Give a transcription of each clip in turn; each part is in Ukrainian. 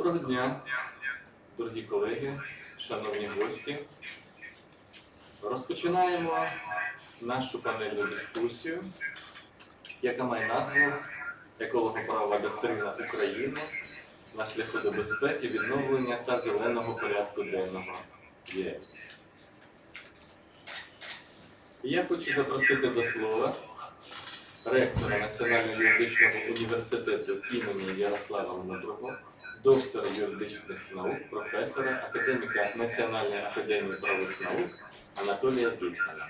Доброго дня, дорогі колеги, шановні гості. Розпочинаємо нашу панельну дискусію, яка має назву «Еколого-правова доктрина України на шляху до безпеки, відновлення та зеленого порядку денного ЄС». Я хочу запросити до слова ректора Національного юридичного університету імені Ярослава Мудрого, доктора юридичних наук, професора, академіка Національної академії правових наук Анатолія Пітьмана.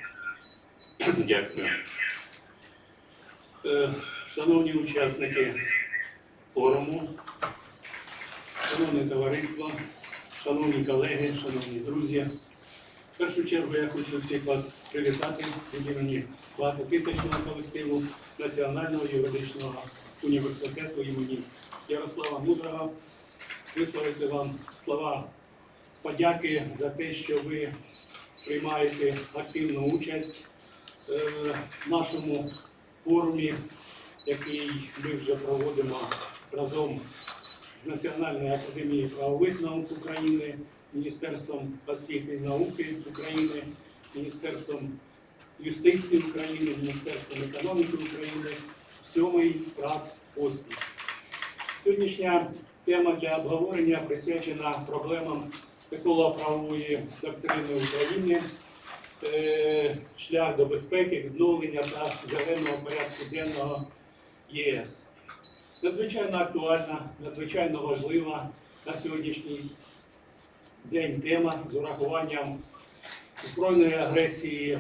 Дякую. Шановні учасники форуму, шановне товариство, шановні колеги, шановні друзі, в першу чергу я хочу всіх вас привітати від імені багатотисячного колективу Національного юридичного університету імені Ярослава Мудрого, висловити вам слова подяки за те, що ви приймаєте активну участь в нашому форумі, який ми вже проводимо разом з Національною академією правових наук України, Міністерством освіти і науки України, Міністерством юстиції України, Міністерством економіки України в 7-й раз поспіль. Сьогоднішня тема для обговорення присвячена проблемам еколого-правової доктрини України, шлях до безпеки, відновлення та зеленого порядку денного ЄС. Надзвичайно актуальна, надзвичайно важлива на сьогоднішній день тема з урахуванням збройної агресії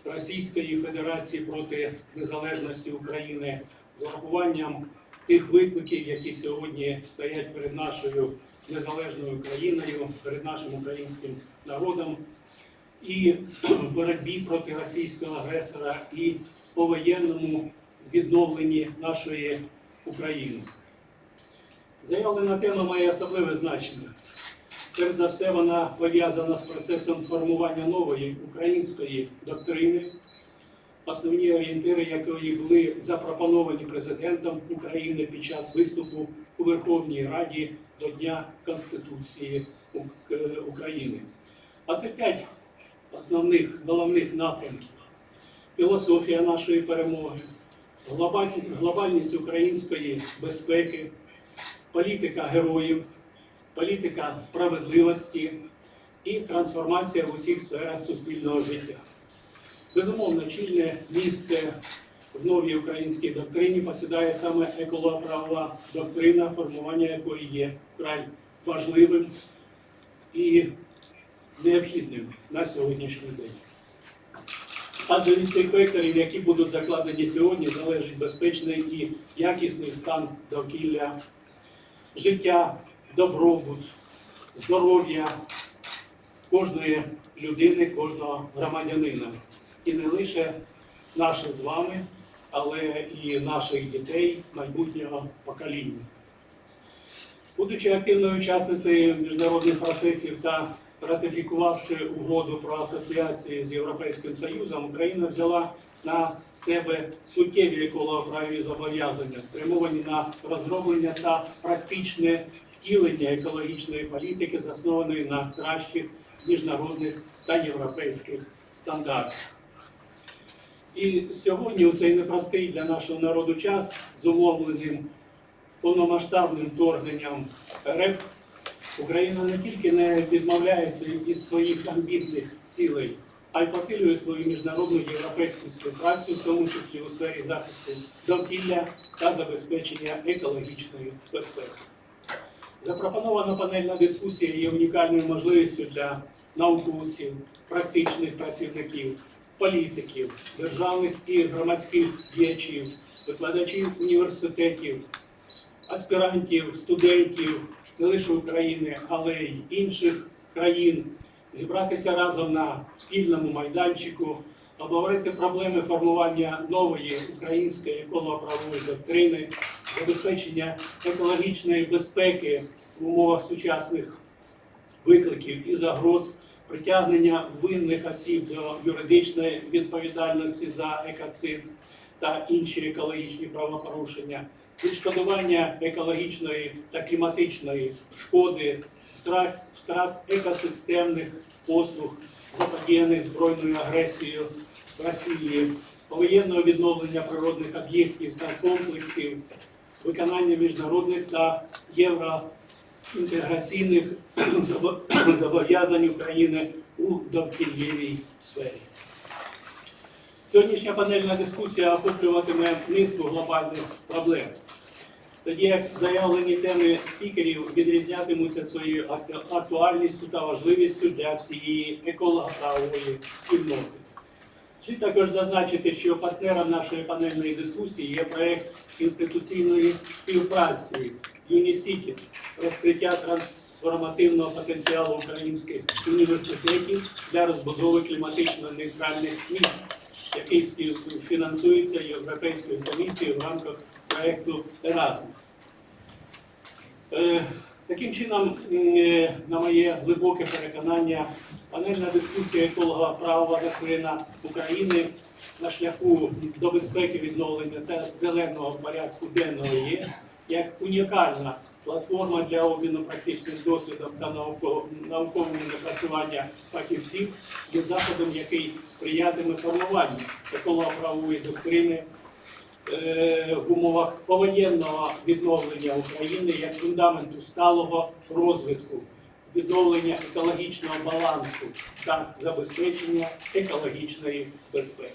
Російської Федерації проти незалежності України, з урахуванням тих викликів, які сьогодні стоять перед нашою незалежною країною, перед нашим українським народом, і в боротьбі проти російського агресора, і повоєнному відновленні нашої України. Заявлена тема має особливе значення. Перш за все, вона пов'язана з процесом формування нової української доктрини, основні орієнтири якої були запропоновані президентом України під час виступу у Верховній Раді до Дня Конституції України. А це 5 основних, головних напрямків. Філософія нашої перемоги, глобальність української безпеки, політика героїв, політика справедливості і трансформація в усіх сферах суспільного життя. Безумовно, чільне місце в новій українській доктрині посідає саме еколого-правова доктрина, формування якої є вкрай важливим і необхідним на сьогоднішній день. Адже від тих векторів, які будуть закладені сьогодні, залежить безпечний і якісний стан довкілля, життя, добробут, здоров'я кожної людини, кожного громадянина. І не лише наше з вами, але і наших дітей, майбутнього покоління. Будучи активною учасницею міжнародних процесів та ратифікувавши угоду про асоціацію з Європейським Союзом, Україна взяла на себе суттєві еколого-правові зобов'язання, спрямовані на розроблення та практичне втілення екологічної політики, заснованої на кращих міжнародних та європейських стандартах. І сьогодні у цей непростий для нашого народу час, зумовленим повномасштабним вторгненням РФ, Україна не тільки не відмовляється від своїх амбітних цілей, а й посилює свою міжнародну європейську співпрацю, в тому числі у сфері захисту довкілля та забезпечення екологічної безпеки. Запропонована панельна дискусія є унікальною можливістю для науковців, практичних працівників, політиків, державних і громадських діячів, викладачів університетів, аспірантів, студентів не лише України, але й інших країн, зібратися разом на спільному майданчику, обговорити проблеми формування нової української еколого-правової доктрини, забезпечення екологічної безпеки в умовах сучасних викликів і загроз, притягнення винних осіб до юридичної відповідальності за екоцид та інші екологічні правопорушення, відшкодування екологічної та кліматичної шкоди, втрат екосистемних послуг, заподіяних збройною агресією Росії, повоєнного відновлення природних об'єктів та комплексів, виконання міжнародних та євроінтеграційних зобов'язань України у довкіллєвій сфері. Сьогоднішня панельна дискусія охоплюватиме низку глобальних проблем. Тоді як заявлені теми спікерів відрізнятимуться своєю актуальністю та важливістю для всієї еколого-правової спільноти. Слід також зазначити, що партнером нашої панельної дискусії є проєкт інституційної співпраці «Юнісіті» розкриття трансформативного потенціалу українських університетів для розбудови кліматично-нейтральних міст, який співфінансується Європейською комісією в рамках проєкту «Еразмус». Таким чином, на моє глибоке переконання, панельна дискусія «Еколого-правова доктрина України на шляху до безпеки, відновлення та зеленого порядку денного ЄС» як унікальна платформа для обміну практичним досвідом та наукового напрацювання фахівців є заходом, який сприятиме формуванню еколого-правової доктрини в умовах повоєнного відновлення України як фундаменту сталого розвитку, відновлення екологічного балансу та забезпечення екологічної безпеки.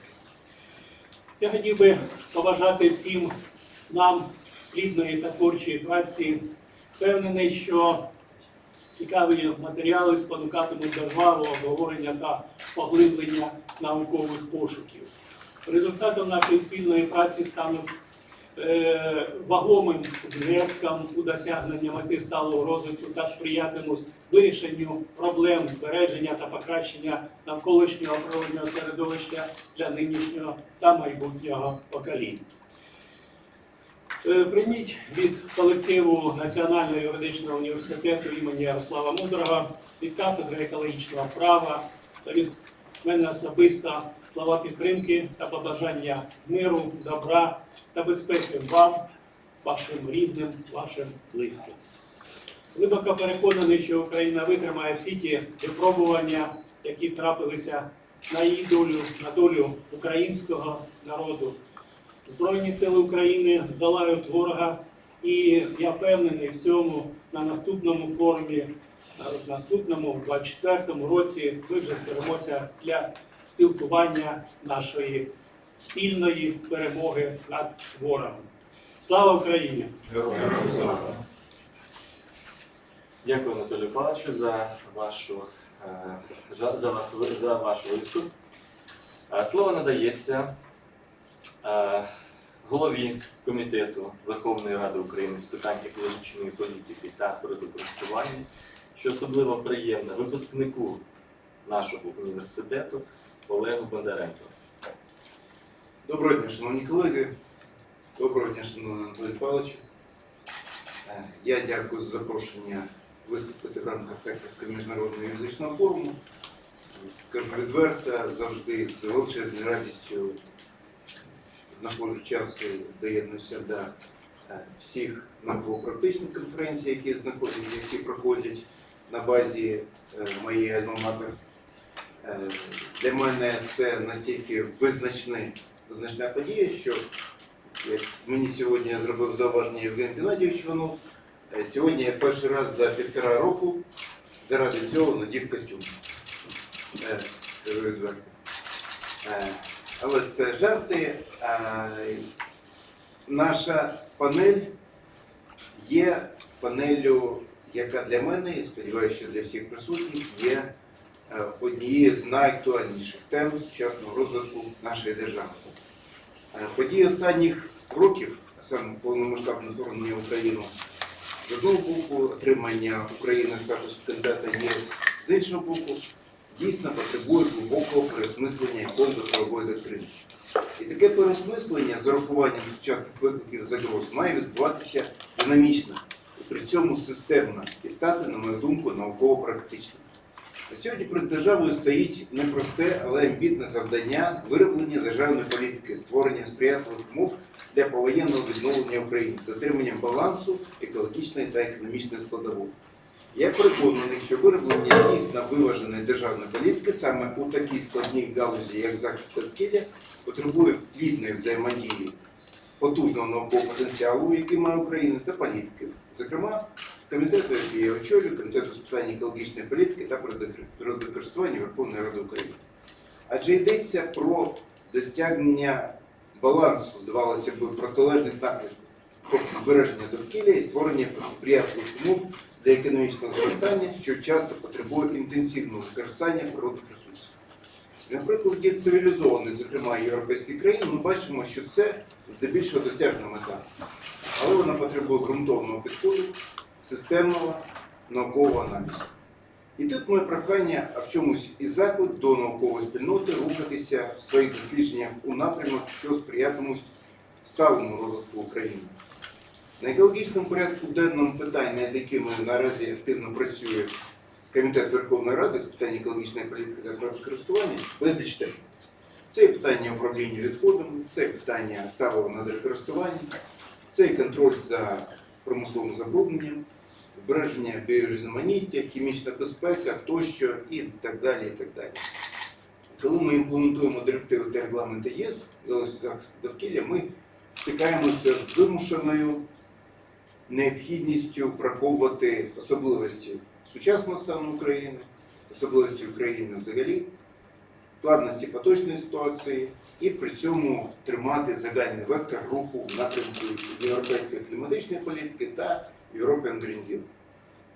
Я хотів би побажати всім нам плідної та творчої праці. Впевнений, що цікаві матеріали спонукатимуть до жвавого обговорення та поглиблення наукових пошуків. Результатом нашої спільної праці стануть вагомим внеском у досягнення мети сталого розвитку та сприятимуть вирішенню проблем збереження та покращення навколишнього природного середовища для нинішнього та майбутнього поколінь. Прийміть від колективу Національного юридичного університету імені Ярослава Мудрого, від кафедри екологічного права та від мене особисто слова підтримки та побажання миру, добра та безпеки вам, вашим рідним, вашим близьким. Глибоко переконаний, що Україна витримає всі ті випробування, які трапилися на її долю, на долю українського народу. Збройні сили України здолають ворога, і я впевнений в цьому на наступному форумі, в наступному 24-му році ми вже зберемося для спілкування нашої спільної перемоги над ворогом. Слава Україні! Дякую, Анатолію Павловичу, за ваш виступ. Слово надається голові Комітету Верховної Ради України з питань екологічної політики та природокористування, що особливо приємно випускнику нашого університету Олегу Бондаренку. Доброго дня, шановні колеги. Доброго дня, шановний Анатолій Павлович. Я дякую за запрошення виступити в рамках Харківського міжнародного юридичного форуму. Скажу відверто, завжди з величезною радістю знаходжу час і доєднуюся до всіх науково-практичних конференцій, які проходять на базі моєї альма-матер. Для мене це настільки визначна подія, що як мені сьогодні зробив зауваження Євгеній Геннадійович Іванов, сьогодні я перший раз за 1,5 року заради цього надів костюм. Але це жарти. Наша панель є панелью, яка для мене, і сподіваюся, що для всіх присутніх, є однією з найактуальніших тем сучасного розвитку нашої держави. Події останніх років, а саме повномасштабне вторгнення в Україну, з одного боку, отримання України статусу кандидата ЄС, з іншого боку, дійсно потребує глибокого переосмислення еколого-правової доктрини. І таке переосмислення з урахуванням сучасних викликів загроз має відбуватися динамічно, і при цьому системно, і стати, на мою думку, науково-практичним. Сьогодні перед державою стоїть непросте, але амбітне завдання вироблення державної політики, створення сприятливих умов для повоєнного відновлення України з дотриманням балансу екологічної та економічної складової. Я переконаний, що вироблення дійсно виваженої державної політики саме у такій складній галузі, як захист довкілля, потребує плідної взаємодії потужного наукового потенціалу, який має Україна, та політиків. Зокрема, комітету, який я очолюю, комітету з питань екологічної політики та природокористування Верховної Ради України. Адже йдеться про досягнення балансу, здавалося б, протилежних напрямків, тобто збереження довкілля і створення сприятливих умов для економічного зростання, що часто потребує інтенсивного використання природних ресурсів. На прикладі цивілізованих, зокрема європейських країн, ми бачимо, що це здебільшого досяжна мета. Але вона потребує ґрунтовного підходу, системного наукового аналізу. І тут моє прохання, а в чомусь і заклик до наукової спільноти рухатися в своїх дослідженнях у напрямок, що сприятимуть сталому розвитку України. На екологічному порядку денному питанні, над якими наразі активно працює Комітет Верховної Ради з питань екологічної політики та природокористування, безліч тем. Це і питання управління відходами, це і питання сталого надрокористування, це і контроль за промисловим забрудненням, збереження біорізноманіття, хімічна безпека тощо і так далі, і так далі. Коли ми імплементуємо директиви та регламенти ЄС, захисту довкілля, ми стикаємося з вимушеною необхідністю враховувати особливості сучасного стану України, особливості України взагалі, складності поточної ситуації і при цьому тримати загальний вектор руху в напрямку європейської кліматичної політики та European Green Deal.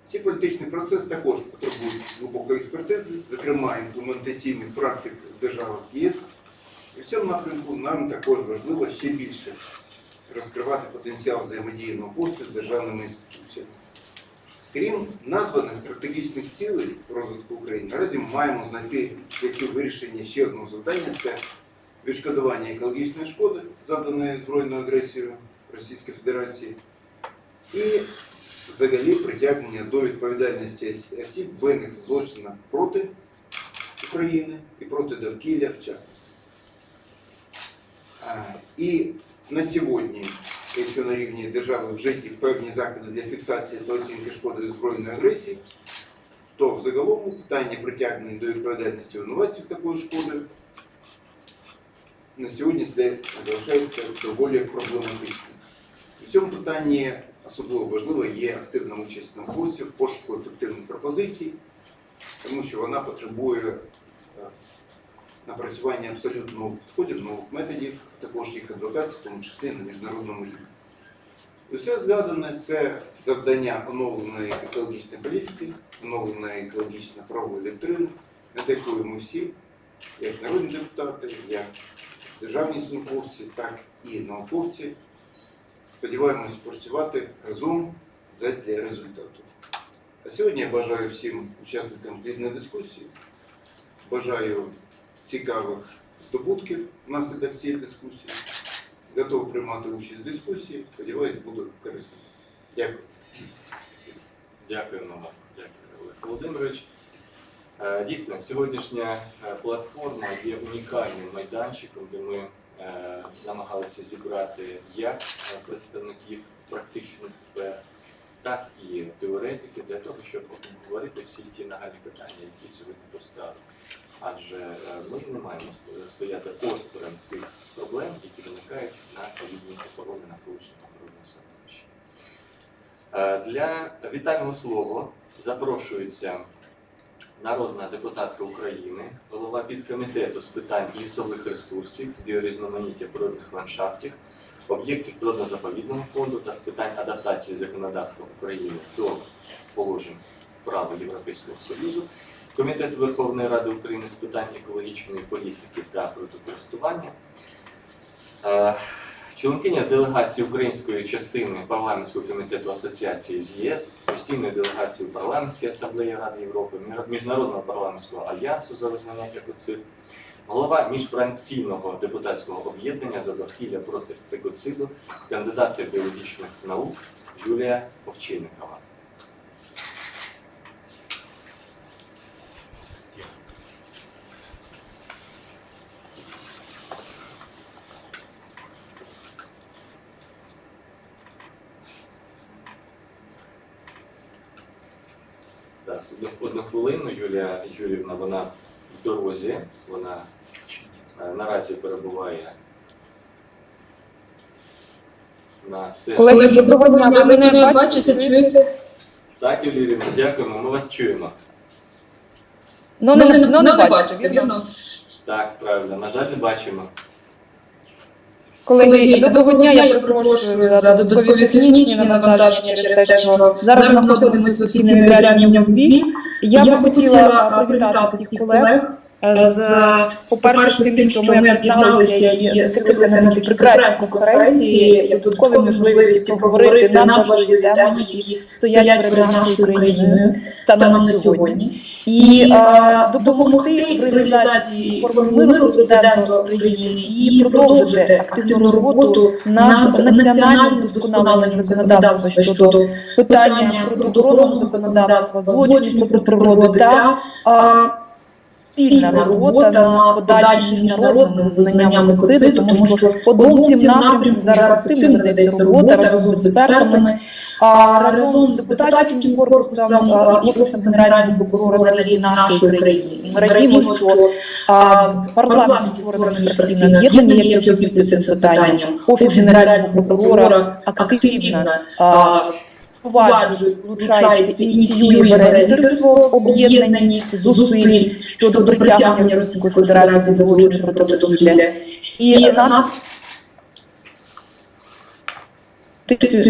Ці політичні процеси також потребують глибокої експертизи, зокрема імплементаційних практик в державах ЄС. І в цьому напрямку нам також важливо ще більше розкривати потенціал взаємодії науковців з державними інституціями. Крім названих стратегічних цілей розвитку України, наразі ми маємо знайти шляхи вирішення ще одного завдання – це відшкодування екологічної шкоди, завданої збройною агресією Російської Федерації, і взагалі притягнення до відповідальності осіб, винних в злочинах проти України і проти довкілля в частності. І на сьогодні, якщо на рівні держави вжиті певні заходи для фіксації та оцінки шкоди збройної агресії, то взагалом питання притягнення до відповідальності винуватців такої шкоди на сьогодні залишається доволі проблематичним. У цьому питанні особливо важливо є активна участь науковців в пошуку ефективних пропозицій, тому що вона потребує напрацювання абсолютно нових підходів, нових методів, а також їх адаптації, в тому числі на міжнародному рівні. Усе згадане – це завдання оновленої екологічної політики, оновленої екологічно-правової доктрини, над якою ми всі, як народні депутати, як державні службовці, так і науковці, сподіваємось працювати разом задля результату. А сьогодні я бажаю всім учасникам плідної дискусії, бажаю цікавих здобутків внаслідок цієї дискусії, готовий приймати участь в дискусії, сподіваюсь, буду корисним. Дякую. Дякую, Олег Володимирович. Дійсно, сьогоднішня платформа є унікальним майданчиком, де ми намагалися зібрати як представників практичних сфер, так і теоретиків для того, щоб обговорити всі ті нагальні питання, які сьогодні поставили. Адже ми не маємо стояти осторонь тих проблем, які виникають на відповідній охорони навколишнього природного середовища. Для вітального слова запрошується народна депутатка України, голова підкомітету з питань лісових ресурсів, біорізноманіття природних ландшафтів, об'єктів природно-заповідного фонду та з питань адаптації законодавства України до положень права Європейського Союзу, Комітету Верховної Ради України з питань екологічної політики та природокористування, членкиня делегації української частини парламентського комітету асоціації з ЄС, постійної делегації у парламентській асамблеї Ради Європи, Міжнародного парламентського альянсу за визнання екоцид, голова міжфракційного депутатського об'єднання за довкілля проти екоциду, кандидат біологічних наук Юлія Овчинникова. Зараз, одну хвилину, Юлія Юрівна, вона в дорозі, вона наразі перебуває на тесті. Колеги, доброго дня, ви мене бачите, чуєте? Так, Юлія Юрівна, дякуємо, ми вас чуємо. Ну не бачу, вірно? Так, правильно, на жаль, не бачимо. Колеги, доброго дня, я перепрошую за додаткові технічні навантаження через те, що зараз знаходимося в цій невідрядженні в дві. Я б хотіла привітати всіх колег по-перше, з тим, що ми об'єдналися і зустрілися на такій прекрасній конференції, і додаткові можливості поговорити на важливі теми, які стоять перед нашою країною станом на сьогодні. І допомогти в реалізації форми миру президента України і продовжити активну роботу над національним вдосконаленням законодавства щодо питання природоохоронного законодавства, злочинів проти природи та спільна робота на подальшим міжнародним визнанням екоциду, тому що по двом цим напрямкам зараз активно ведеться робота разом з експертами, разом з депутатським корпусом і Офісом Генерального прокурора на рівні нашої країни. Ми радімо, що в парламенті створено міжфракційне об'єднання, яке опікується цим питанням. Офіс Генерального прокурора активно впроваджує, долучається і ініціює бере лідерство об'єднані зусиль щодо притягнення Російської Федерації за злочин проти довкілля. І на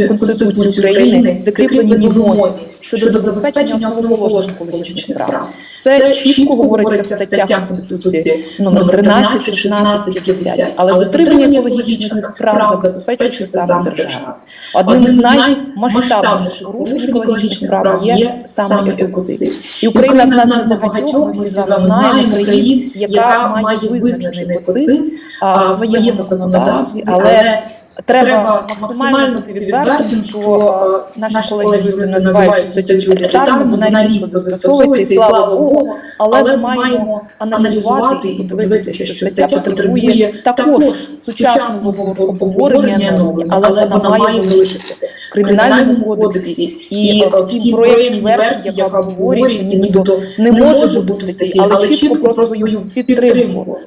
Конституції України закріплені вимоги щодо забезпечення основоположних екологічних прав. Це чітко говориться в статтях Конституції номер 13, 16, 50. Але дотримання екологічних прав забезпечує саме держава. Одним із наймасштабніших порушень екологічних прав є саме екоцид. І Україна одна з небагатьох, ми всі з вами знаємо, країн, яка має визначений екоцид в своєму законодавстві, але треба максимально бути відвертим, що наші колеги називають статтю елітарною, вона рідко застосовується, і слава Богу, але ми маємо аналізувати і подивитися, що стаття потребує також сучасного обговорення, але вона має залишитися в Кримінальному кодексі і в тій проєктній версії, яка обговорюється, нібито не може бути статті, але чітко про свою підтримку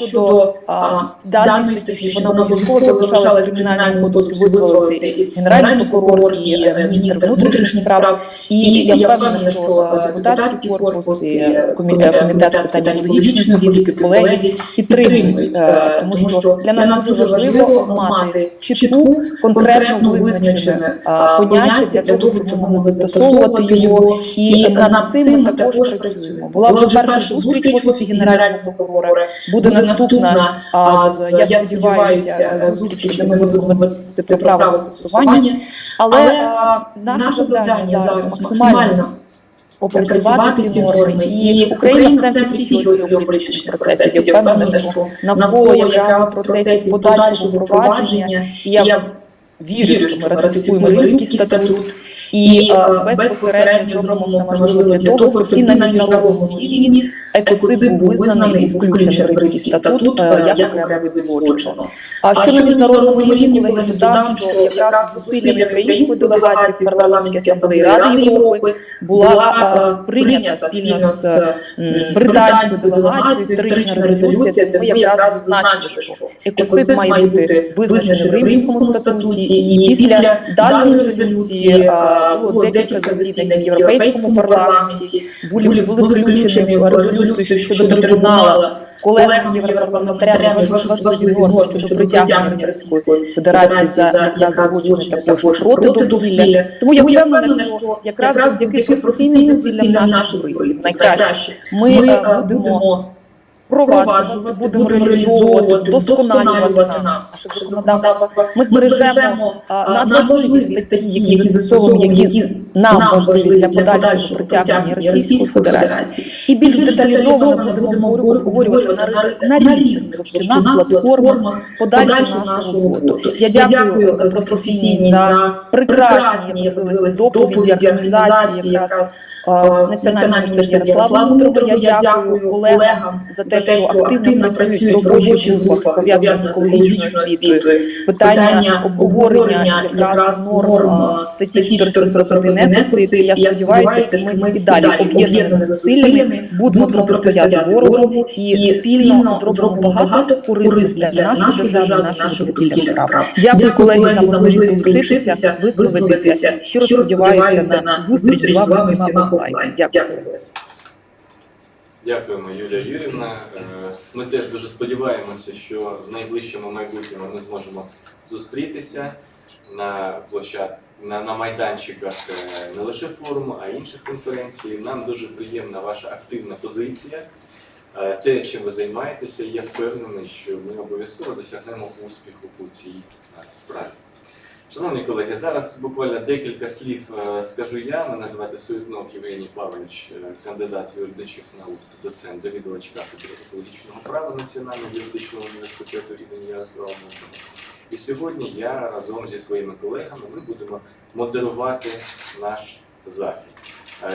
щодо даної статті, вона обов'язково залишалася в Кримінальному кодексі, визвалися і Генеральний прокурор, і міністр внутрішніх справ. І я впевнена, що депутатський корпус, і комітет з питань екологічної політики, колеги підтримують, тому що для нас дуже важливо мати чітку, конкретно визначене поняття для того, щоб ми застосовувати його, і над цим ми також працюємо. Була вже перша зустріч в Офісі Генерального прокурора, буде наступна, я сподіваюся, зустріч, де ми будемо говорити про право застосування, але наше завдання зараз максимально опрацювати ці норми, і Україна в центрі всіх геополітичних процесів. Я впевнена, що навколо якраз процесів подальшого впровадження, і я вірю, що ми ратифікуємо Римський статут, і безпосередньо зробимо все можливе для того, щоб і на міжнародному рівні екоцид був визнаний і включений в Римський статут як окремий вид злочину. А що на міжнародному рівні, колеги, додам, що якраз зусиллями української делегації в парламентській асамблеї Ради Європи була прийнята спільно з британською делегацією історична резолюція, де ми якраз зазначили, що екоцид має бути визначений в Римському статуті, і після даної резолюції було декілька засідань в Європейському парламенті, були включені в резолюцію щодо трибуналу колегам європарламентарям важливі норми щодо притягнення Російської Федерації за якраз злочини також проти довкілля. Тому я впевнена, що якраз завдяки професійним зусиллям наших юристів найкраще ми будемо впроваджувати, будемо реалізовувати, вдосконалювати наше законодавство. Ми збережемо надважливі статті, які застосовуємо, які нам важливі для подальшого притягнення Російської Федерації. І більш деталізовано будемо обговорювати на різних площинах, платформах подальшу нашу роботу. Я дякую за професійні, за прекрасні доповіді, організації якраз Національного університету Ярослава Мудрого. Я дякую колегам за те, що активно працюють в робочих групах, пов'язаних з екологічною освітою, з питання обговорення якраз норм статті 441 генецид. І я сподіваюся, що ми і далі об'єднаними зусиллями будемо протистояти ворогу і спільно зробимо багато корисних для нашої держави, нашого довкілля справ. Дякую, колеги, за можливість долучитися, висловитися. Щиро сподіваюся на зустріч з вами всіма офлайн. Дякую. Дякуємо, Юлія Юрівна. Ми теж дуже сподіваємося, що в найближчому майбутньому ми зможемо зустрітися на майданчиках не лише форуму, а й інших конференцій. Нам дуже приємна ваша активна позиція. Те, чим ви займаєтеся, я впевнений, що ми обов'язково досягнемо успіху у цій справі. Шановні колеги, зараз буквально декілька слів скажу я. Мене звати Суєтнов Євгеній Павлович, кандидат юридичних наук, доцент, завідувач кафедри екологічного права Національного юридичного університету імені Ярослава Мудрого. І сьогодні я разом зі своїми колегами ми будемо модерувати наш захід.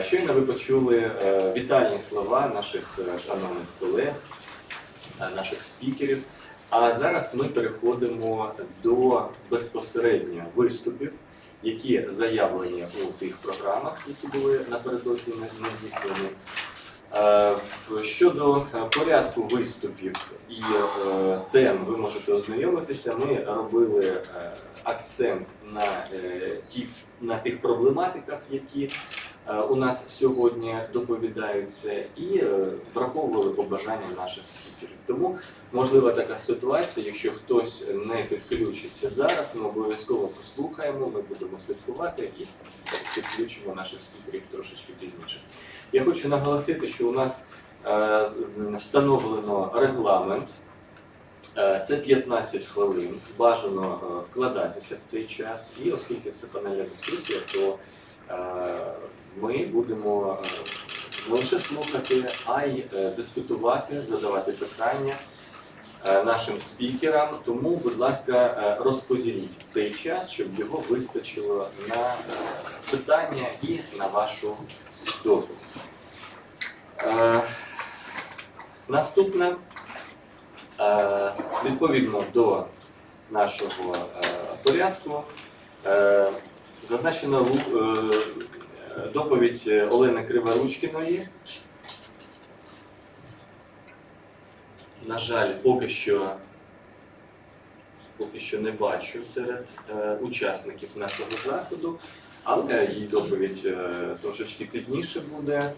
Щойно ви почули вітальні слова наших шановних колег, наших спікерів. А зараз ми переходимо до безпосередньо виступів, які заявлені у тих програмах, які були напередодні надіслані. Щодо порядку виступів і тем ви можете ознайомитися. Ми робили акцент на тих проблематиках, які у нас сьогодні доповідаються, і враховували побажання наших спікерів. Тому можлива така ситуація, якщо хтось не підключиться зараз, ми обов'язково послухаємо, ми будемо слідкувати і підключимо наших спікерів трошечки пізніше. Я хочу наголосити, що у нас встановлено регламент. Це 15 хвилин, бажано вкладатися в цей час, і оскільки це панельна дискусія, то ми будемо не лише слухати, а й дискутувати, задавати питання нашим спікерам. Тому, будь ласка, розподіліть цей час, щоб його вистачило на питання і на вашу доповідь. Наступне, відповідно до нашого порядку, зазначена доповідь Олени Криворучкіної. На жаль, поки що не бачу серед учасників нашого заходу, але її доповідь трошечки пізніше буде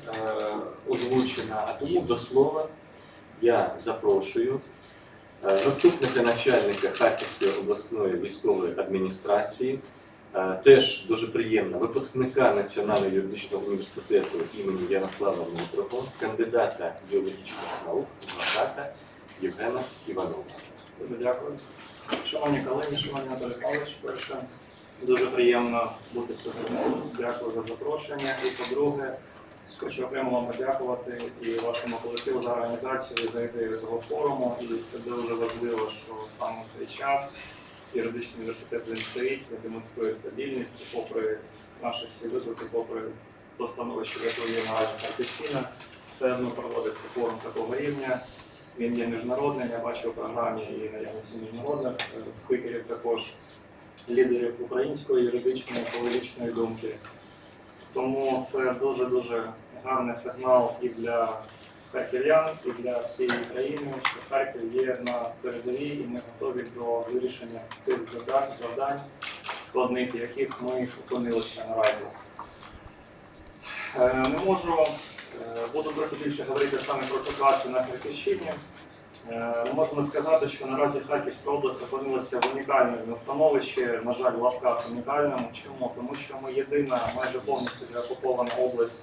озвучена, а тому до слова я запрошую заступника начальника Харківської обласної військової адміністрації, теж дуже приємна, випускника Національного юридичного університету імені Ярослава Мудрого, кандидата біологічних наук, адвоката Євгена Іванова. Дуже дякую. Шановні колеги, шановний Анатолій Павлович, перше, дуже приємно бути сьогодні. Дякую за запрошення. І по-друге, хочу окремо вам подякувати і вашому колективу за організацію, за ідею цього форуму. І це дуже важливо, що саме в цей час юридичний університет він стоїть, демонструє стабільність, попри наші всі виклики, попри то становище, яке є наразі Харківщина, все одно проводиться форум такого рівня. Він є міжнародним, я бачу в програмі і наявності міжнародних спікерів, також лідерів української юридичної, екологічної думки. Тому це дуже-дуже гарний сигнал і для харків'ян, і для всієї країни, що Харків є на передовій і ми готові до вирішення тих завдань складних, яких ми опинилися наразі. Не можу, буду трохи більше говорити саме про ситуацію на Харківщині. Ми можемо сказати, що наразі Харківська область опинилася в унікальному становищі, на жаль, в лапках унікальному. Чому? Тому що ми єдина, майже повністю окупована область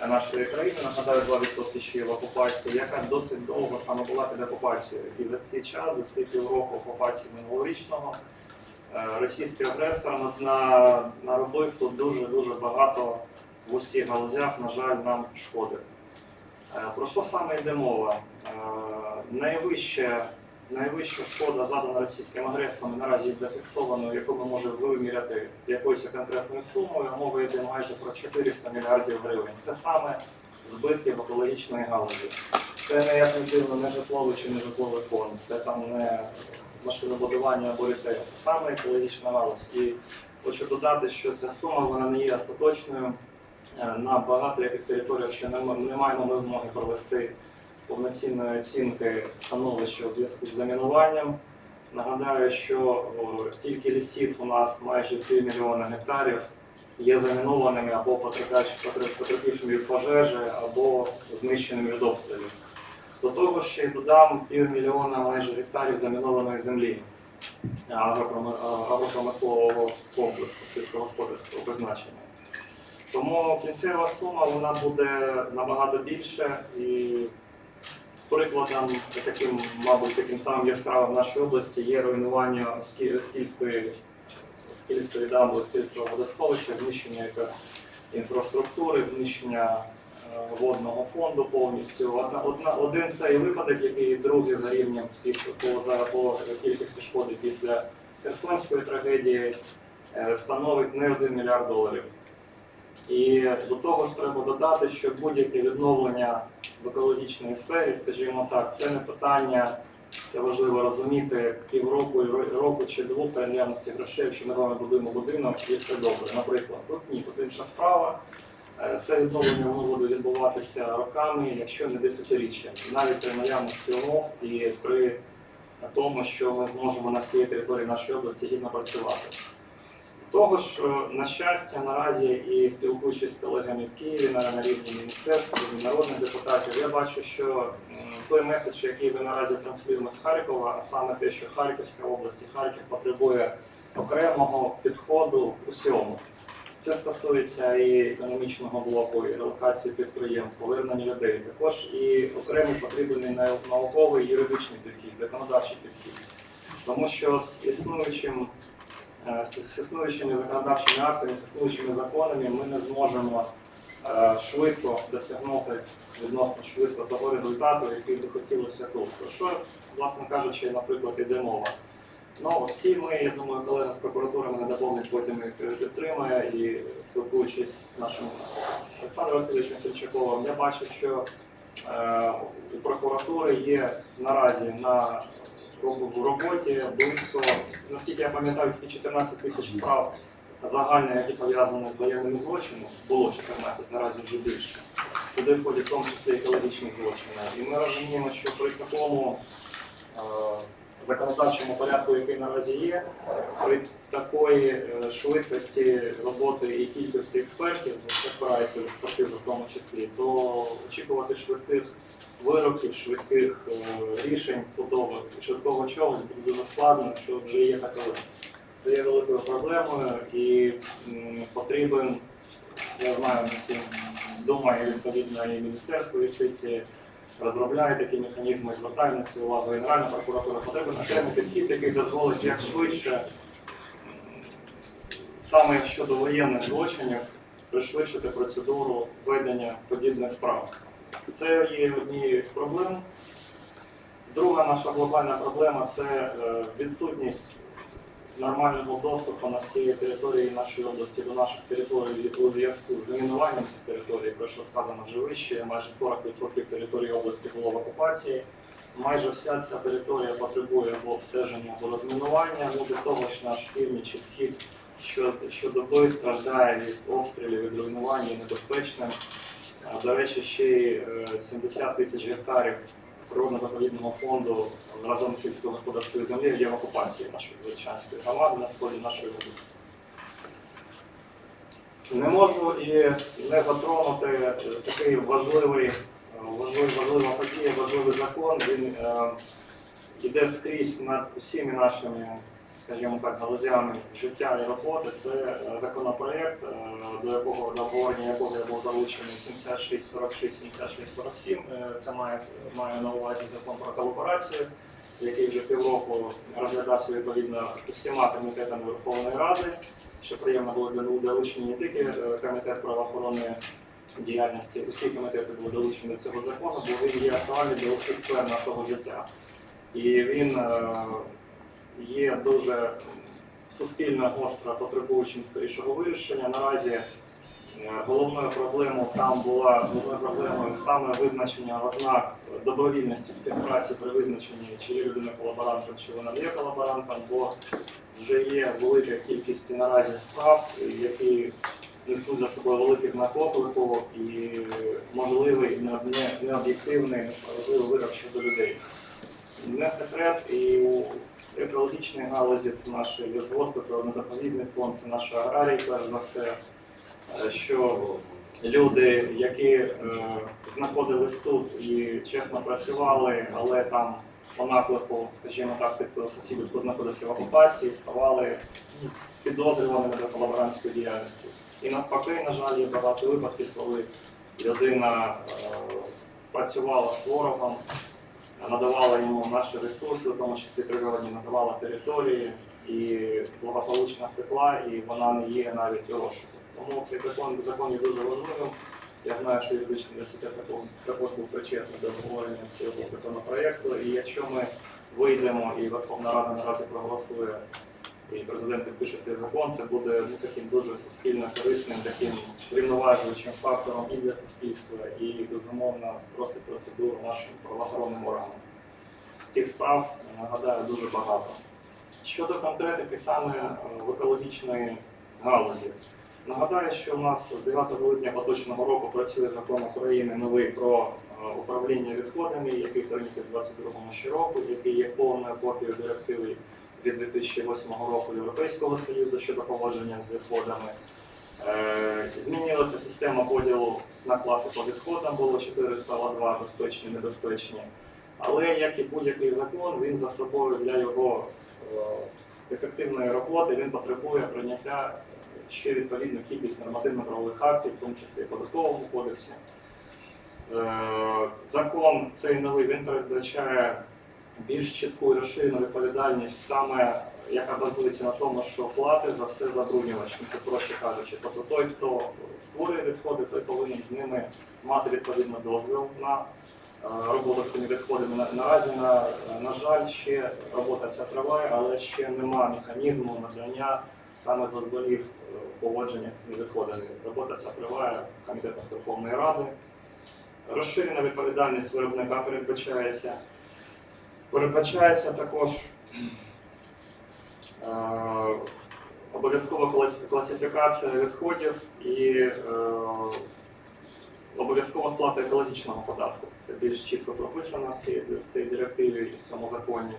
нашої країни, нагадаю, 2% ще в окупації, яка досить довго саме була під окупацією. І за цей час, за ці півроку окупації минулорічного, російський агресор наробив тут дуже багато в усіх галузях, на жаль, нам шкодить. Про що саме йде мова? Найвища шкода завдана російським агресором наразі зафіксовано, яку ми можемо виміряти якоюсь конкретною сумою, мова йде майже про 400 мільярдів гривень. Це саме збитки в екологічної галузі. Це не як не дивно, не житловий чи не житловий фонд, це там машинобудування або рітейл. Це саме екологічна галузь. І хочу додати, що ця сума вона не є остаточною. На багато яких територіях ще не маємо ми змоги провести повноцінної оцінки становища у зв'язку з замінуванням. Нагадаю, що тільки лісів у нас майже 3 мільйони гектарів є замінованими або потерпівшими від пожежі, або знищеними від обстрілів. До того ще й додам 500 000 майже гектарів замінованої землі агропромислового комплексу сільськогосподарського призначення. Тому кінцева сума вона буде набагато більше, і прикладом таким самим яскравим в нашій області є руйнування Скільської дамби, Скільського водосховища, знищення інфраструктури, знищення водного фонду повністю. Один цей випадок, який другий за рівнем по кількості шкоди після Херсонської трагедії, становить не $1 мільярд. І до того ж треба додати, що будь-яке відновлення в екологічній сфері, скажімо так, це не питання, це важливо розуміти, півроку, року чи двох при наявності грошей, якщо ми з вами будуємо будинок і все добре. Наприклад, тут ні, тут інша справа. Це відновлення воно буде відбуватися роками, якщо не десятиріччями, навіть при наявності умов і при тому, що ми зможемо на всій території нашої області гідно працювати. До того ж, на щастя, наразі і спілкуючись з колегами в Києві на рівні міністерства, народних депутатів, я бачу, що той меседж, який ми наразі транслюємо з Харкова, а саме те, що Харківська область і Харків потребує окремого підходу усьому. Це стосується і економічного блоку, і релокації підприємств, повернення людей. Також і окремий потрібний науковий і юридичний підхід, законодавчий підхід. Тому що з існуючими законодавчими актами, з існуючими законами ми не зможемо швидко досягнути, відносно швидко того результату, який би хотілося тут. Про що, власне кажучи, наприклад, іде мова. Ну, всі ми, я думаю, колега з прокуратури мене доповнить, потім їх підтримує, і спілкуючись з нашим Олександром Васильовичем Фільчаковим, я бачу, що у прокуратури є наразі на роботі близько, наскільки я пам'ятаю, тільки 14 тисяч справ загальних, які пов'язані з воєнними злочинами, було 14, наразі вже більше. Туди входять в тому числі екологічні злочини. І ми розуміємо, що при такому законодавчому порядку, який наразі є, при такої швидкості роботи і кількості експертів, що спирається в експертизу в тому числі, то очікувати швидких вироків, швидких рішень судових, швидкого чогось буде дуже складно, що вже є таковим. Це є великою проблемою і потрібен, я знаю, на всім думає відповідно і Міністерство юстиції, розробляє такі механізми, звертає на цю увагу Генеральна прокуратура. Потрібен окремий підхід, який дозволить як швидше, саме щодо воєнних злочинів, пришвидшити процедуру ведення подібних справ. Це є однією з проблем. Друга наша глобальна проблема – це відсутність нормального доступу на всій території нашої області до наших територій у зв'язку з замінуванням цих територій, про що сказано вже вище. Майже 40% території області було в окупації. Майже вся ця територія потребує або обстеження, або розмінування. Ну, до того ж наш північ і схід щодоби страждає від обстрілів, від руйнування і небезпечним. До речі, ще й 70 тисяч гектарів природно-заповідного фонду разом з сільськогосподарською землею є в окупації нашої Величанської громади на сході нашої області. Не можу і не затронути такий важлива подія, важливий закон. Він йде скрізь над усіми нашими, скажімо так, галузями життя і роботи. Це законопроект, до обговорення якого я був залучений 7646, 7647. Це має на увазі закон про колаборацію, який вже півроку розглядався відповідно усіма комітетами Верховної Ради. Що приємно було долучені не тільки комітет правоохоронної діяльності, усі комітети були долучені до цього закону, бо він є актуальний для усіх сфер нашого життя. І він є дуже суспільно гостро потребуючим скорішого вирішення. Наразі головною проблемою там була саме визначення ознак добровільності співпраці при визначенні, чи є людина колаборантом, чи вона не є колаборантом, бо вже є велика кількість наразі справ, які несуть за собою великий знак оклику і можливий необ'єктивний, несправедливий вирок щодо людей. Не секрет, і у екологічній галузі це наш лісгосп, природно-заповідний фонд, це наші аграрії, перш за все, що люди, які знаходились тут і чесно працювали, але там по наклику, скажімо так, тих, хто сусідів, хто знаходився в окупації, ставали підозрюваними до колаборантської діяльності. І навпаки, на жаль, є багато випадків, коли людина працювала з ворогом, надавала йому наші ресурси, в тому числі природні, надавала території, і благополучно втекла, і вона не є навіть у розшуку. Тому цей закон є дуже важливим. Я знаю, що юридичний університет також був причетний до обговорення цього законопроекту. І якщо ми вийдемо і Верховна Рада наразі проголосує, і президент підпише цей закон, це буде таким дуже суспільно корисним, таким рівноважуючим фактором і для суспільства, і, безумовно, спростить процедуру нашим правоохоронним органам. Тих справ, нагадаю, дуже багато. Щодо конкретики саме в екологічної галузі. Нагадаю, що у нас з 9 липня поточного року працює закон України новий про управління відходами, який прийнятий в 2022 року, який є повною копією директиви від 2008 року Європейського Союзу щодо поводження з відходами. Змінилася система поділу на класи по відходам, було 4 стало 2, безпечні, небезпечні. Але, як і будь-який закон, він за собою для його ефективної роботи він потребує прийняття ще відповідну кількість нормативно-правових актів, в тому числі в Податковому кодексі. Закон цей новий, він передбачає більш чітку і розширену відповідальність, саме яка базується на тому, що плати за все забруднювач, це проще кажучи. Тобто той, хто створює відходи, той повинен з ними мати відповідний дозвіл на роботу з цими відходами. Наразі, на жаль, ще робота ця триває, але ще немає механізму надання саме дозволів поводження з цими відходами. Робота ця триває в комітетах Верховної Ради. Розширена відповідальність виробника передбачається. Передбачається також обов'язкова класифікація відходів і обов'язкова сплата екологічного податку. Це більш чітко прописано в цій директиві і в цьому законі.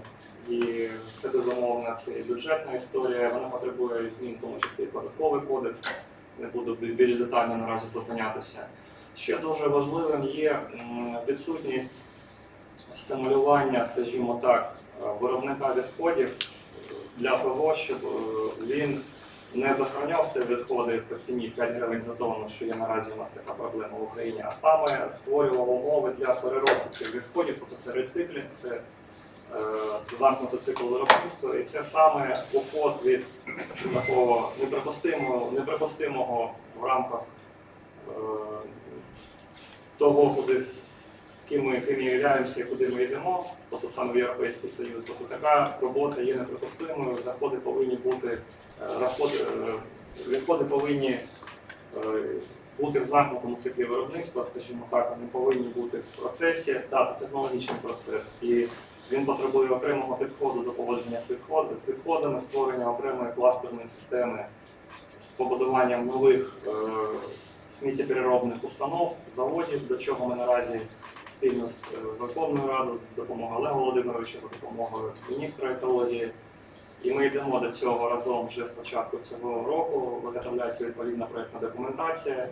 І це, безумовно, це бюджетна історія, вона потребує змін, в тому числі і податковий кодекс, не буду більш детально наразі зупинятися. Ще дуже важливим є відсутність стимулювання, скажімо так, виробника відходів для того, щоб він не захороняв ці відходи по ціні 5 гривень за тонну, що є наразі у нас така проблема в Україні, а саме створював умови для переробки цих відходів, тобто це рециклінг, це замкнутий цикл виробництва, і це саме уход від такого неприпустимого в рамках того, ким ми являємося і куди ми йдемо, тобто саме в Європейський Союз. Тобто така робота є неприпустимою, відходи повинні бути в замкнутому циклі виробництва, скажімо так, вони повинні бути в процесі, це технологічний процес. І він потребує окремого підходу до поводження з відходами, створення окремої кластерної системи з побудуванням нових сміттєпереробних установ, заводів, до чого ми наразі спільно з Верховною Радою, з допомогою Олега Володимировича, за допомогою міністра екології. І ми йдемо до цього разом вже з початку цього року, виготовляється відповідна проєктна документація.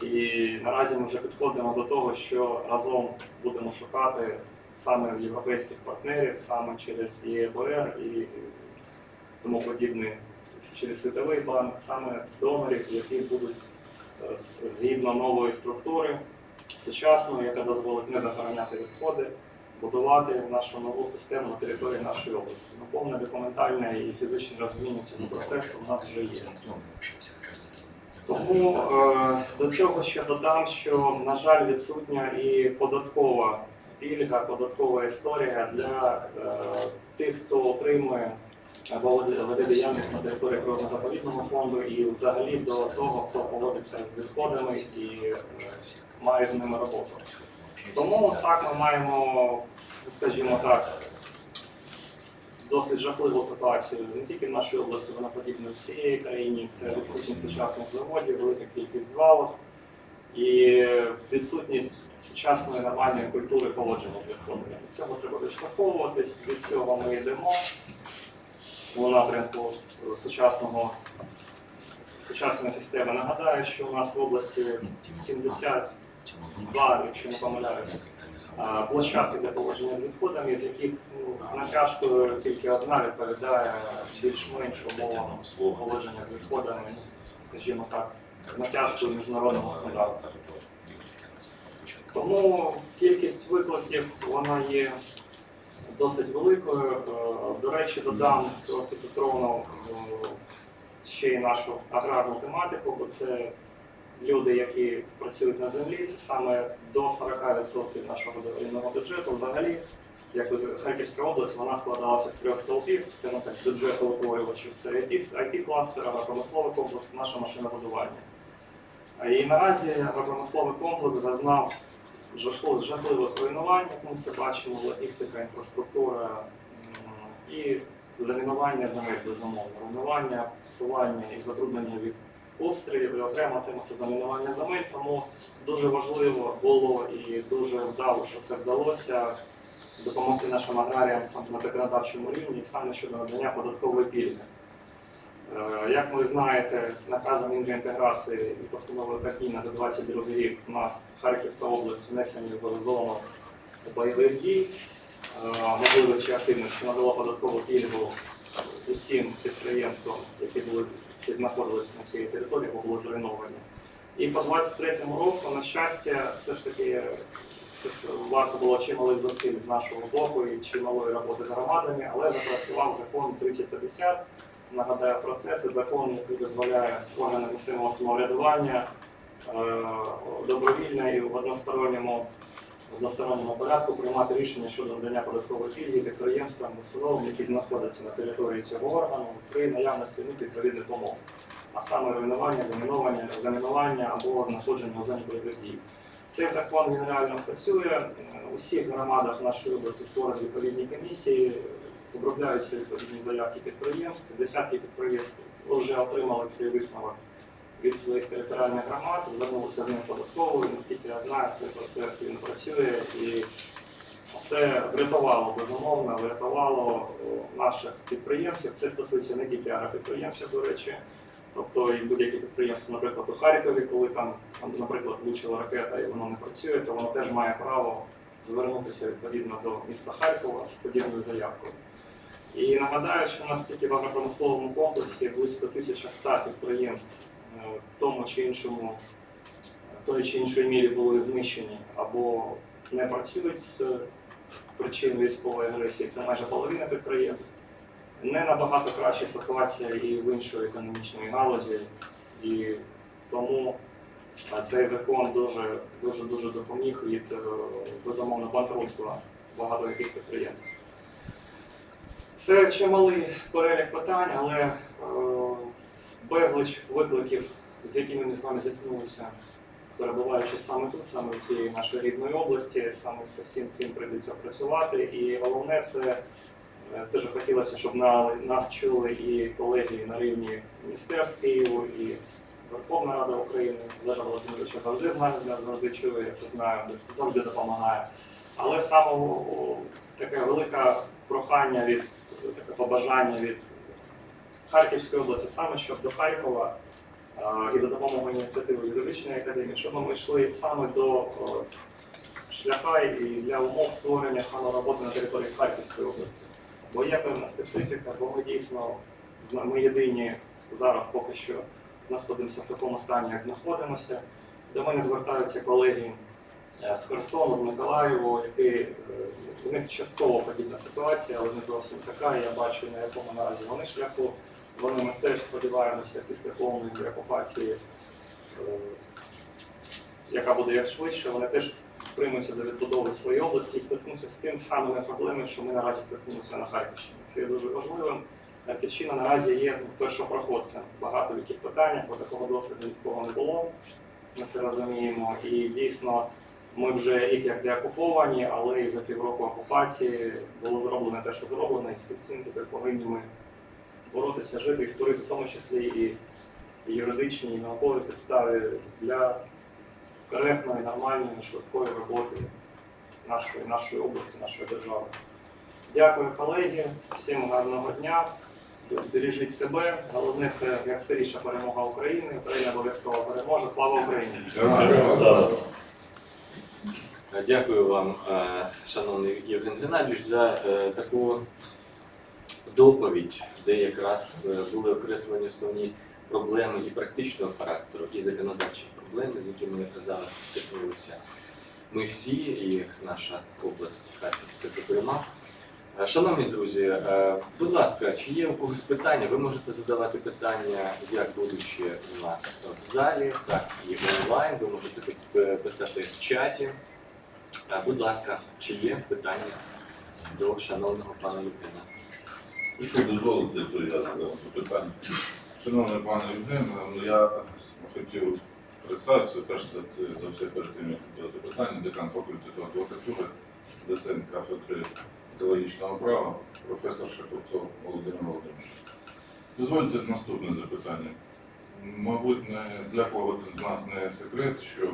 І наразі ми вже підходимо до того, що разом будемо шукати саме європейських партнерів, саме через ЄБР і тому подібне, через Світовий банк, саме донорів, які будуть згідно нової структури, сучасної, яка дозволить не захороняти відходи, будувати нашу нову систему на території нашої області. Повне документальне і фізичне розуміння цього процесу у нас вже є. Тому до цього ще додам, що, на жаль, відсутня і податкова пільга, податкова історія для тих, хто отримує або веде діяльність на території природно-заповідного фонду і взагалі до того, хто поводиться з відходами і має з ними роботу. Тому так ми маємо, скажімо так, досить жахливу ситуацію не тільки в нашій області, вона подібна в всієї країні. Це відсутність сучасних заводів, велика кількість звалок і відсутність сучасної нормальної культури поводження з відходами. Від цього треба відштовховуватись, від цього ми йдемо у напрямку сучасної системи. Нагадаю, що у нас в області 72, якщо не помиляюся, площадки для поводження з відходами, з яких з натяжкою тільки одна відповідає більш-менш умовам поводження з відходами, скажімо так, з натяжкою міжнародного стандарту. Тому кількість викликів вона є досить великою. До речі, додам трохи затрону ще й нашу аграрну тематику, бо це люди, які працюють на землі, це саме до 40% нашого довоєнного бюджету. Взагалі, як Харківська область, вона складалася з 3 стовпів, скажімо так, бюджетоутворювачів. Це IT-кластер, агропромисловий комплекс, наше машинобудування. І наразі агропромисловий комплекс зазнав жахливих руйнувань, як ми все бачимо, логістика, інфраструктура і замінування земель, безумовно. Руйнування, посилання і забруднення від обстрілів, і окрема тема – це замінування земель, тому дуже важливо було і дуже вдало, що це вдалося, допомогти нашим аграріям на законодавчому рівні, саме щодо надання податкової пільги. Як ви знаєте, наказом інтеграції і постановою Кабміна за 2022 рік у нас Харківська область внесені в зону бойових дій, можливих чи активних, що надало податкову пільгу усім підприємствам, які знаходилися на цій території, або були зруйновані. І по 2023 року, на щастя, все ж таки варто було чималих зусиль з нашого боку і чималої роботи з громадами, але запрацював закон 3050. Нагадаю про це закон, який дозволяє органам місцевого самоврядування добровільно і в односторонньому порядку приймати рішення щодо надання податкової пільги підприємствам, установам, які знаходяться на території цього органу при наявності відповідних умов, а саме руйнування, замінування або знаходження у зоні бойових дій. Цей закон він реально працює. У всіх громадах нашої області створені відповідні комісії, обробляються відповідні заявки підприємств. Десятки підприємств вже отримали цей висновок від своїх територіальних громад, звернулися з ним податковою. Наскільки я знаю, цей процес він працює і це врятувало, безумовно, врятувало наших підприємців. Це стосується не тільки агропідприємців, до речі, тобто і будь-які підприємства, наприклад, у Харкові, коли там, наприклад, влучила ракета і воно не працює, то воно теж має право звернутися відповідно до міста Харкова з подібною заявкою. І нагадаю, що у нас тільки в агропромисловому комплексі близько 1100 підприємств в тому чи іншому, тої чи іншої мірі були знищені або не працюють з причин військової агресії. Це майже половина підприємств. Не набагато краща ситуація і в іншої економічної галузі. І тому цей закон дуже допоміг від, безумовно, банкрутства багато яких підприємств. Це чималий перелік питань, але безліч викликів, з якими ми з вами зіткнулися, перебуваючи саме тут, саме в цій нашій рідної області, саме з всім цим прийдеться працювати. І головне, це теж хотілося, щоб нас чули і колеги на рівні міністерств Києву, і Верховна Рада України. Олега Володимировича завжди знає, завжди чує, я це знаю, завжди допомагає. Але саме таке велике прохання, таке побажання від Харківської області, саме щоб до Харкова і за допомогою ініціативи юридичної академії, щоб ми йшли саме до шляха і для умов створення саме роботи на території Харківської області. Бо є певна специфіка, бо ми дійсно, ми єдині зараз поки що знаходимося в такому стані, як знаходимося. До мене звертаються колеги з Херсону, з Миколаєва, у них частково подібна ситуація, але не зовсім така. Я бачу, на якому наразі вони шляху. Ми теж сподіваємося після повної окупації, яка буде як швидше, вони теж приймуться до відбудови своєї області і стикнуться з тим самими проблемами, що ми наразі стикнулися на Харківщині. Це є дуже важливим. Харківщина наразі є першопроходцем багато в яких питаннях, бо такого досвіду нікого не було, ми це розуміємо. І дійсно ми вже рік як деокуповані, але і за півроку окупації було зроблено те, що зроблено, і з цим тепер повинні ми боротися, жити і створити в тому числі і юридичні, і наукові підстави для коректної, нормальної, швидкої роботи нашої області, нашої держави. Дякую, колеги, всім гарного дня, бережіть себе, головне це як скоріша перемога України, Україна обов'язково переможе, слава Україні! Дякую вам, шановний Євген Геннадійович, за таку доповідь, де якраз були окреслені основні проблеми і практичного характеру, і законодавчі проблеми, з якими зараз стикнулися ми всі, і наша область Харківська, зокрема. Шановні друзі, будь ласка, чи є у когось питання? Ви можете задавати питання, як будучи у нас в залі, так і онлайн. Ви можете писати в чаті. Будь ласка, чи є питання до шановного пана Євгена? Якщо дозволите, то я задам питання. Шановний пане Євген, я хотів представитися, перш за все, перед тим, як задати питання, декан факультету адвокатури, доцент кафедри екологічного права, професор Шляху Володимир Володимирович. Дозвольте наступне запитання. Мабуть, для кого з нас не секрет, що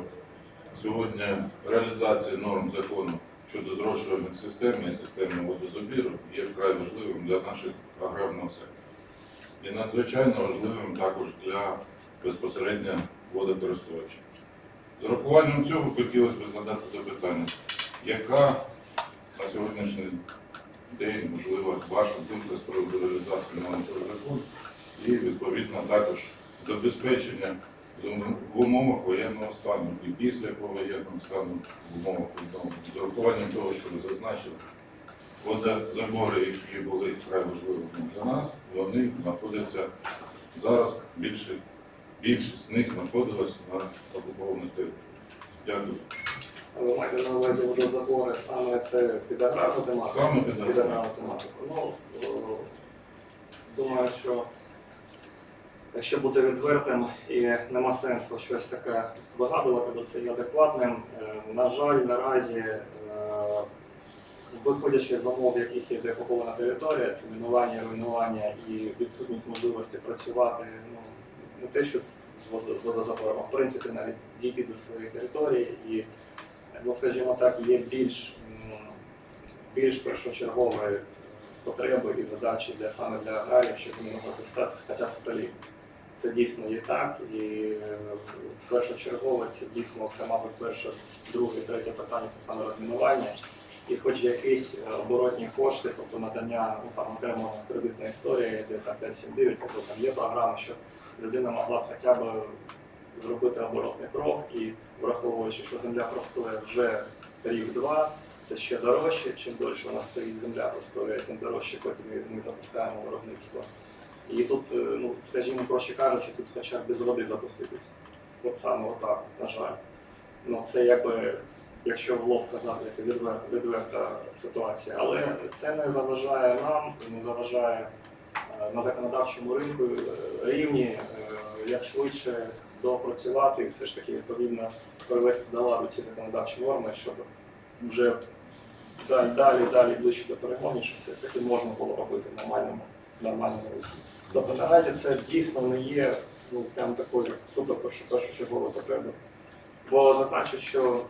сьогодні реалізація норм закону щодо зрошувальних систем і системи водозабіру є вкрай важливим для наших аграрного сектору. І надзвичайно важливим також для безпосередньо водокористувачів. З урахуванням цього хотілося б задати запитання, яка на сьогоднішній день, можливо, ваша думка з приводу реалізації норм закону і, відповідно, також забезпечення в умовах воєнного стану і після повоєнного стану в умовах відновлення. З урахуванням того, що ви зазначили, водозабори, які були вкрай важливими для нас, вони знаходяться зараз, більшість з них знаходилась на окупованих територіях. Дякую. Ви маєте на увазі водозабори, саме це під аграрну тематику? Саме під аграрну тематику. Ну, думаю, що якщо бути відвертим і нема сенсу щось таке вигадувати, бо це є адекватним. На жаль, наразі, виходячи з умов, в яких є деокупована територія, це мінування, руйнування і відсутність можливості працювати, ну, не те, що з водозабором, а в принципі навіть дійти до своєї території і, ну, скажімо так, є більш першочергові потреби і задачі саме для аграріїв, щоб вони могли користуватися хоча б столі. Це дійсно є так, і першочергове це дійсно, це, мабуть, перше, друге, третє питання, це саме розмінування. І хоч якісь оборотні кошти, тобто надання, ну, там окремо у нас кредитна історія, де там 5-7-9, або там є програма, щоб людина могла б хоча б зробити оборотний крок, і враховуючи, що земля простоє вже рік-два, це ще дорожче, чим дольше у нас стоїть земля простоє, тим дорожче потім ми запускаємо виробництво. І тут, ну, скажімо, проще кажучи, тут хоча б без води запуститись. От саме отак, на жаль. Ну, це якби, якщо в лоб казати, відверта ситуація. Але це не заважає нам, не заважає на законодавчому рівні як швидше доопрацювати і все ж таки відповідно привести до ладу ці законодавчі норми, щоб вже далі ближче до перегонів, щоб все таки можна було робити в нормальному русі. Тобто наразі це дійсно не є, ну, прям такою супер першочерговою потребою. Бо зазначу, що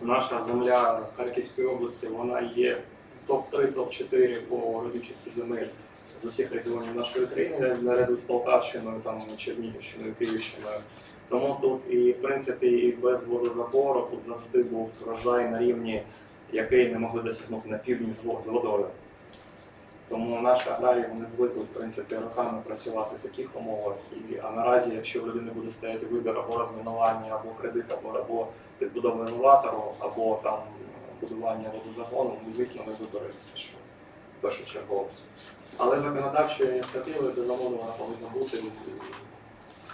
наша земля Харківської області, вона є топ-3, топ-4 по родючості земель з усіх регіонів нашої країни, наряду з Полтавщиною, там, Чернігівщиною, Київщиною. Тому тут і, в принципі, і без водозабору тут завжди був врожай на рівні, який не могли досягнути на півдні з водою. Тому наші аграрії, вони звикли, в принципі, роками працювати в таких умовах. А наразі, якщо в людини буде стояти вибір або розмінування, або кредит, або підбудова елеватору, або там будування водозагону, звісно, ми виберемо першочергово. Але законодавчої ініціативи, безумовно, вона повинна бути,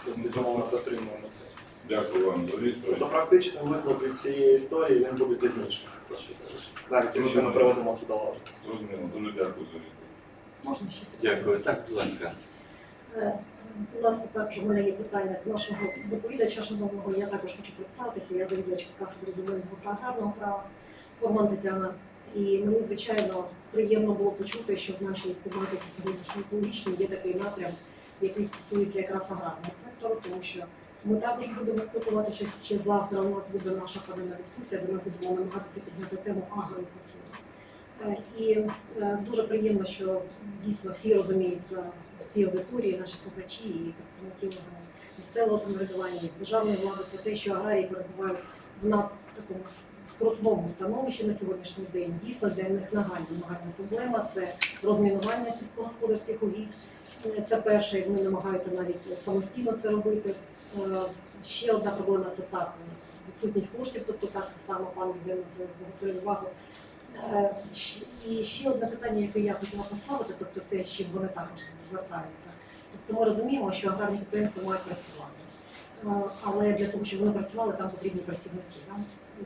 і безумовно підтримуємо це. Дякую вам за відповідь. Тобто практичний виклик від цієї історії, він буде пізніше, навіть якщо ми проведемо це до ладу. Зрозуміло, дуже дякую за відповідь. Можна ще? Дякую. Так, будь ласка. У нас також у мене є питання до нашого доповідача шановного. Я також хочу представитися. Я завідувачка кафедри зеленого та аграрного права Форман Тетяна. І мені, звичайно, приємно було почути, що в нашій тематиці сьогоднішньої екологічної є такий напрям, який стосується якраз аграрного сектору, тому що ми також будемо спілкуватися ще завтра. У нас буде наша панельна дискусія, де ми будемо намагатися підняти тему агроекоциду. І дуже приємно, що дійсно всі розуміються в цій аудиторії, наші слухачі і представники місцевого самоврядування, державної влади, про те, що аграрії перебувають на такому скрутному становищі на сьогоднішній день. Дійсно, для них нагальна проблема – це розмінування сільськогосподарських угідь. Це перше, вони намагаються навіть самостійно це робити. Ще одна проблема – це так, відсутність коштів, тобто так само пан Євгеній це звернув увагу. І ще одне питання, яке я хотіла поставити, тобто те, з чим вони також звертаються. Тобто ми розуміємо, що аграрні підприємства мають працювати. Але для того, щоб вони працювали, там потрібні працівники. Да?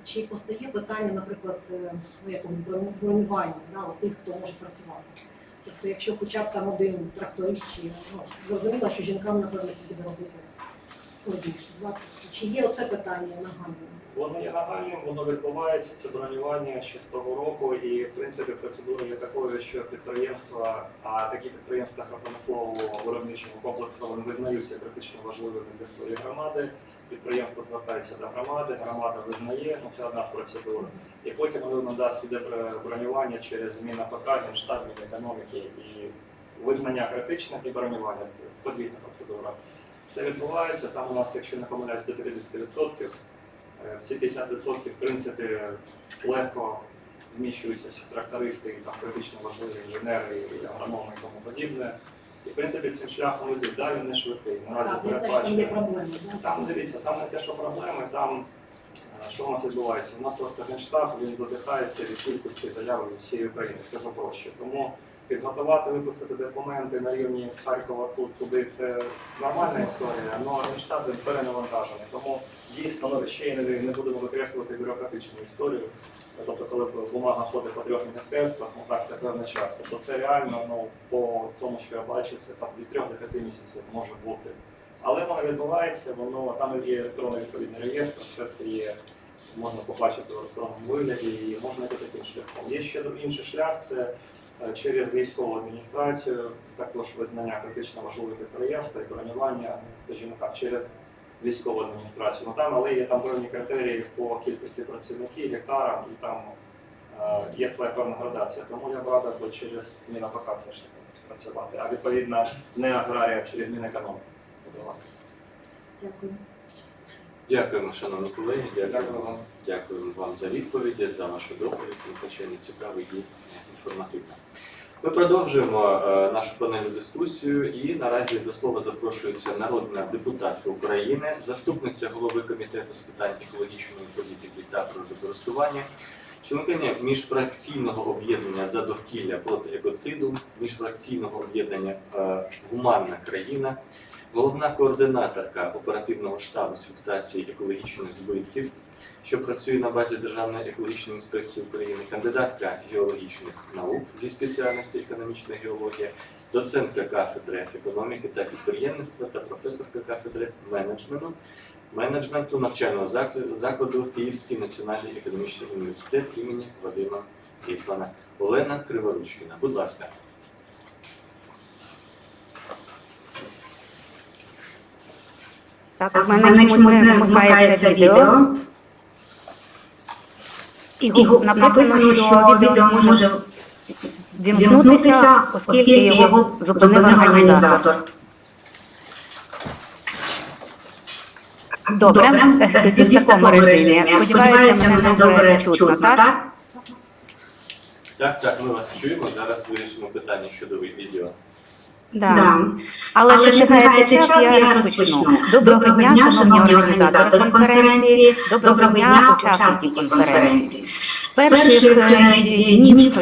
Чи постає питання, наприклад, якогось бронювання тих, хто може працювати? Тобто, якщо хоча б там один тракторист, чи зрозуміло, що жінкам, напевно, це буде робити складніше. Да? Чи є оце питання нагальним? Воно є нагальним, воно відбувається, це бронювання ще з того року, і в принципі процедура є такою, що підприємства, а такі підприємства промислового виробничого комплексу вони визнаються критично важливими для своєї громади. Підприємство звертається до громади, громада визнає, це одна з процедур. І потім воно надасть іде бронювання через зміну АПК, Генштаб, Мінекономіки і визнання критичних і бронювання, подвійна процедура. Все відбувається, там у нас, якщо не помиляюсь, до 50%. В ці 50% в принципі легко вміщуються трактористи, і там критично важливі інженери, і агрономи і тому подібне. І в принципі цим шляхом йдуть. Да, він не швидкий. Наразі є проблеми. Там дивіться, там не те, що проблеми, там що у нас відбувається. У нас просто Генштаб, він задихається від кількості заяв з всієї України, скажу проще. Тому підготувати, випустити документи на рівні з Харкова туди це нормальна історія, але Генштаб він перенавантажений. Тому дійсно ще й не будемо викреслювати бюрократичну історію. Тобто, коли бумага ходить по 3 міністерствах, так, це певний час. Тобто це реально, по тому, що я бачу, це там від 3 до 5 місяців може бути. Але воно відбувається, там є електронний відповідний реєстр, все це є, можна побачити в електронному вигляді і можна йти таким шляхом. Є ще інший шлях, це через військову адміністрацію, також визнання критично важливих підприємств і бронювання, скажімо так, через військову адміністрацію. Але є там певні критерії по кількості працівників, гектарам, і там є своя певна градація. Тому я б радив би через МінАПК все ж таки працювати, а відповідно не аграрія, а через Мінекономіки. Дякую. Дякуємо, шановні колеги, дякуємо вам за відповіді, за вашу доповідь, надзвичайно цікаво і інформативно. Ми продовжуємо нашу панельну дискусію і наразі до слова запрошується народна депутатка України, заступниця голови Комітету з питань екологічної політики та природокористування, членкиня міжфракційного об'єднання «За довкілля проти екоциду», міжфракційного об'єднання «Гуманна країна», головна координаторка оперативного штабу з фіксації екологічних збитків, що працює на базі Державної екологічної інспекції України, кандидатка геологічних наук зі спеціальності економічна геологія, доцентка кафедри економіки та підприємництва та професорка кафедри менеджменту навчального закладу Київський національний економічний університет імені Вадима Гетьмана Олена Криворучкіна. Будь ласка. Так, в мене чомусь не вмикається відео. І написано, що відео може вімкнутися, оскільки його зупинив організатор. Добре, тоді в такому режимі. Сподіваюся, мене добре чутно, так? Так, ми вас чуємо. Зараз вирішимо питання щодо відео. Да. Але ще не гайте час, я розпочну. Доброго дня, шановні організатори конференції, доброго дня, учасники конференції. перших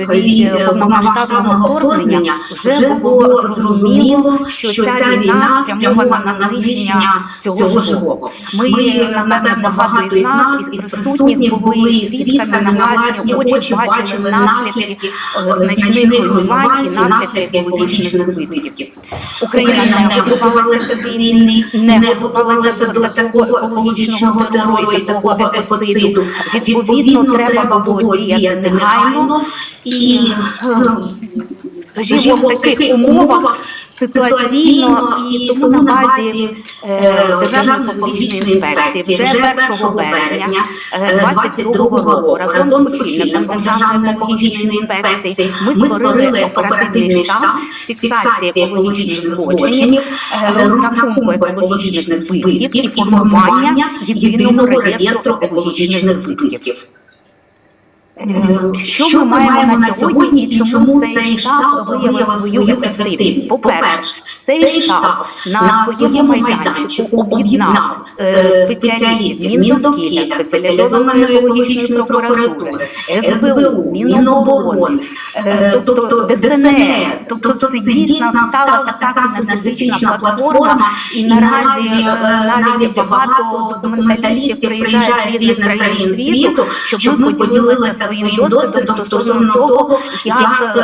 днів повномасштабного вторгнення вже було зрозуміло, що ця війна спрямована на знищення всього живого. Ми, напевно, багато із нас, із присутніх, були свідками на власні очі, бачили наслідки значних руйнувань і наслідки екологічних збитків. Україна не готувалася до війни, не готувалася до такого екологічного терору і такого екоциду. Відповідно, треба було діяти негайно і, скажімо, в таких умовах ситуаційно, і тому на базі Державної екологічної інспекції вже 1 березня 2022 року разом з очільником Державної екологічної інспекції ми створили оперативний штаб з фіксації екологічних злочинів, розрахунку екологічних збитків і формування єдиного реєстру екологічних збитків. Що ми маємо на сьогодні і чому цей штаб виявив свою ефективність? По-перше, цей штаб на своєму майданчику об'єднав спеціалістів Міндовкілля, спеціалізованої екологічної прокуратури, СБУ, Міноборони, тобто ДСНС. Тобто це дійсно стала така синергетична платформа, і наразі навіть багато документалістів приїжджають з різних країн світу, щоб ми поділилися своїм досвідом стосовно того, як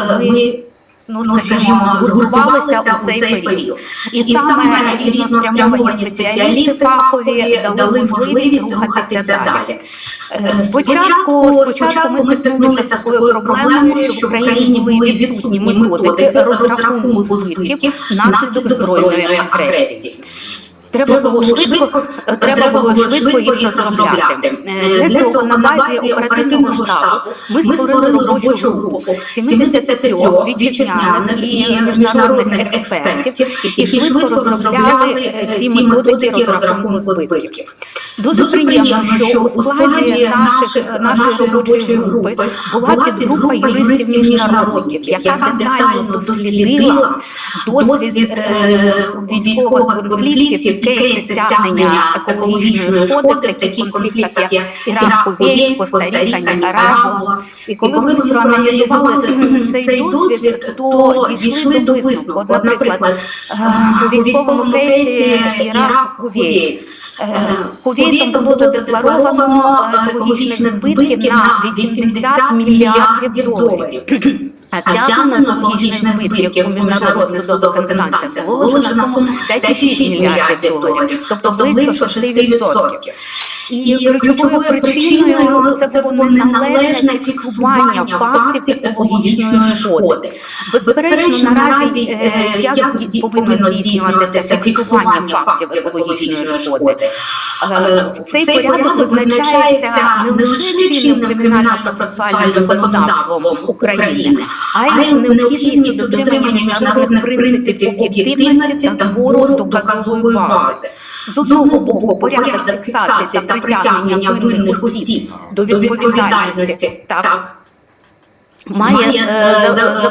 ми, скажімо, згуртувалися у цей період. І саме різноспрямовані спеціалісти фахові дали можливість рухатися далі. Спочатку ми стикнулися з такою проблемою, що в Україні були відсутні методики розрахунку збитків внаслідок збройної агресії. Треба було швидко їх розробляти. Для цього на базі оперативного штабу ми створили робочу групу 73 вітчизняних і міжнародних експертів, які швидко розробляли ці методики розрахунку збитків. Дуже приємно, що у складі нашої робочої групи була підгрупа юристів-міжнародників, яка детально дослідила досвід військових конфліктів, кейси стягнення екологічної шкоди в таких конфліктах, як Ірак, Кувейт, Коста-Ріка, Нікарагуа. І коли ми проаналізували цей досвід, то дійшли до висновку. От, наприклад, у військовому кейсі Ірак, Кувейт. Кувейтом було задекларовано екологічних збитків на 80 мільярдів доларів. А стягнено екологічних збитків у міжнародних судових інстанціях було лише на суму 5,6 мільярдів доларів, тобто близько 6%. І ключовою причиною це було неналежне фіксування фактів екологічної шкоди. Безперечно, наразі як повинно здійснюватися фіксування фактів екологічної шкоди. Цей порядок визначається не лише чинним кримінально-процесуальним законодавством України, а й необхідністю дотримання міжнародних принципів об'єктивності та збору доказової бази. З одного боку, порядок фіксації та притягнення винних осіб до відповідальності має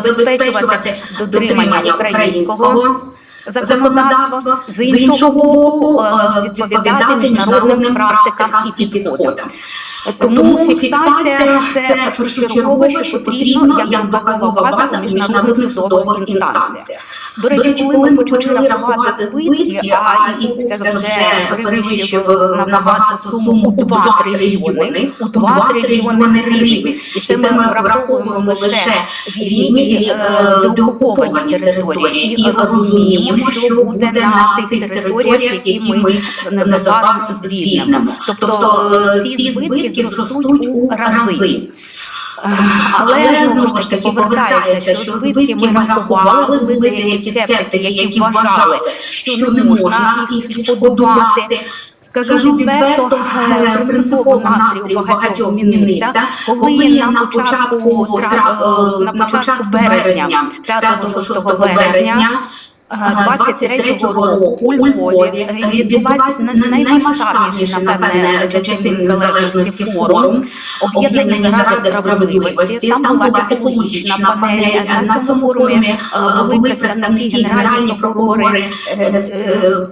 забезпечувати дотримання українського законодавства, з іншого боку, відповідати міжнародним практикам і підходам. Тому фіксація – це першочергове, що потрібно як доказова база в міжнародних судових інстанціях. До речі, коли ми почали рахувати збитки, а їх обсяг вже перевищив набагато суму у 2 трильйони гривень. І це ми враховуємо лише вільні деокуповані території і розуміємо, що буде на тих територіях, які ми незабаром звільнимо. Тобто ці збитки зростуть у рази. Але, знову ж таки, повертається, що збитки ми рахували, були деякі скептики, які вважали, що не можна їх відшкодувати. Скажу відверто, принципово настрій у багатьох змінився, коли на початку березня, 5-6 березня, 23-го року у Львові відбувався наймасштабніший, напевне, за часів незалежності форум об'єднання заради справедливості. Там була екологічна панель. На цьому форумі були представники, генеральні прокурори,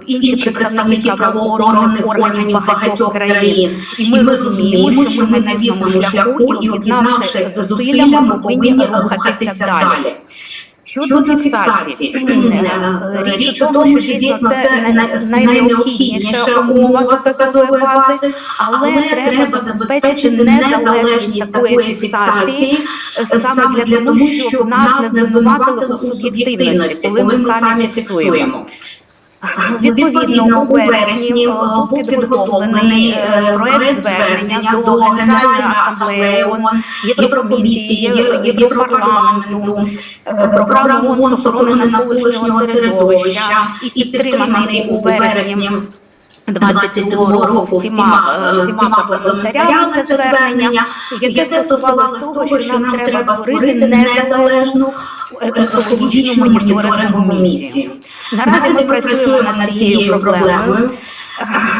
інші представники правоохоронних органів багатьох країн. І ми розуміємо, що ми на вірному шляху і, об'єднавши зусилля, ми повинні рухатися далі. Щодо фіксації, річ у тому, що дійсно це найнеобхідніша умова доказової бази, але треба забезпечити незалежність такої фіксації саме для того, щоб нас не звинуватили у суб'єктивності, коли ми самі фіксуємо. Відповідно, у вересні був підготовлений проект звернення до Генеральної асамблеї ООН, Єврокомісії, Європарламенту, програми ООН з охорони навколишнього середовища і підтриманий у вересні 22-го року всіма парламентарями це звернення, яке стосувалося того, що нам треба створити незалежну екологічну моніторингову місію. Наразі ми працюємо над цією проблемою.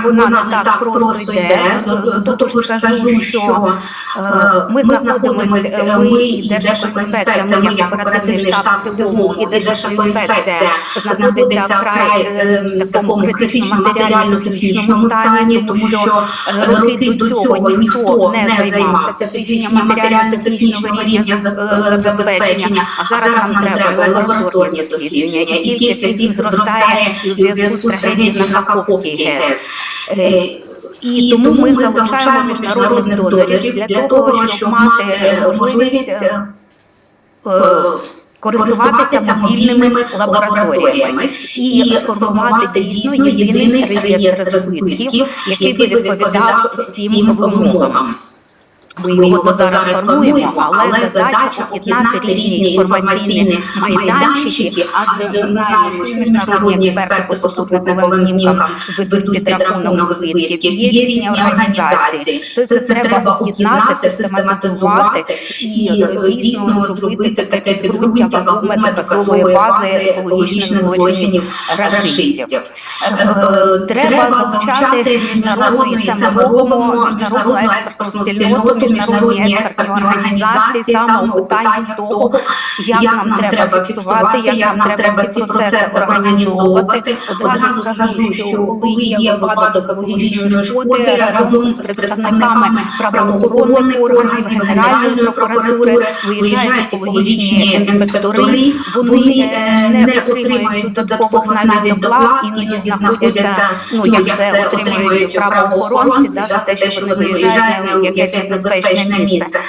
Вона не так просто йде, тож скажу, що ми знаходимося, ми і Держекоінспекція, ми як оперативний штаб СГУ, і Держекоінспекція знаходиться вкрай в такому критичному матеріально-технічному стані, тому що роки до цього ніхто не займався підвищенням матеріально-технічного рівня забезпечення, а зараз нам треба лабораторні дослідження, і кількість їх зростає у зв'язку з трагедією на Каховській ГЕС. І тому ми залучаємо міжнародних донорів для того, щоб мати можливість користуватися мобільними лабораторіями і сформувати дійсно єдиний реєстр збитків, який би відповідав всім вимогам. Ми його зараз формуємо, але задача об'єднати різні інформаційні майданчики, адже знаємо, що міжнародні експерти по супутниковим знімкам ведуть підрахунок збитків, є різні організації. Це треба об'єднати, систематизувати і дійсно зробити таке підґрунтя або методоказової бази екологічних злочинів рашистів. Треба залучати міжнародний, це ми робимо, міжнародну експертну спільноту, міжнародні експертні організації саме у питанні того, як нам треба фіксувати, як нам треба ці процеси організовувати. Одразу скажу, що коли є випадок екологічної шкоди, разом з представниками правоохоронних органів, Генеральної прокуратури виїжджають екологічні інспектори, вони не отримують додаткових навіть доплат, іноді знаходяться, як це отримують правоохоронці, за те, що вони виїжджають на якесь безпечне місце.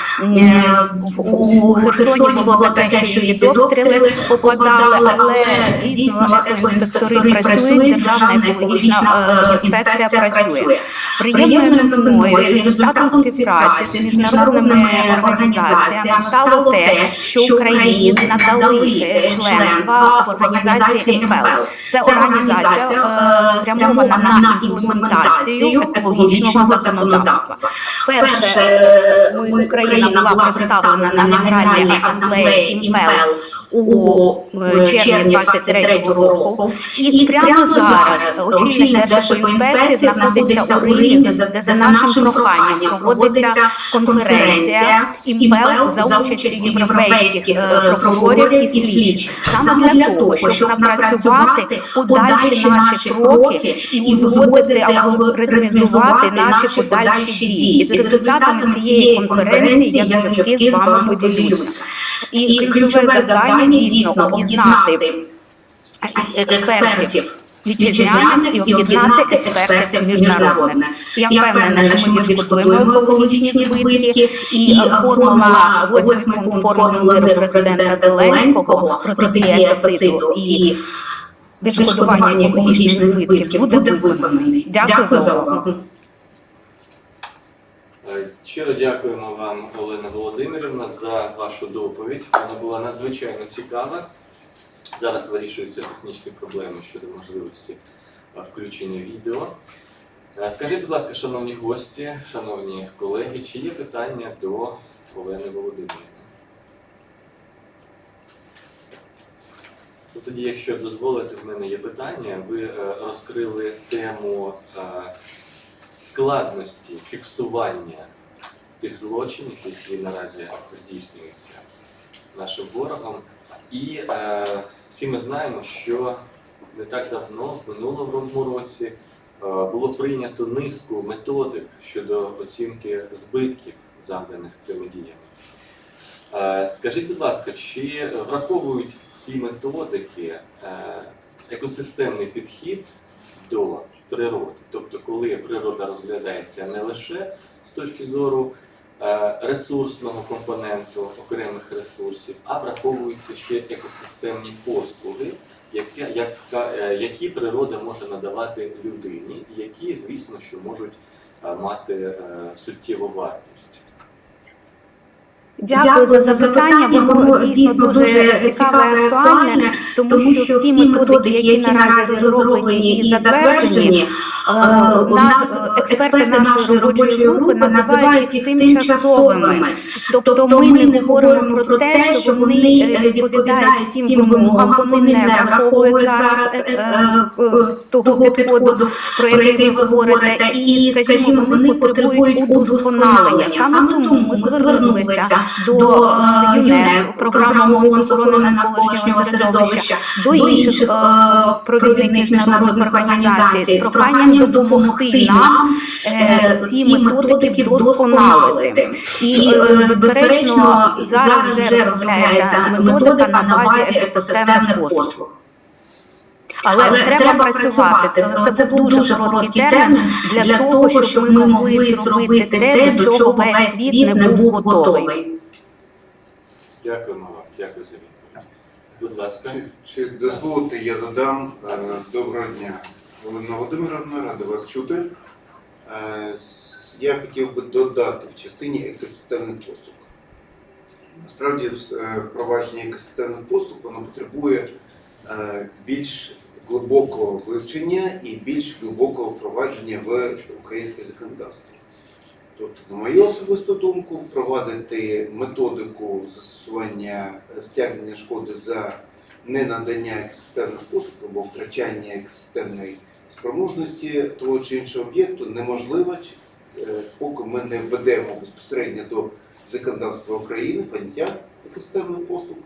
У Херсоні було таке, що і під обстріли попадали, але дійсно екоінспектори працюють, Державна екологічна інспекція працює. Приємною новиною і результатом співпраці з міжнародними організаціями стало те, що Україні надали членства в організації МПЛ. Це організація спрямована на імплементацію екологічного законодавства. Перше, Україна була представлена на Генеральній асамблеї МПЛ у червні 23-го року. І прямо зараз очільник Держекоінспекції знаходиться у Римі, де за нашим проханням проводиться конференція МПЛ за участю європейських прокурорів і слідчих. Саме для того, щоб напрацювати подальші наші кроки і узгодити або ритмізувати наші подальші дії. З результатами цієї конференції я залюбки з вами поділюся. І ключове завдання дійсно об'єднати експертів вітчизняних і об'єднати експертів міжнародних. Я впевнена, що ми відшкодуємо екологічні збитки, і формула, 8-й пункт формули президента Зеленського протидії екоциду і відшкодування екологічних збитків буде виконаний. Дякую за увагу. Щиро дякуємо вам, Олена Володимирівна, за вашу доповідь. Вона була надзвичайно цікава. Зараз вирішуються технічні проблеми щодо можливості включення відео. Скажіть, будь ласка, шановні гості, шановні колеги, чи є питання до Олени Володимирівни? Ну, тоді, якщо дозволите, в мене є питання. Ви розкрили тему складності фіксування тих злочинів, які наразі здійснюються нашим ворогом. І всі ми знаємо, що не так давно, в минулому році, було прийнято низку методик щодо оцінки збитків, завданих цими діями. Скажіть, будь ласка, чи враховують ці методики екосистемний підхід до природи? Тобто, коли природа розглядається не лише з точки зору ресурсного компоненту окремих ресурсів, а враховуються ще екосистемні послуги, які природа може надавати людині, і які, звісно, що можуть мати суттєву вартість. Дякую за запитання, воно дійсно дуже цікаве і актуальне, тому що всі методики, які наразі розроблені і затверджені, експерти нашої робочої групи називають їх тимчасовими. Тобто ми не говоримо про те, що вони відповідають всім вимогам, вони не враховують зараз того підходу, про який ви говорите, і, скажімо, вони потребують удосконалення. Саме тому ми звернулися до ЮНЕП, програми охорони навколишнього середовища, до інших провідних міжнародних організацій з проханням допомогти нам ці методики вдосконалити. І, безперечно, зараз вже розробляється методика на базі екосистемних послуг. Але треба працювати. Це був дуже короткий термін для того, щоб ми могли зробити те, до чого весь світ не був готовий. Дякуємо вам, дякую за відповідь. Будь ласка. Чи дозволите, я додам. Доброго дня, Галина Володимирівна, рада вас чути. Я хотів би додати в частині екосистемних послуг. Насправді, впровадження екосистемних послуг воно потребує більш глибокого вивчення і більш глибокого впровадження в українське законодавство. Тобто, на мою особисту думку, впровадити методику застосування стягнення шкоди за ненадання екосистемних послуг або втрачання екосистемної спроможності того чи іншого об'єкту неможливо, поки ми не введемо безпосередньо до законодавства України поняття екосистемних послуг,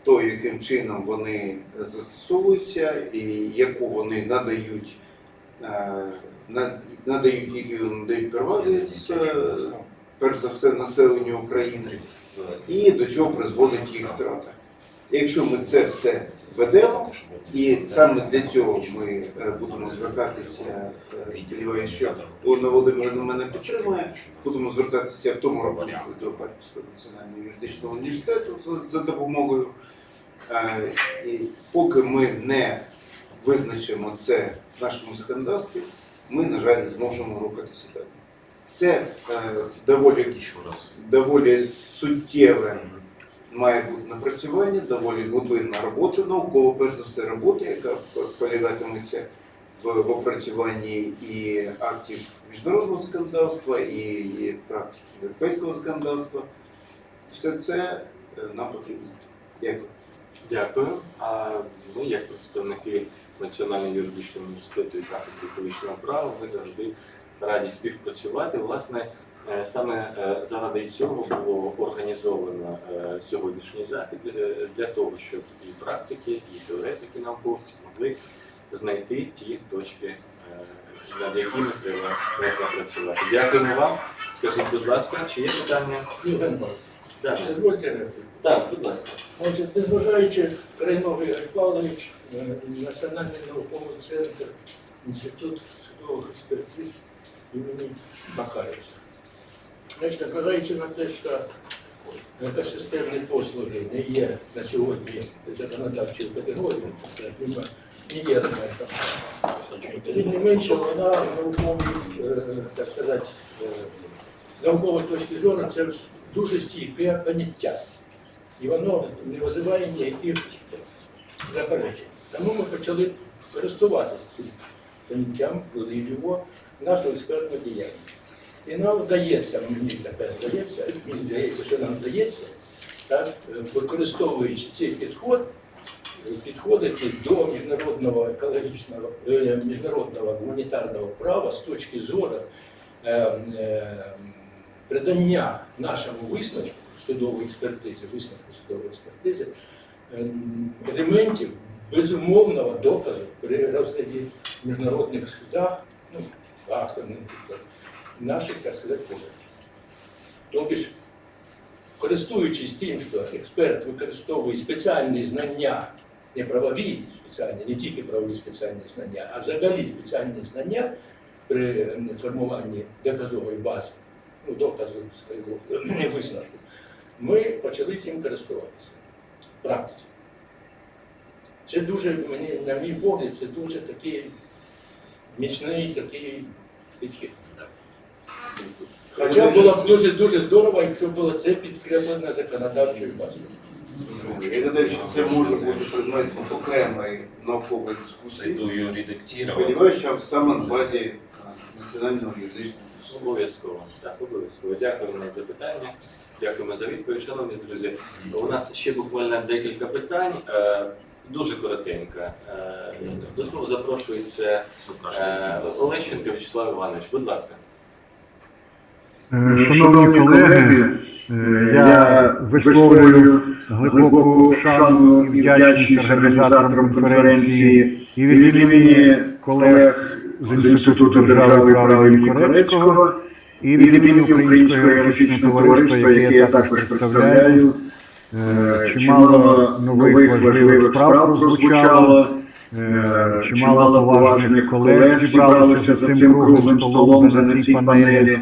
то, яким чином вони застосовуються і яку вони надають, які вони надають переваги, перш за все, населенню України, і до чого призводить їх втрата. Якщо ми це все ведемо, і саме для цього ми будемо звертатися, сподіваюся, що Ганна Володимирівна мене підтримує, будемо звертатися в тому рахунку до Харківського національного юридичного університету за допомогою. І поки ми не визначимо це в нашому законодавстві, ми, на жаль, не зможемо рухатися далі. Це доволі суттєве має бути напрацювання, доволі глибинна робота, наукова, перш за все, робота, яка полягатиметься в опрацюванні і актів міжнародного законодавства, і практики європейського законодавства. Все це нам потрібно. Дякую. Дякую. А ми, як представники Національного юридичного університету і кафедри екологічного права, ми завжди раді співпрацювати. Власне, саме заради цього було організовано сьогоднішній захід для того, щоб і практики, і теоретики науковці могли знайти ті точки, над якими треба працювати. Дякуємо вам. Скажіть, будь ласка, чи є питання? Так, будь ласка. Отже, незважаючи Еколого Євгеній Павлович, Національний науковий центр, Інститут судових експертиз імені Макарівця. Значить, незважаючи на те, що екосистемні послуги не є на сьогодні законодавчою категорією, не є елементом. Тим не менше, вона так сказати, з наукової точки зору це дуже стійке поняття. І воно не визиває ніяких заперечень. Тому ми почали користуватися цим поняттям, ввели його в нашу експертну діяльність. І нам вдається, мені здається, що нам вдається, використовуючи цей підход, підходити до міжнародного екологічного, міжнародного гуманітарного права з точки зору придання нашому висновку судової експертизи, елементів безумовного доказу при розгляді в міжнародних судах, ну, наших, так сказати, позицій. Тобто, користуючись тим, що експерт використовує спеціальні знання, не правові спеціальні, не тільки правові спеціальні знання, а взагалі спеціальні знання при формуванні доказової бази, ну, доказу свого висновку, ми почали цим користуватися в практиці. Це дуже, на мій погляд, це дуже такий міцний такий підхід. Хоча було б дуже здорово, якщо було це підкреплено законодавчою базою. Я гадаю, що це може бути предметом окремої наукової дискусії. Сподіваюся, що саме на базі національного юридичного. Обов'язково. Так, обов'язково. Дякуємо за запитання. Дякуємо за відповідь, шановні друзі. У нас ще буквально декілька питань. Дуже коротенько. До слова запрошується Олещенко Вячеслав Іванович. Будь ласка. Шановні колеги, я висловлюю глибоку шану і вдячність організаторам конференції і від імені колег з Інституту держави права імені Корецького, і від імені Українського геологічного товариства, яке я також представляю. Чимало нових важливих справ прозвучало, чимало поважних колег зібралося за цим круглим столом, на цій панелі.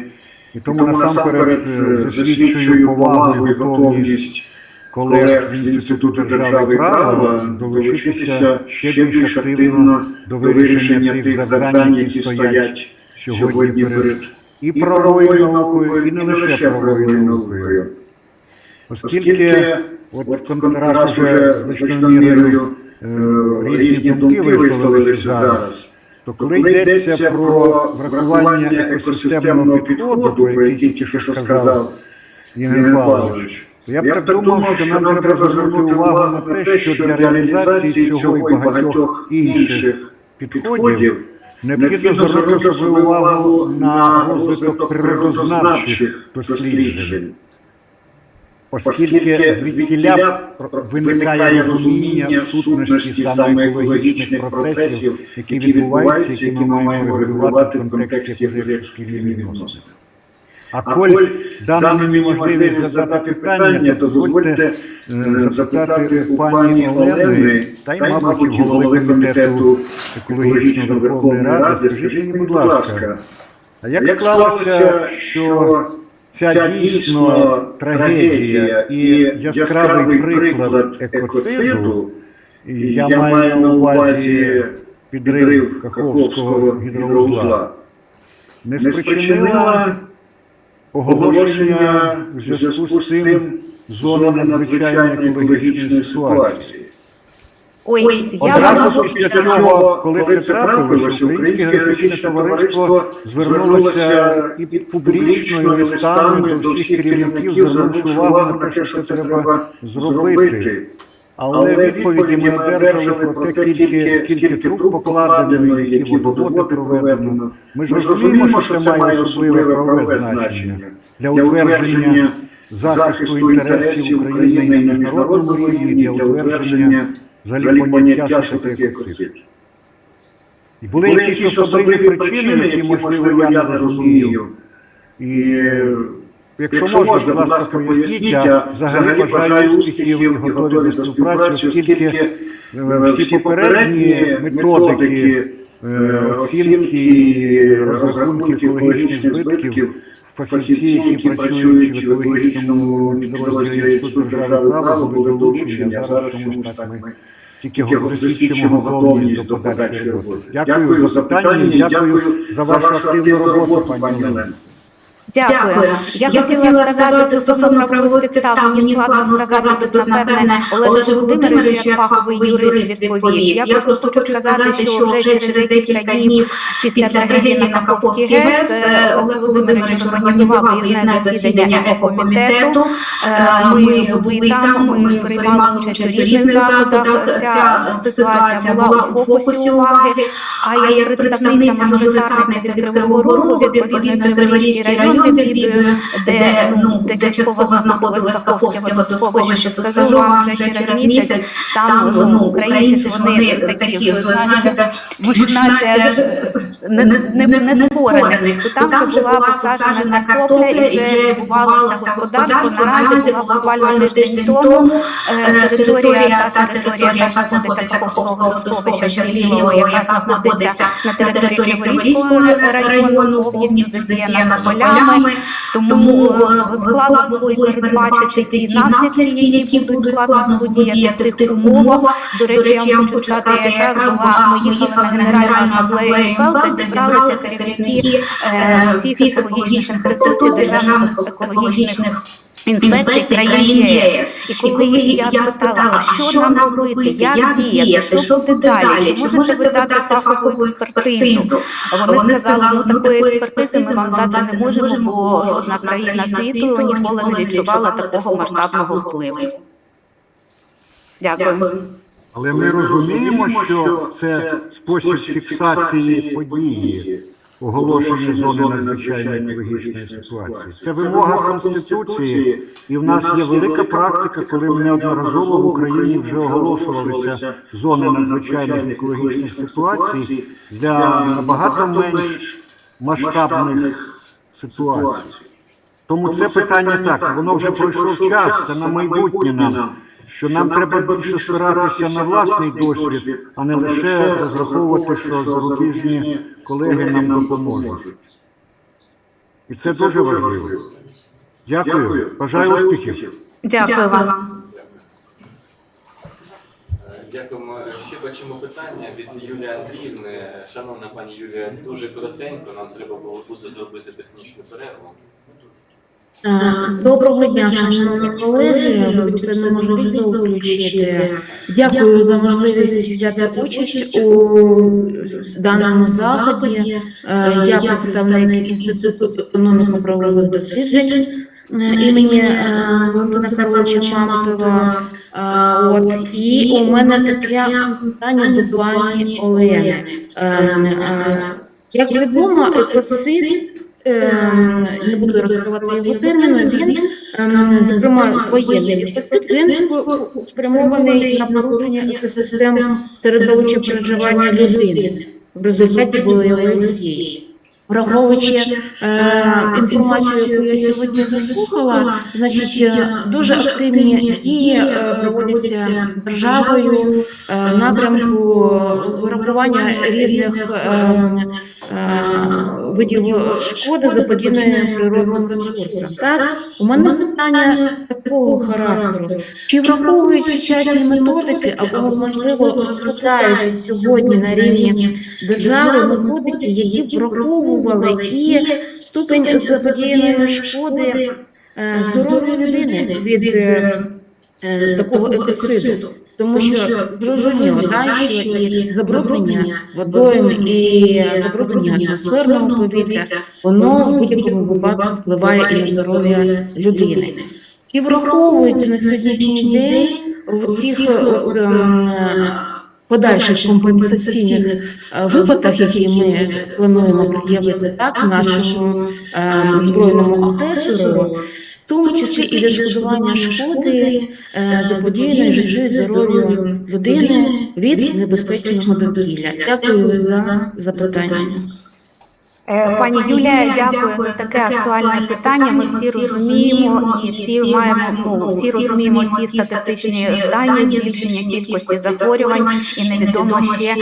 І тому насамперед засвідчую повагу і готовність колег з Інституту держави права долучитися ще більш активно до вирішення тих завдань, які стоять сьогодні перед і правовою наукою, і не лише правовою наукою. Оскільки, раз уже значною мірою різні думки висловилися зараз, то коли йдеться про врахування екосистемного підходу, про який тільки що сказав Євгеній Павлович, то я б так думав, що нам треба звернути увагу на те, що для реалізації цього і багатьох інших підходів необхідно звернути особливу увагу на розвиток природознавчих досліджень. Оскільки звідтіля виникає розуміння сутності саме екологічних процесів, які відбуваються, які ми маємо регулювати в контексті екологічних відносин. А коли дана мені можливість задати питання, то дозвольте запитати у пані Олени, та й, мабуть, у голови комітету екологічного Верховної Ради, скажіть мені, будь ласка, а як склалося, що ця дійсно трагедія і яскравий приклад екоциду, я маю на увазі підрив Каховського гідровузла, не спричинила оголошення в зв'язку з цим зони надзвичайної екологічної ситуації? Ой, Одразу після того, коли це трапилося, Українське геологічне товариство звернулося і публічно, і листами до всіх керівників, звернувши увагу на те, що це треба зробити. Але відповіді ми одержали про те, скільки труб покладено, які водоводи проведено. Ми ж розуміємо, що це має особливе правове значення для утвердження захисту інтересів України і на міжнародному рівні, для утвердження взагалі поняття, що таке екоцид. І були якісь особливі причини, які, можливо, я не розумію. І якщо можна, будь ласка, поясніть, а взагалі бажаю успіхів і готові до співпраці, оскільки всі попередні методики оцінки і розрахунки екологічних збитків, фахівці, які працюють в екологічному підрозділі Інституту держави права, були долучені, а зараз чомусь так ми тільки засвідчимо готовність до подальшої роботи. Дякую за запитання, дякую за вашу активну роботу, пані Олено. Дякую. Я хотіла сказати стосовно правових підстав, мені складно сказати тут, напевне, Олеже Володимировичу, як фаховий юрист відповість. Я просто хочу сказати, що вже через декілька днів після трагедії на Каховській ГЕС Олег Володимирович організував виїзне засідання екокомітету. Ми були там, ми приймали участь у різних заходах. Ця ситуація була у фокусі уваги. А як представниця мажоритарниця від Кривого Рогу, відповідно Криворізький район, де частково знаходилось Каховське водосховище, скажу вам, вже через місяць там українці, вони такі, знаєте, нація не створених. Там вже була посаджена картопля і вже відбувалося господарство. Наразі була буквально тиждень тому територія, яка знаходиться Каховського водосховища зліво, яка знаходиться на території Криворізького району, повністю засіяна полями. Тому складно було передбачити ті наслідки, які будуть складно діяти в тих умовах. До речі, я вам хочу сказати, якраз ми їхали на Генеральну асамблею ФЕЛ, де зібралися керівники всіх екологічних інституцій, державних екологічних інспекцій країн ЄС. І коли я спитала, що нам робити, як діяти, що буде далі, чи можете ви дати фахову експертизу? Вони сказали, такої експертизи ми вам дати не можемо, бо жодна країна світу ніколи не відчувала такого масштабного впливу. Дякую. Але ми розуміємо, що це спосіб фіксації події, оголошення зони надзвичайної екологічної ситуації. Це вимога Конституції, і в нас є велика практика, коли неодноразово в Україні вже оголошувалися зони надзвичайних екологічних ситуацій для набагато менш масштабних ситуацій. Тому це питання так, воно вже пройшов час, це на майбутнє нам, що нам треба більше спиратися на власний досвід, а не лише розраховувати, що зарубіжні колеги нам допоможуть. І це дуже важливо. Дякую. Бажаю успіхів. Дякую вам. Дякуємо. Ще бачимо питання від Юлії Андріївни. Шановна пані Юлія, дуже коротенько, нам треба було зробити технічну перерву. Доброго дня, шановні колеги. Це неможливо включити. Дякую за можливість взяти участь у даному заході. Я представник Інституту економіко-правових досліджень імені Валентина Карловича Мамонтова. І у мене таке питання до пані Олени. Як відомо, екоцид, не буду розкривати його терміну, він, зокрема, воєнний екоцид, він спрямований на порушення екосистем середовища проживання людини в результаті бойових дій. Враховуючи інформацію, яку я сьогодні заслухала, значить, дуже активні дії проводяться державою в напрямку врахування різних видів шкоди, заподіяної природним ресурсам. Так, у мене питання такого характеру. Чи враховують сучасні методики, або, можливо, розробляються сьогодні на рівні держави методики, які враховували і ступень заподіяної шкоди здоров'ю людини від такого екоциду? Тому що зрозуміло, що і забруднення водойм, і забруднення атмосферного повітря, воно в будь-якому випадку впливає і на здоров'я людини. Чи враховується на сьогоднішній день в цих подальших компенсаційних виплатах, які ми плануємо пред'явити нашому збройному агресору, в тому числі і відшкодування шкоди, заподіяної життю і здоров'ю людини від небезпечного довкілля? Дякую за запитання. Пані Юлія, дякую за таке актуальне питання. Ми всі розуміємо і всі розуміємо ті статистичні дані збільшення кількості захворювань, і невідомо ще,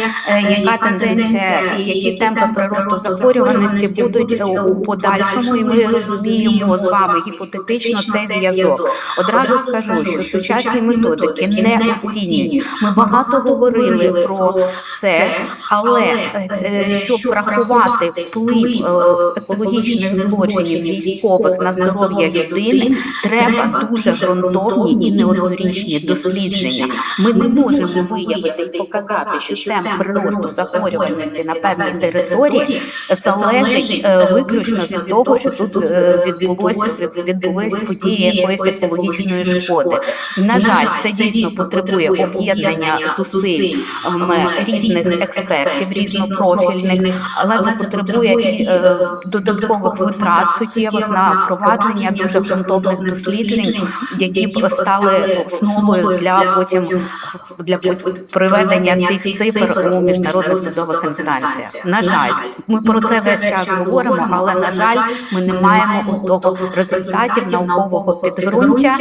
яка тенденція і які темпи приросту захворюваності будуть у подальшому. І ми розуміємо з вами гіпотетично цей зв'язок. Одразу скажу, що сучасні методики не оцінюють. Ми багато говорили про це, але щоб врахувати вплив вплив екологічних злочинів військових на здоров'я людини, треба дуже ґрунтовні і неоднорічні дослідження. Ми не можемо виявити і показати, що темп приросту захворюваності на певній території залежить виключно від того, що тут відбулись події якоїсь екологічної шкоди. На жаль, це дійсно потребує об'єднання зусиль різних експертів, різнопрофільних, але це потребує і додаткових витрат суттєвих на впровадження дуже ґрунтовних досліджень, які б стали основою для приведення цих цифр у міжнародних судових інстанціях. На жаль, ми про це весь час говоримо, але, на жаль, ми не маємо того результатів наукового підґрунтя,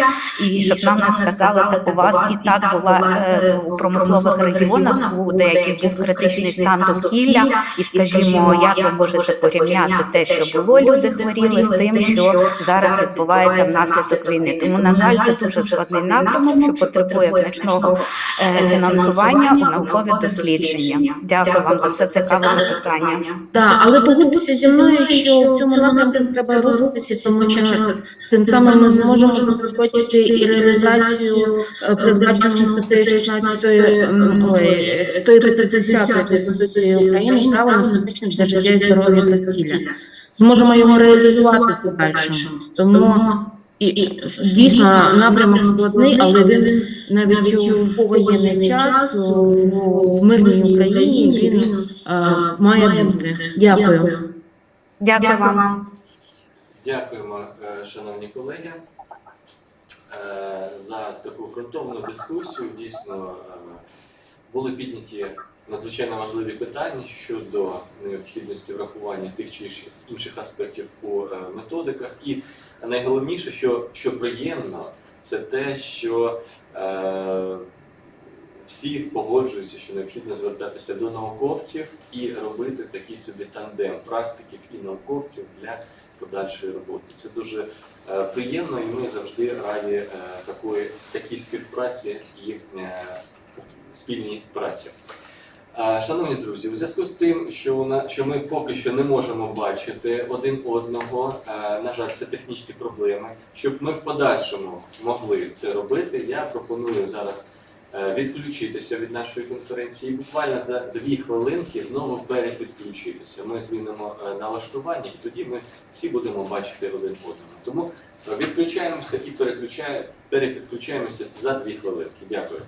і щоб нам не сказали, так у вас і так була у промислових регіонах, у деяких був критичний стан довкілля, і, скажімо, як ви можете порівняти те, що було, люди хворіли, з тим, що зараз відбувається внаслідок війни. Тому, на жаль, це дуже складний напрямок, що потребує значного фінансування у наукові дослідження. Дякую вам за це цікаве запитання. Так, але погодьтеся зі мною, що в цьому напрямку треба рухатися, тому що тим самим ми зможемо забезпечити і реалізацію передбаченої статтею 150 Конституції України право на безпечне для життя і здоров'я довкілля. Зможемо його реалізувати в подальшому. Тому і дійсно напрямок складний, але він навіть у повоєнний час в мирній Україні він має бути. Дякую. Дякую вам. Дякуємо, шановні колеги, за таку ґрунтовну дискусію. Дійсно, були підняті надзвичайно важливі питання щодо необхідності врахування тих чи інших аспектів у методиках. І найголовніше, що приємно, це те, що всі погоджуються, що необхідно звертатися до науковців і робити такий собі тандем практиків і науковців для подальшої роботи. Це дуже приємно, і ми завжди раді такій співпраці і спільній праці. Шановні друзі, у зв'язку з тим, що ми поки що не можемо бачити один одного, на жаль, це технічні проблеми, щоб ми в подальшому могли це робити, я пропоную зараз відключитися від нашої конференції і буквально за 2 хвилинки знову перепідключитися. Ми змінимо налаштування і тоді ми всі будемо бачити один одного. Тому відключаємося і перепідключаємося за 2 хвилинки. Дякую.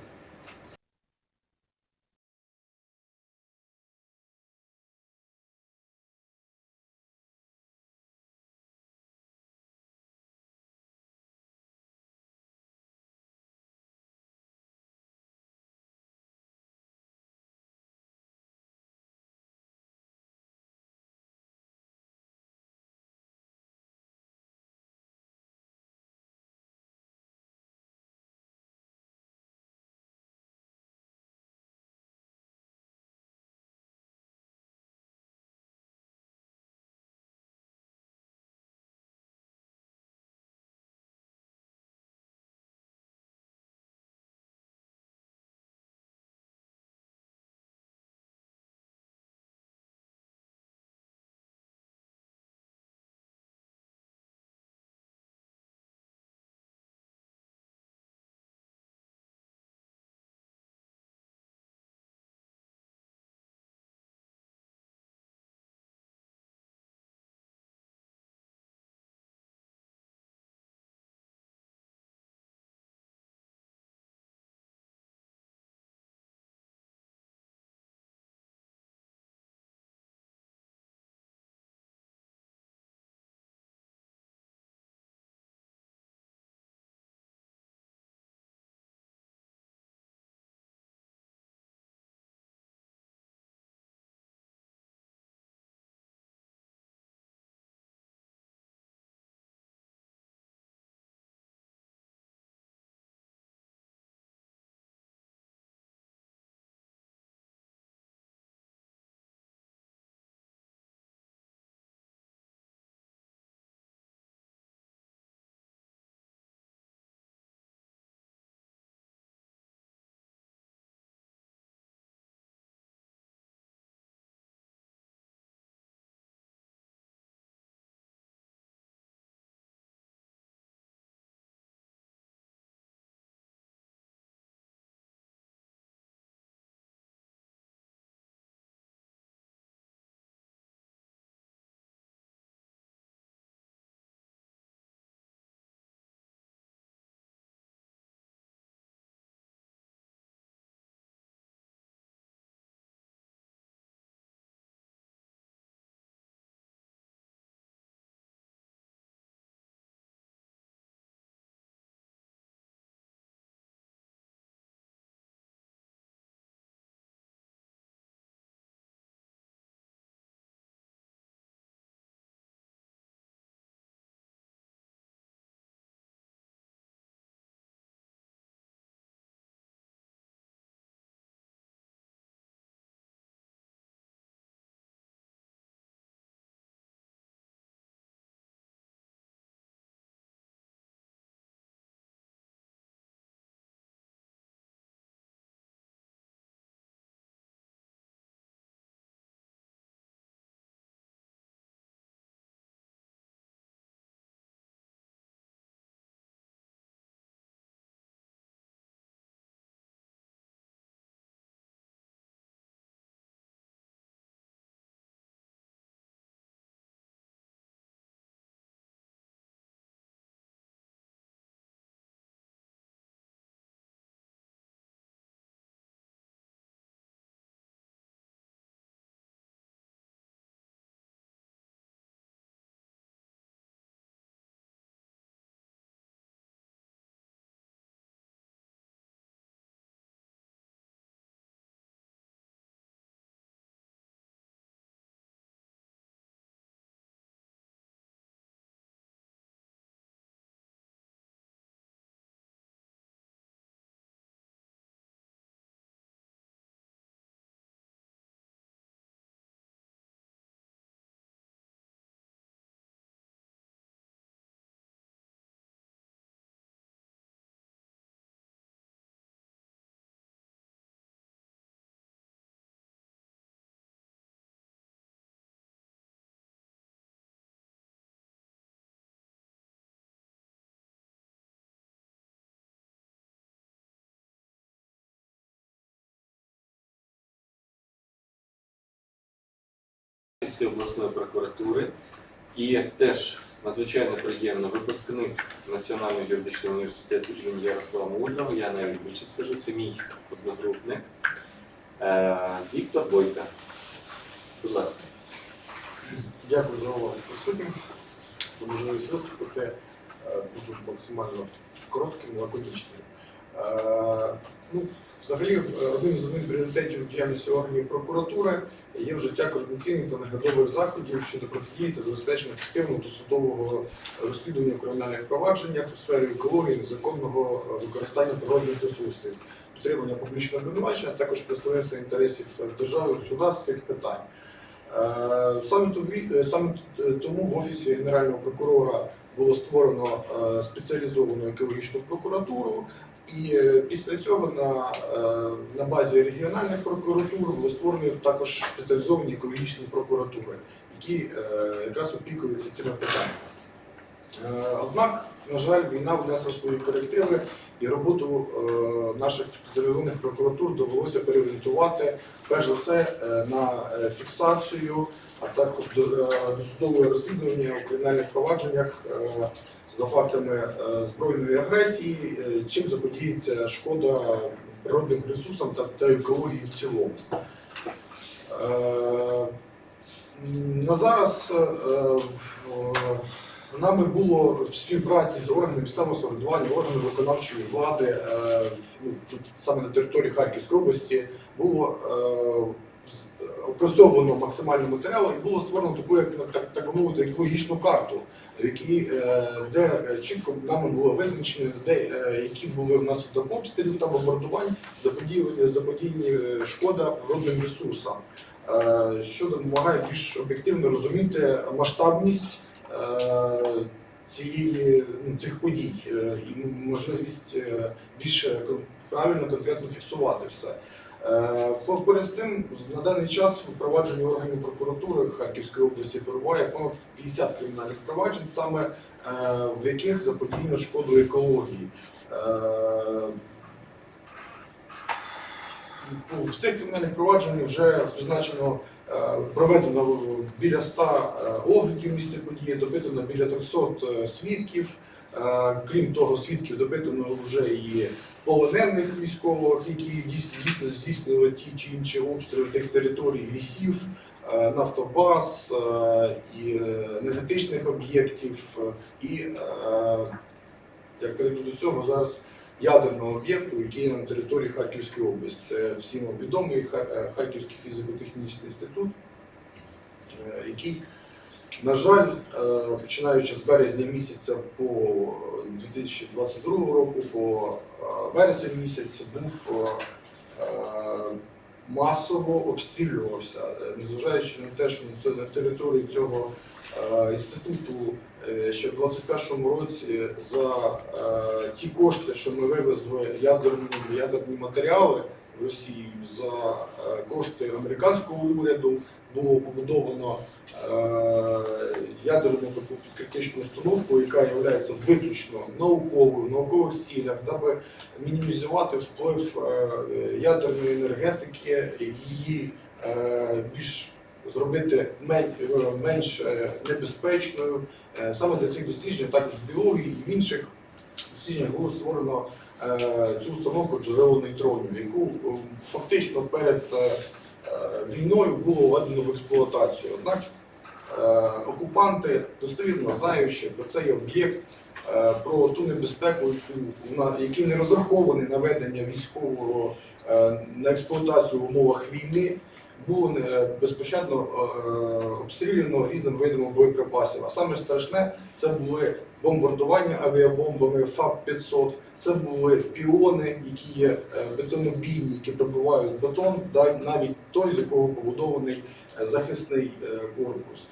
Харківської обласної прокуратури і теж надзвичайно приємно випускник Національного юридичного університету імені Ярослава Мудрого, я навіть більше скажу, це мій одногрупник Віктор Бойко. Будь ласка. Дякую за увагу присутнім, за можливість виступити. Буду максимально коротким, лаконічним. Взагалі, одним з пріоритетів діяльності органів прокуратури є вжиття координаційних та наглядових заходів щодо протидії та забезпечення ефективного досудового розслідування в кримінальних провадженнях у сфері екології, незаконного використання природних ресурсів, підтримання публічного обвинувачення, а також представництва інтересів держави у судах з цих питань. Саме тому в Офісі Генерального прокурора було створено спеціалізовану екологічну прокуратуру, і після цього на базі регіональних прокуратур були створені також спеціалізовані екологічні прокуратури, які якраз опікуються цими питаннями. Однак, на жаль, війна внесла свої корективи, і роботу наших спеціалізованих прокуратур довелося переорієнтувати, перш за все, на фіксацію, а також досудове розслідування у кримінальних провадженнях за фактами збройної агресії, чим заподіється шкода природним ресурсам та екології в цілому. На зараз нами було в співпраці з органами місцевого самоврядування, органами виконавчої влади, саме на території Харківської області, було опрацьовано максимальний матеріал і було створено таку, так би мовити, екологічну карту, де чітко нами було визначено, які були внаслідок обстрілів та бомбардувань заподіяні шкода природним ресурсам, що допомагає більш об'єктивно розуміти масштабність цих подій і можливість більш правильно, конкретно фіксувати все. Поряд з тим, на даний час в провадженні органів прокуратури Харківської області перебуває понад 50 кримінальних проваджень, саме в яких заподіяно шкоду екології. В цих кримінальних провадженнях вже призначено, проведено біля 100 оглядів місця події, допитано біля 300 свідків. Крім того, свідків допитано вже і полонених військових, які дійсно здійснювали ті чи інші обстріли тих територій, лісів, нафтобаз, і енергетичних об'єктів, і, як перейду до цього, зараз ядерного об'єкту, який є на території Харківської області. Це всім відомий Харківський фізико-технічний інститут, який, на жаль, починаючи з березня місяця по 2022 року, по вересень місяць, був масово обстрілювався, незважаючи на те, що на території цього інституту ще в 2021 році за ті кошти, що ми вивезли ядерні матеріали в Росію, за кошти американського уряду, було побудовано ядерну таку критичну установку, яка є виключно науковою, в наукових цілях, даби мінімізувати вплив ядерної енергетики, її більш зробити менш небезпечною. Саме для цих досліджень, також в біології і в інших дослідженнях було створено цю установку джерело нейтронів, яку фактично перед війною було введено в експлуатацію. Однак окупанти, достовірно знаючи про цей об'єкт, про ту небезпеку, який не розрахований на ведення військового, на експлуатацію в умовах війни, було безпощадно обстріляно різними видами боєприпасів. А саме страшне – це були бомбардування авіабомбами ФАП-500, це були піони, які є бетонобійні, які пробивають бетон, навіть той, з якого побудований захисний корпус.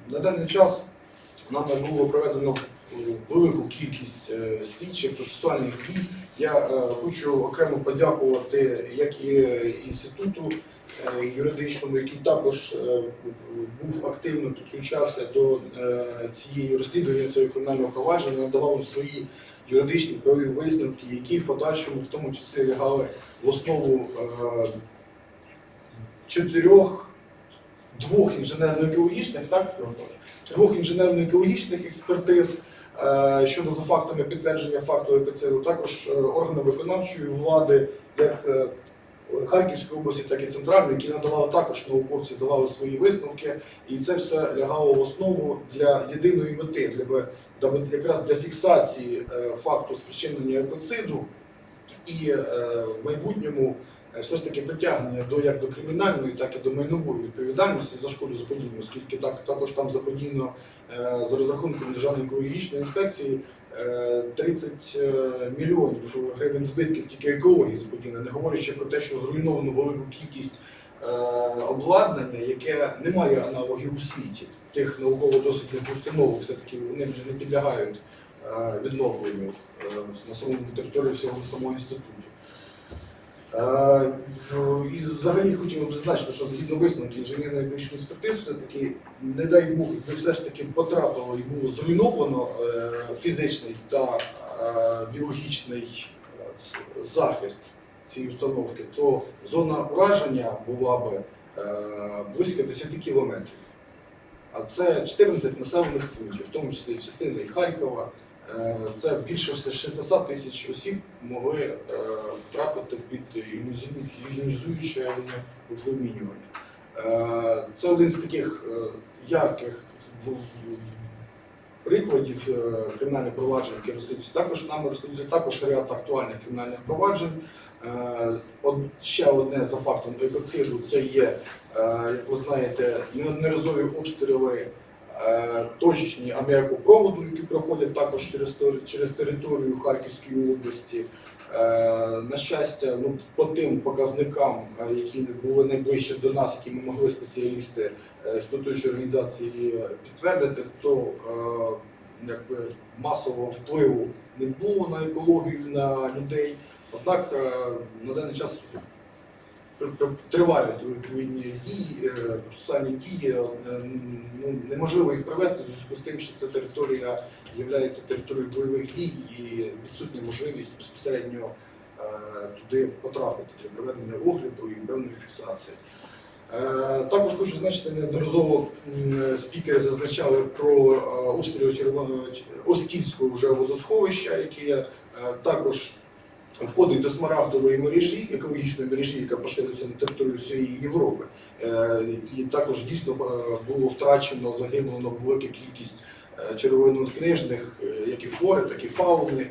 На даний час нами було проведено велику кількість слідчих процесуальних дій. Я хочу окремо подякувати як і інституту юридичному, який також був активно підключався до цієї розслідування, цього кримінального провадження, надавав свої юридичні правові висновки, які в подальшому в тому числі лягали в основу 4 двох інженерно-екологічних, так, двох інженерно-екологічних експертиз щодо за фактами підтвердження факту екоциду, також органи виконавчої влади, як Харківської області, так і центральної, які надавали також науковці, давали свої висновки, і це все лягало в основу для єдиної мети, якраз для фіксації факту спричинення екоциду і в майбутньому все ж таки притягнення як до кримінальної, так і до майнової відповідальності за шкоду заподіяну, оскільки також там заподіяно за розрахунками Державної екологічної інспекції 30 мільйонів гривень збитків тільки екології заподіяно, не говорячи про те, що зруйновано велику кількість обладнання, яке не має аналогів у світі. Тих науково-дослідних установ все-таки вони вже не підлягають відновленню на самому території самого інституту. І взагалі хотів би зазначити, що згідно висновків інженерно-екологічної експертизи, все-таки, не дай Бог, якби все ж таки потрапило і було зруйновано фізичний та біологічний захист цієї установки, то зона ураження була б близько 10 кілометрів. А це 14 населених пунктів, в тому числі частина і Харкова. Це більше 600 тисяч осіб могли трапити під іонізуюче випромінювання. Це один з таких ярких прикладів кримінальних проваджень, які розслідуються також нами, розслідуються також ряд актуальних кримінальних проваджень. Ще одне за фактом екоциду – це є, як ви знаєте, неодноразові обстріли точечні аміакопроводу, які проходять також через територію Харківської області. На щастя, по тим показникам, які були найближче до нас, які ми могли спеціалісти експлуатуючої організації підтвердити, то якби масового впливу не було на екологію, на людей. Однак на даний час тривають відповідні дії, процесуальні дії, неможливо їх провести в зв'язку з тим, що ця територія є територією бойових дій і відсутня можливість безпосередньо туди потрапити для проведення огляду і певної фіксації. Також хочу зазначити, неодноразово спікери зазначали про обстріли Оскільського вже водосховища, яке також входить до смарагдової мережі, екологічної мережі, яка поширюється на територію всієї Європи. І також дійсно було втрачено, загинуло велика кількість червонокнижних, як і флори, так і фауни,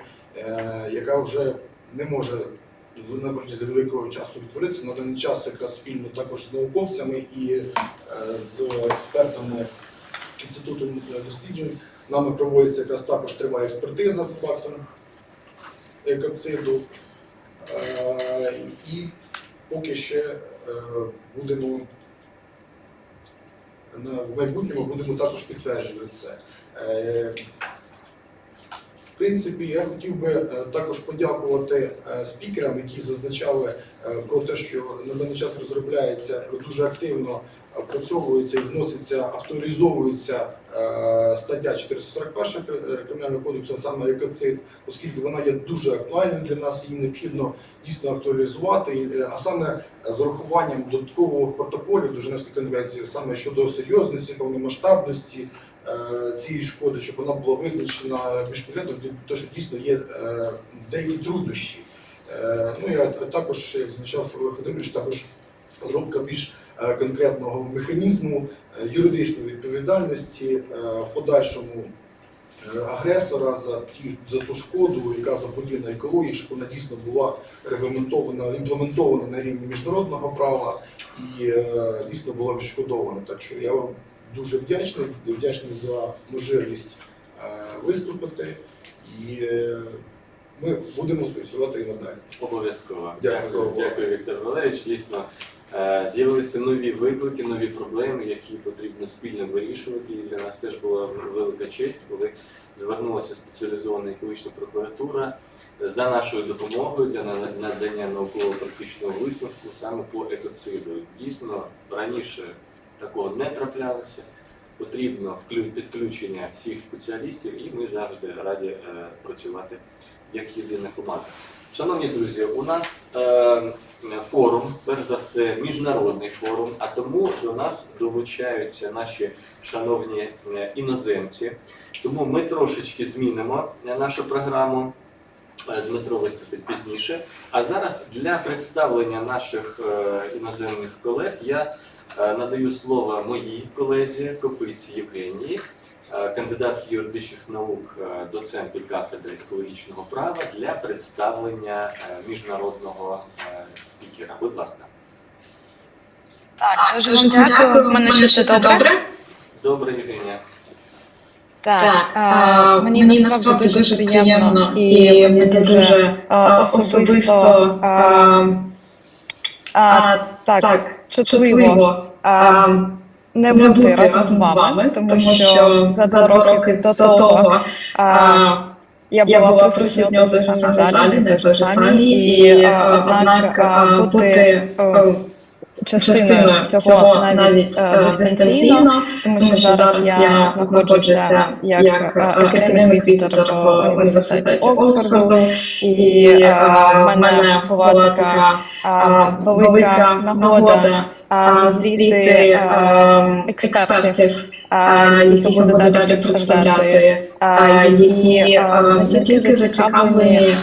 яка вже не може на протязі великого часу відтворитися. На даний час якраз спільно також з науковцями і з експертами Інституту досліджень нами проводиться якраз також триває експертиза за фактом екоциду. І поки ще будемо в майбутньому будемо також підтверджувати це. В принципі, я хотів би також подякувати спікерам, які зазначали про те, що на даний час розробляється, дуже активно опрацьовується і вноситься, актуалізовується стаття 441 Кримінального кодексу, саме екоцид, оскільки вона є дуже актуальною для нас, її необхідно дійсно актуалізувати, а саме з урахуванням додаткових протоколів до Женевської конвенції, саме щодо серйозності, повномасштабності цієї шкоди, щоб вона була визначена більш конкретно, тому що дійсно є деякі труднощі. Я також, як зазначав Володимирович, також розробка більш конкретного механізму юридичної відповідальності в подальшому агресора за ту шкоду, яка заподіяна екології, щоб вона дійсно була регламентована, імплементована на рівні міжнародного права і дійсно була відшкодована. Так що я вам дуже вдячний за можливість виступити, і ми будемо спрацювати і надалі. Обов'язково. Дякую, Віктор Валерійович. Дійсно, з'явилися нові виклики, нові проблеми, які потрібно спільно вирішувати. І для нас теж була велика честь, коли звернулася спеціалізована екологічна прокуратура за нашою допомогою для надання науково-практичного висновку саме по екоциду. Дійсно, раніше такого не траплялося. потрібно підключення всіх спеціалістів, і ми завжди раді працювати як єдина команда. Шановні друзі, у нас форум, перш за все, міжнародний форум, а тому до нас долучаються наші шановні іноземці. Тому ми трошечки змінимо нашу програму. Дмитро виступить пізніше. А зараз для представлення наших іноземних колег я надаю слово моїй колезі Копиці Євгенії, кандидатки юридичних наук, доценту кафедри екологічного права, для представлення міжнародного спікера. Будь ласка. Так, дуже вам дякую. У мене ще добре? Добре, Євгенія. Так, мені насправді дуже приємно і мені дуже особисто чутливо не бути разом з вами, тому що за 2 роки до того я була присутня в той самій залі, не в той же самій, і однак бути частиною цього навіть дистанційно, тому що зараз я знаходжуся як академік-візитор в університеті Оксфорду, і в мене була така велика нагода зустріти експертів, які буду далі представляти, які не тільки зацікавлені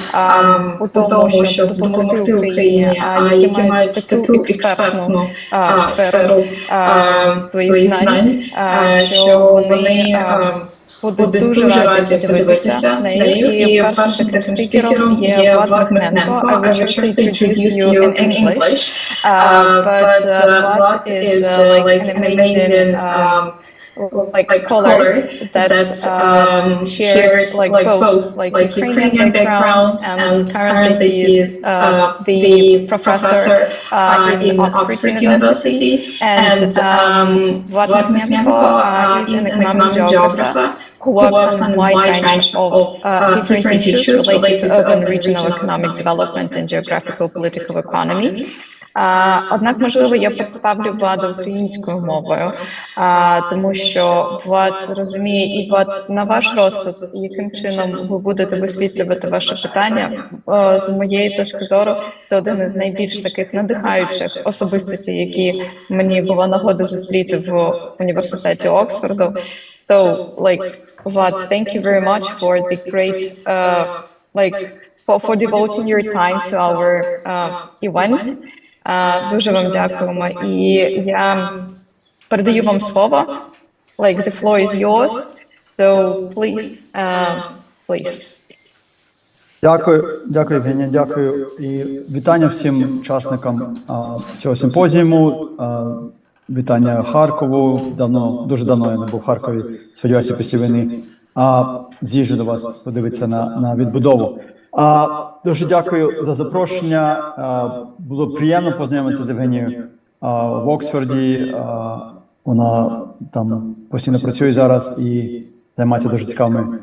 у тому, щоб допомогти Україні, а які мають таку експертну сферу своїх знань, що вони будуть дуже раді подивитися нею. І першим таким спікером є Влад Михненко. I will try to introduce you in English, but Vlad is like an amazing like scholar that shares like both like Ukrainian background, and currently he is the professor in Oxford University, and Vlad Mihnenko is an economic geographer who works on a wide range of different issues related to urban regional economic development and geographical political economy. Однак, можливо, я представлю Влада українською мовою, тому що Влад розуміє, і Влад, на ваш розсуд, яким чином ви будете висвітлювати ваше питання, з моєї точки зору, це один із найбільш таких надихаючих особистостей, які мені була нагода зустріти в університеті Оксфорду. So, like, Vlad, thank you very much for the great, for devoting your time to our event. Дуже вам дякуємо. І я передаю вам слово. Like, the floor is yours. So, please. Дякую, Євгенія, дякую. І вітання всім учасникам цього симпозіуму. Вітання Харкову. Дуже давно я не був в Харкові, сподіваюся, після війни. З'їжджу до вас подивитися на відбудову. Дуже дякую за запрошення. Було приємно познайомитися з Євгенією в Оксфорді. Вона там постійно працює зараз і займається дуже цікавими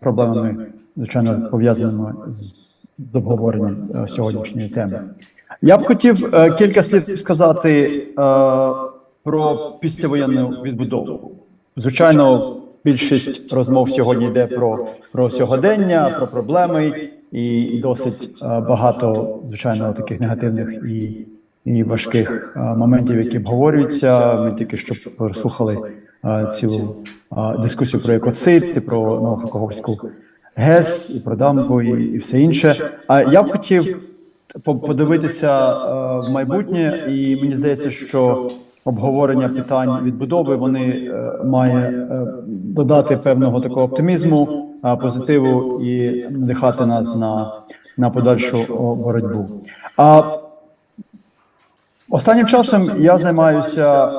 проблемами, звичайно, пов'язаними з обговоренням сьогоднішньої теми. Я б хотів кілька слів сказати про післявоєнну відбудову. Звичайно, більшість розмов сьогодні йде про сьогодення, про проблеми, і досить багато, звичайно, таких негативних і важких моментів, які обговорюються. Ми тільки що прослухали цілу дискусію про екоцид, і про Новохаковську ГЕС, і про дамбу, і все інше. Я б хотів подивитися в майбутнє, і мені здається, що обговорення питань відбудови, вони має додати певного такого оптимізму, позитиву і надихати нас на подальшу боротьбу. Останнім часом я займаюся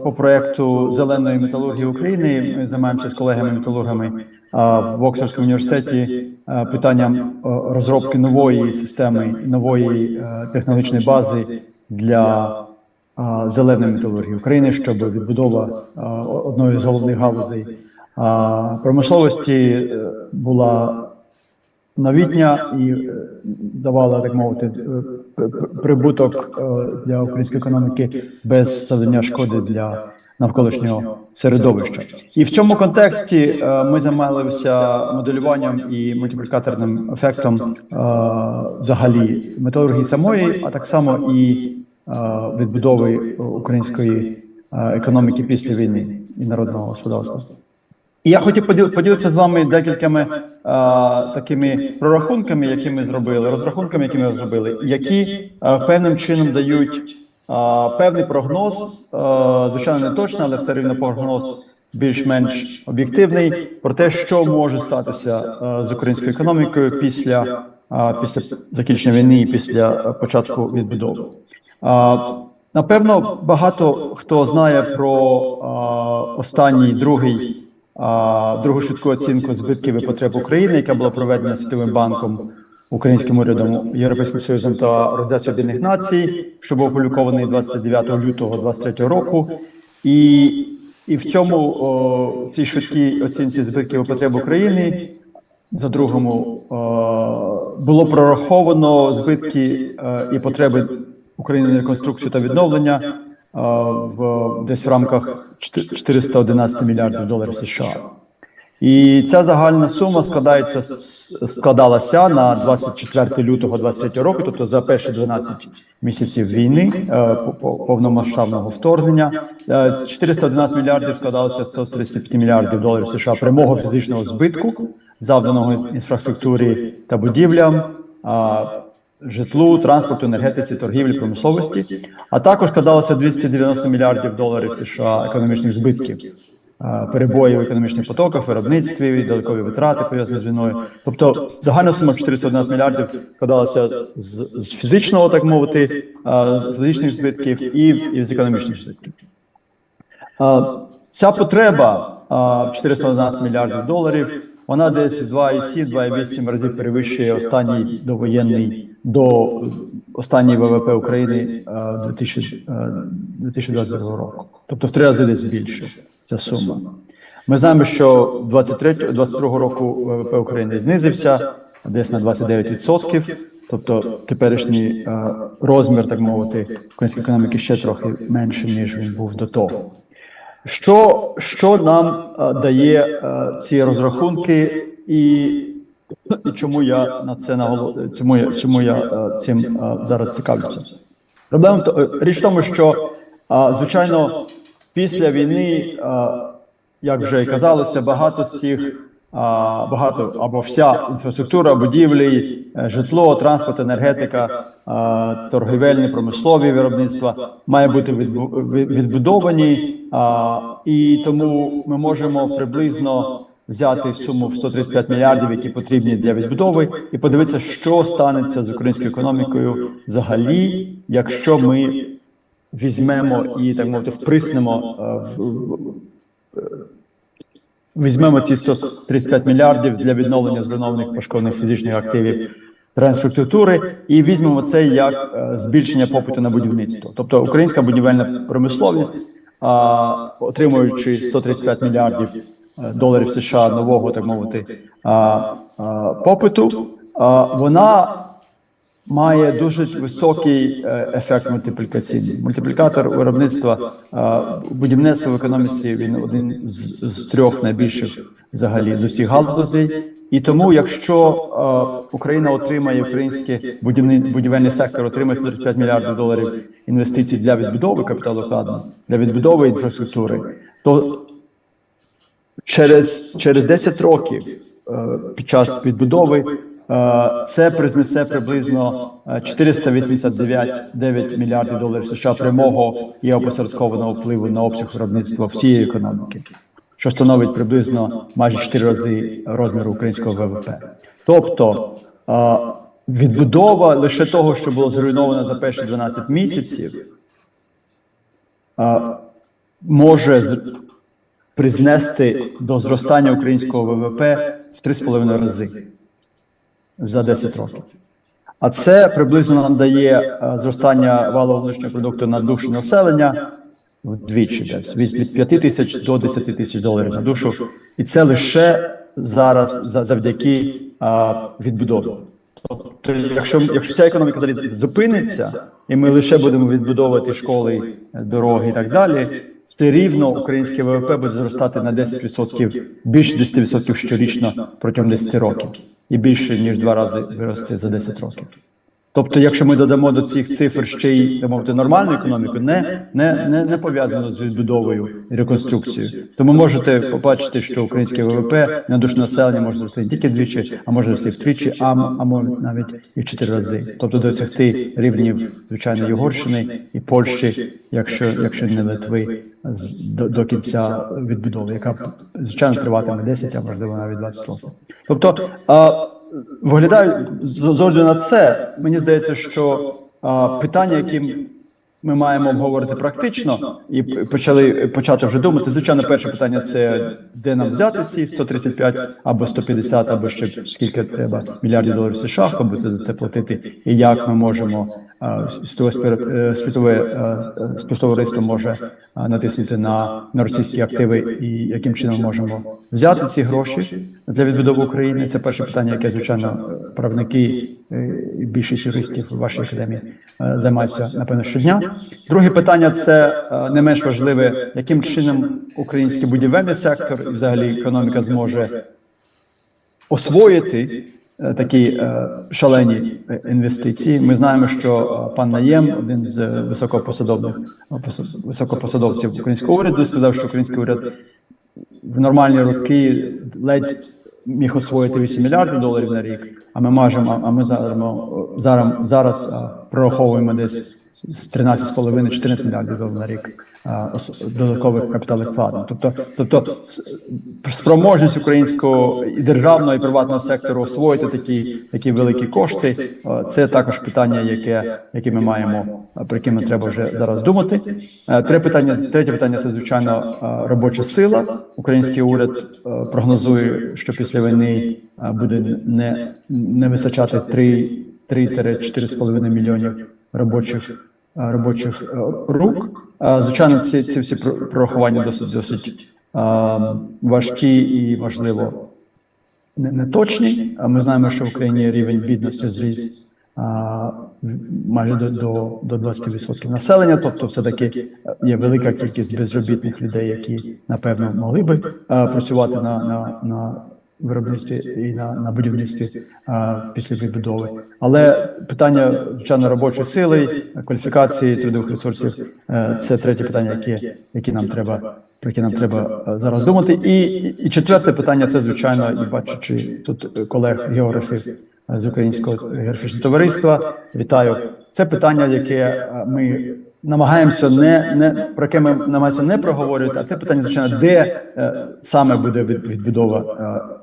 по проєкту «Зеленої металургії України». Ми займаємося з колегами-металургами в Оксфордському університеті питанням розробки нової системи, нової технологічної бази для зеленої металургії України, щоб відбудова одної з головних галузей промисловості була новітня і давала, так мовити, прибуток для української економіки без завдання шкоди для навколишнього середовища. І в цьому контексті ми займалися моделюванням і мультиплікаторним ефектом взагалі металургії самої, а так само і відбудови української економіки після війни і народного господарства. І я хотів поділитися з вами декількома такими прорахунками, які ми зробили, розрахунками, які ми зробили, які певним чином дають певний прогноз, звичайно не точно, але все рівно прогноз більш-менш об'єктивний, про те, що може статися з українською економікою після закінчення війни і після початку відбудови. Напевно, багато хто знає про останній другу швидку оцінку збитків і потреб України, яка була проведена Світовим банком, Українським урядом, Європейським Союзом та Організацією Об'єднаних Націй, що був опублікований 29 лютого 2023 року. І в цій швидкій оцінці збитків і потреб України за другому було прораховано збитки і потреби України на реконструкцію та відновлення десь в рамках 411 мільярдів доларів США. І ця загальна сума складалася на 24 лютого 2023 року, тобто за перші 12 місяців війни, повномасштабного вторгнення. 411 мільярдів складалося з 135 мільярдів доларів США прямого фізичного збитку, завданого інфраструктурі та будівлям, житлу, транспорту, енергетиці, торгівлі, промисловості, а також складалося 290 мільярдів доларів США економічних збитків, перебої в економічних потоках, виробництві, додаткові витрати пов'язані з війною. Тобто загальна сума 411 мільярдів складалася з фізичного, так мовити, з фізичних збитків і з економічних збитків. Ця потреба 411 мільярдів доларів, вона десь в 2,7-2,8 разів перевищує останній ВВП України 2022 року. Тобто в 3 рази десь більше ця сума. Ми знаємо, що 2022 року ВВП України знизився десь на 29%, тобто теперішній розмір, так мовити, української економіки ще трохи менше, ніж він був до того. Що нам дає ці розрахунки і чому я на це чому я цим зараз цікавлюся? Річ в тому, що, звичайно, після війни, як вже і казалося, багато або вся інфраструктура, будівлі, житло, транспорт, енергетика, торгівельні, промислові виробництва має бути відбудовані, і тому ми можемо приблизно взяти суму в 135 мільярдів, які потрібні для відбудови, і подивитися, що станеться з українською економікою взагалі, якщо ми візьмемо і, так мовити, візьмемо ці 135 мільярдів для відновлення зруйнованих пошкоджених фізичних активів та інфраструктури і візьмемо це як збільшення попиту на будівництво. Тобто українська будівельна промисловість, отримуючи 135 мільярдів доларів США нового, так мовити, попиту, вона має дуже високий ефект мультиплікаційний. Мультиплікатор виробництва будівництва в економіці, він один з 3 найбільших взагалі з усіх галузей. І тому, якщо Україна отримає, український будівельний сектор отримає 45 мільярдів доларів інвестицій для відбудови капіталовкладень, для відбудови інфраструктури, то через 10 років під час відбудови це признесе приблизно 489 мільярдів доларів США прямого і опосередкованого впливу на обсяг виробництва всієї економіки, що становить приблизно майже 4 рази розміру українського ВВП. Тобто відбудова лише того, що було зруйновано за перші 12 місяців, може призвести до зростання українського ВВП в 3,5 рази за 10 років. А це приблизно нам дає зростання валового внутрішнього продукту на душу населення вдвічі десь, від 5 тисяч до 10 тисяч доларів на душу. І це лише зараз завдяки відбудові. Тобто, якщо ця економіка зупиниться, і ми лише будемо відбудовувати школи, дороги і так далі, все рівно українське ВВП буде зростати на 10%, більше 10% щорічно протягом 10 років. І більше, ніж 2 рази виросте за 10 років. Тобто, якщо ми додамо до цих цифр ще й, так мовити, нормальну економіку, не пов'язану з відбудовою і реконструкцією, то ви можете побачити, що українське ВВП на душу населення може зрости не тільки вдвічі, а може зрости втричі, а може навіть і в 4 рази. Тобто досягти рівнів, звичайно, Угорщини і Польщі, якщо не Литви, до кінця відбудови, яка, звичайно, триватиме 10, а можливо навіть 20 років. Тобто, виглядає, з огляду на це, мені здається, що питання, які ми маємо обговорити практично, і почати вже думати, звичайно, перше питання – це де нам взяти ці 135 або 150, або ще скільки треба мільярдів доларів США, хто буде за це платити, і як ми можемо, світове співтовариство може натиснути на російські активи, і яким чином можемо взяти ці гроші для відбудови України. Це перше питання, яке, звичайно, правники і більшість юристів у вашій академії займаються, напевно, щодня. Друге питання – це не менш важливе, яким чином український будівельний сектор і взагалі економіка зможе освоїти такі шалені інвестиції. Ми знаємо, що пан Наєм, один з високопосадовців українського уряду, сказав, що український уряд в нормальні роки ледь міг освоїти 8 мільярдів доларів на рік, а ми зараз прораховуємо десь 13,5-14 мільярдів доларів на рік додаткових капіталових вкладень. Тобто спроможність українського і державного, і приватного сектору освоїти такі великі кошти – це також питання, про яке ми треба вже зараз думати. Третє питання – це, звичайно, робоча сила. Український уряд прогнозує, що після війни буде не вистачати 3-4,5 мільйонів робочих рук. Звичайно, ці всі прорахування досить важкі і, можливо, не точні. Ми знаємо, що в Україні рівень бідності зріс майже до 20% населення, тобто все-таки є велика кількість безробітних людей, які, напевно, могли би працювати на виробництві і на будівництві після відбудови. Але питання, звичайно, робочої сили, кваліфікації, трудових ресурсів – це третє питання, про яке нам треба зараз думати. І четверте питання – це, звичайно, і бачачи тут колег-географів з Українського географічного товариства, вітаю. Це питання, яке ми намагаємося про яке ми намагаємося не проговорювати, а це питання, звичайно, де саме буде відбудова,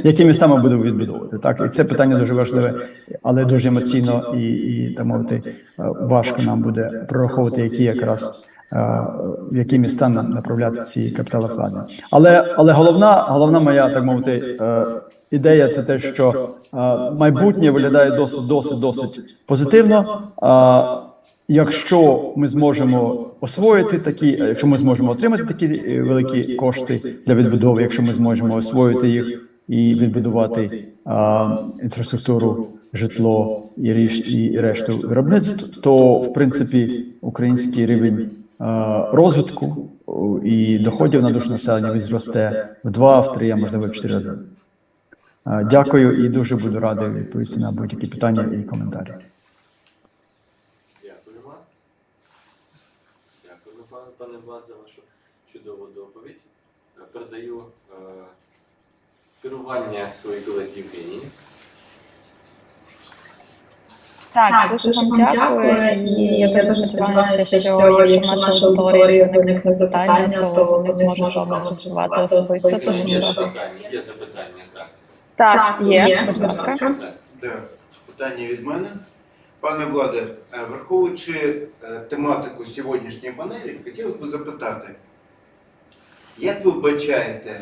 які міста ми будемо відбудовувати. Так? І це питання дуже важливе, але дуже емоційно і так мовити, важко нам буде прораховувати, в які міста направляти ці капіталовкладення. Але головна моя, так мовити, ідея – це те, що майбутнє виглядає досить позитивно. Якщо ми зможемо освоїти якщо ми зможемо отримати такі великі кошти для відбудови, якщо ми зможемо освоїти їх і відбудувати інфраструктуру, житло і решту виробництв, то, в принципі, український рівень розвитку і доходів на душу населення зросте в 2, в 3, а можливо в 4 рази. Дякую і дуже буду радий відповісти на будь-які питання і коментарі. Дякую, пане Влад, за вашу чудову доповідь. Передаю керування своїй колезі Євгенії. Так, дуже вам дякую, і я дуже сподіваюся, що якщо в нашій аудиторії виникне запитання, то вони зможуть вам розвивати особисто. Є запитання, так. Так, є, будь ласка. Питання від мене. Пане Владе, враховуючи тематику сьогоднішньої панелі, хотілося б запитати, як ви вбачаєте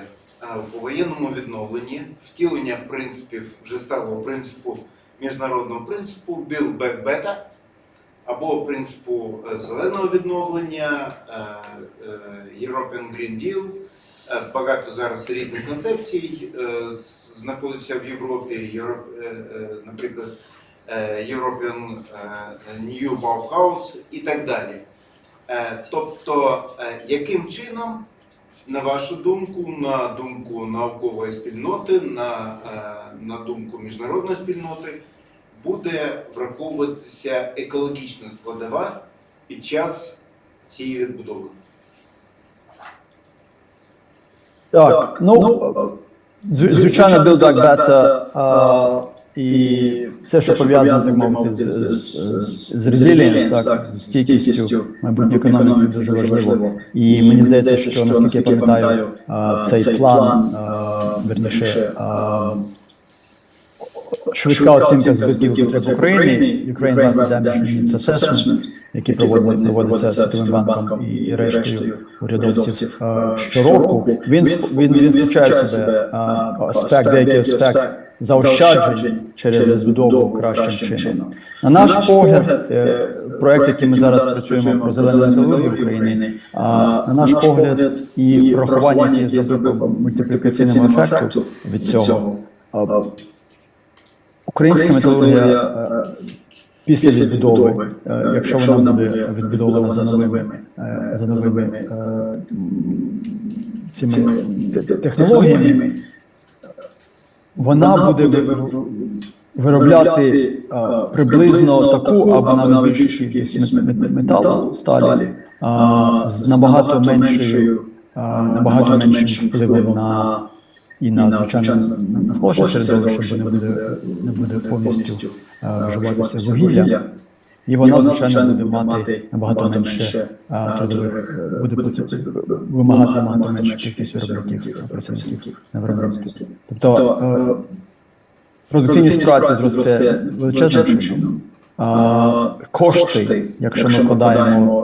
у повоєнному відновленні втілення принципів, вже сталого принципу, міжнародного принципу Build Back Better або принципу зеленого відновлення, European Green Deal. Багато зараз різних концепцій знаходиться в Європі, наприклад, European New Bauhaus і так далі. Тобто, яким чином, на вашу думку, на думку наукової спільноти, на думку міжнародної спільноти, буде враховуватися екологічна складова під час цієї відбудови? Так, ну, звичайно, Build Back Better і все, що пов'язано, так мовити, з resilience, так, з стійкістю майбутньої економіки, дуже важливо. І мені здається, що, наскільки я пам'ятаю, цей план, верніше, швидка оцінка збитків потреб України, Ukraine Rapid Damage Needs Assessment, який проводиться Світовим банком і рештою урядовців щороку, він включає в себе деякий аспект заощаджень через відбудову кращим чином. На наш погляд, проєкт, який ми зараз працюємо про зелену екологію України, на наш погляд і врахування, яке зробив по мультиплікаційному ефекту від цього, українська методологія після відбудови, якщо вона буде відбудована за новими цими технологіями, вона буде виробляти приблизно таку або навіть більшу кількість металу, сталі, з набагато меншим впливом на звичайно навколишнє середовище, бо не буде повністю вживатися вугілля, і вона, звичайно, буде мати набагато менше трудових, буде вимагати набагато менше кількість виробників, працівників на виробництві. Тобто продуктивність праці зросте величезним чином. Кошти, якщо ми вкладаємо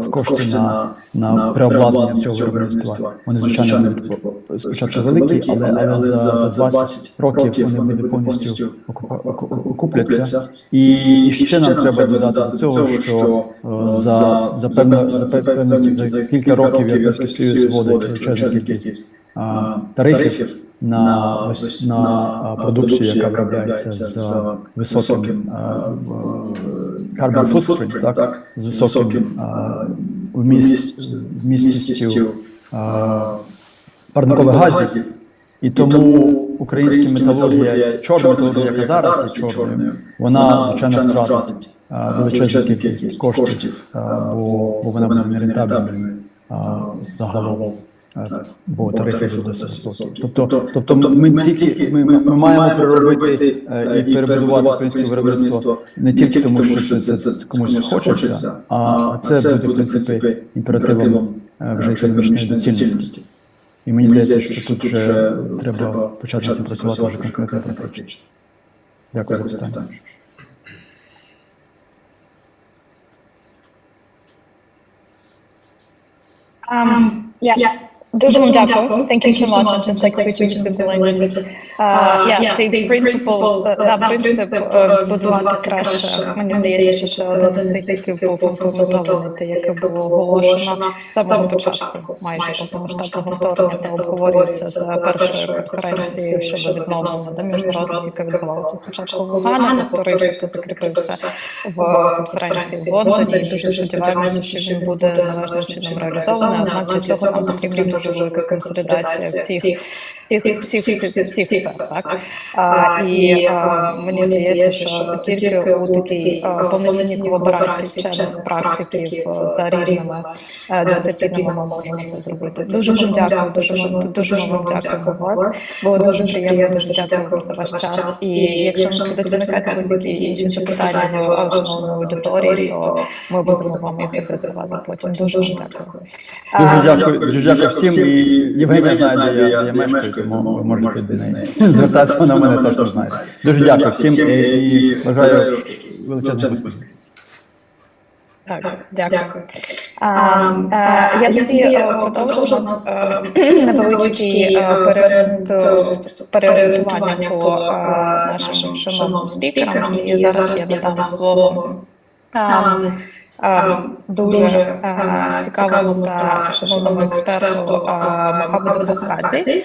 в кошти на переобладнання цього виробництва, вони, звичайно, будуть спочатку великі, але за 20 років вони будуть повністю окупляться. І ще нам треба додати до цього, що за кілька років Європейський Союз вводить величезну кількість тарифів на продукцію, яка виробляється з високим carbon footprint, так, з високим вмістістю парникових газів. І тому українська металургія, чорна металургія, яка зараз є чорною, вона, звичайно, втратить величезну кількість коштів, бо вона буде нерентабельною загалом. Бо тарифи будуть високі. Тобто ми маємо переробити і перебудувати українське виробництво не тільки тому, що це комусь хочеться, а це буде, в принципі, імперативом вже економічної доцільності. І мені здається, що тут вже треба почати над цим працювати вже конкретно практично. Дякую за питання. Дуже вам дякую. Thank you so much. I'm just like switching to the language. The принцип будувати краще. Мені здається, що це один з тих, який був імплементований, яке було оголошено з самого початку, майже повномасштабного вторгнення, та обговорюється за першою конференцією щодо відновлення до міжнародного, яка відбувалася спочатку в Лугані, повторився, все закріпився в конференції в Лондоні. І дуже сподіваємося, що він буде належним чином реалізований. Однак для цього нам потрібна дуже велика консолідація всіх сфер, так? І мені здається, що тільки у такій повноцінній колаборації вчених практиків за різними дисциплінами ми можемо це зробити. Дуже вам дякую, дуже вам дякую. Було дуже приємно, дуже дякую за ваш час. І якщо ви будете виникати будь-які інші запитання в основній аудиторії, то ми будемо вам їх адресувати потім. Дуже вам дякую. Дуже дякую всім. І Євгенія знає, де я мешкаю, тому ви можете до неї звертатися, вона мене точно знає. Дуже дякую всім і бажаю величезного успіху. Так, дякую. Я тоді продовжу. У нас невеличкий переорієнтування по нашим шановним спікерам, і зараз я надам слово дуже цікавому та шановному експерту Мохаммеду Хасраті.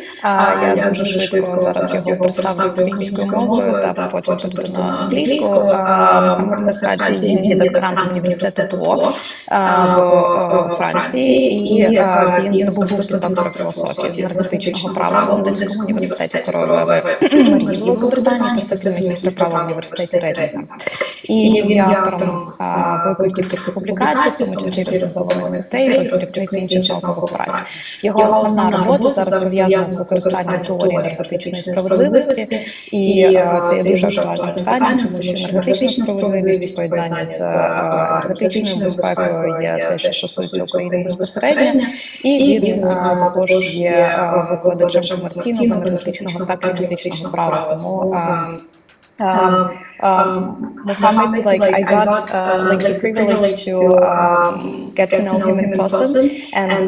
Я дуже швидко зараз його представлю українською мовою та потім перейду на англійську. Мохаммед Хасраті є докторантом університету ТО в Франції, і він здобув ступінь доктора філософії з енергетичного права в Лондонському університеті Королеви Марії Великобританії та ступінь магістра права в університеті Рейдинга. І він є автором великої кількості публікацій, в тому числі рецензованих статей, розбірів книг та інших наукових праць. Його основна робота зараз пов'язана з використанням теорії енергетичної справедливості, і це є дуже актуальне питання, тому що енергетична справедливість, поєднання з енергетичною безпекою є те, що стосується України безпосередньо, і він також є викладачем комерційного, енергетичного та кліматичного права, тому Mohammed, I got the privilege to get to know him in person, and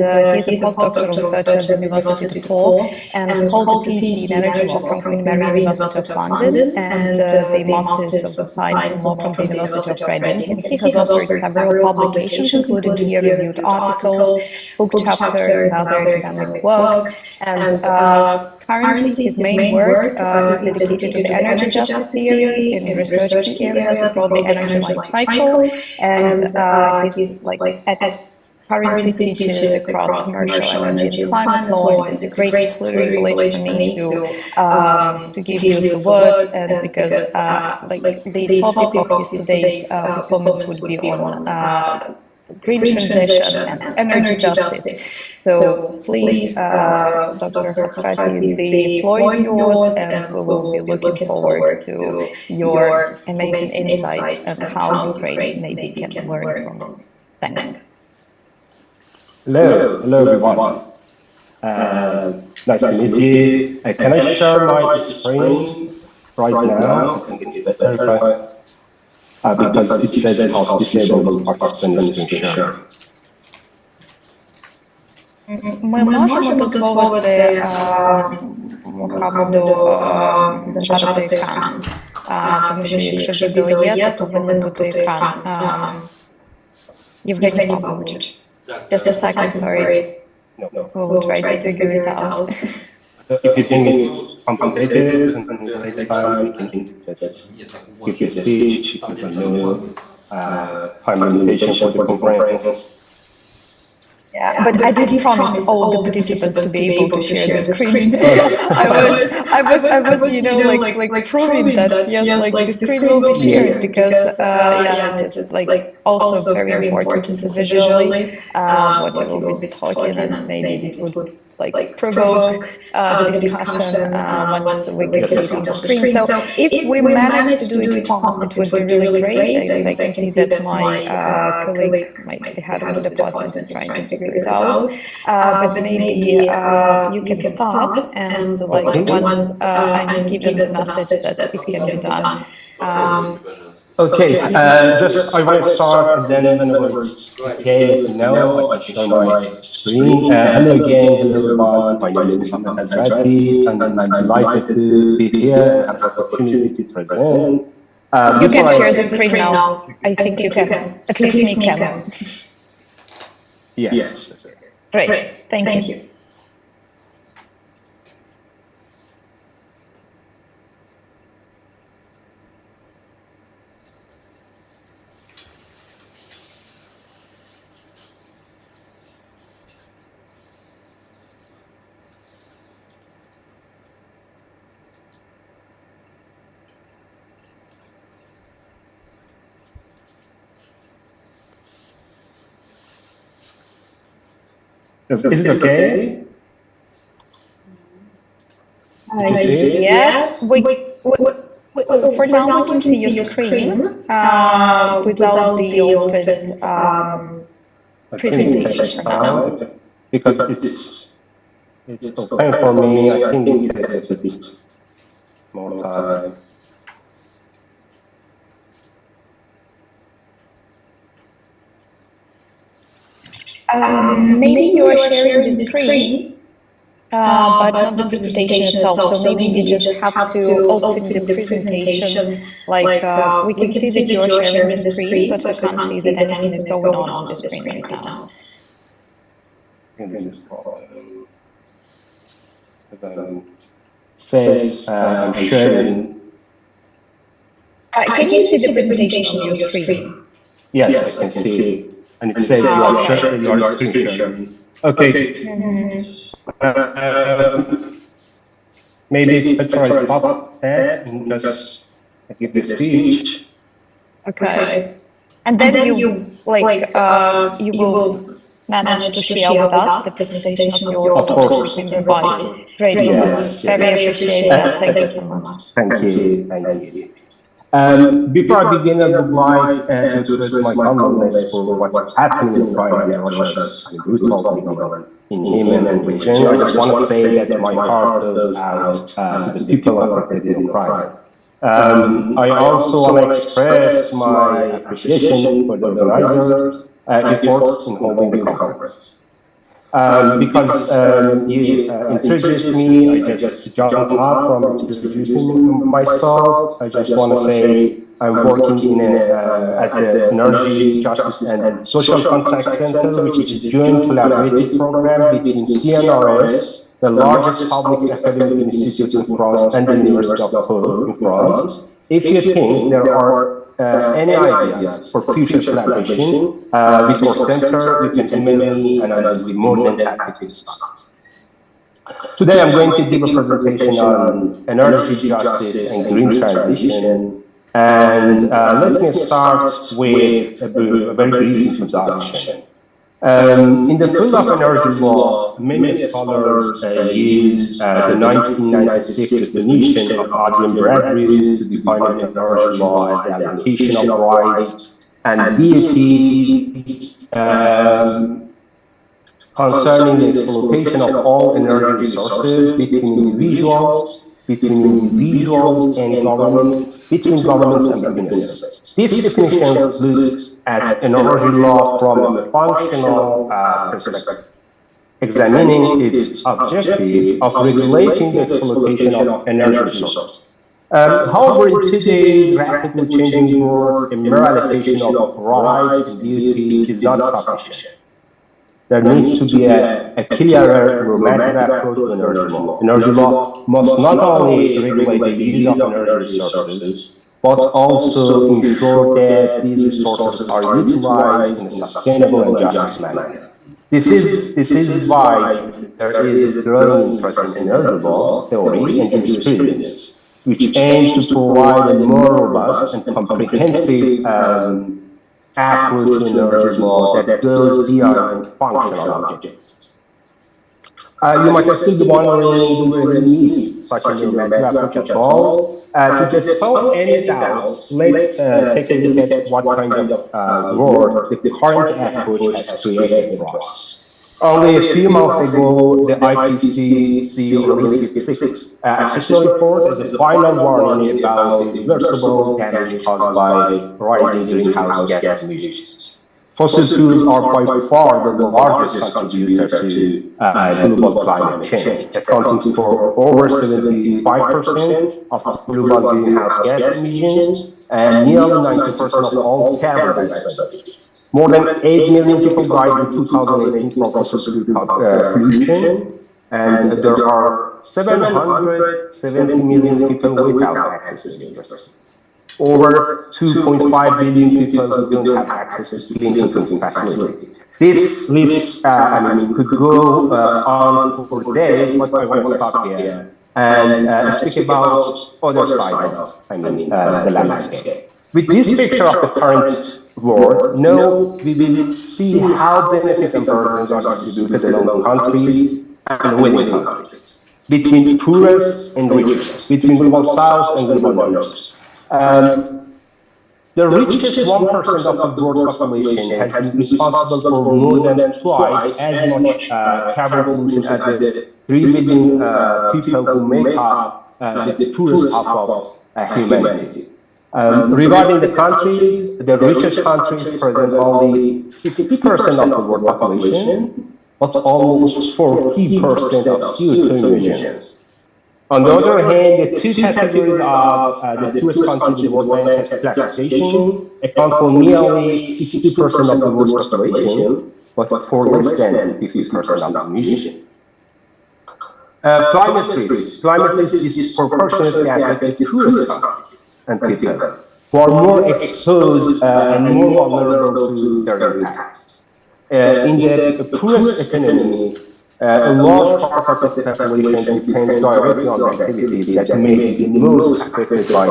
he's a postdoctoral researcher at the University of Hull, and holds a PhD in energy law from Queen Mary University of London, and the Masters of Science in Law from the University of Reading. He has authored several publications, including peer-reviewed articles, book chapters, and other academic works, and currently, his main work is dedicated to the energy justice theory in research areas about the energy life cycle, and he's currently teaches across commercial energy and climate law, and it's a great privilege for me to give you the word, and because the topic of today's performance would be on green transition and energy justice. So please, Dr. Hastati, the floor is yours, and we will be looking forward to your amazing insight and how Ukraine maybe can learn from this. Thanks. Hello everyone. Nice to meet you. Can I share my screen right now? I think it's better because it says how disabled participants can share. Ми можемо дозволити Мохаммеду зашарити екран, тому що якщо відео є, то повинен бути екран. Євгеній Павлович. Just a second, sorry. We will try to figure it out. If you think it's complicated and takes time, you can just give your speech, if you know time limitation for the conference. Yeah, but I did promise all the participants to be able to share the screen. I was, you know, like proving that yes, like the screen will be shared because it's like also very important to see visually what you will be talking, and maybe it would like provoke the discussion once we get to see the screen. So if we manage to do it fast, it would be really great. I can see that my colleague, the head of the department, is trying to figure it out. But maybe you can stop, and like once I'm given the message that it can be done. Okay, just I will start, and then whenever it's okay, now I can show my screen. Hello again, hello everyone. My name is Mohammed Hastati, and I'm delighted to be here and have the opportunity to present. You can share the screen now. I think you can. At least me can. Yes. Great. Thank you. Is it okay? Yes. For now, we can see your screen without the opened presentation for now. Because it's open for me. I think it takes a bit more time. Maybe you are sharing the screen but not the presentation itself. So maybe you just have to open the presentation. Like we can see that you are sharing the screen, but we can't see that anything is going on the screen right now. Says I'm sharing. Can you see the presentation on your screen? Yes, I can see. And it says you are sharing your screen sharing. Okay. Maybe it's better I stop there and just give the speech. Okay. And then you you will manage to share with us the presentation of yours so we can revise it. Great. Yes. Very appreciate that. Thank you so much. Thank you. Thank you. Before I begin, I would like to express my condolence for what's happening in Ukraine and Russia's brutal development in Yemen and region. I just want to say that my heart goes out to the people affected in Ukraine. I also want to express my appreciation for the organizers' efforts in holding the conference. Because you introduced me, I just jumped up from introducing myself. I just want to say I'm working at the Energy, Justice and Social Contract Center, which is a joint collaborative program between CNRS, the largest public academic institute in France, and the University of Pau in France. If you think there are any ideas for future collaboration with our center, you can email me and I will be more than happy to discuss. Today I'm going to give a presentation on energy justice and green transition. And let me start with a very brief introduction. In the field of energy law, many scholars use the 1996 definition of Adrian Bradbury to define energy law as the allocation of rights and duties concerning the exploitation of all energy resources between individuals and governments, between governments and businesses. This definition looks at energy law from a functional perspective, examining its objective of regulating the exploitation of energy resources. However, in today's rapidly changing world, a mere allocation of rights and duties is not sufficient. There needs to be a clearer, normative approach to energy law. Energy law must not only regulate the use of energy resources, but also ensure that these resources are utilized in a sustainable and just manner. This is why there is a growing interest in energy law theory and jurisprudence, which aims to provide a more robust and comprehensive approach to energy law that goes beyond functional objectives. You might still be wondering, do we really need such a normative approach at all? To dispel any doubts, let's take a look at what kind of work the current approach has created for us. Only a few months ago, the IPCC released its sixth assessment report as a final warning about the irreversible damage caused by rising greenhouse gas emissions. Fossil fuels are by far the largest contributor to global climate change, accounting for over 75% of global greenhouse gas emissions and nearly 90% of all carbon dioxide emissions. More than 8 million people died in 2018 from fossil fuel pollution, and there are 770 million people without access to electricity. Over 2.5 billion people who don't have access to clean drinking facilities. This list, could go on for days, but I want to stop here and speak about other side of, the landscape. With this picture of the current world, now we will see how benefits and burdens are distributed among countries and within countries, between poorest and richest, between global south and global north. The richest 1% of the world's population has been responsible for more than twice as much carbon pollution as the 3 billion people who make up the poorest half of humanity. Regarding the countries, the richest countries present only 60% of the world population, but almost 40% of CO2 emissions. On the other hand, the two categories of the poorest countries in the World Bank classification account for nearly 60% of the world's population, but for less than 50% of the emissions. Climate risk. Climate risk is disproportionately affected the poorest countries and people who are more exposed and more vulnerable to their impacts. In the poorest economy, a large part of the population depends directly on activities that may be the most affected by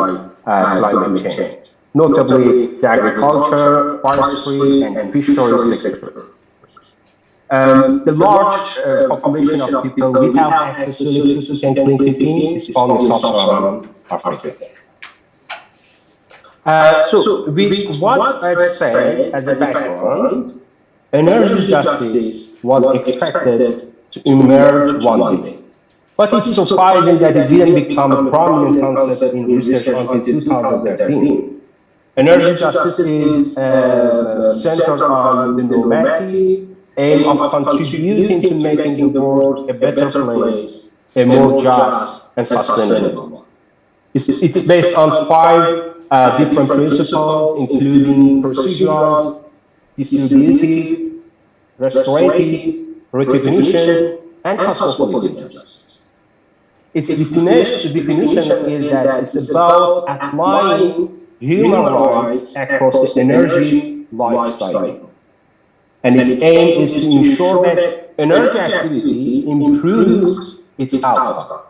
climate change, notably the agriculture, forestry, and fisheries sector. The large population of people without access to electricity and clean cooking is found in sub-Saharan Africa. So, with what I've said as a background, energy justice was expected to emerge one day. But it's surprising that it didn't become a prominent concept in research until 2013. Energy justice is centered on the normative aim of contributing to making the world a better place, a more just and sustainable. It's based on 5 different principles, including procedural, distributive, restorative, recognition, and cosmopolitan justice. Its definition is that it's about applying human rights across the energy life cycle. And its aim is to ensure that energy activity improves its outcome.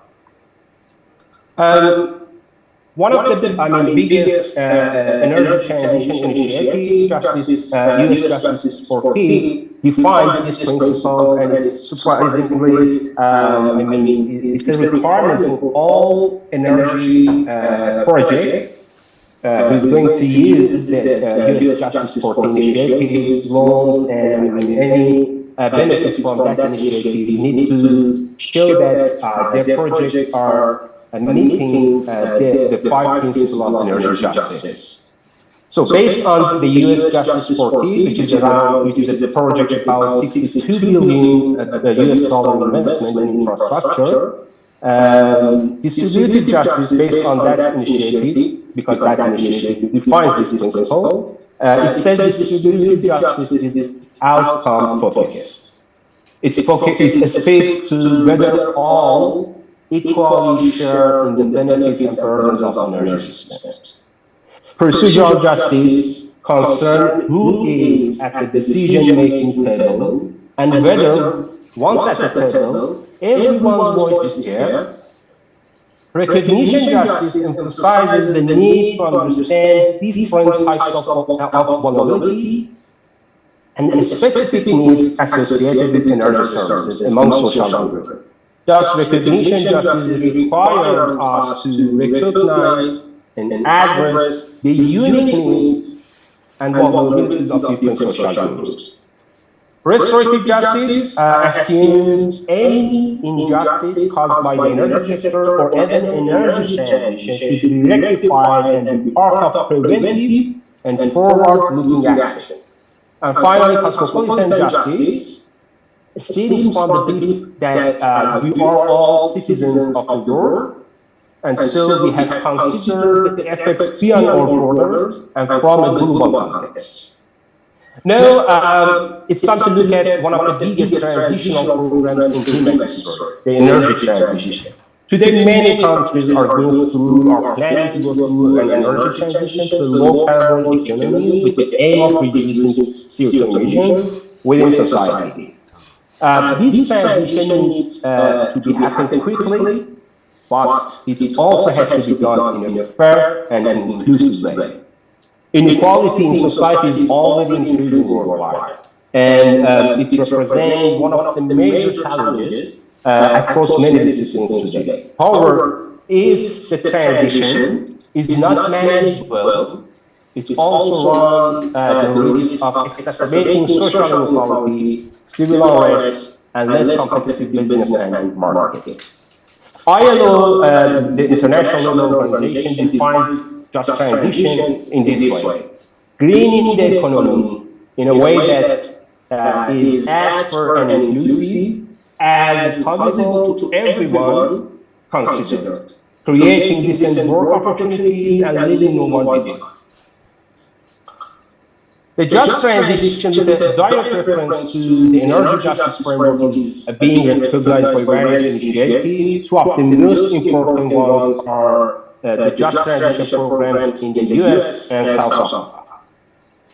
One of the biggest energy transition initiative, US Justice 40, defined these principles, and it's surprisingly, it's a requirement for all energy projects who's going to use the US Justice 40 initiatives, loans, and any benefits from that initiative need to show that their projects are meeting the 5 principles of energy justice. So based on the US Justice 40, which is a project about $62 billion US dollar investment in infrastructure, distributive justice based on that initiative, because that initiative defines this principle, it says distributive justice is outcome focused. It speaks to whether all equally share in the benefits and burdens of energy systems. Procedural justice concerns who is at the decision-making table and whether, once at the table, everyone's voice is heard. Recognition justice emphasizes the need to understand different types of vulnerability and the specific needs associated with energy services among social groups. Thus, recognition justice requires us to recognize and address the unique needs and vulnerabilities of different social groups. Restorative justice assumes any injustice caused by the energy sector or even energy transition should be rectified and be part of preventive and forward-looking action. And finally, cosmopolitan justice stems from the belief that we are all citizens of the world, and so we have considered the effects beyond our borders and from a global context. Now, it's time to look at one of the biggest transitional programs in human history, the energy transition. Today, many countries are going through or planning to go through an energy transition to a low-carbon economy with the aim of reducing CO2 emissions within society. This transition needs to be happening quickly, but it also has to be done in a fair and an inclusive way. Inequality in society is already increasing worldwide, and it represents one of the major challenges across many disciplines today. However, if the transition is not managed well, it also runs the risk of exacerbating social inequality, civil unrest, and less competitive business and marketing. ILO, the International Labour Organization, defines just transition in this way: greening the economy in a way that is as fair and inclusive as possible to everyone considered, creating decent work opportunities and leaving no one behind. The just transition with a direct reference to the energy justice framework is being recognized by various initiatives. Two of the most important ones are the just transition programs in the US and South Africa.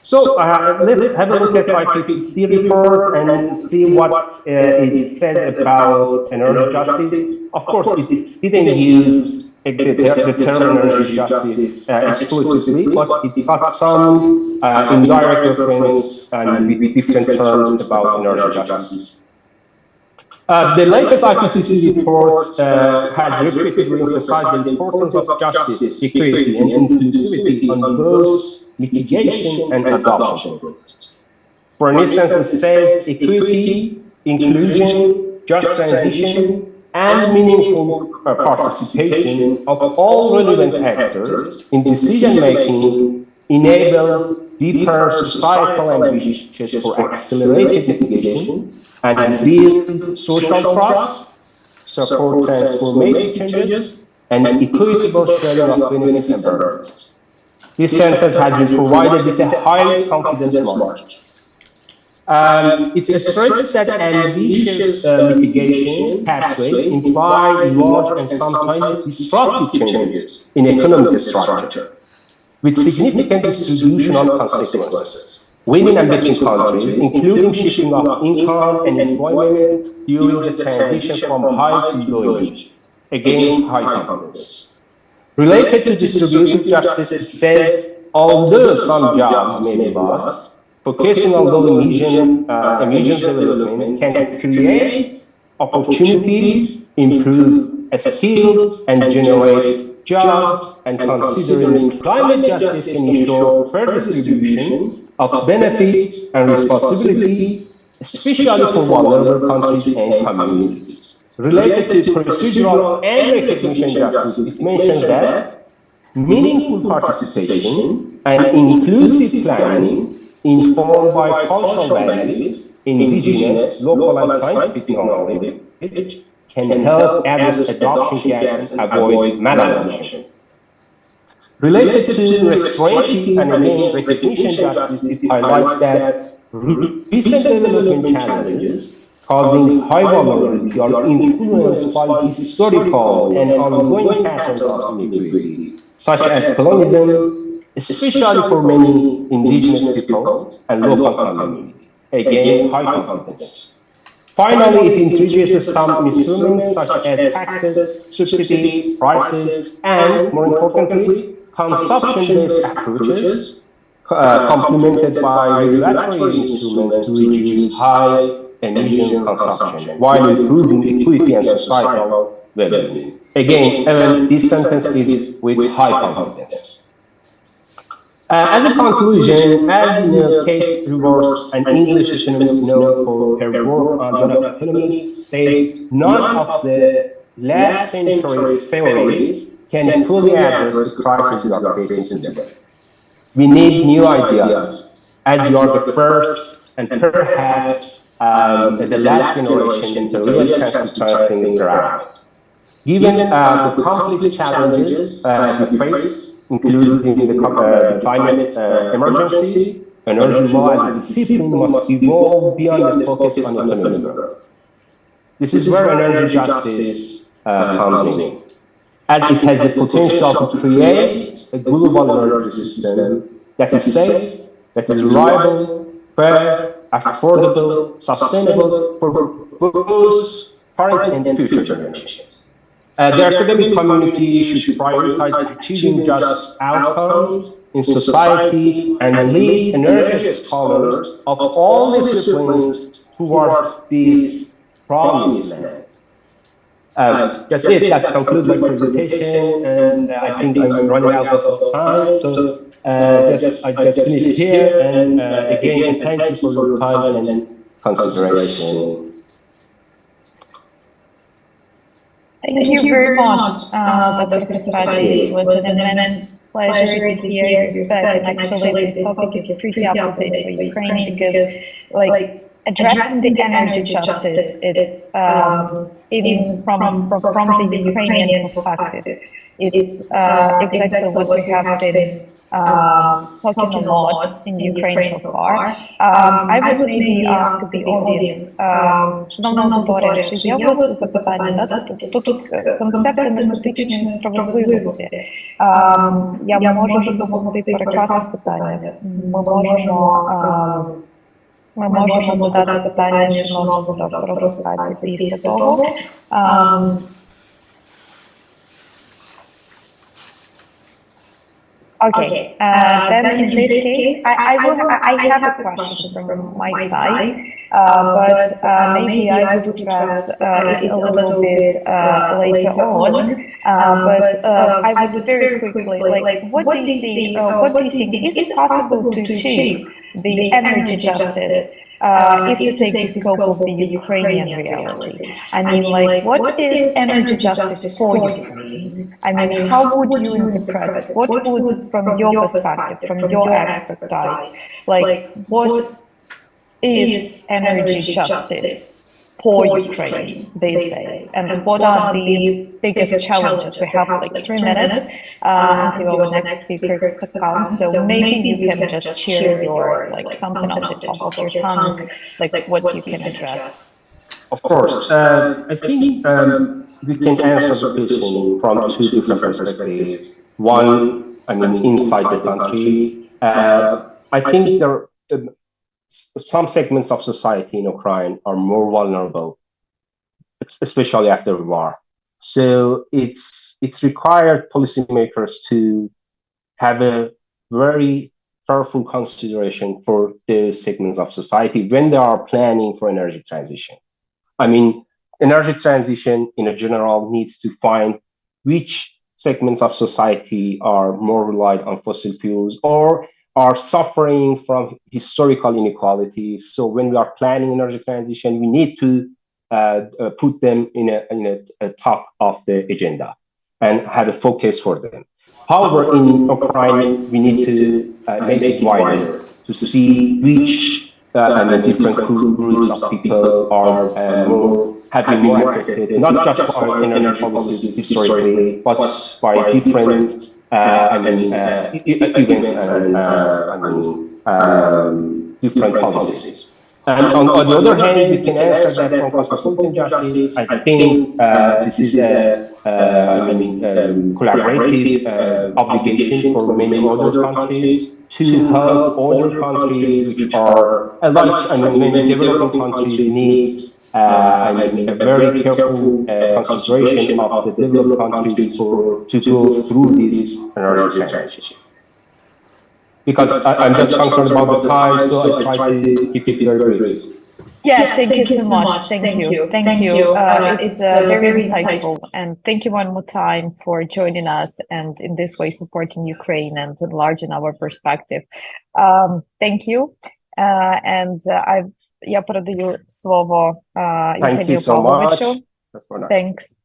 So let's have a look at IPCC report and see what it said about energy justice. Of course, it didn't use the term energy justice exclusively, but it got some indirect reference and with different terms about energy justice. The latest IPCC report has repeatedly emphasized the importance of justice, equity, and inclusivity on both mitigation and adoption programs. For instance, it says equity, inclusion, just transition, and meaningful participation of all relevant actors in decision-making enable deeper societal ambitions for accelerated mitigation and build social trust, support transformative changes, and equitable sharing of benefits and burdens. This sentence has been provided with a high confidence margin. It stresses that ambitious mitigation pathways imply large and sometimes disruptive changes in economic structure, with significant distributional consequences within and between countries, including shifting of income and employment during the transition from high to low emissions. Again, high confidence. Related to distributive justice, it says, although some jobs may be lost, focusing on low emissions development can create opportunities, improve skills, and generate jobs, and considering climate justice can ensure fair distribution of benefits and responsibility, especially for vulnerable countries and communities. Related to procedural and recognition justice, it mentions that meaningful participation and inclusive planning informed by cultural values, indigenous, local, and scientific knowledge can help address adoption gaps and avoid maladoption. Related to restorative and again recognition justice, it highlights that recent development challenges causing high vulnerability are influenced by historical and ongoing patterns of inequality, such as colonialism, especially for many indigenous peoples and local communities. Again, high confidence. Finally, it introduces some instruments such as taxes, subsidies, prices, and, more importantly, consumption-based approaches, complemented by regulatory instruments to reduce high emission consumption, while improving equity and societal well-being. Again, this sentence is with high confidence. As a conclusion, as you know, Kate Rivers, an English economist known for her work on donut economics, says none of the last century's theories can fully address the crisis we are facing today. We need new ideas, as you are the first and perhaps the last generation with a real chance to turn things around. Given the complex challenges we face, including the climate emergency, energy law as a discipline must evolve beyond the focus on economic growth. This is where energy justice comes in, as it has the potential to create a global energy system that is safe, that is reliable, fair, affordable, sustainable for both current and future generations. The academic community should prioritize achieving just outcomes in society and lead energy scholars of all disciplines towards this promised land. That's it. That concludes my presentation, and I think I'm running out of time. So I just finished here, and again, thank you for your time and consideration. Thank you very much, Dr. Christati. It was an immense pleasure to hear your spec. And actually, this topic is pretty up to date for Ukraine because, like, addressing the energy justice, it's even from the Ukrainian perspective, it's exactly what we have been talking a lot in Ukraine so far. I would maybe ask the audience, шановна аудиторія, чи є у вас запитання? Тут концепт енергетичної справедливості. Я можу допомогти перекласти питання. Ми можемо задати питання шановному доктору Розкаті після того. Okay, then in this case, I have a question from my side, but maybe I would address it a little bit later on. But I would very quickly, like, what do you think? Is it possible to achieve the energy justice if you take the scope of the Ukrainian reality? I mean, like, what is energy justice for Ukraine? I mean, how would you interpret it? What would, from your perspective, from your expertise, like, what is energy justice for Ukraine these days? And what are the biggest challenges? We have like 3 minutes until our next speaker comes, so maybe you can just share your, like, something on the top of your tongue, like what you can address. Of course, I think we can answer the question from 2 different perspectives. One, I mean, inside the country, I think there some segments of society in Ukraine are more vulnerable, especially after the war. So it's required policymakers to have a very careful consideration for those segments of society when they are planning for energy transition. I mean, energy transition in a general needs to find which segments of society are more reliant on fossil fuels or are suffering from historical inequalities. So when we are planning energy transition, we need to put them in a top of the agenda and have a focus for them. However, in Ukraine, we need to make it wider to see which different groups of people are have been more affected, not just by energy policies historically, but by different events and different policies. And on the other hand, we can answer that from cosmopolitan justice. I think this is a collaborative obligation for many other countries to help other countries which are, many developing countries needs a very careful consideration of the developed countries to go through this energy transition. Because I'm just concerned about the time, so I try to keep it very brief. Yeah, thank you so much. Thank you. It's very insightful, and thank you one more time for joining us and in this way supporting Ukraine and enlarging our perspective. Thank you. Я передаю слово Євгенію Павловичу. Thanks.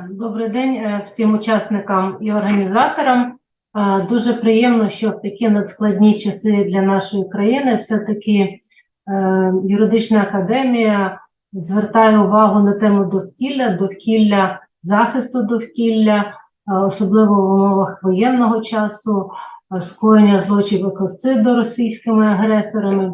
Добрий день всім учасникам і організаторам. Дуже приємно, що в такі надскладні часи для нашої країни все-таки юридична академія звертає увагу на тему довкілля, захисту довкілля, особливо в умовах воєнного часу, скоєння злочинів екоциду російськими агресорами.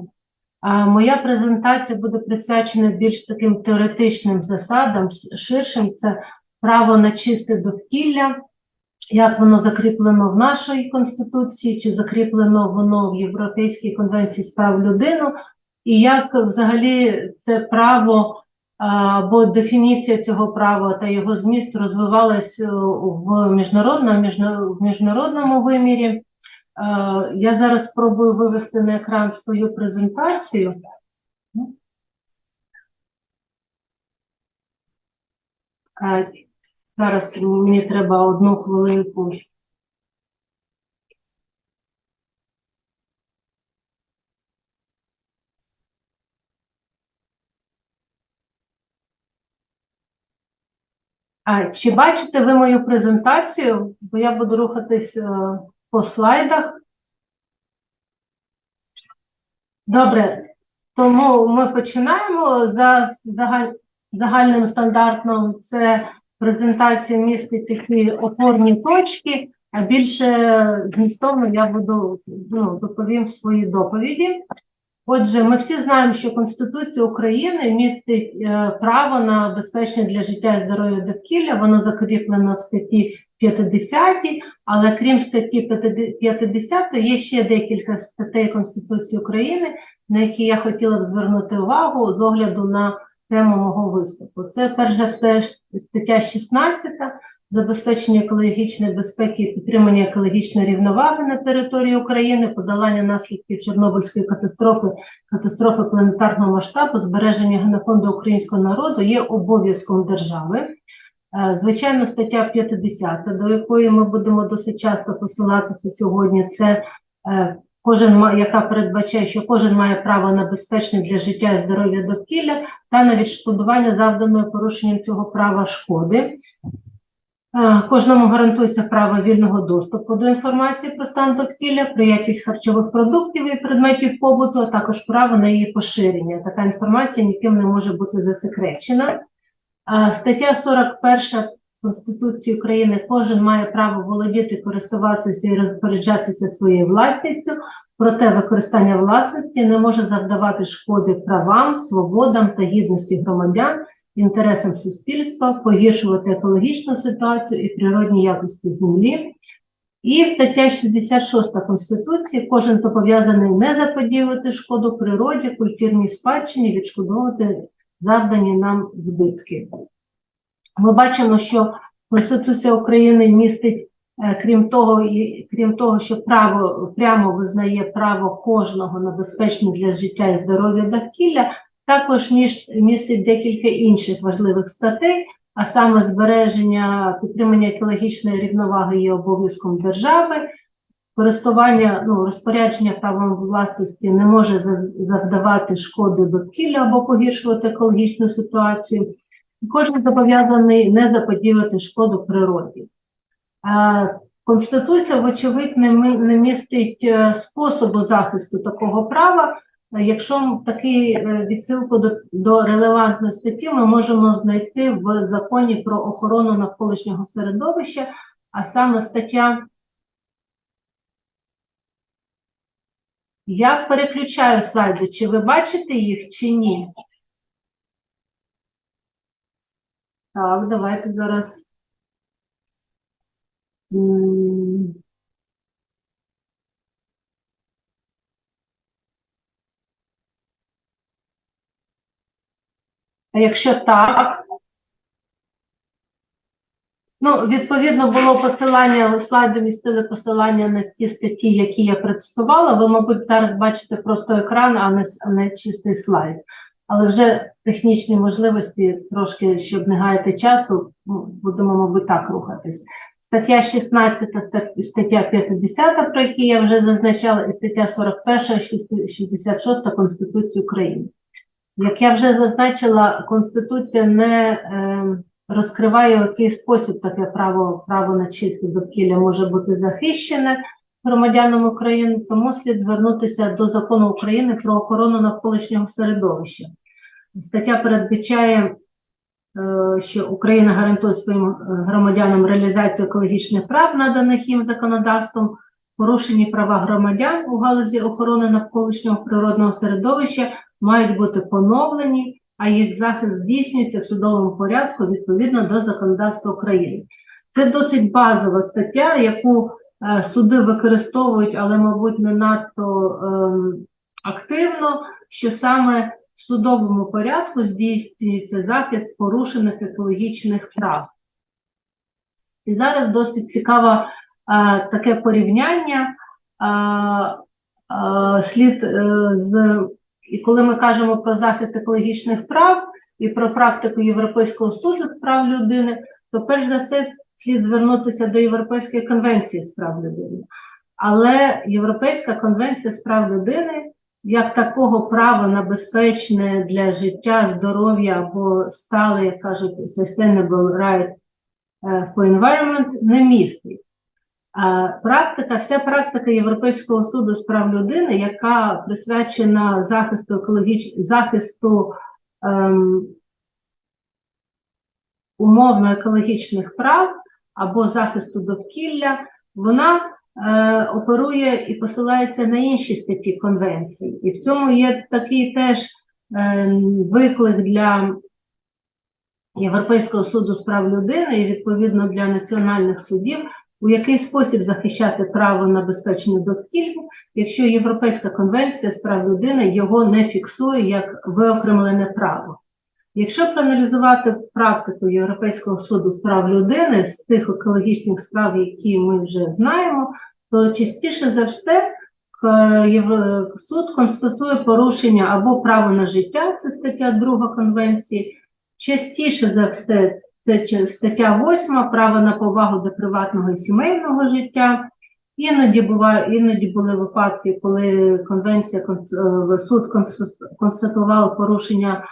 Моя презентація буде присвячена більш таким теоретичним засадам, ширшим. Це право на чисте довкілля як воно закріплено в нашій Конституції, чи закріплено воно в Європейській конвенції з прав людини, і як взагалі це право або дефініція цього права та його зміст розвивалась в міжнародному вимірі. Я зараз спробую вивести на екран свою презентацію. Зараз мені треба 1 хвилинку. Чи бачите ви мою презентацію? Бо я буду рухатись по слайдах. Добре, тому ми починаємо за загальним стандартом. Це презентація містить такі опорні точки, а більше змістовно я доповім свої доповіді. Отже, ми всі знаємо, що Конституція України містить право на безпечне для життя і здоров'я довкілля, воно закріплено в статті 50, але крім статті 50 є ще декілька статей Конституції України, на які я хотіла б звернути увагу з огляду на тему мого виступу. Це, перш за все, стаття 16 забезпечення екологічної безпеки і підтримання екологічної рівноваги на території України, подолання наслідків Чорнобильської катастрофи планетарного масштабу, збереження генофонду українського народу є обов'язком держави. Звичайно, стаття 50, до якої ми будемо досить часто посилатися сьогодні, це яка передбачає, що кожен має право на безпечне для життя і здоров'я довкілля та на відшкодування завданої порушенням цього права шкоди. Кожному гарантується право вільного доступу до інформації про стан довкілля, про якість харчових продуктів і предметів побуту, а також право на її поширення. Така інформація ніким не може бути засекречена. Стаття 41 Конституції України: кожен має право володіти, користуватися і розпоряджатися своєю власністю, проте використання власності не може завдавати шкоди правам, свободам та гідності громадян, інтересам суспільства, погіршувати екологічну ситуацію і природні якості землі. І стаття 66 Конституції: кожен зобов'язаний не заподіювати шкоду природі, культурній спадщині, відшкодовувати завдані нам збитки. Ми бачимо, що Конституція України містить, крім того, що право прямо визнає право кожного на безпечне для життя і здоров'я довкілля, також містить декілька інших важливих статей, а саме збереження, підтримання екологічної рівноваги є обов'язком держави, розпорядження правом власності не може завдавати шкоди довкілля або погіршувати екологічну ситуацію. Кожен зобов'язаний не заподіювати шкоду природі. Конституція, вочевидь, не містить способу захисту такого права. Якщо такий відсилку до релевантної статті ми можемо знайти в Законі про охорону навколишнього середовища, а саме стаття. Я переключаю слайди, чи ви бачите їх, чи ні? Так, давайте зараз. А якщо так, відповідно було посилання, слайди містили посилання на ті статті, які я представила. Ви, мабуть, зараз бачите просто екран, а не чистий слайд. Але вже технічні можливості, трошки, щоб не гаяти часу, будемо, мабуть, так рухатись. Стаття 16, стаття 50, про які я вже зазначала, і стаття 41, 66 Конституції України. Як я вже зазначила, Конституція не розкриває, в який спосіб таке право на чисте довкілля може бути захищене громадянам України, тому слід звернутися до Закону України про охорону навколишнього середовища. Стаття передбачає, що Україна гарантує своїм громадянам реалізацію екологічних прав, наданих їм законодавством. Порушені права громадян у галузі охорони навколишнього природного середовища мають бути поновлені, а їх захист здійснюється в судовому порядку відповідно до законодавства України. Це досить базова стаття, яку суди використовують, але, мабуть, не надто активно, що саме в судовому порядку здійснюється захист порушених екологічних прав. І зараз досить цікаве таке порівняння. І коли ми кажемо про захист екологічних прав і про практику Європейського суду з прав людини, то перш за все слід звернутися до Європейської конвенції з прав людини. Але Європейська конвенція з прав людини, як такого права на безпечне для життя, здоров'я або стале, як кажуть, sustainable right for environment, не містить. Вся практика Європейського суду з прав людини, яка присвячена захисту умовно екологічних прав або захисту довкілля, вона оперує і посилається на інші статті конвенції. І в цьому є такий теж виклик для Європейського суду з прав людини і, відповідно, для національних судів, у який спосіб захищати право на безпечне довкілля, якщо Європейська конвенція з прав людини його не фіксує як виокремлене право. Якщо проаналізувати практику Європейського суду з прав людини з тих екологічних справ, які ми вже знаємо, то частіше за все суд констатує порушення або право на життя, це стаття 2 конвенції, частіше за все це стаття 8, право на повагу до приватного і сімейного життя. Іноді були випадки, коли суд констатував порушення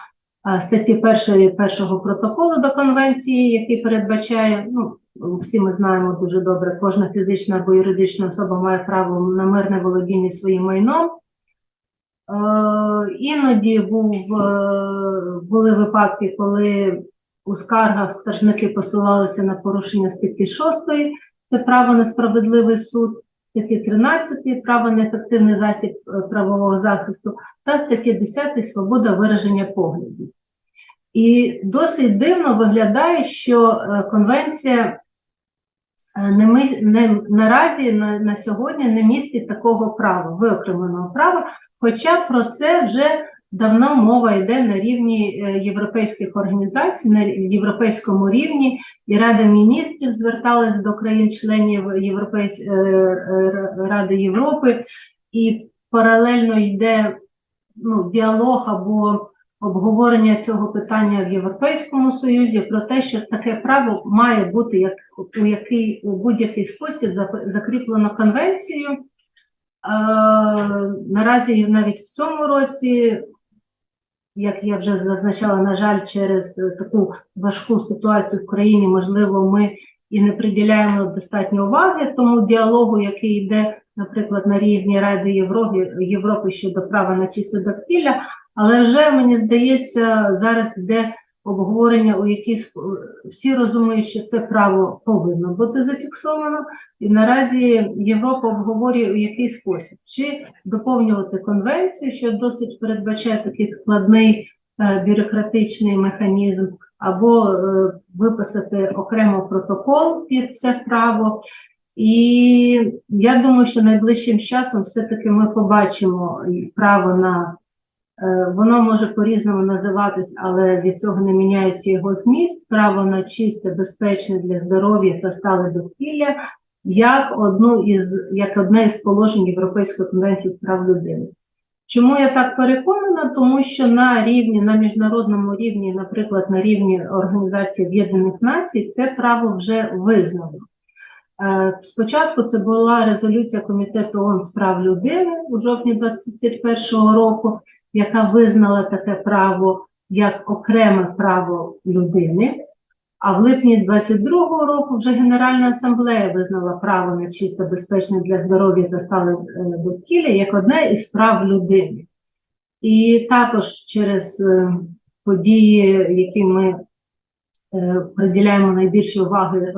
статті 1 першого протоколу до конвенції, який передбачає, всі ми знаємо дуже добре, кожна фізична або юридична особа має право на мирне володіння своїм майном. Іноді були випадки, коли у скаргах скаржники посилалися на порушення статті 6, це право на справедливий суд, статті 13 право на ефективний засіб правового захисту та статті 10 свобода вираження поглядів. І досить дивно виглядає, що конвенція наразі на сьогодні не містить такого права, виокремленого права, хоча про це вже давно мова йде на рівні європейських організацій, на європейському рівні, і Рада міністрів зверталась до країн-членів Ради Європи, і паралельно йде діалог або обговорення цього питання в Європейському Союзі про те, що таке право має бути у будь-який спосіб закріплено конвенцією. Наразі навіть в цьому році, як я вже зазначала, на жаль, через таку важку ситуацію в країні, можливо, ми і не приділяємо достатньо уваги тому діалогу, який йде, наприклад, на рівні Ради Європи щодо права на чисте довкілля, але вже, мені здається, зараз йде обговорення, у якій всі розуміють, що це право повинно бути зафіксовано, і наразі Європа обговорює, у який спосіб. Чи доповнювати конвенцію, що досить передбачає такий складний бюрократичний механізм, або виписати окремо протокол під це право. І я думаю, що найближчим часом все-таки ми побачимо право на... Воно може по-різному називатись, але від цього не міняється його зміст. Право на чисте, безпечне для здоров'я та стале довкілля як одне із положень Європейської конвенції з прав людини. Чому я так переконана? Тому що на міжнародному рівні, наприклад, на рівні Організації Об'єднаних Націй, це право вже визнано. Спочатку це була резолюція Комітету ООН з прав людини у жовтні 2021 року, яка визнала таке право як окреме право людини, а в липні 2022 року вже Генеральна асамблея визнала право на чисте, безпечне для здоров'я та стале довкілля як одне із прав людини. І також через події, які ми приділяємо найбільше уваги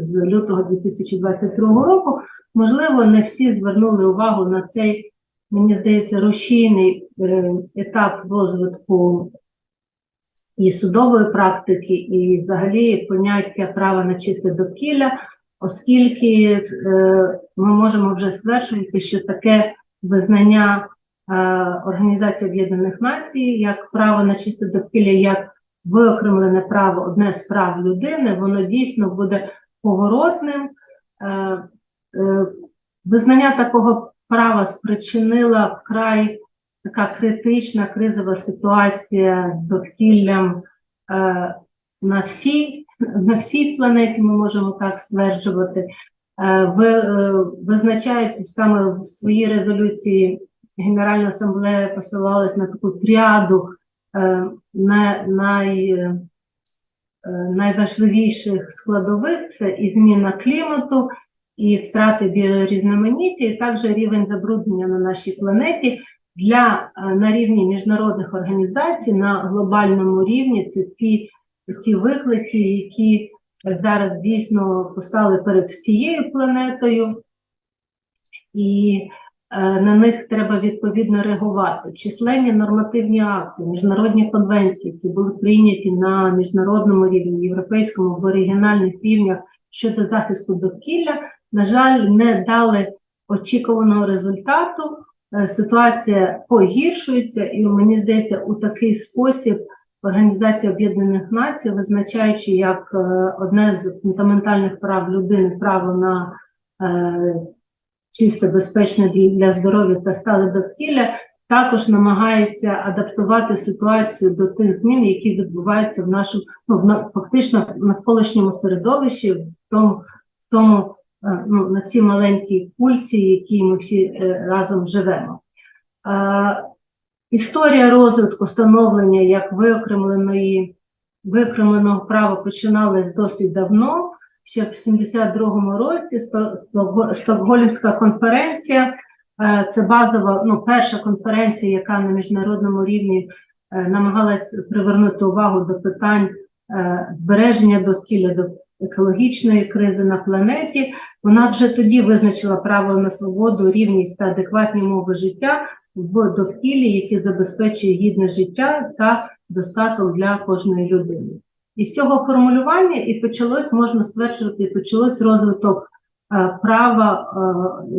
з лютого 2022 року, можливо, не всі звернули увагу на цей, мені здається, рушійний етап розвитку і судової практики, і взагалі поняття права на чисте довкілля, оскільки ми можемо вже стверджувати, що таке визнання Організації Об'єднаних Націй як право на чисте довкілля, як виокремлене право, одне з прав людини, воно дійсно буде поворотним. Визнання такого права спричинила вкрай така критична кризова ситуація з довкіллям на всій планеті, ми можемо так стверджувати. Визначають саме в своїй резолюції Генеральна асамблея посилалась на таку тріаду найважливіших складових: це і зміна клімату, і втрати біорізноманіття, і також рівень забруднення на нашій планеті. На рівні міжнародних організацій, на глобальному рівні, це ті виклики, які зараз дійсно постали перед всією планетою, і на них треба відповідно реагувати. Численні нормативні акти, міжнародні конвенції, які були прийняті на міжнародному рівні, європейському, в оригінальних рівнях щодо захисту довкілля, на жаль, не дали очікуваного результату. Ситуація погіршується, і мені здається, у такий спосіб Організація Об'єднаних Націй, визначаючи як одне з фундаментальних прав людини право на чисте, безпечне для здоров'я та стале довкілля, також намагається адаптувати ситуацію до тих змін, які відбуваються в нашому, фактично навколишньому середовищі, на цій маленькій кульці, в якій ми всі разом живемо. Історія розвитку, становлення як виокремленого права починалась досить давно. Ще в 72-му році Стокгольмська конференція, це базова, перша конференція, яка на міжнародному рівні намагалась привернути увагу до питань збереження довкілля, до екологічної кризи на планеті. Вона вже тоді визначила право на свободу, рівність та адекватні умови життя в довкіллі, які забезпечує гідне життя та достаток для кожної людини. І з цього формулювання і почалось, можна стверджувати, почалось розвиток права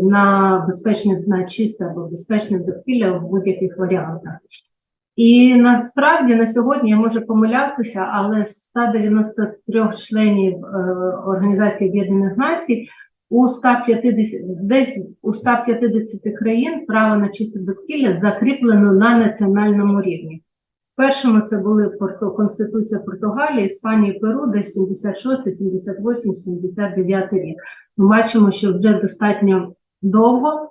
на безпечне, на чисте або безпечне довкілля в будь-яких варіантах. І насправді на сьогодні, я можу помилятися, але з 193 членів Організації Об'єднаних Націй десь у 150 країн право на чисте довкілля закріплено на національному рівні. Першими це були Конституція Португалії, Іспанії, Перу, десь 76, 78, 79 рік. Ми бачимо, що вже достатньо довго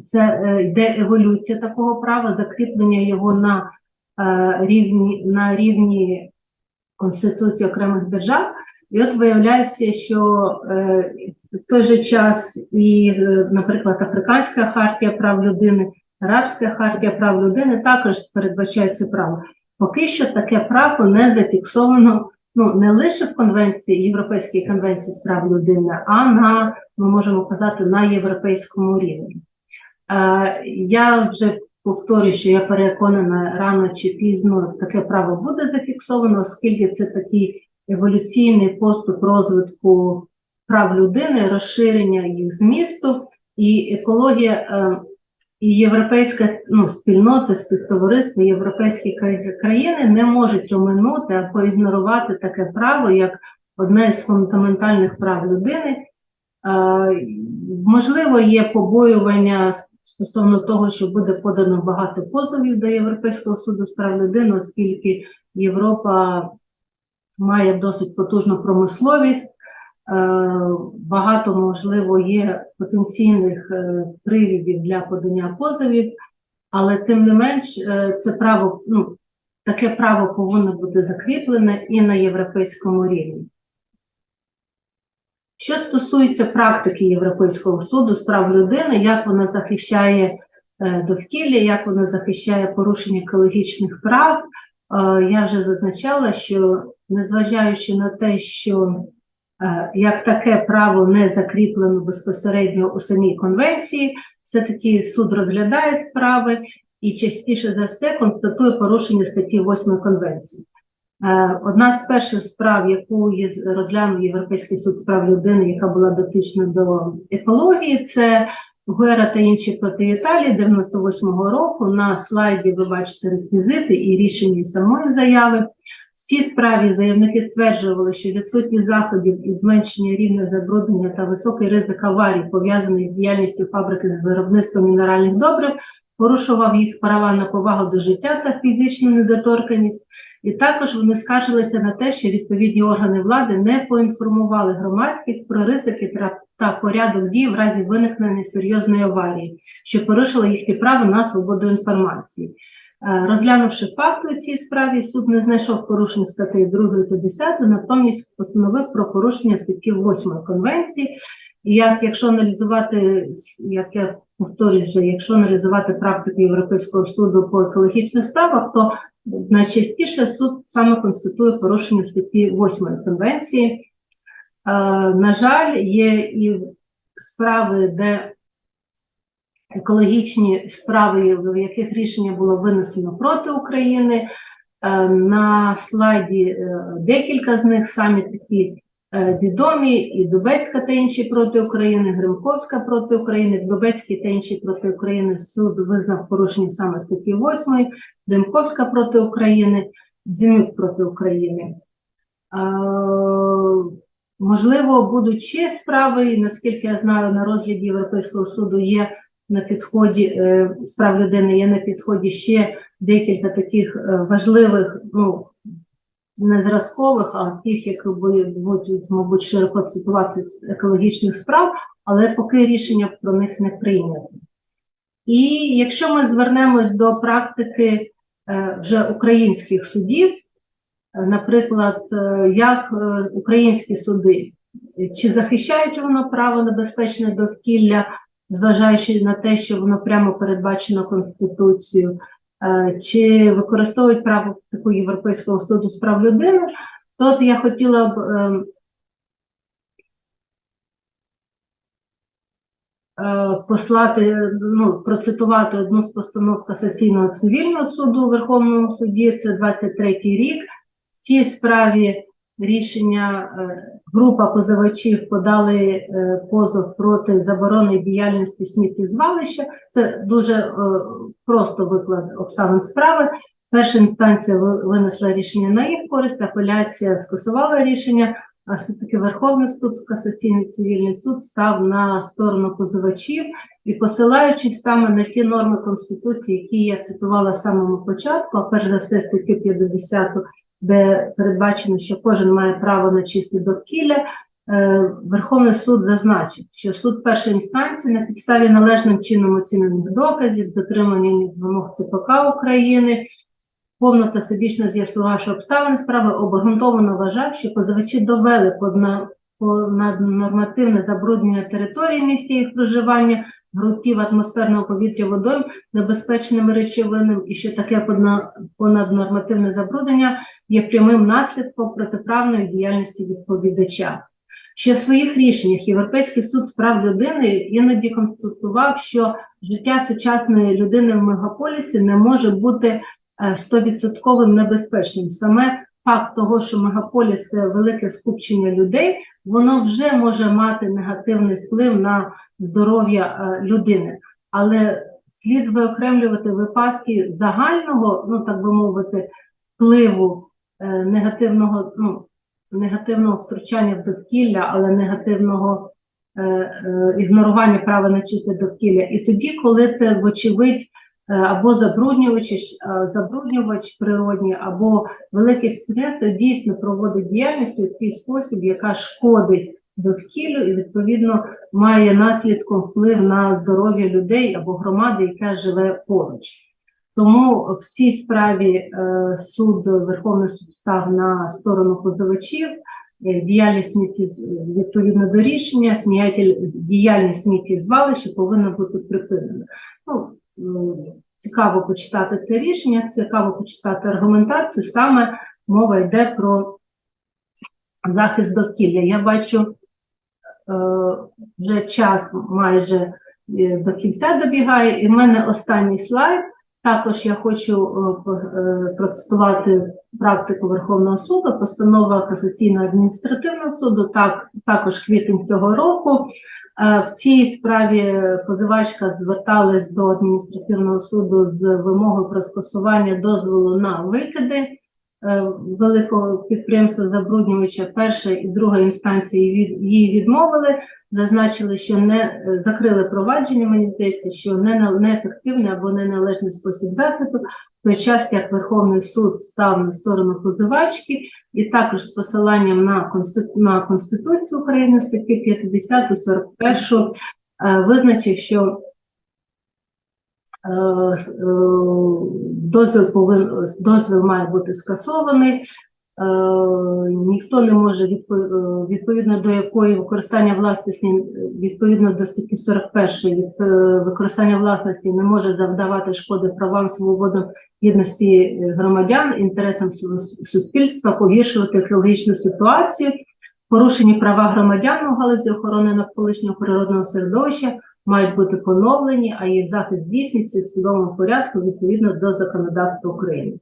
це йде еволюція такого права, закріплення його на рівні Конституції окремих держав. І от виявляється, що в той же час і, наприклад, Африканська хартія прав людини, Арабська хартія прав людини також передбачають це право. Поки що таке право не зафіксовано, не лише в конвенції, Європейській конвенції з прав людини, а ми можемо казати, на європейському рівні. Я вже повторюю, що я переконана, рано чи пізно таке право буде зафіксовано, оскільки це такий еволюційний поступ розвитку прав людини, розширення їх змісту, і екологія, і європейська спільнота, співтовариство, європейські країни не можуть оминути або ігнорувати таке право, як одне з фундаментальних прав людини. Можливо, є побоювання стосовно того, що буде подано багато позовів до Європейського суду з прав людини, оскільки Європа має досить потужну промисловість, багато, можливо, є потенційних привідів для подання позовів, але тим не менш це право, таке право повинно бути закріплене і на європейському рівні. Що стосується практики Європейського суду з прав людини, як вона захищає довкілля, як вона захищає порушення екологічних прав, я вже зазначала, що незважаючи на те, що як таке право не закріплено безпосередньо у самій конвенції, все-таки суд розглядає справи і частіше за все констатує порушення статті 8 конвенції. Одна з перших справ, яку розглянув Європейський суд з прав людини, яка була дотична до екології, це Гуера та інші проти Італії 98-го року. На слайді ви бачите реквізити і рішення самої заяви. В цій справі заявники стверджували, що відсутність заходів із зменшення рівня забруднення та високий ризик аварій, пов'язаний з діяльністю фабрики з виробництвом мінеральних добрив, порушував їх права на повагу до життя та фізичну недоторканність. І також вони скаржилися на те, що відповідні органи влади не поінформували громадськість про ризики та порядок дій в разі виникнення серйозної аварії, що порушило їхні право на свободу інформації. Розглянувши факти у цій справі, суд не знайшов порушень статей 2 та 10, натомість постановив про порушення статті 8 Конвенції. І якщо аналізувати, як я повторюю вже, якщо аналізувати практику Європейського суду по екологічних справах, то найчастіше суд саме констатує порушення статті 8 Конвенції. На жаль, є і справи, де екологічні справи, в яких рішення було винесено проти України. На слайді декілька з них, самі такі відомі: і Дубецька та інші проти України, Гримковська проти України. В Дубецькій та інші проти України суд визнав порушення саме статті 8, Гримковська проти України, Дзінюк проти України. Можливо, будуть ще справи, і наскільки я знаю, на розгляді Європейського суду є на підході справ людини, є на підході ще декілька таких важливих, не зразкових, а тих, які будуть, мабуть, широко цитувати з екологічних справ, але поки рішення про них не прийнято. І якщо ми звернемось до практики вже українських судів, наприклад, як українські суди, чи захищають воно право на безпечне довкілля, зважаючи на те, що воно прямо передбачено Конституцією, чи використовують практику Європейського суду з прав людини, то от я хотіла б процитувати одну з постанов Касаційного цивільного суду у Верховному суді, це 23-й рік. В цій справі рішення група позивачів подали позов проти заборони діяльності сміттєзвалища. Це дуже просто виклад обставин справи. Перша інстанція винесла рішення на їх користь, апеляція скасувала рішення, а все-таки Верховний суд, Касаційний цивільний суд став на сторону позивачів і, посилаючись саме на ті норми Конституції, які я цитувала в самому початку, а перш за все статтю 50, де передбачено, що кожен має право на чисте довкілля, Верховний суд зазначив, що суд першої інстанції на підставі належним чином оцінених доказів, дотримання вимог ЦПК України, повно та всебічно з'ясувавши обставини справи, обґрунтовано вважав, що позивачі довели нормативне забруднення території місця їх проживання, ґрунтів, атмосферного повітря, водойм небезпечними речовинами, і що таке понаднормативне забруднення є прямим наслідком протиправної діяльності відповідача. Ще в своїх рішеннях Європейський суд з прав людини іноді констатував, що життя сучасної людини в мегаполісі не може бути 100% небезпечним. Саме факт того, що мегаполіс – це велике скупчення людей, воно вже може мати негативний вплив на здоров'я людини. Але слід виокремлювати випадки загального, так би мовити, впливу негативного втручання в довкілля, але негативного ігнорування права на чисте довкілля. І тоді, коли це, вочевидь, або забруднювач природній, або велике підприємство дійсно проводить діяльність у цей спосіб, яка шкодить довкіллю і, відповідно, має наслідком вплив на здоров'я людей або громади, яка живе поруч. Тому в цій справі Верховний суд став на сторону позивачів, діяльність відповідно до рішення, діяльність сміттєзвалища повинна бути припинена. Цікаво почитати це рішення, цікаво почитати аргументацію, саме мова йде про захист довкілля. Я бачу, вже час майже до кінця добігає, і в мене останній слайд. Також я хочу процитувати практику Верховного суду, постанова Касаційного адміністративного суду, також квітень цього року. В цій справі позивачка зверталась до адміністративного суду з вимогою про скасування дозволу на викиди великого підприємства забруднювача. Перша і друга інстанції її відмовили, зазначили, що не закрили провадження, мені здається, що неефективний або неналежний спосіб захисту, в той час як Верховний суд став на сторону позивачки і також з посиланням на Конституцію України, статті 50, 41, визначив, що дозвіл має бути скасований, ніхто не може, відповідно до якої використання власності, відповідно до статті 41, використання власності не може завдавати шкоди правам, свободам, гідності громадян, інтересам суспільства, погіршувати екологічну ситуацію, порушені права громадян у галузі охорони навколишнього природного середовища мають бути поновлені, а їх захист здійснюється в судовому порядку відповідно до законодавства України.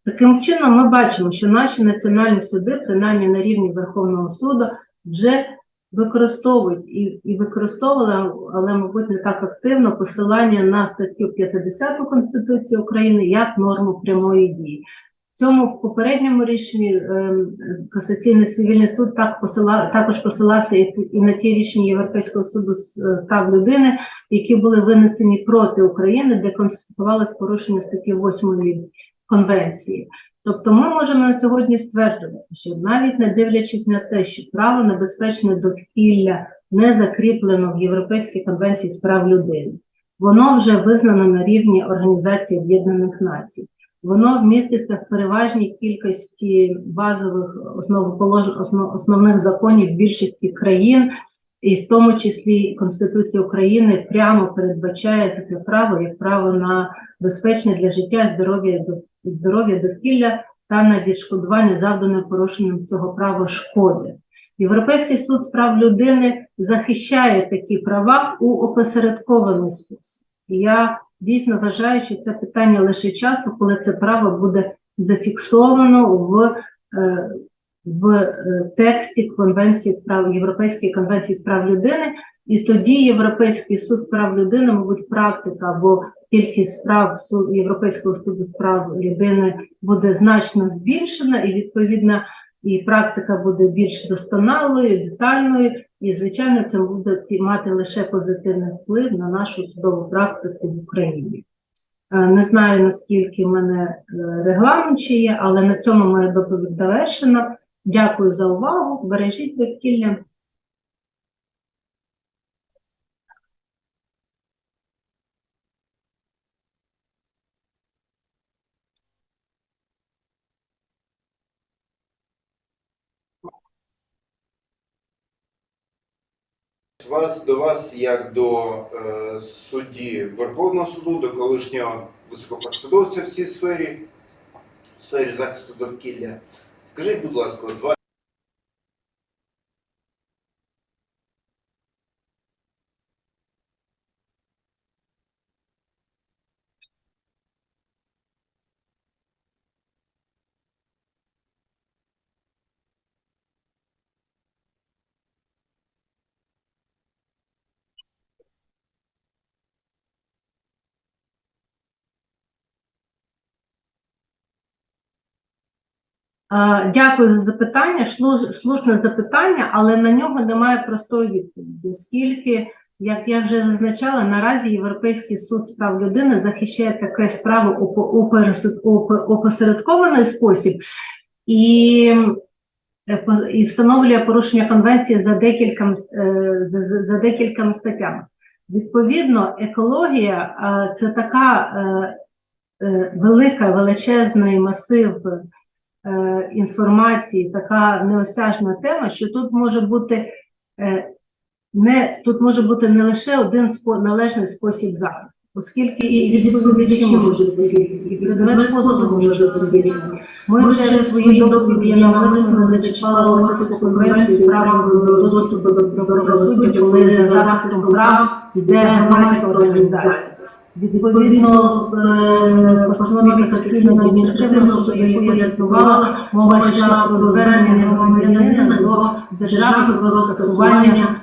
Таким чином, ми бачимо, що наші національні суди, принаймні на рівні Верховного суду, вже використовують і використовували, але, мабуть, не так активно, посилання на статтю 50 Конституції України як норму прямої дії. В цьому в попередньому рішенні Касаційний цивільний суд також посилався і на ті рішення Європейського суду з прав людини, які були винесені проти України, де констатувалось порушення статті 8 Конвенції. Тобто ми можемо на сьогодні стверджувати, що навіть не дивлячись на те, що право на безпечне довкілля не закріплено в Європейській конвенції з прав людини, воно вже визнано на рівні Організації Об'єднаних Націй. Воно міститься в переважній кількості базових основних законів більшості країн, і в тому числі Конституція України прямо передбачає таке право, як право на безпечне для життя, здоров'я довкілля та на відшкодування завданої порушенням цього права шкоди. Європейський суд з прав людини захищає такі права у опосередкований спосіб. І я дійсно вважаю, що це питання лише часу, коли це право буде зафіксовано в тексті Європейської конвенції з прав людини, і тоді Європейський суд прав людини, мабуть, практика або кількість справ Європейського суду з прав людини буде значно збільшена, і відповідно і практика буде більш досконалою, детальною, і, звичайно, це буде мати лише позитивний вплив на нашу судову практику в Україні. Не знаю, наскільки в мене регламент ще є, але на цьому моя доповідь завершена. Дякую за увагу, бережіть довкілля. До вас, як до судді Верховного суду, до колишнього високопосадовця в цій сфері захисту довкілля. Скажіть, будь ласка, Дякую за запитання, слушне запитання, але на нього немає простої відповіді, оскільки, як я вже зазначала, наразі Європейський суд з прав людини захищає таке справу у опосередкований спосіб і встановлює порушення конвенції за декількома статтями. Відповідно, екологія – це така величезний масив інформації, така неосяжна тема, що тут може бути не лише один належний спосіб захисту, оскільки і відповідачі можуть бути, і предмет позову може бути різний. Ми вже в своїй доповіді навмисно зачіпали Галицьку конвенцію права до доступу до правосуддя, коли за захистом прав йде громадська організація. Відповідно, постанові Касаційного адміністративного суду, яку я цитувала, мова йшла про звернення громадянина до держави про скасування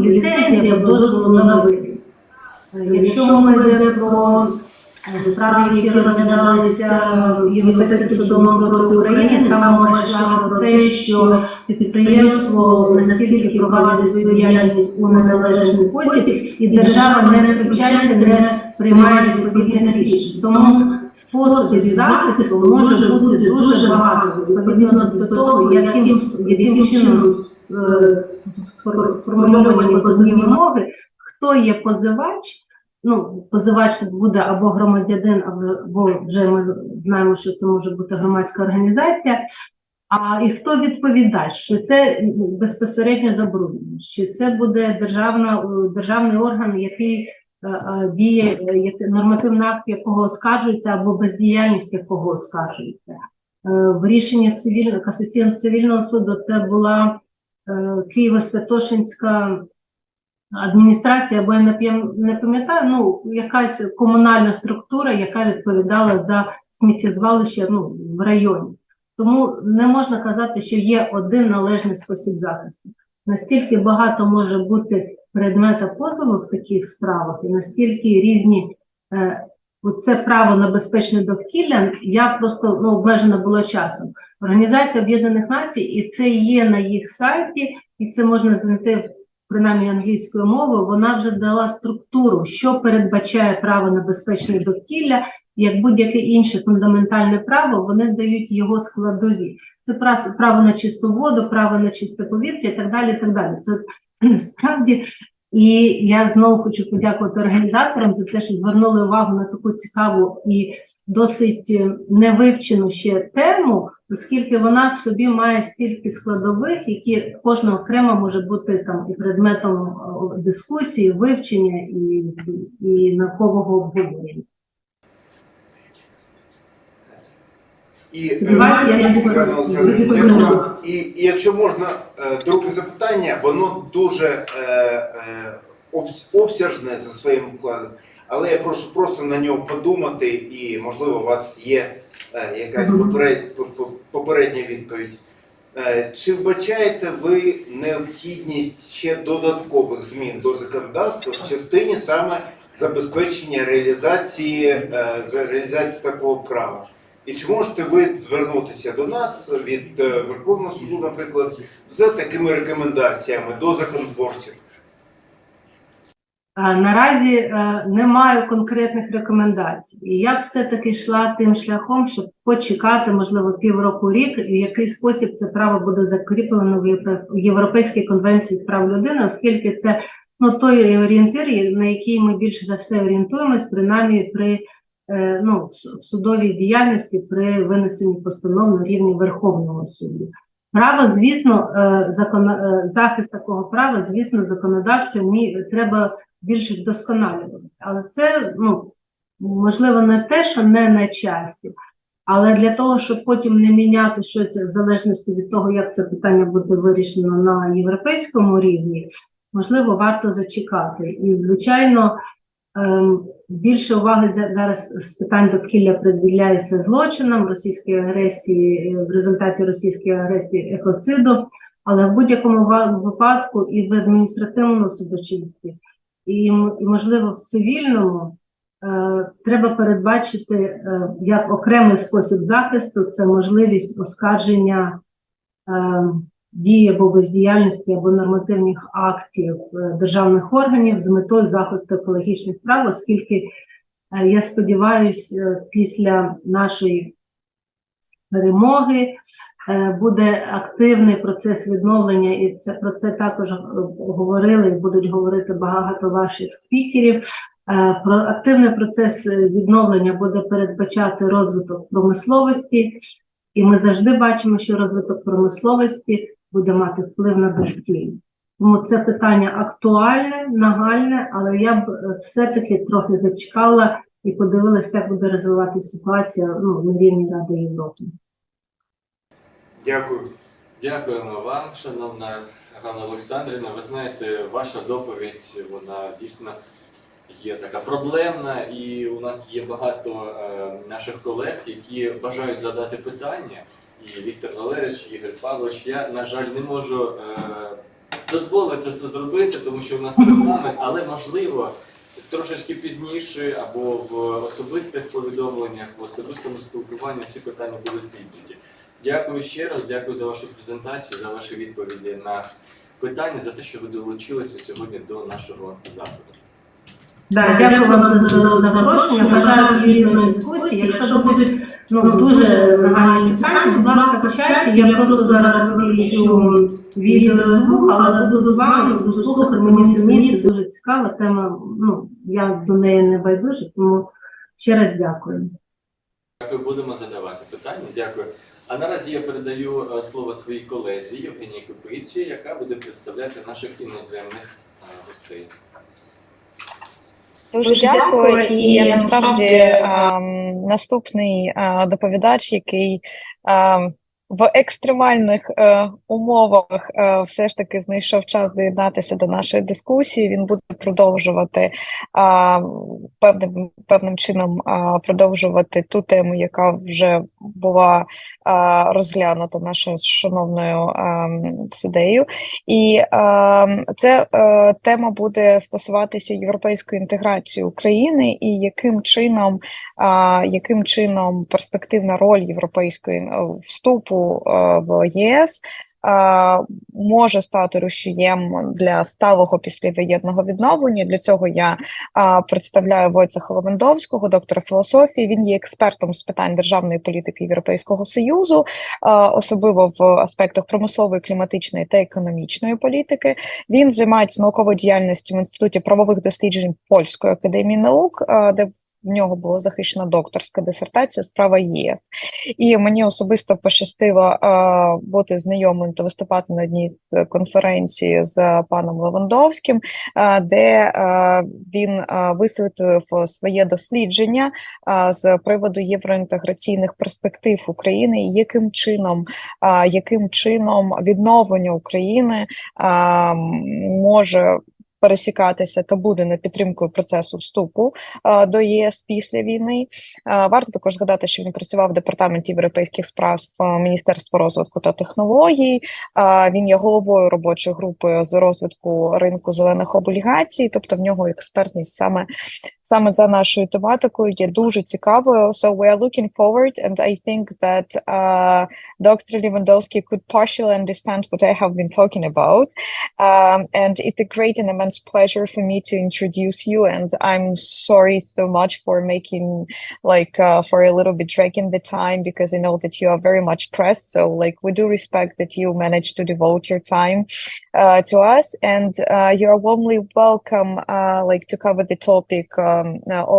ліцензії або дозволу на вихід. Якщо мова йде про справи, які розглядалися Європейським судом проти України, там мова йшла про те, що підприємство настільки провадить свою діяльність у неналежний спосіб, і держава не втручається, не приймає відповідних рішень. Тому способів захисту може бути дуже багато, відповідно до того, яким чином сформульовані позовні вимоги, хто є позивач. Ну, позивач буде або громадянин, або вже ми знаємо, що це може бути громадська організація. І хто відповідач? Чи це безпосередньо забруднення? Чи це буде державний орган, який діє, нормативний акт якого оскаржується, або бездіяльність якого оскаржується? В рішенні Касаційного цивільного суду це була Києво-Святошинська адміністрація, або я не пам'ятаю, якась комунальна структура, яка відповідала за сміттєзвалище в районі. Тому не можна казати, що є один належний спосіб захисту. Настільки багато може бути предмета позову в таких справах, і настільки різні, це право на безпечне довкілля, я просто обмежена була часом. Організація Об'єднаних Націй, і це є на їх сайті, і це можна знайти принаймні англійською мовою, вона вже дала структуру, що передбачає право на безпечне довкілля, як будь-яке інше фундаментальне право, вони дають його складові. Це право на чисту воду, право на чисте повітря і так далі, і так далі. Це насправді, і я знову хочу подякувати організаторам за те, що звернули увагу на таку цікаву і досить невивчену ще тему, оскільки вона в собі має стільки складових, які кожна окремо може бути там і предметом дискусії, вивчення і наукового обговорення. І якщо можна, друге запитання, воно дуже обсяжне за своїм вкладом, але я прошу просто на нього подумати, і можливо у вас є якась попередня відповідь. Чи вбачаєте ви необхідність ще додаткових змін до законодавства в частині саме забезпечення реалізації такого права? І чи можете ви звернутися до нас від Верховного суду, наприклад, з такими рекомендаціями до законотворців? Наразі не маю конкретних рекомендацій. І я б все-таки йшла тим шляхом, щоб почекати, можливо, півроку-рік, і в який спосіб це право буде закріплено в Європейській конвенції з прав людини, оскільки це той орієнтир, на який ми більше за все орієнтуємось, принаймні при в судовій діяльності при винесенні постанов на рівні Верховного суду. Право, звісно, захист такого права, звісно, законодавчо треба більше вдосконалювати. Але це, можливо, не те, що не на часі, але для того, щоб потім не міняти щось в залежності від того, як це питання буде вирішено на європейському рівні, можливо, варто зачекати. І, звичайно, більше уваги зараз з питань довкілля приділяється злочинам російської агресії, в результаті російської агресії екоциду, але в будь-якому випадку і в адміністративному судочинстві, і можливо в цивільному треба передбачити як окремий спосіб захисту, це можливість оскарження дії або бездіяльності, або нормативних актів державних органів з метою захисту екологічних прав, оскільки, я сподіваюся, після нашої перемоги буде активний процес відновлення, і про це також говорили, і будуть говорити багато ваших спікерів. Активний процес відновлення буде передбачати розвиток промисловості, і ми завжди бачимо, що розвиток промисловості буде мати вплив на довкілля. Тому це питання актуальне, нагальне, але я б все-таки трохи зачекала і подивилася, як буде розвиватися ситуація на рівні Ради Європи. Дякую. Дякуємо вам, шановна Ганна Олександрівна. Ви знаєте, ваша доповідь, вона дійсно є така проблемна, і у нас є багато наших колег, які бажають задати питання. І Віктор Валерійович, Ігор Павлович, я, на жаль, не можу дозволити це зробити, тому що у нас регламент, але можливо трошечки пізніше або в особистих повідомленнях, в особистому спілкуванні ці питання будуть підняті. Дякую ще раз, дякую за вашу презентацію, за ваші відповіді на питання, за те, що ви долучилися сьогодні до нашого заходу. Дякую вам за запрошення. Бажаю плідної дискусії. Якщо будуть дуже нагальні питання, будь ласка, почайте. Я просто зараз виключу відеозвук, але буду з вами, буду слухати. Мені самі це дуже цікава тема. Я до неї не байдужа, тому ще раз дякую. Дякую, будемо задавати питання. Дякую. А наразі я передаю слово своїй колезі Євгенії Купиці, яка буде представляти наших іноземних гостей. Дуже дякую. І насправді наступний доповідач, який в екстремальних умовах все ж таки знайшов час доєднатися до нашої дискусії, він буде продовжувати певним чином продовжувати ту тему, яка вже була розглянута нашою шановною суддею. І ця тема буде стосуватися європейської інтеграції України і яким чином перспективна роль європейської вступу в ЄС може стати рушієм для сталого післявоєнного відновлення. Для цього я представляю Войцеха Левандовського, доктора філософії. Він є експертом з питань державної політики Європейського Союзу, особливо в аспектах промислової, кліматичної та економічної політики. Він займається науковою діяльністю в Інституті правових досліджень Польської академії наук, де в нього була захищена докторська дисертація з права ЄС. І мені особисто пощастило бути знайомим та виступати на одній з конференцій з паном Левандовським, де він висвітлив своє дослідження з приводу євроінтеграційних перспектив України і яким чином відновлення України може пересікатися та буде на підтримкою процесу вступу до ЄС після війни. Варто також згадати, що він працював в Департаменті європейських справ Міністерства розвитку та технологій. Він є головою робочої групи з розвитку ринку зелених облігацій, тобто в нього експертність саме за нашою тематикою є дуже цікавою. So we are looking forward, and I think that Dr. Lewandowski could partially understand what I have been talking about. And it's a great and immense pleasure for me to introduce you, and I'm sorry so much for making, for a little bit dragging the time, because I know that you are very much pressed. So, we do respect that you managed to devote your time to us, and you are warmly welcome, to cover the topic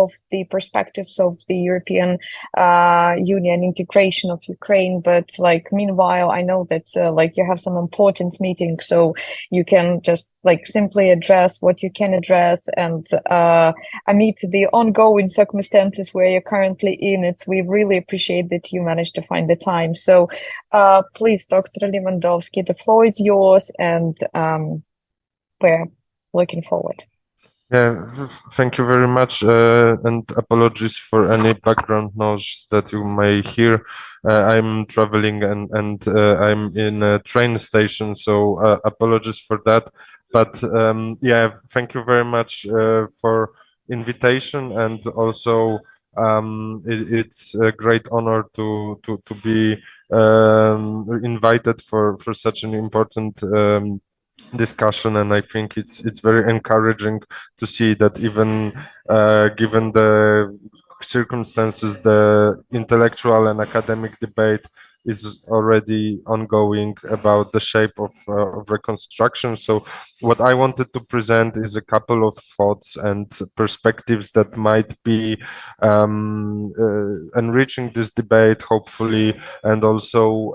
of the perspectives of the European Union integration of Ukraine. But meanwhile, I know that you have some important meetings, so you can just simply address what you can address, and amid the ongoing circumstances where you're currently in it, we really appreciate that you managed to find the time. So please, Dr. Lewandowski, the floor is yours, and we're looking forward. Yeah, thank you very much, and apologies for any background noise that you may hear. I'm traveling and I'm in a train station, so apologies for that. But yeah, thank you very much for invitation, and also it's a great honor to be invited for such an important discussion, and I think it's very encouraging to see that even given the circumstances, the intellectual and academic debate is already ongoing about the shape of reconstruction. So what I wanted to present is a couple of thoughts and perspectives that might be enriching this debate, hopefully, and also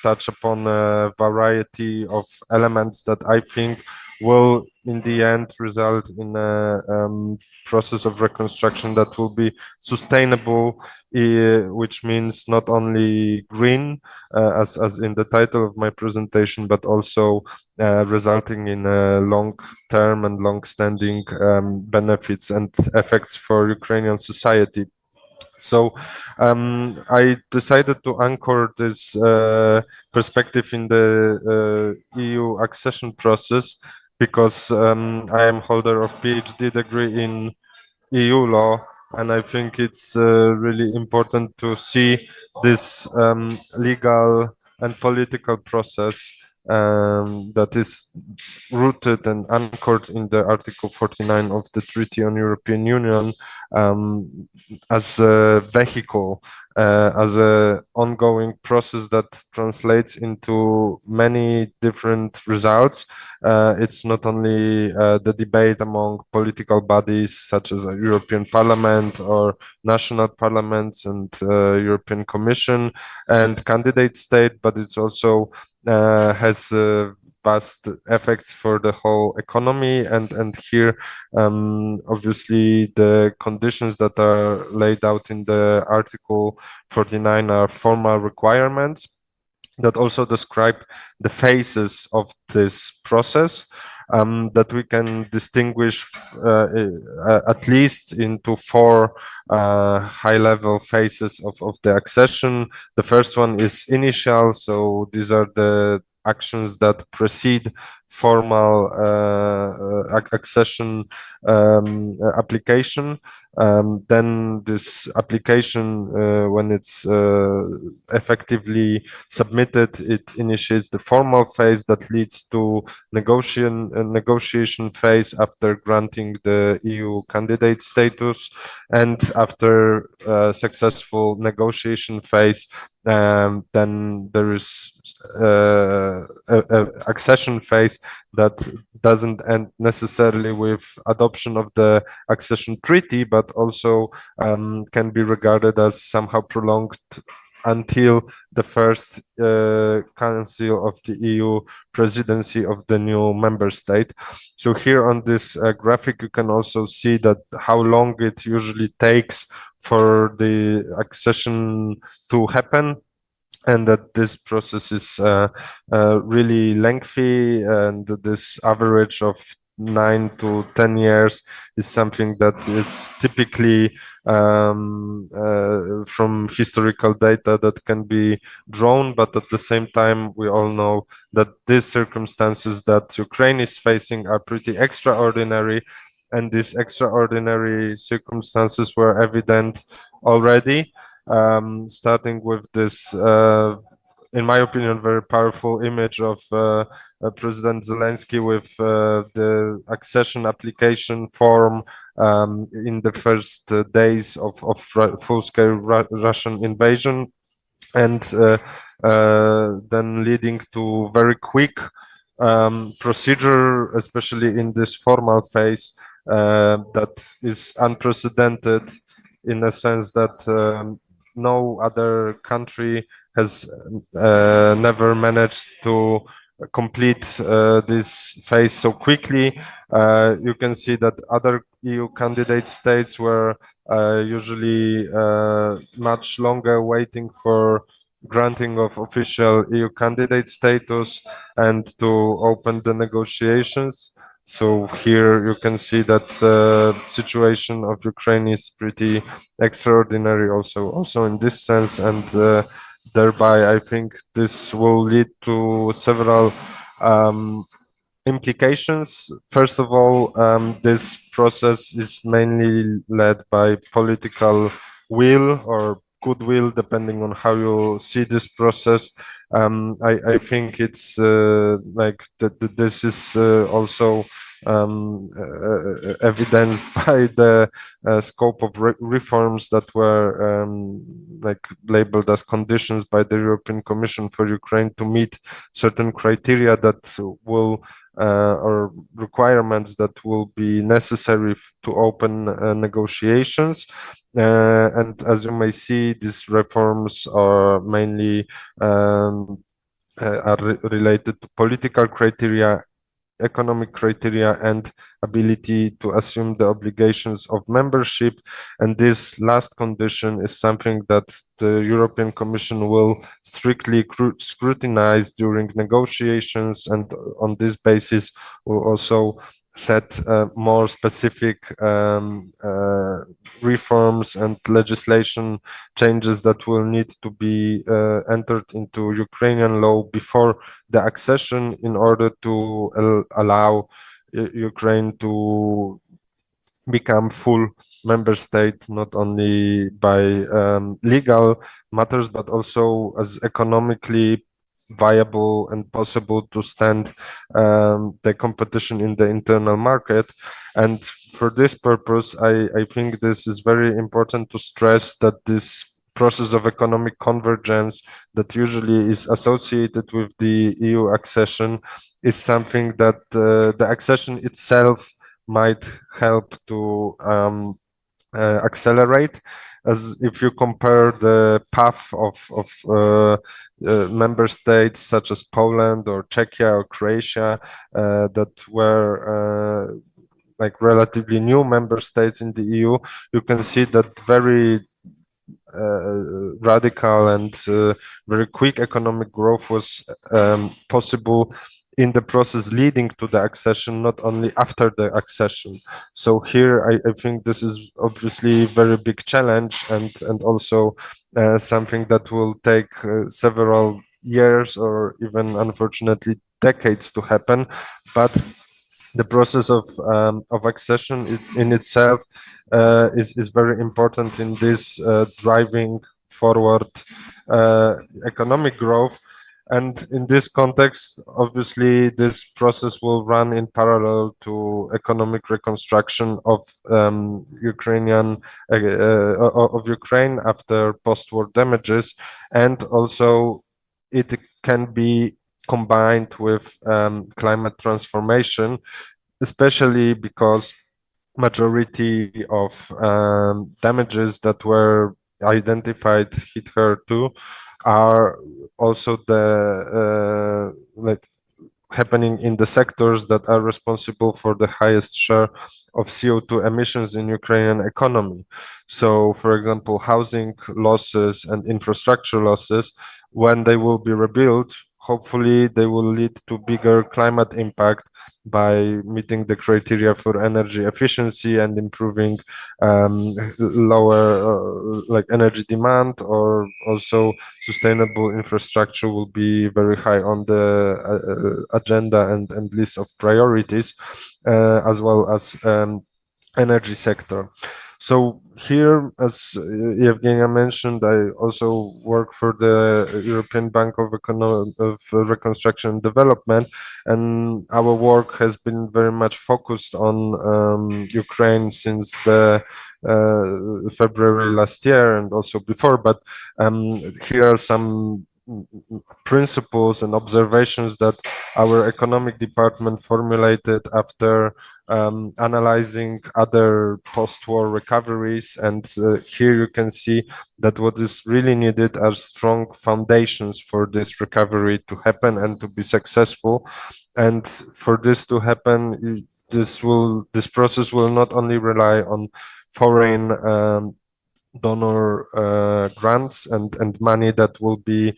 touch upon a variety of elements that I think will in the end result in a process of reconstruction that will be sustainable, which means not only green, as in the title of my presentation, but also resulting in long-term and long-standing benefits and effects for Ukrainian society. So I decided to anchor this perspective in the EU accession process because I am holder of PhD degree in EU law, and I think it's really important to see this legal and political process that is rooted and anchored in the Article 49 of the Treaty on European Union as a vehicle, as an ongoing process that translates into many different results. It's not only the debate among political bodies such as the European Parliament or national parliaments and European Commission and candidate state, but it's also has vast effects for the whole economy, and here obviously the conditions that are laid out in the Article 49 are formal requirements that also describe the phases of this process that we can distinguish at least into four high-level phases of the accession. The first one is initial, so these are the actions that precede formal accession application. Then this application, when it's effectively submitted, it initiates the formal phase that leads to negotiation phase after granting the EU candidate status, and after successful negotiation phase, then there is accession phase that doesn't end necessarily with adoption of the accession treaty, but also can be regarded as somehow prolonged until the first council of the EU presidency of the new member state. So here on this graphic, you can also see that how long it usually takes for the accession to happen, and that this process is really lengthy, and this average of 9 to 10 years is something that it's typically from historical data that can be drawn, but at the same time we all know that these circumstances that Ukraine is facing are pretty extraordinary, and these extraordinary circumstances were evident already, starting with this in my opinion, very powerful image of President Zelensky with the accession application form in the first days of full-scale Russian invasion, and then leading to very quick procedure, especially in this formal phase, that is unprecedented in a sense that no other country has never managed to complete this phase so quickly. You can see that other EU candidate states were usually much longer waiting for granting of official EU candidate status and to open the negotiations. So here you can see that situation of Ukraine is pretty extraordinary also in this sense, and thereby I think this will lead to several implications. First of all, this process is mainly led by political will or goodwill, depending on how you see this process. I think it's like this is also evidenced by the scope of reforms that were like labeled as conditions by the European Commission for Ukraine to meet certain criteria that will or requirements that will be necessary to open negotiations. And as you may see, these reforms are mainly related to political criteria economic criteria and ability to assume the obligations of membership. And this last condition is something that the European Commission will strictly scrutinize during negotiations, and on this basis will also set more specific reforms and legislation changes that will need to be entered into Ukrainian law before the accession, in order to allow Ukraine to become full member state, not only by legal matters, but also as economically viable and possible to stand the competition in the internal market. And for this purpose, I think this is very important to stress that this process of economic convergence that usually is associated with the EU accession is something that the accession itself might help to accelerate. As if you compare the path of member states such as Poland or Czechia or Croatia that were like relatively new member states in the EU, you can see that very radical and very quick economic growth was possible in the process leading to the accession, not only after the accession. So here I think this is obviously a very big challenge, and also something that will take several years or even unfortunately decades to happen. But the process of accession in itself is very important in this driving forward economic growth. And in this context, obviously, this process will run in parallel to economic reconstruction of Ukraine after post-war damages, and also it can be combined with climate transformation, especially because majority of damages that were identified hitherto are also the like happening in the sectors that are responsible for the highest share of CO2 emissions in Ukrainian economy. So, for example, housing losses and infrastructure losses, when they will be rebuilt, hopefully they will lead to bigger climate impact by meeting the criteria for energy efficiency and improving lower like energy demand, or also sustainable infrastructure will be very high on the agenda and list of priorities, as well as energy sector. So here, as Evgenia mentioned, I also work for the European Bank of Reconstruction and Development, and our work has been very much focused on Ukraine since the February last year and also before. But here are some principles and observations that our economic department formulated after analyzing other post-war recoveries. And here you can see that what is really needed are strong foundations for this recovery to happen and to be successful. And for this to happen, this process will not only rely on foreign donor grants and money that will be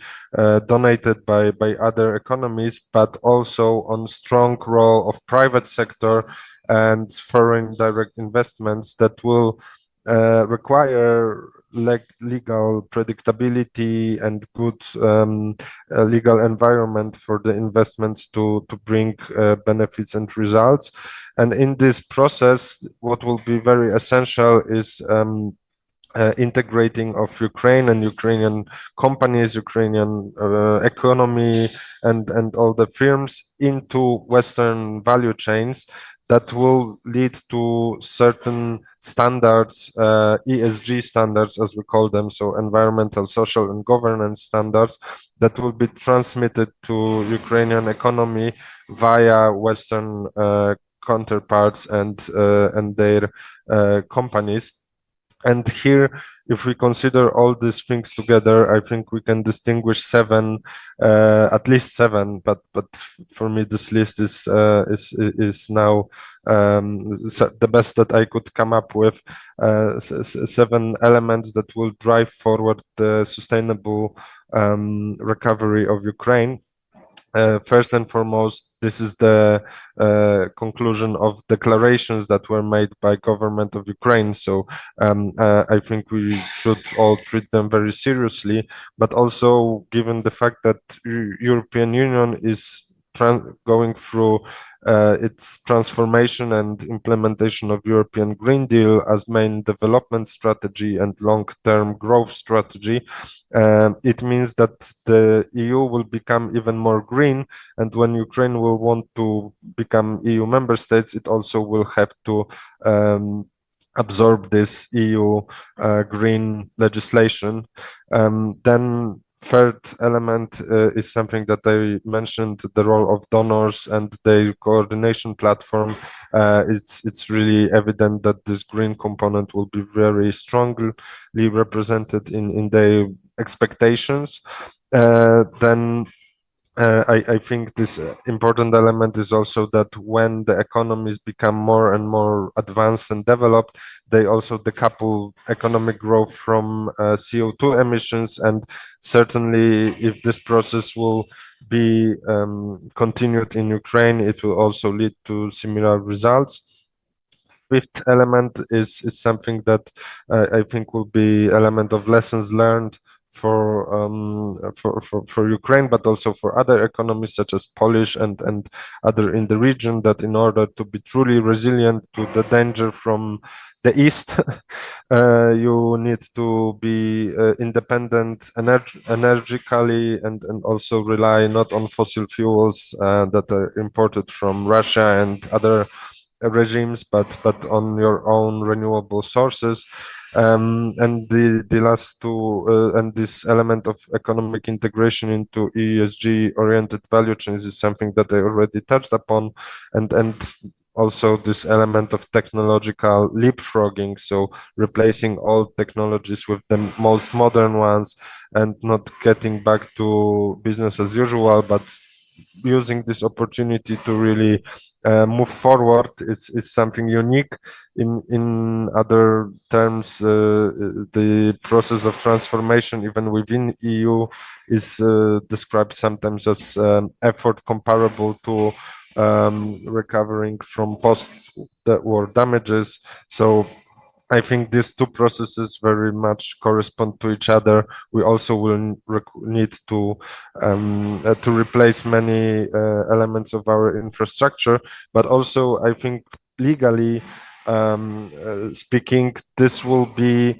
donated by other economies, but also on strong role of private sector and foreign direct investments that will require legal predictability and good legal environment for the investments to bring benefits and results. And in this process, what will be very essential is integrating of Ukraine and Ukrainian companies, Ukrainian economy, and all the firms into Western value chains that will lead to certain standards, ESG standards, as we call them, so environmental, social, and governance standards, that will be transmitted to Ukrainian economy via Western counterparts and their companies. And here if we consider all these things together, I think we can distinguish at least seven. But for me, this list is now the best that I could come up with. 7 elements that will drive forward the sustainable recovery of Ukraine. First and foremost, this is the conclusion of declarations that were made by government of Ukraine. So I think we should all treat them very seriously, but also given the fact that European Union is going through its transformation and implementation of European Green Deal as main development strategy and long-term growth strategy, it means that the EU will become even more green, and when Ukraine will want to become EU member states, it also will have to absorb this EU green legislation. Then third element is something that I mentioned, the role of donors and their coordination platform. It's really evident that this green component will be very strongly represented in their expectations. Then I think this important element is also that when the economies become more and more advanced and developed, they also decouple economic growth from CO2 emissions, and certainly if this process will be continued in Ukraine, it will also lead to similar results. Fifth element is something that I think will be element of lessons learned for Ukraine, but also for other economies such as Polish and other in the region, that in order to be truly resilient to the danger from the east, you need to be independent energetically and also rely not on fossil fuels that are imported from Russia and other regimes, but on your own renewable sources. And the last two, and this element of economic integration into ESG-oriented value chains is something that I already touched upon, and also this element of technological leapfrogging, so replacing old technologies with the most modern ones and not getting back to business as usual, but using this opportunity to really move forward is something unique. In other terms, the process of transformation even within EU is described sometimes as effort comparable to recovering from post-war damages. So I think these two processes very much correspond to each other. We also will need to replace many elements of our infrastructure, but also I think legally speaking, this will be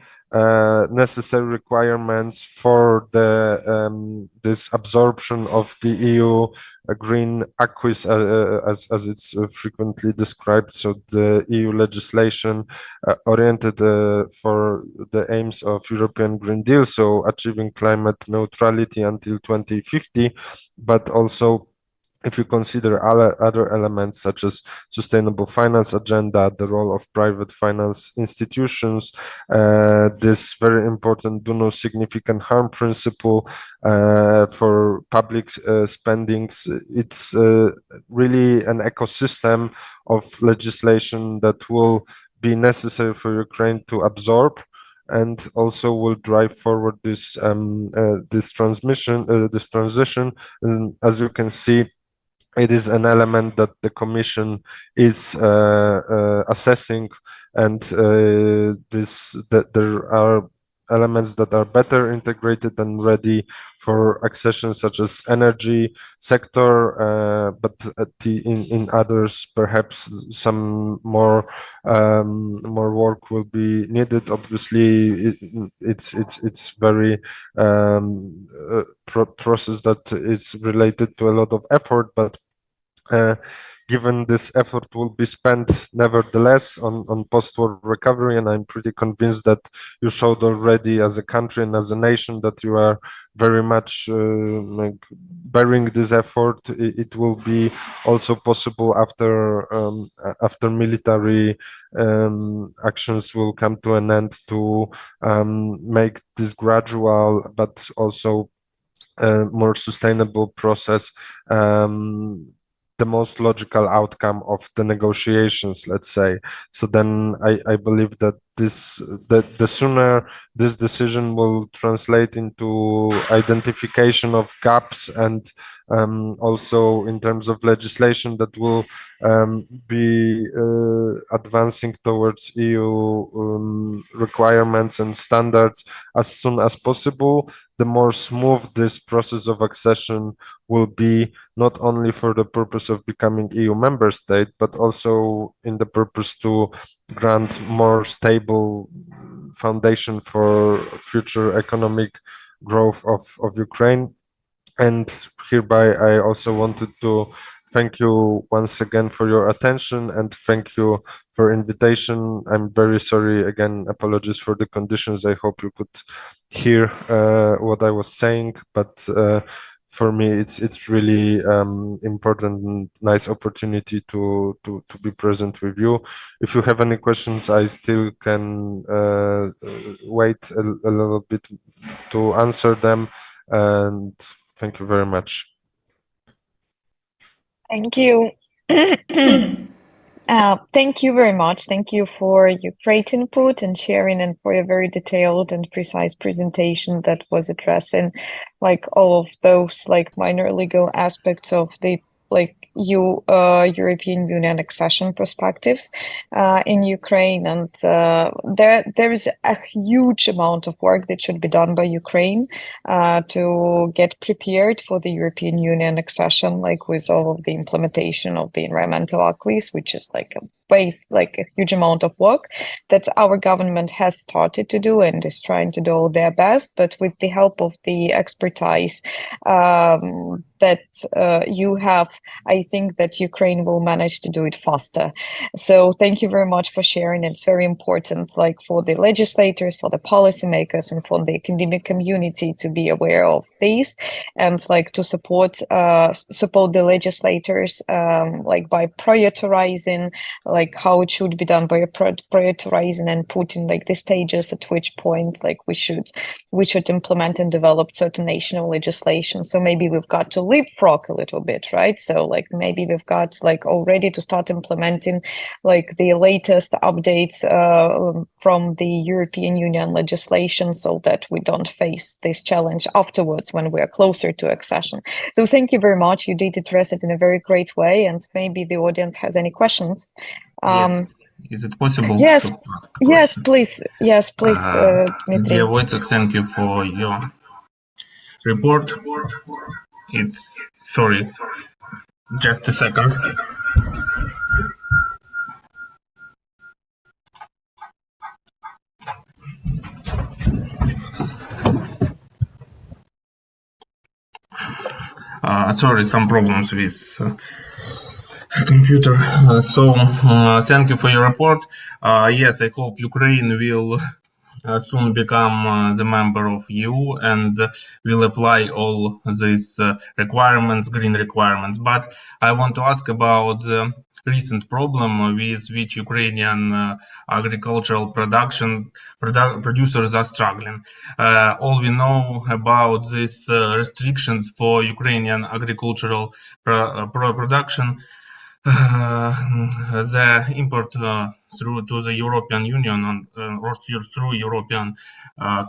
necessary requirements for the this absorption of the EU green acquis as it's frequently described. So the EU legislation oriented for the aims of European Green Deal, so achieving climate neutrality until 2050, but also if you consider other elements such as sustainable finance agenda, the role of private finance institutions, this very important do no significant harm principle for public spendings, it's really an ecosystem of legislation that will be necessary for Ukraine to absorb, and also will drive forward this this transition. And as you can see, it is an element that the Commission is assessing, and there are elements that are better integrated and ready for accession, such as energy sector, but in others perhaps some more work will be needed. Obviously, it's very process that is related to a lot of effort, but given this effort will be spent nevertheless on post-war recovery, and I'm pretty convinced that you showed already as a country and as a nation that you are very much like bearing this effort. It will be also possible after military actions will come to an end to make this gradual but also more sustainable process the most logical outcome of the negotiations, let's say. So then I believe that the sooner this decision will translate into identification of gaps and also in terms of legislation that will be advancing towards EU requirements and standards as soon as possible, the more smooth this process of accession will be, not only for the purpose of becoming EU member state, but also in the purpose to grant more stable foundation for future economic growth of Ukraine. And hereby I also wanted to thank you once again for your attention and thank you for invitation. I'm very sorry again, apologies for the conditions. I hope you could hear what I was saying, but for me it's really important and nice opportunity to be present with you. If you have any questions, I still can wait a little bit to answer them, and thank you very much. Thank you. Thank you very much. Thank you for your great input and sharing, and for a very detailed and precise presentation that was addressing like all of those like minor legal aspects of the like European Union accession perspectives in Ukraine. And there is a huge amount of work that should be done by Ukraine to get prepared for the European Union accession, like with all of the implementation of the environmental acquis, which is like a huge amount of work that our government has started to do and is trying to do their best, but with the help of the expertise that you have, I think that Ukraine will manage to do it faster. So thank you very much for sharing. It's very important, like for the legislators, for the policymakers, and for the academic community to be aware of these, and like to support the legislators, like by prioritizing like how it should be done, by prioritizing and putting like the stages at which point like we should implement and develop certain national legislation. So maybe we've got to leapfrog a little bit, right? So like maybe we've got like already to start implementing like the latest updates from the European Union legislation, so that we don't face this challenge afterwards when we are closer to accession. So thank you very much. You did address it in a very great way, and maybe the audience has any questions. Yes. Is it possible? Yes, yes, please. Yes, please, Dmitry. Dear Wojciech, thank you for your report. Sorry, just a second. Sorry, some problems with computer. Thank you for your report. Yes, I hope Ukraine will soon become the member of EU and will apply all these requirements, green requirements. But I want to ask about the recent problem with which Ukrainian agricultural producers are struggling. All we know about these restrictions for Ukrainian agricultural production, the import through to the European Union or through European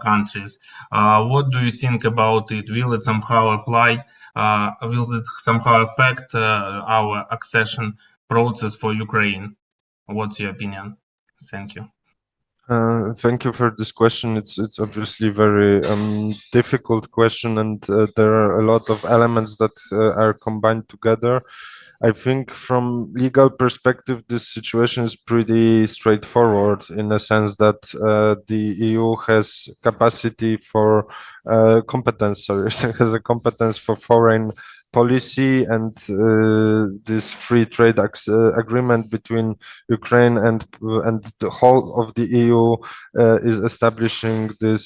countries. What do you think about it? Will it somehow apply? Will it somehow affect our accession process for Ukraine? What's your opinion? Thank you. Thank you for this question. It's obviously very difficult question, and there are a lot of elements that are combined together. I think from legal perspective, this situation is pretty straightforward in the sense that the EU has capacity for competence, has a competence for foreign policy and this free trade agreement between Ukraine and the whole of the EU is establishing this,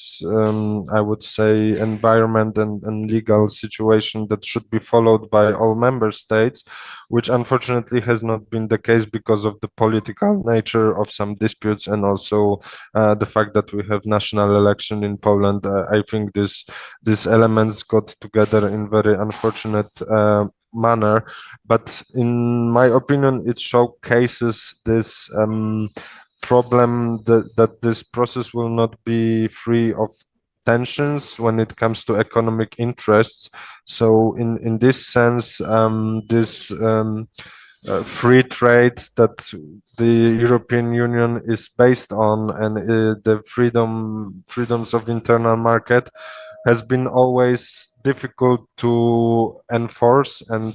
I would say, environment and legal situation that should be followed by all member states, which unfortunately has not been the case because of the political nature of some disputes and also the fact that we have national election in Poland. I think these elements got together in very unfortunate manner, but in my opinion it showcases this problem that this process will not be free of tensions when it comes to economic interests. So in this sense, this free trade that the European Union is based on and the freedoms of internal market has been always difficult to enforce and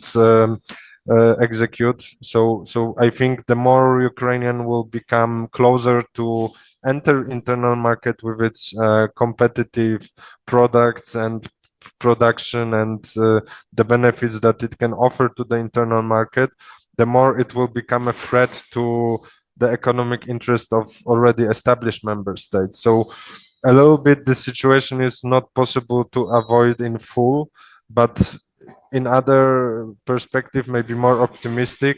execute. So I think the more Ukrainian will become closer to enter internal market with its competitive products and production and the benefits that it can offer to the internal market, the more it will become a threat to the economic interest of already established member states. So a little bit the situation is not possible to avoid in full, but in other perspective, maybe more optimistic,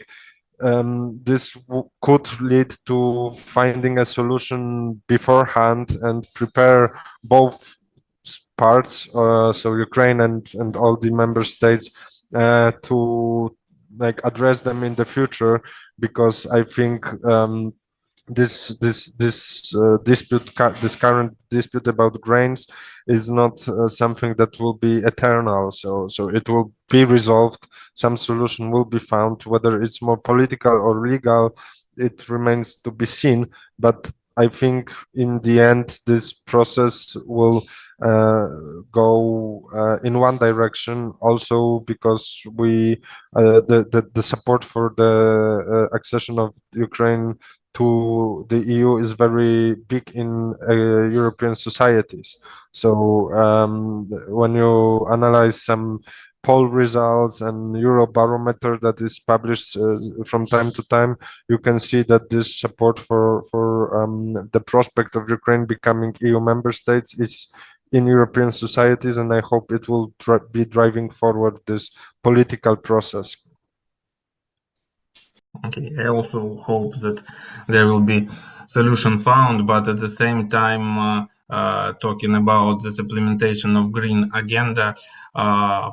this could lead to finding a solution beforehand and prepare both parts, so Ukraine and all the member states, to like address them in the future, because I think this current dispute about grains is not something that will be eternal. So it will be resolved. Some solution will be found. Whether it's more political or legal, it remains to be seen. But I think in the end, this process will go in one direction. Also, because the support for the accession of Ukraine to the EU is very big in European societies. So when you analyze some poll results and Eurobarometer that is published from time to time, you can see that this support for the prospect of Ukraine becoming EU member states is in European societies, and I hope it will be driving forward this political process. Okay, I also hope that there will be solution found, but at the same time, talking about this implementation of green agenda,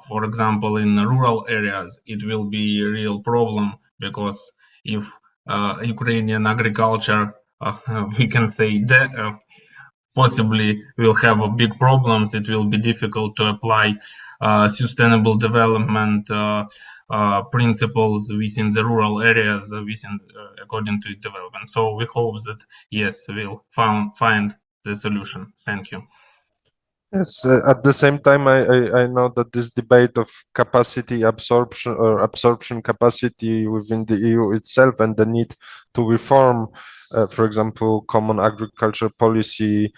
for example, in rural areas, it will be a real problem, because if Ukrainian agriculture, we can say that possibly will have big problems, it will be difficult to apply sustainable development principles within the rural areas, according to development. So we hope that, yes, we'll find the solution. Thank you. Yes, at the same time, I know that this debate of capacity absorption or absorption capacity within the EU itself and the need to reform, for example, common agriculture policy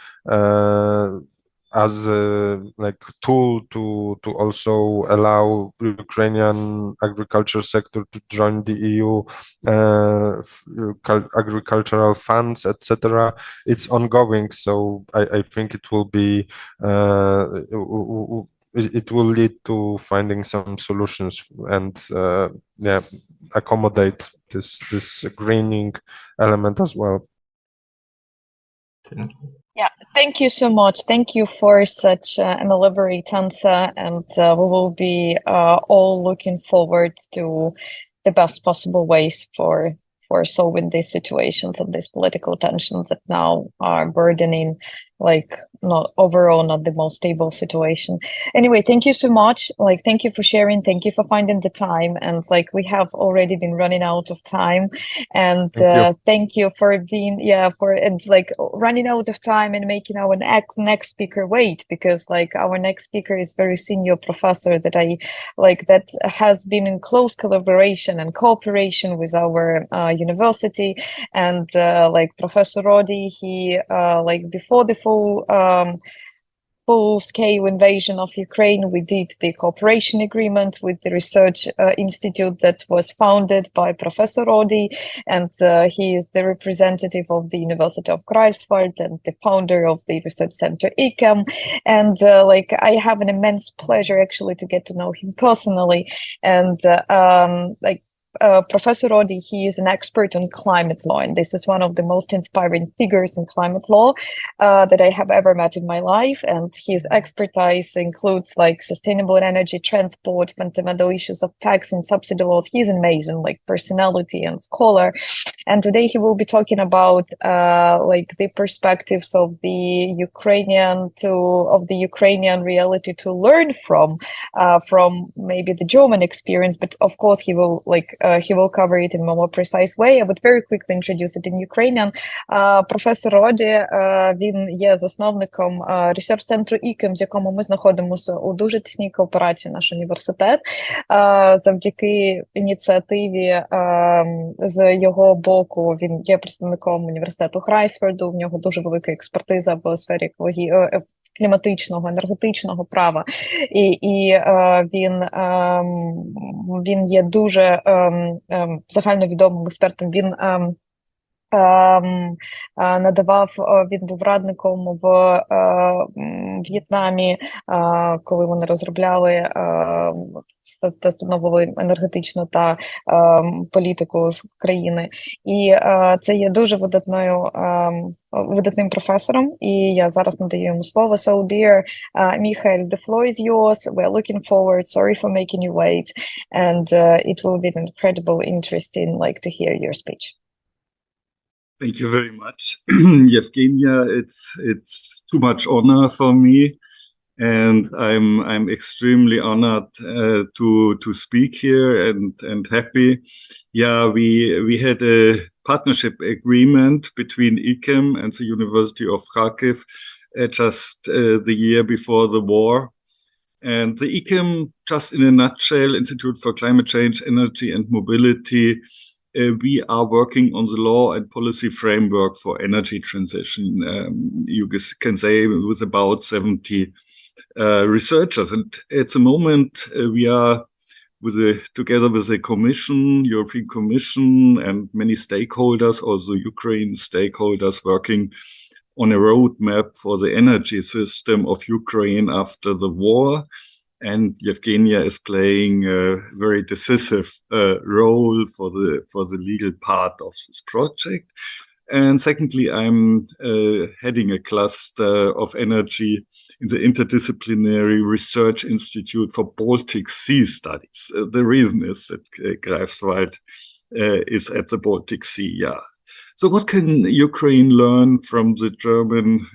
as a like tool to also allow Ukrainian agriculture sector to join the EU agricultural funds, etc. It's ongoing, so I think it will be it will lead to finding some solutions and yeah, accommodate this greening element as well. Yeah, thank you so much. Thank you for such an elaborate answer, and we will be all looking forward to the best possible ways for solving these situations and these political tensions that now are burdening, like, not overall not the most stable situation. Anyway, thank you so much. Like, thank you for sharing, thank you for finding the time, and like we have already been running out of time, and thank you for being like running out of time and making our next speaker wait, because like our next speaker is very senior professor that that has been in close collaboration and cooperation with our university, and like Professor Rodi, he like before the full full-scale invasion of Ukraine, we did the cooperation agreement with the research institute that was founded by Professor Rodi, and he is the representative of the University of Greifswald and the founder of the research center ICAM. And like, I have an immense pleasure actually to get to know him personally. And Professor Rodi, he is an expert on climate law, and this is one of the most inspiring figures in climate law that I have ever met in my life. And his expertise includes like sustainable energy, transport, fundamental issues of tax and subsidy laws. He's amazing, like personality and scholar. And today he will be talking about like the perspectives of the Ukrainian reality to learn from maybe the German experience. But of course, he will cover it in a more precise way. I would very quickly introduce it in Ukrainian. Професор Роді, він є засновником ресерч-центру ICAM, з якому ми знаходимося у дуже тісній кооперації, наш університет. Завдяки ініціативі з його боку, він є представником університету Грайсфельду, в нього дуже велика експертиза в сфері кліматичного, енергетичного права, і він є дуже загальновідомим експертом. Він він був радником в В'єтнамі, коли вони розробляли та становили енергетичну та політику з країни. І це є дуже видатним професором, і я зараз надаю йому слово. So dear Michael, the floor is yours. We are looking forward. Sorry for making you wait. And it will be an incredible interesting to hear your speech. Thank you very much, Yevgenia. It's too much honor for me, and I'm extremely honored to speak here and happy. Yeah, we had a partnership agreement between ICAM and the University of Kharkiv just the year before the war. And the ICAM, just in a nutshell, Institute for Climate Change, Energy and Mobility, we are working on the law and policy framework for energy transition. You can say with about 70 researchers. And at the moment, we are together with the Commission, European Commission, and many stakeholders, also Ukraine stakeholders, working on a roadmap for the energy system of Ukraine after the war. And Yevgenia is playing a very decisive role for the legal part of this project. And secondly, I'm heading a cluster of energy in the Interdisciplinary Research Institute for Baltic Sea Studies. The reason is that Greifswald is at the Baltic Sea, yeah. So what can Ukraine learn from the German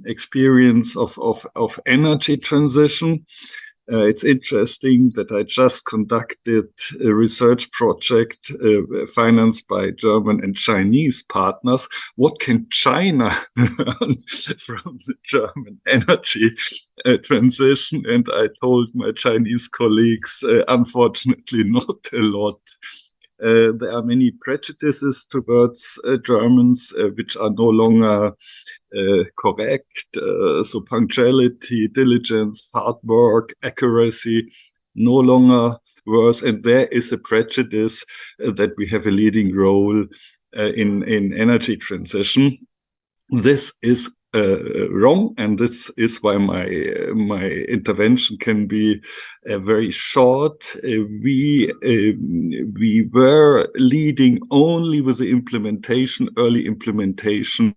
experience of energy transition? It's interesting that I just conducted a research project financed by German and Chinese partners. What can China learn from the German energy transition? And I told my Chinese colleagues, unfortunately, not a lot. There are many prejudices towards Germans which are no longer correct. So punctuality, diligence, hard work, accuracy, no longer worse. And there is a prejudice that we have a leading role in energy transition. This is wrong, and this is why my intervention can be very short. We were leading only with the early implementation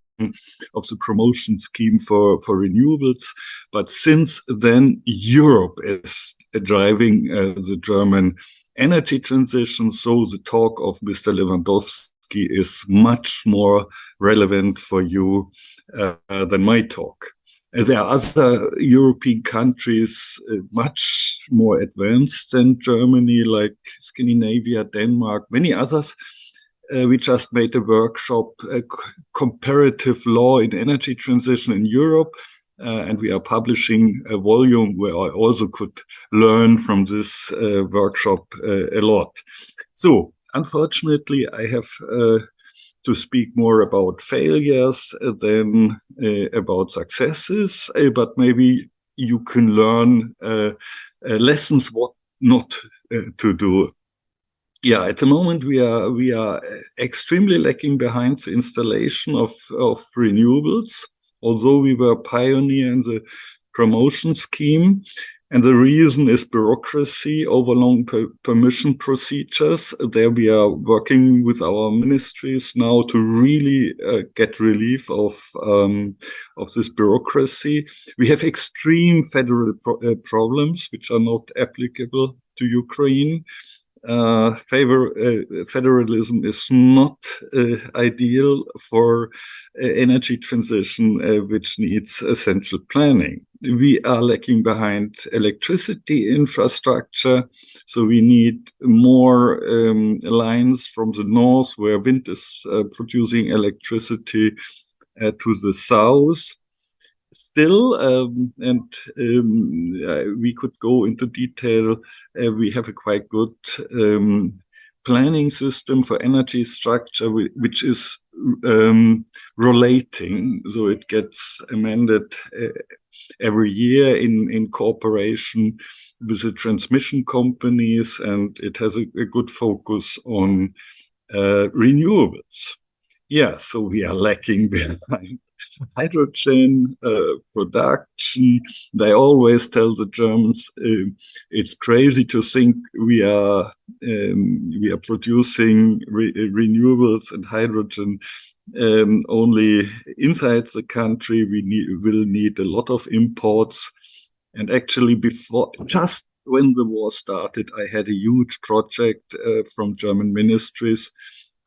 of the promotion scheme for renewables, but since then Europe is driving the German energy transition. So the talk of Mr. Lewandowski is much more relevant for you than my talk. There are other European countries much more advanced than Germany, like Scandinavia, Denmark, many others. We just made a workshop, comparative law in energy transition in Europe, and we are publishing a volume where I also could learn from this workshop a lot. So, unfortunately, I have to speak more about failures than about successes, but maybe you can learn lessons what not to do. Yeah, at the moment we are extremely lacking behind the installation of renewables, although we were pioneer in the promotion scheme. And the reason is bureaucracy, over long permission procedures. There we are working with our ministries now to really get relief of this bureaucracy. We have extreme federal problems which are not applicable to Ukraine. Federalism is not ideal for energy transition, which needs essential planning. We are lacking behind electricity infrastructure, so we need more lines from the north where wind is producing electricity to the south. Still, we could go into detail, we have a quite good planning system for energy structure, which is rotating, so it gets amended every year in cooperation with the transmission companies, and it has a good focus on renewables. Yeah, so we are lacking behind hydrogen production. They always tell the Germans it's crazy to think we are producing renewables and hydrogen only inside the country. We will need a lot of imports. And actually, just when the war started, I had a huge project from German ministries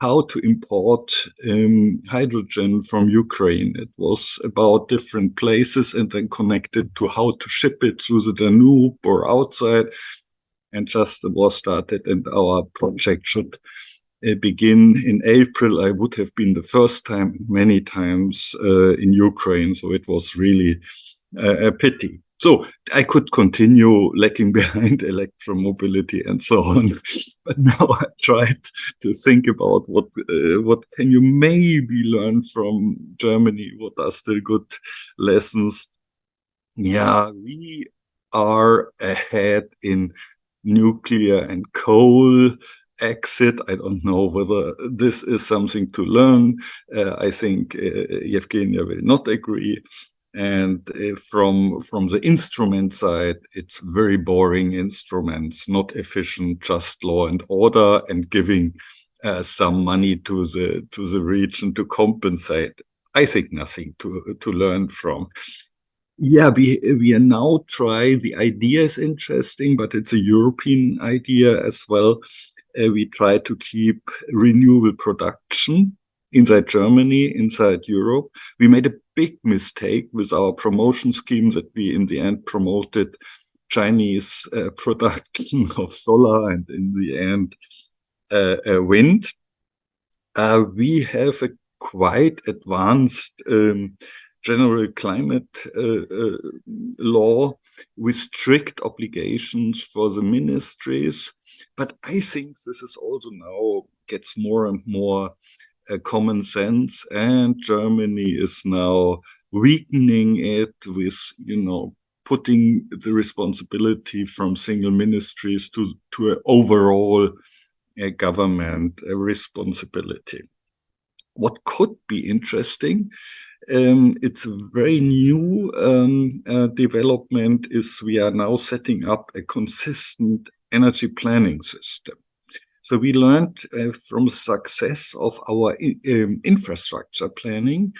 how to import hydrogen from Ukraine. It was about different places and then connected to how to ship it through the Danube or outside. And just the war started and our project should begin in April. I would have been the first time many times in Ukraine, so it was really a pity. So I could continue lacking behind electromobility and so on, but now I tried to think about what can you maybe learn from Germany? What are still good lessons? Yeah, we are ahead in nuclear and coal exit. I don't know whether this is something to learn. I think Evgenia will not agree. And from the instrument side, it's very boring instruments, not efficient, just law and order, and giving some money to the region to compensate. I think nothing to learn from. Yeah, we are now try. The idea is interesting, but it's a European idea as well. We try to keep renewable production inside Germany, inside Europe. We made a big mistake with our promotion scheme that we in the end promoted Chinese production of solar and in the end wind. We have a quite advanced general climate law with strict obligations for the ministries. But I think this is also now gets more and more common sense, and Germany is now weakening it with, putting the responsibility from single ministries to an overall government responsibility. What could be interesting, it's a very new development, is we are now setting up a consistent energy planning system. So we learned from the success of our infrastructure planning,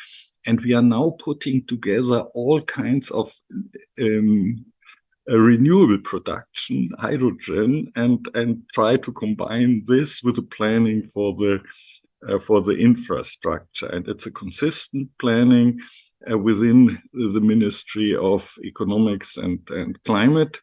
and we are now putting together all kinds of renewable production, hydrogen, and try to combine this with the planning for the infrastructure. And it's a consistent planning within the Ministry of Economics and Climate.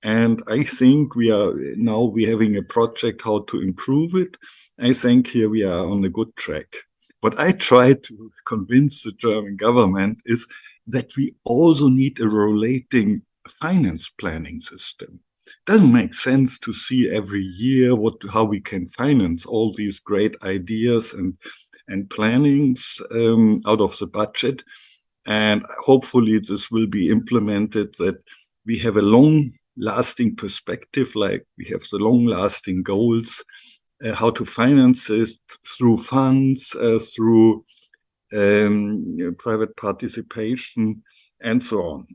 And I think we're having a project how to improve it. I think here we are on a good track. What I try to convince the German government is that we also need a relating finance planning system. Doesn't make sense to see every year how we can finance all these great ideas plannings out of the budget. And hopefully this will be implemented, that we have a long-lasting perspective, like we have the long-lasting goals, how to finance it through funds, through private participation, and so on.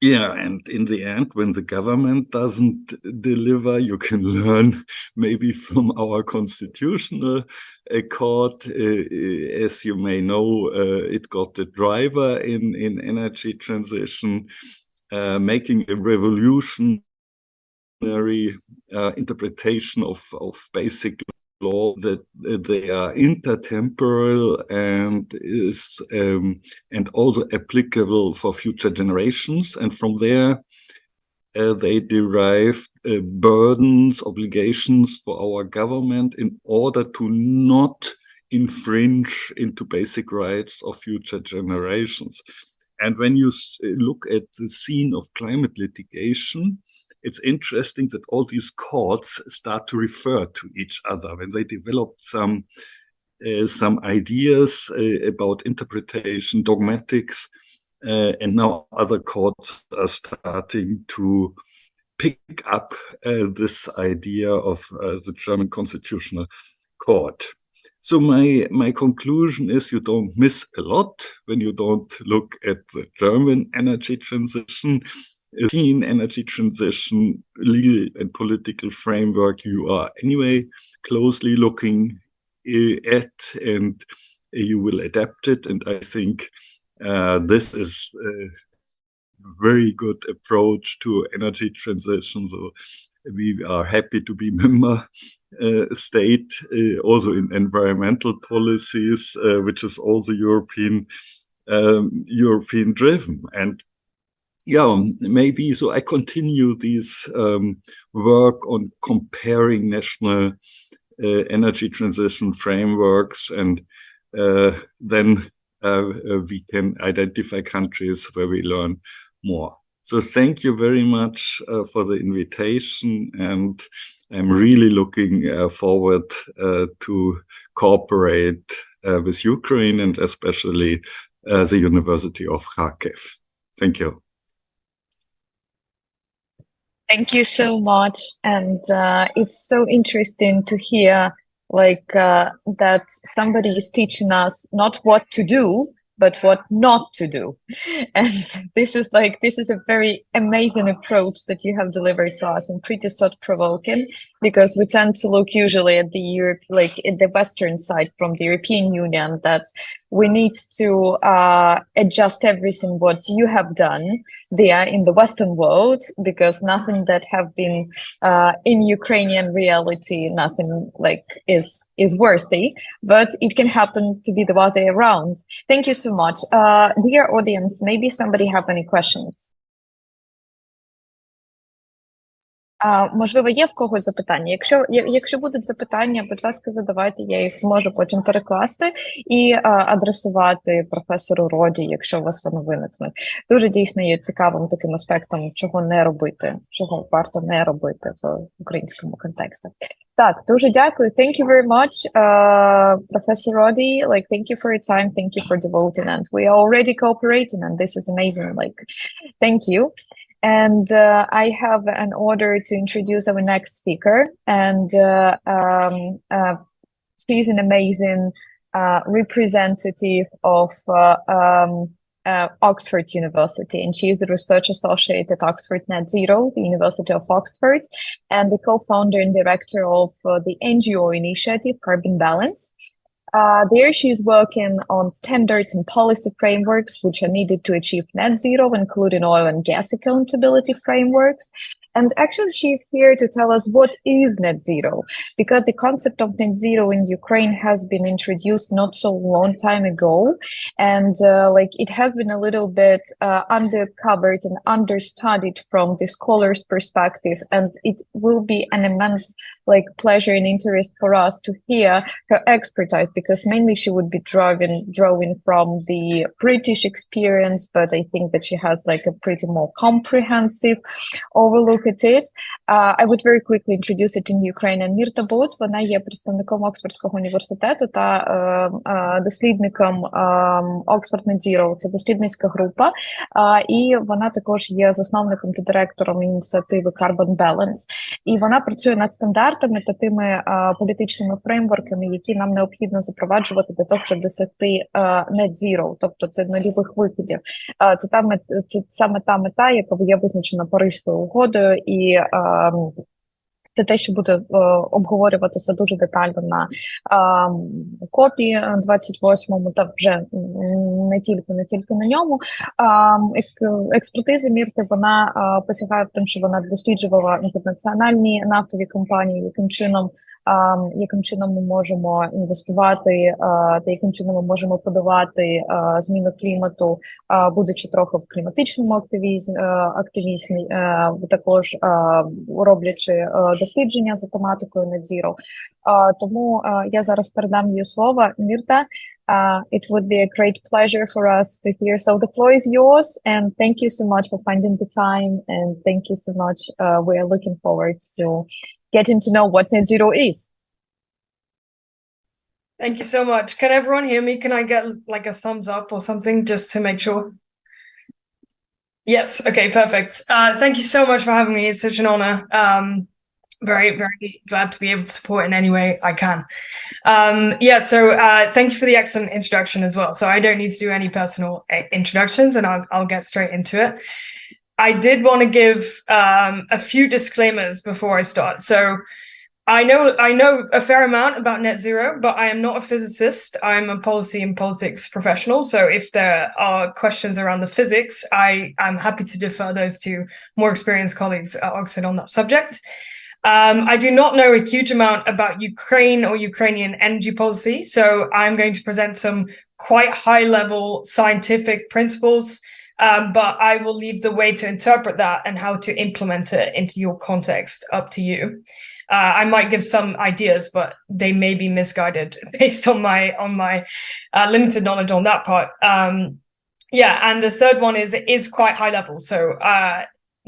Yeah, and in the end, when the government doesn't deliver, you can learn maybe from our constitutional court. As you may know, it got the driver in energy transition, making a revolutionary interpretation of basic law, that they are intertemporal and also applicable for future generations. And from there, they derive burdens, obligations for our government in order to not infringe into basic rights of future generations. And when you look at the scene of climate litigation, it's interesting that all these courts start to refer to each other when they develop some ideas about interpretation, dogmatics, and now other courts are starting to pick up this idea of the German Constitutional Court. So my conclusion is, you don't miss a lot when you don't look at the German energy transition, European energy transition, legal and political framework you are anyway closely looking at, and you will adapt it. And I think this is a very good approach to energy transition. So we are happy to be member state, also in environmental policies, which is also European driven. And yeah, maybe so I continue this work on comparing national energy transition frameworks, and then we can identify countries where we learn more. So thank you very much for the invitation, and I'm really looking forward to cooperate with Ukraine, and especially the University of Kharkiv. Thank you. Thank you so much, and it's so interesting to hear that somebody is teaching us not what to do, but what not to do. And this is a very amazing approach that you have delivered to us, and pretty thought-provoking, because we tend to look usually at the Europe, at the Western side from the European Union, that we need to adjust everything what you have done there in the Western world, because nothing that have been in Ukrainian reality, nothing is worthy, but it can happen to be the other way around. Thank you so much. Dear audience, maybe somebody have any questions? Можливо, є в когось запитання? Якщо будуть запитання, будь ласка, задавайте, я їх зможу потім перекласти і адресувати професору Роді, якщо у вас вони виникнуть. Дуже дійсно є цікавим таким аспектом, чого не робити, чого варто не робити в українському контексті. Так, дуже дякую. Thank you very much, Professor Roddy. Thank you for your time. Thank you for devoting, and we are already cooperating, and this is amazing. Thank you. And I have an order to introduce our next speaker, and she's an amazing representative of Oxford University, and she is the research associate at Oxford Net Zero, the University of Oxford, and the co-founder and director of the NGO initiative Carbon Balance. There she's working on standards and policy frameworks which are needed to achieve net zero, including oil and gas accountability frameworks. And actually she's here to tell us what is net zero, because the concept of net zero in Ukraine has been introduced not so long time ago, and it has been a little bit undercovered and understudied from the scholar's perspective, and it will be an immense pleasure and interest for us to hear her expertise, because mainly she would be drawing from the British experience, but I think that she has a pretty more comprehensive overlook at it. I would very quickly introduce it in Ukrainian. Мірта Бот, вона є представником Оксфордського університету та дослідником Oxford Net Zero. Це дослідницька група. І вона також є засновником та директором ініціативи Carbon Balance. І вона працює над стандартами та тими політичними фреймворками, які нам необхідно запроваджувати для того, щоб досягти Net Zero, тобто це нульових викидів. Це саме та мета, яка є визначена Паризькою угодою, і це те, що буде обговорюватися дуже детально на КОПі 28-му, та вже не тільки на ньому. Експертиза Мірти, вона посягає в тому, що вона досліджувала інтернаціональні нафтові компанії, яким чином ми можемо інвестувати, та яким чином ми можемо подавати зміну клімату, будучи трохи в кліматичному активізмі, також роблячи дослідження за тематикою Net Zero. Тому я зараз передам їй слово. Мірта, it would be a great pleasure for us to hear. So the floor is yours, and thank you so much for finding the time, and thank you so much. We are looking forward to getting to know what Net Zero is. Thank you so much. Can everyone hear me? Can I get like a thumbs up or something just to make sure? Yes, okay, perfect. Thank you so much for having me. It's such an honor. Very, very glad to be able to support in any way I can. Thank you for the excellent introduction as well. So I don't need to do any personal introductions, and I'll get straight into it. I did want to give a few disclaimers before I start. So I know a fair amount about net zero, but I am not a physicist. I'm a policy and politics professional. So if there are questions around the physics, I'm happy to defer those to more experienced colleagues at Oxford on that subject. I do not know a huge amount about Ukraine or Ukrainian energy policy, so I'm going to present some quite high-level scientific principles, but I will leave the way to interpret that and how to implement it into your context up to you. I might give some ideas, but they may be misguided based on my limited knowledge on that part. And the third one is quite high level, so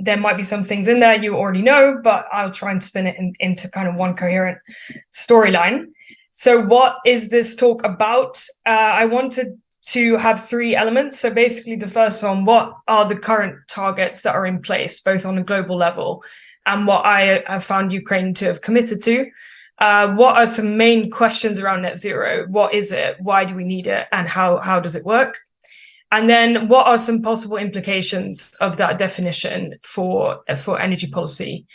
there might be some things in there you already know, but I'll try and spin it into kind of one coherent storyline. So what is this talk about? I wanted to have three elements. So basically the first one, what are the current targets that are in place, both on a global level and what I have found Ukraine to have committed to? What are some main questions around net zero? What is it? Why do we need it? And how does it work? And then what are some possible implications of that definition for energy policy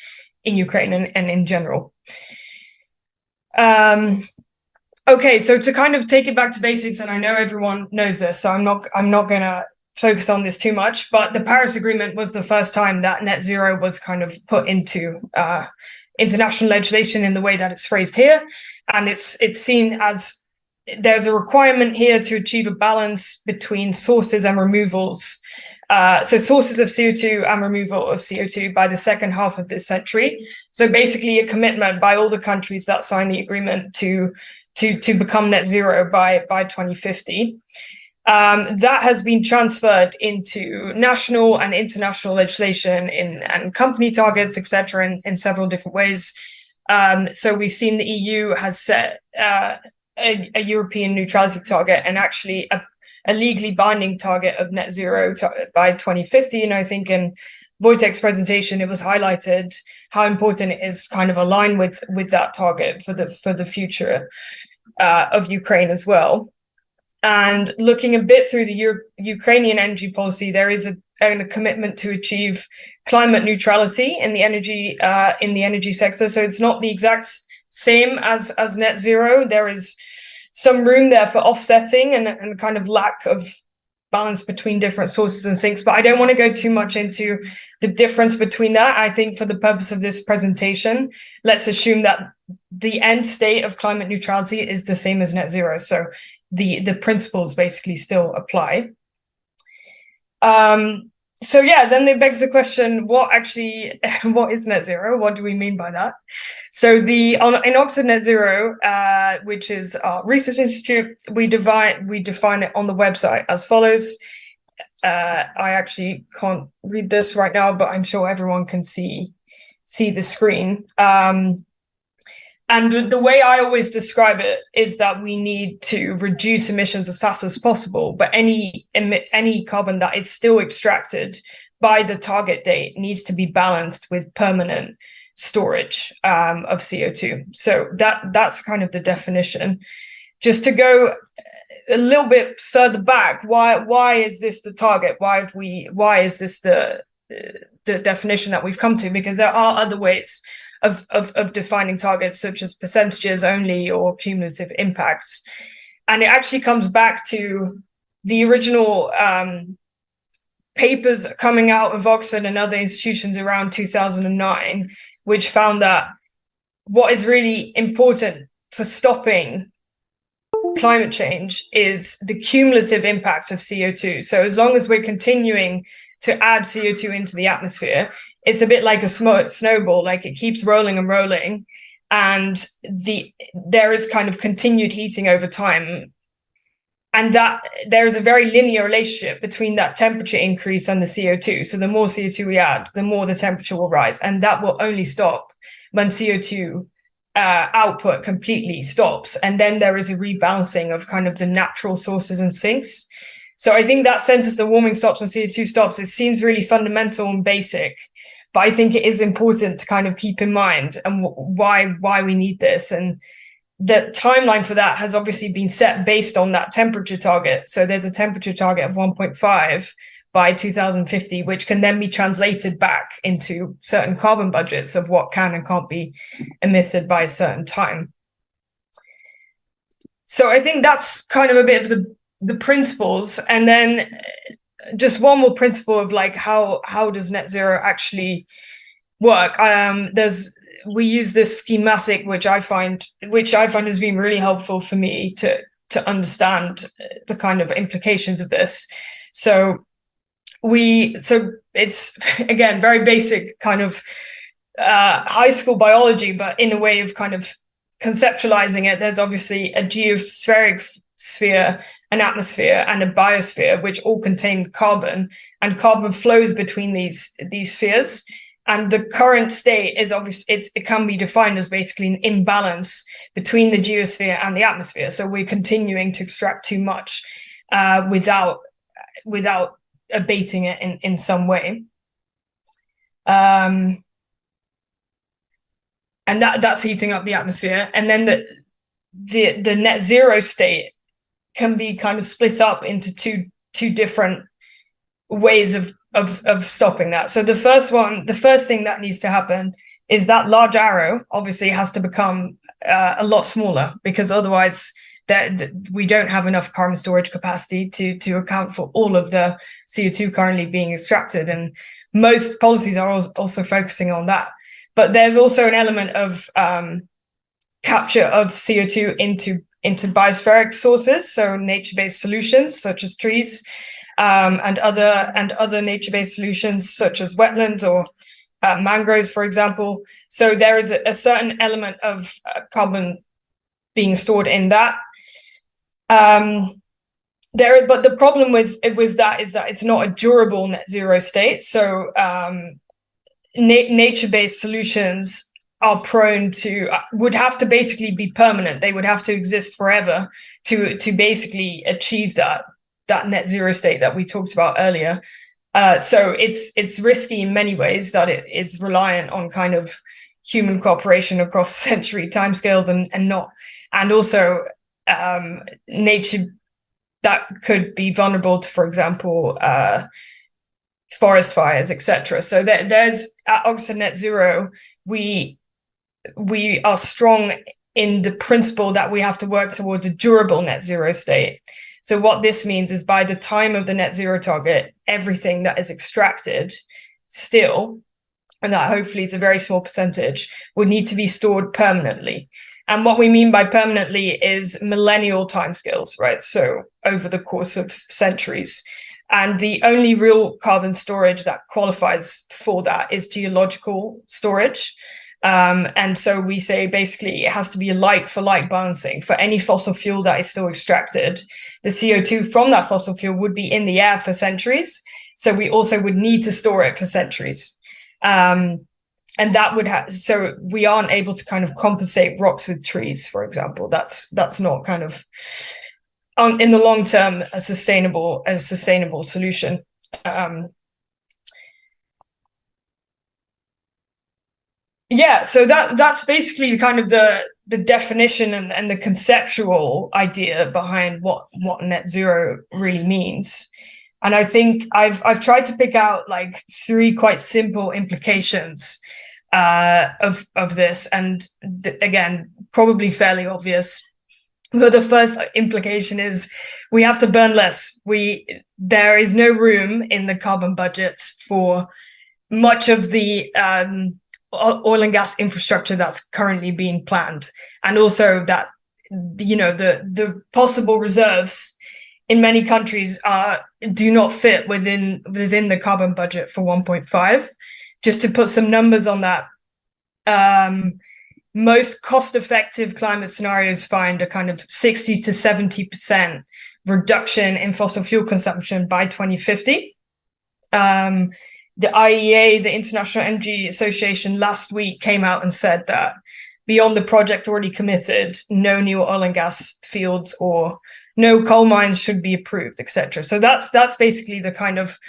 in Ukraine and in general? Okay, so to kind of take it back to basics, and I know everyone knows this, so I'm not going to focus on this too much, but the Paris Agreement was the first time that net zero was kind of put into international legislation in the way that it's phrased here, and it's seen as there's a requirement here to achieve a balance between sources and removals. So sources of CO2 and removal of CO2 by the second half of this century. So basically a commitment by all the countries that signed the agreement to become net zero by 2050. That has been transferred into national and international legislation and company targets, etc., in several different ways. So we've seen the EU has set a European neutrality target and actually a legally binding target of net zero by 2050. And I think in Wojtek's presentation, it was highlighted how important it is kind of align with that target for the future of Ukraine as well. And looking a bit through the Ukrainian energy policy, there is a commitment to achieve climate neutrality in the energy sector. So it's not the exact same as net zero. There is some room there for offsetting and kind of lack of balance between different sources and sinks, but I don't want to go too much into the difference between that. I think for the purpose of this presentation, let's assume that the end state of climate neutrality is the same as net zero. So the principles basically still apply. Then it begs the question, what is net zero? What do we mean by that? So in Oxford Net Zero, which is our research institute, we define it on the website as follows. I actually can't read this right now, but I'm sure everyone can see see the screen. And the way I always describe it is that we need to reduce emissions as fast as possible, but any carbon that is still extracted by the target date needs to be balanced with permanent storage of CO2. So that's kind of the definition. Just to go a little bit further back, why is this the target? Why is this the definition that we've come to? Because there are other ways of defining targets, such as percentages only or cumulative impacts. And it actually comes back to the original papers coming out of Oxford and other institutions around 2009, which found that what is really important for stopping climate change is the cumulative impact of CO2. So as long as we're continuing to add CO2 into the atmosphere, it's a bit like a snowball, like it keeps rolling and rolling, and there is kind of continued heating over time, and that there is a very linear relationship between that temperature increase and the CO2. So the more CO2 we add, the more the temperature will rise, and that will only stop when CO2 output completely stops, and then there is a rebalancing of kind of the natural sources and sinks. So I think that sense as the warming stops and CO2 stops, it seems really fundamental and basic, but I think it is important to kind of keep in mind and why we need this. And the timeline for that has obviously been set based on that temperature target. So there's a temperature target of 1.5 by 2050, which can then be translated back into certain carbon budgets of what can and can't be emitted by a certain time. So I think that's kind of a bit of the principles. And then just one more principle of like how does net zero actually work. We use this schematic which I find has been really helpful for me to understand the kind of implications of this. So it's again very basic kind of high school biology, but in a way of kind of conceptualizing it, there's obviously a geospheric sphere, an atmosphere, and a biosphere, which all contain carbon, and carbon flows between these spheres. And the current state is obviously it can be defined as basically an imbalance between the geosphere and the atmosphere. So we're continuing to extract too much without abating it in some way. And that's heating up the atmosphere. And then the net zero state can be kind of split up into two different ways of stopping that. So the first thing that needs to happen is that large arrow obviously has to become a lot smaller, because otherwise we don't have enough carbon storage capacity to account for all of the CO2 currently being extracted. And most policies are also focusing on that. But there's also an element of capture of CO2 into biospheric sources, so nature-based solutions such as trees, and other nature-based solutions such as wetlands or mangroves, for example. So there is a certain element of carbon being stored in that. But the problem with that is that it's not a durable net zero state. So nature-based solutions are prone to would have to basically be permanent. They would have to exist forever to basically achieve that net zero state that we talked about earlier. So it's risky in many ways, that it is reliant on kind of human cooperation across century timescales and also nature that could be vulnerable to, for example, forest fires, etc. So there's at Oxford Net Zero, we are strong in the principle that we have to work towards a durable net zero state. So what this means is by the time of the net zero target, everything that is extracted still, and that hopefully is a very small percentage, would need to be stored permanently. And what we mean by permanently is millennial timescales, right? So over the course of centuries. And the only real carbon storage that qualifies for that is geological storage. And so we say basically it has to be a like for like balancing. For any fossil fuel that is still extracted, the CO2 from that fossil fuel would be in the air for centuries. So we also would need to store it for centuries. and that would have, so we aren't able to kind of compensate rocks with trees, for example. That's not kind of in the long term a sustainable solution. Yeah, so that's basically kind of the definition and the conceptual idea behind what net zero really means. And I think I've tried to pick out like 3 quite simple implications of this, and again, probably fairly obvious. But the first implication is we have to burn less. There is no room in the carbon budgets for much of the oil and gas infrastructure that's currently being planned, and also that, you know, the possible reserves in many countries do not fit within the carbon budget for 1.5. Just to put some numbers on that, most cost-effective climate scenarios find a kind of 60 to 70% reduction in fossil fuel consumption by 2050. The IEA, the International Energy Association, last week came out and said that beyond the project already committed, no new oil and gas fields or no coal mines should be approved, etc. So that's basically the kind of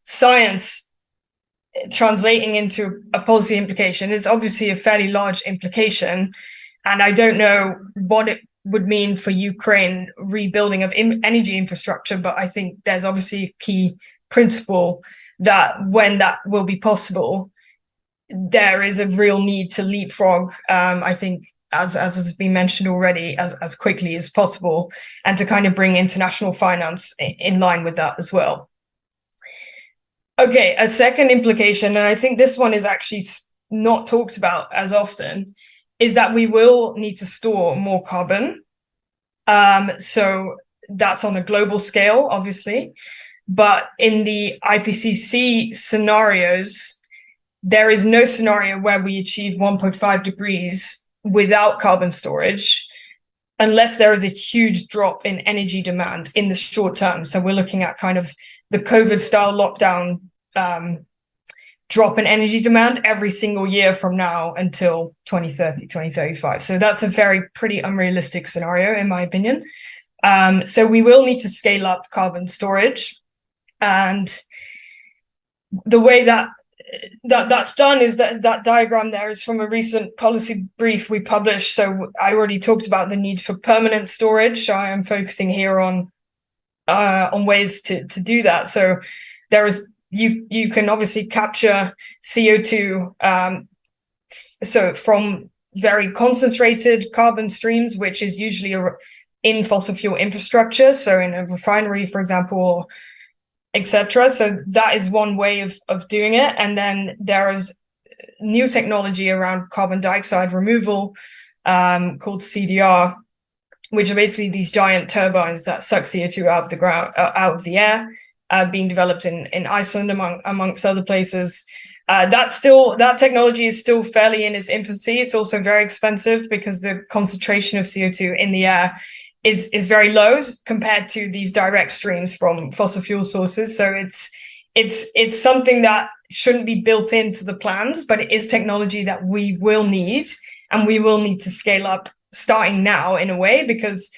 science translating into a policy implication. It's obviously a fairly large implication, and I don't know what it would mean for Ukraine rebuilding of energy infrastructure, but I think there's obviously a key principle that when that will be possible, there is a real need to leapfrog, I think, as has been mentioned already, as quickly as possible, and to kind of bring international finance in line with that as well. Okay, a second implication, and I think this one is actually not talked about as often, is that we will need to store more carbon. So that's on a global scale, obviously. But in the IPCC scenarios, there is no scenario where we achieve 1.5 degrees without carbon storage, unless there is a huge drop in energy demand in the short term. So we're looking at kind of the COVID-style lockdown drop in energy demand every single year from now until 2030, 2035. So that's a pretty unrealistic scenario, in my opinion. So we will need to scale up carbon storage. And the way that's done is that diagram there is from a recent policy brief we published. So I already talked about the need for permanent storage. So I am focusing here on ways to do that. So there is you can obviously capture CO2 so from very concentrated carbon streams, which is usually in fossil fuel infrastructure. So in a refinery, for example, etc. So that is one way of doing it. And then there is new technology around carbon dioxide removal called CDR, which are basically these giant turbines that suck CO2 out of the ground, out of the air, being developed in Iceland amongst other places. That technology is still fairly in its infancy. It's also very expensive because the concentration of CO2 in the air is very low compared to these direct streams from fossil fuel sources. So it's something that shouldn't be built into the plans, but it is technology that we will need, and we will need to scale up starting now in a way, because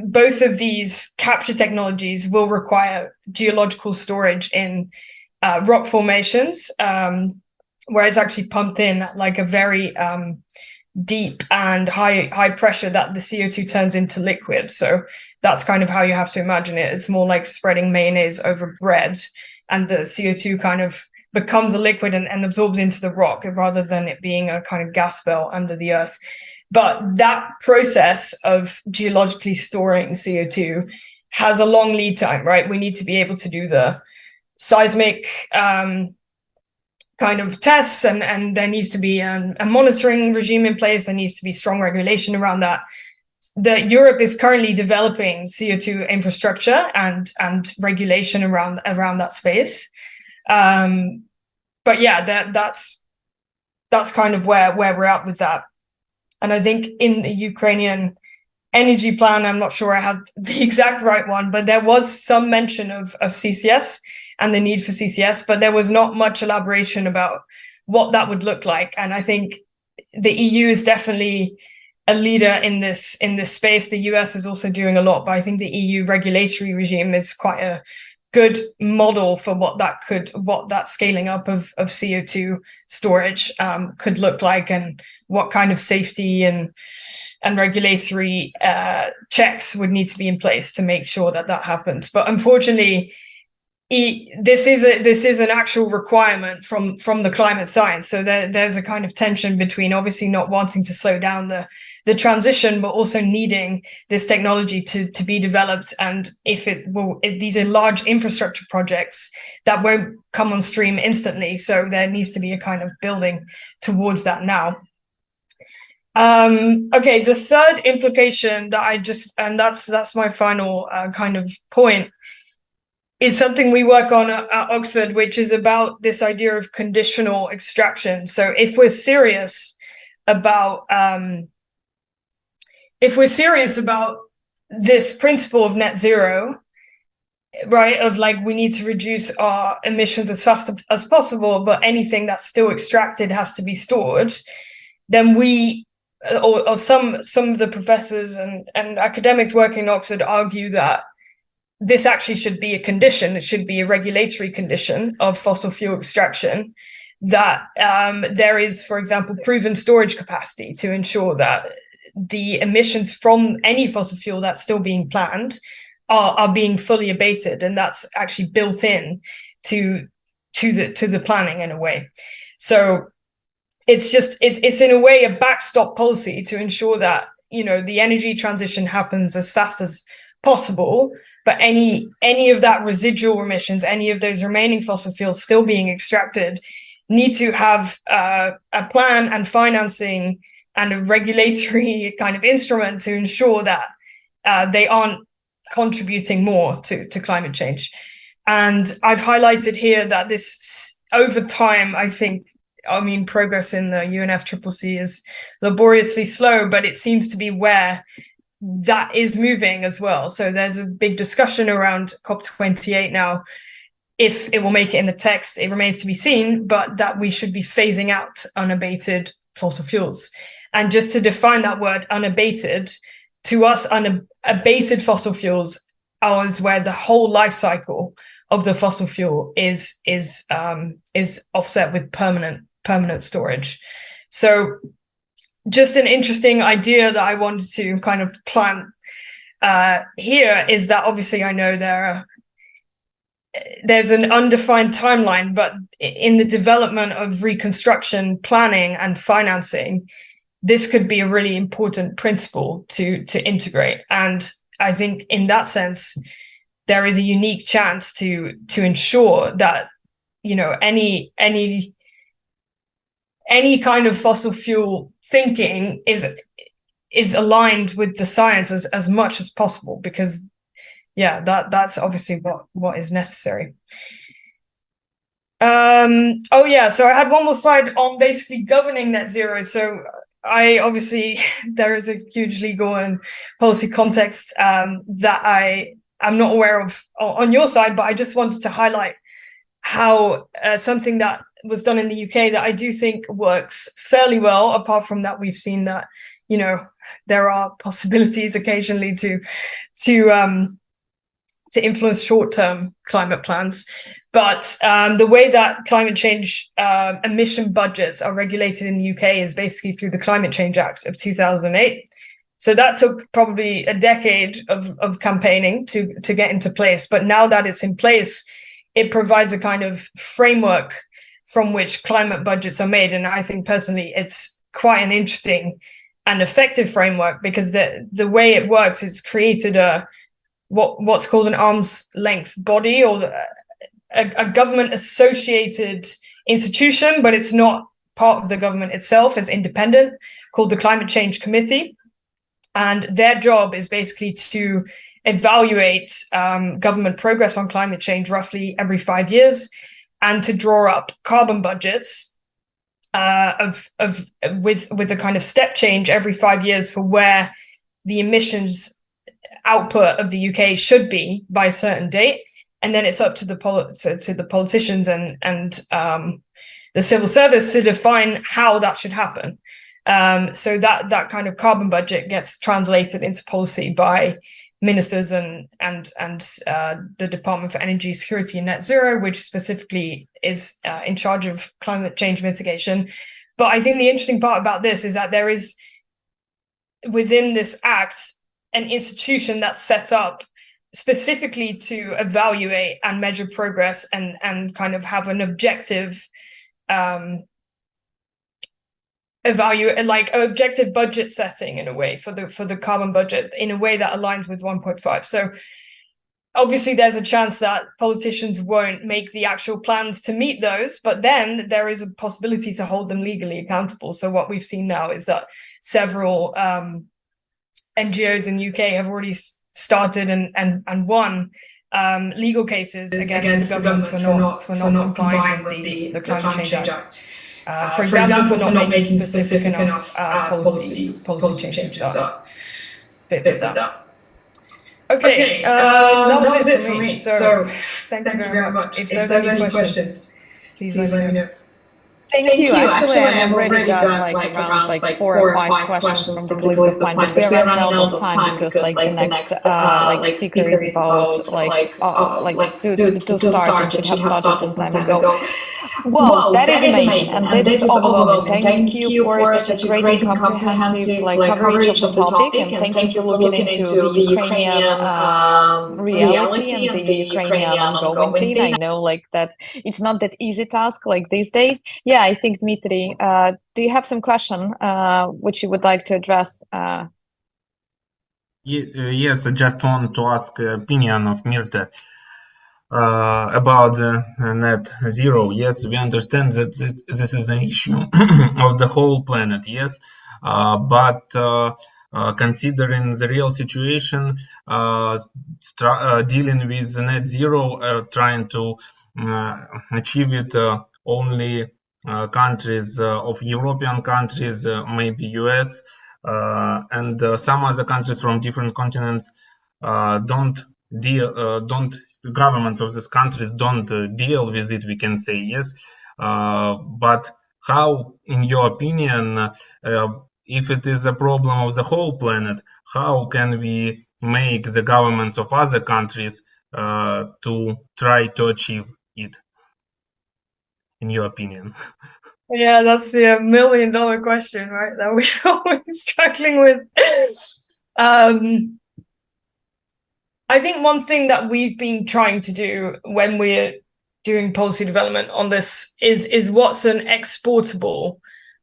both of these capture technologies will require geological storage in rock formations, where it's actually pumped in at like a very deep and high pressure that the CO2 turns into liquid. So that's kind of how you have to imagine it. It's more like spreading mayonnaise over bread, and the CO2 kind of becomes a liquid and absorbs into the rock rather than it being a kind of gas belt under the earth. But that process of geologically storing CO2 has a long lead time, right? We need to be able to do the seismic kind of tests, and there needs to be a monitoring regime in place. There needs to be strong regulation around that. Europe is currently developing CO2 infrastructure and regulation around that space. But yeah, that's kind of where we're at with that. And I think in the Ukrainian energy plan, I'm not sure I had the exact right one, but there was some mention of CCS and the need for CCS, but there was not much elaboration about what that would look like. And I think the EU is definitely a leader in this space. The US is also doing a lot, but I think the EU regulatory regime is quite a good model for what that scaling up of CO2 storage could look like, and what kind of safety and regulatory checks would need to be in place to make sure that happens. But unfortunately, this is an actual requirement from the climate science. So there's a kind of tension between obviously not wanting to slow down the transition, but also needing this technology to be developed. And if these are large infrastructure projects that won't come on stream instantly, so there needs to be a kind of building towards that now. Okay, the third implication and that's my final kind of point, is something we work on at Oxford, which is about this idea of conditional extraction. So if we're serious about this principle of net zero, right, of like we need to reduce our emissions as fast as possible, but anything that's still extracted has to be stored, then some of the professors and academics working in Oxford argue that this actually should be a condition. It should be a regulatory condition of fossil fuel extraction, that there is, for example, proven storage capacity to ensure that the emissions from any fossil fuel that's still being planned are being fully abated, and that's actually built in to the planning in a way. So it's in a way a backstop policy to ensure that, you know, the energy transition happens as fast as possible, but any of that residual emissions, any of those remaining fossil fuels still being extracted, need to have a plan and financing and a regulatory kind of instrument to ensure that they aren't contributing more to climate change. And I've highlighted here that this, over time, I mean, progress in the UNFCCC is laboriously slow, but it seems to be where that is moving as well. So there's a big discussion around COP28 now. If it will make it in the text, it remains to be seen, but that we should be phasing out unabated fossil fuels. And just to define that word, unabated, to us, unabated fossil fuels are where the whole life cycle of the fossil fuel is offset with permanent storage. So just an interesting idea that I wanted to kind of plant here is that obviously I know there's an undefined timeline, but in the development of reconstruction planning and financing, this could be a really important principle to integrate. And I think in that sense, there is a unique chance to ensure that, you know, any kind of fossil fuel thinking is aligned with the science as much as possible, because yeah, that's obviously what is necessary. Oh yeah, so I had one more slide on basically governing net zero. So I obviously, there is a huge legal and policy context that I'm not aware of on your side, but I just wanted to highlight how something that was done in the UK that I do think works fairly well. Apart from that, we've seen that, you know, there are possibilities occasionally to influence short-term climate plans. But the way that climate change emission budgets are regulated in the UK is basically through the Climate Change Act of 2008. So that took probably a decade of campaigning to get into place. But now that it's in place, it provides a kind of framework from which climate budgets are made. And I think personally, it's quite an interesting and effective framework, because the way it works is created what's called an arm's length body, or a government associated institution, but it's not part of the government itself. It's independent, called the Climate Change Committee. And their job is basically to evaluate government progress on climate change roughly every 5 years, and to draw up carbon budgets with a kind of step change every 5 years for where the emissions output of the UK should be by a certain date. And then it's up to the politicians and the civil service to define how that should happen. So that kind of carbon budget gets translated into policy by ministers and the Department for Energy Security and Net Zero, which specifically is in charge of climate change mitigation. But I think the interesting part about this is that there is within this act an institution that's set up specifically to evaluate and measure progress and kind of have an objective objective budget setting in a way for the carbon budget in a way that aligns with 1.5. So obviously there's a chance that politicians won't make the actual plans to meet those, but then there is a possibility to hold them legally accountable. So what we've seen now is that several NGOs in the UK have already started and won legal cases against the government for not complying with the Climate Change Act. For example, for not making specific enough policy changes that fit with that. Okay, that was it for me. So thank you very much. If there's any questions, please let me know. Thank you. Actually, I already got around 4 or 5 questions from the colleagues of mine, but we are running out of time because the next speaker is about to start and should have started some time ago. Well, that is amazing, and this is overwhelming. Thank you for such a great and comprehensive coverage of the topic, and thank you for looking into the Ukrainian reality and the Ukrainian ongoing thing. I know that it's not that easy task these days. Yeah, I think Dmitry, do you have some question which you would like to address? Yes, I just want to ask opinion of Mirte about net zero. Yes, we understand that this is an issue of the whole planet. Yes, but considering the real situation, dealing with net zero, trying to achieve it only countries of European countries, maybe US, and some other countries from different continents the government of these countries don't deal with it, we can say. Yes, but how, in your opinion, if it is a problem of the whole planet, how can we make the governments of other countries to try to achieve it, in your opinion? Yeah, that's the $1 million question, right? That we're always struggling with. I think one thing that we've been trying to do when we're doing policy development on this is what's an exportable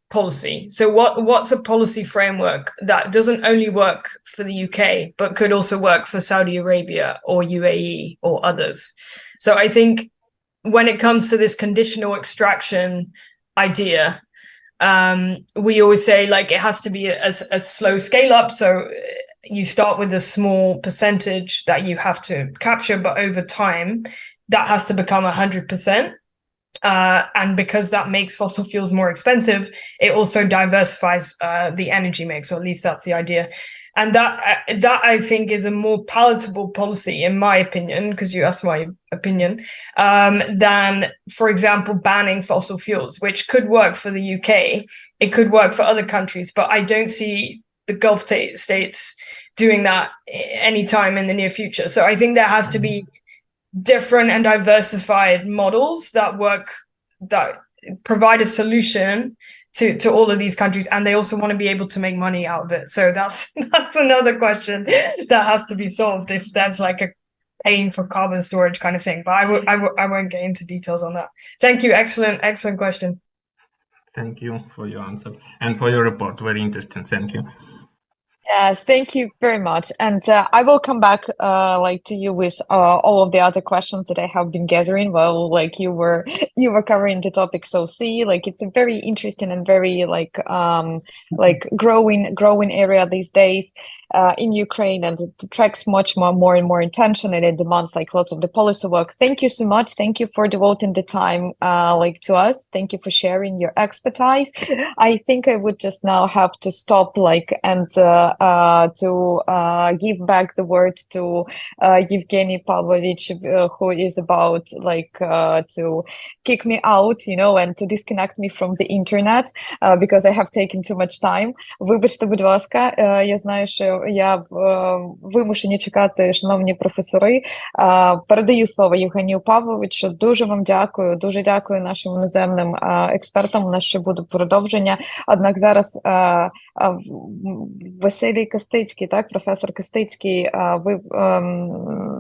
policy. So what's a policy framework that doesn't only work for the UK, but could also work for Saudi Arabia or UAE or others. So I think when it comes to this conditional extraction idea, we always say it has to be a slow scale up. So you start with a small percentage that you have to capture, but over time that has to become 100%. And because that makes fossil fuels more expensive, it also diversifies the energy mix, or at least that's the idea. And that I think is a more palatable policy, in my opinion, because you asked my opinion, than, for example, banning fossil fuels, which could work for the UK. It could work for other countries, but I don't see the Gulf states doing that anytime in the near future. So I think there has to be different and diversified models that work, that provide a solution to all of these countries, and they also want to be able to make money out of it. So that's another question that has to be solved, if there's a paying for carbon storage kind of thing. But I won't get into details on that. Thank you. Excellent question. Thank you for your answer and for your report. Very interesting. Thank you. Yeah, thank you very much. And I will come back to you with all of the other questions that I have been gathering while you were covering the topic. So it's a very interesting and very growing area these days. in Ukraine, and it attracts much more and more attention, and it demands like lots of the policy work. Thank you so much. Thank you for devoting the time like to us. Thank you for sharing your expertise. I think I would just now have to stop and to give back the word to Євгеній Павлович, who is about to kick me out, and to disconnect me from the internet because I have taken too much time. Вибачте, будь ласка, я знаю, що я вимушені чекати, шановні професори. Передаю слово Євгенію Павловичу. Дуже вам дякую, дуже дякую нашим іноземним експертам. У нас ще буде продовження. Однак зараз Василій Костицький, так, професор Костицький, ви,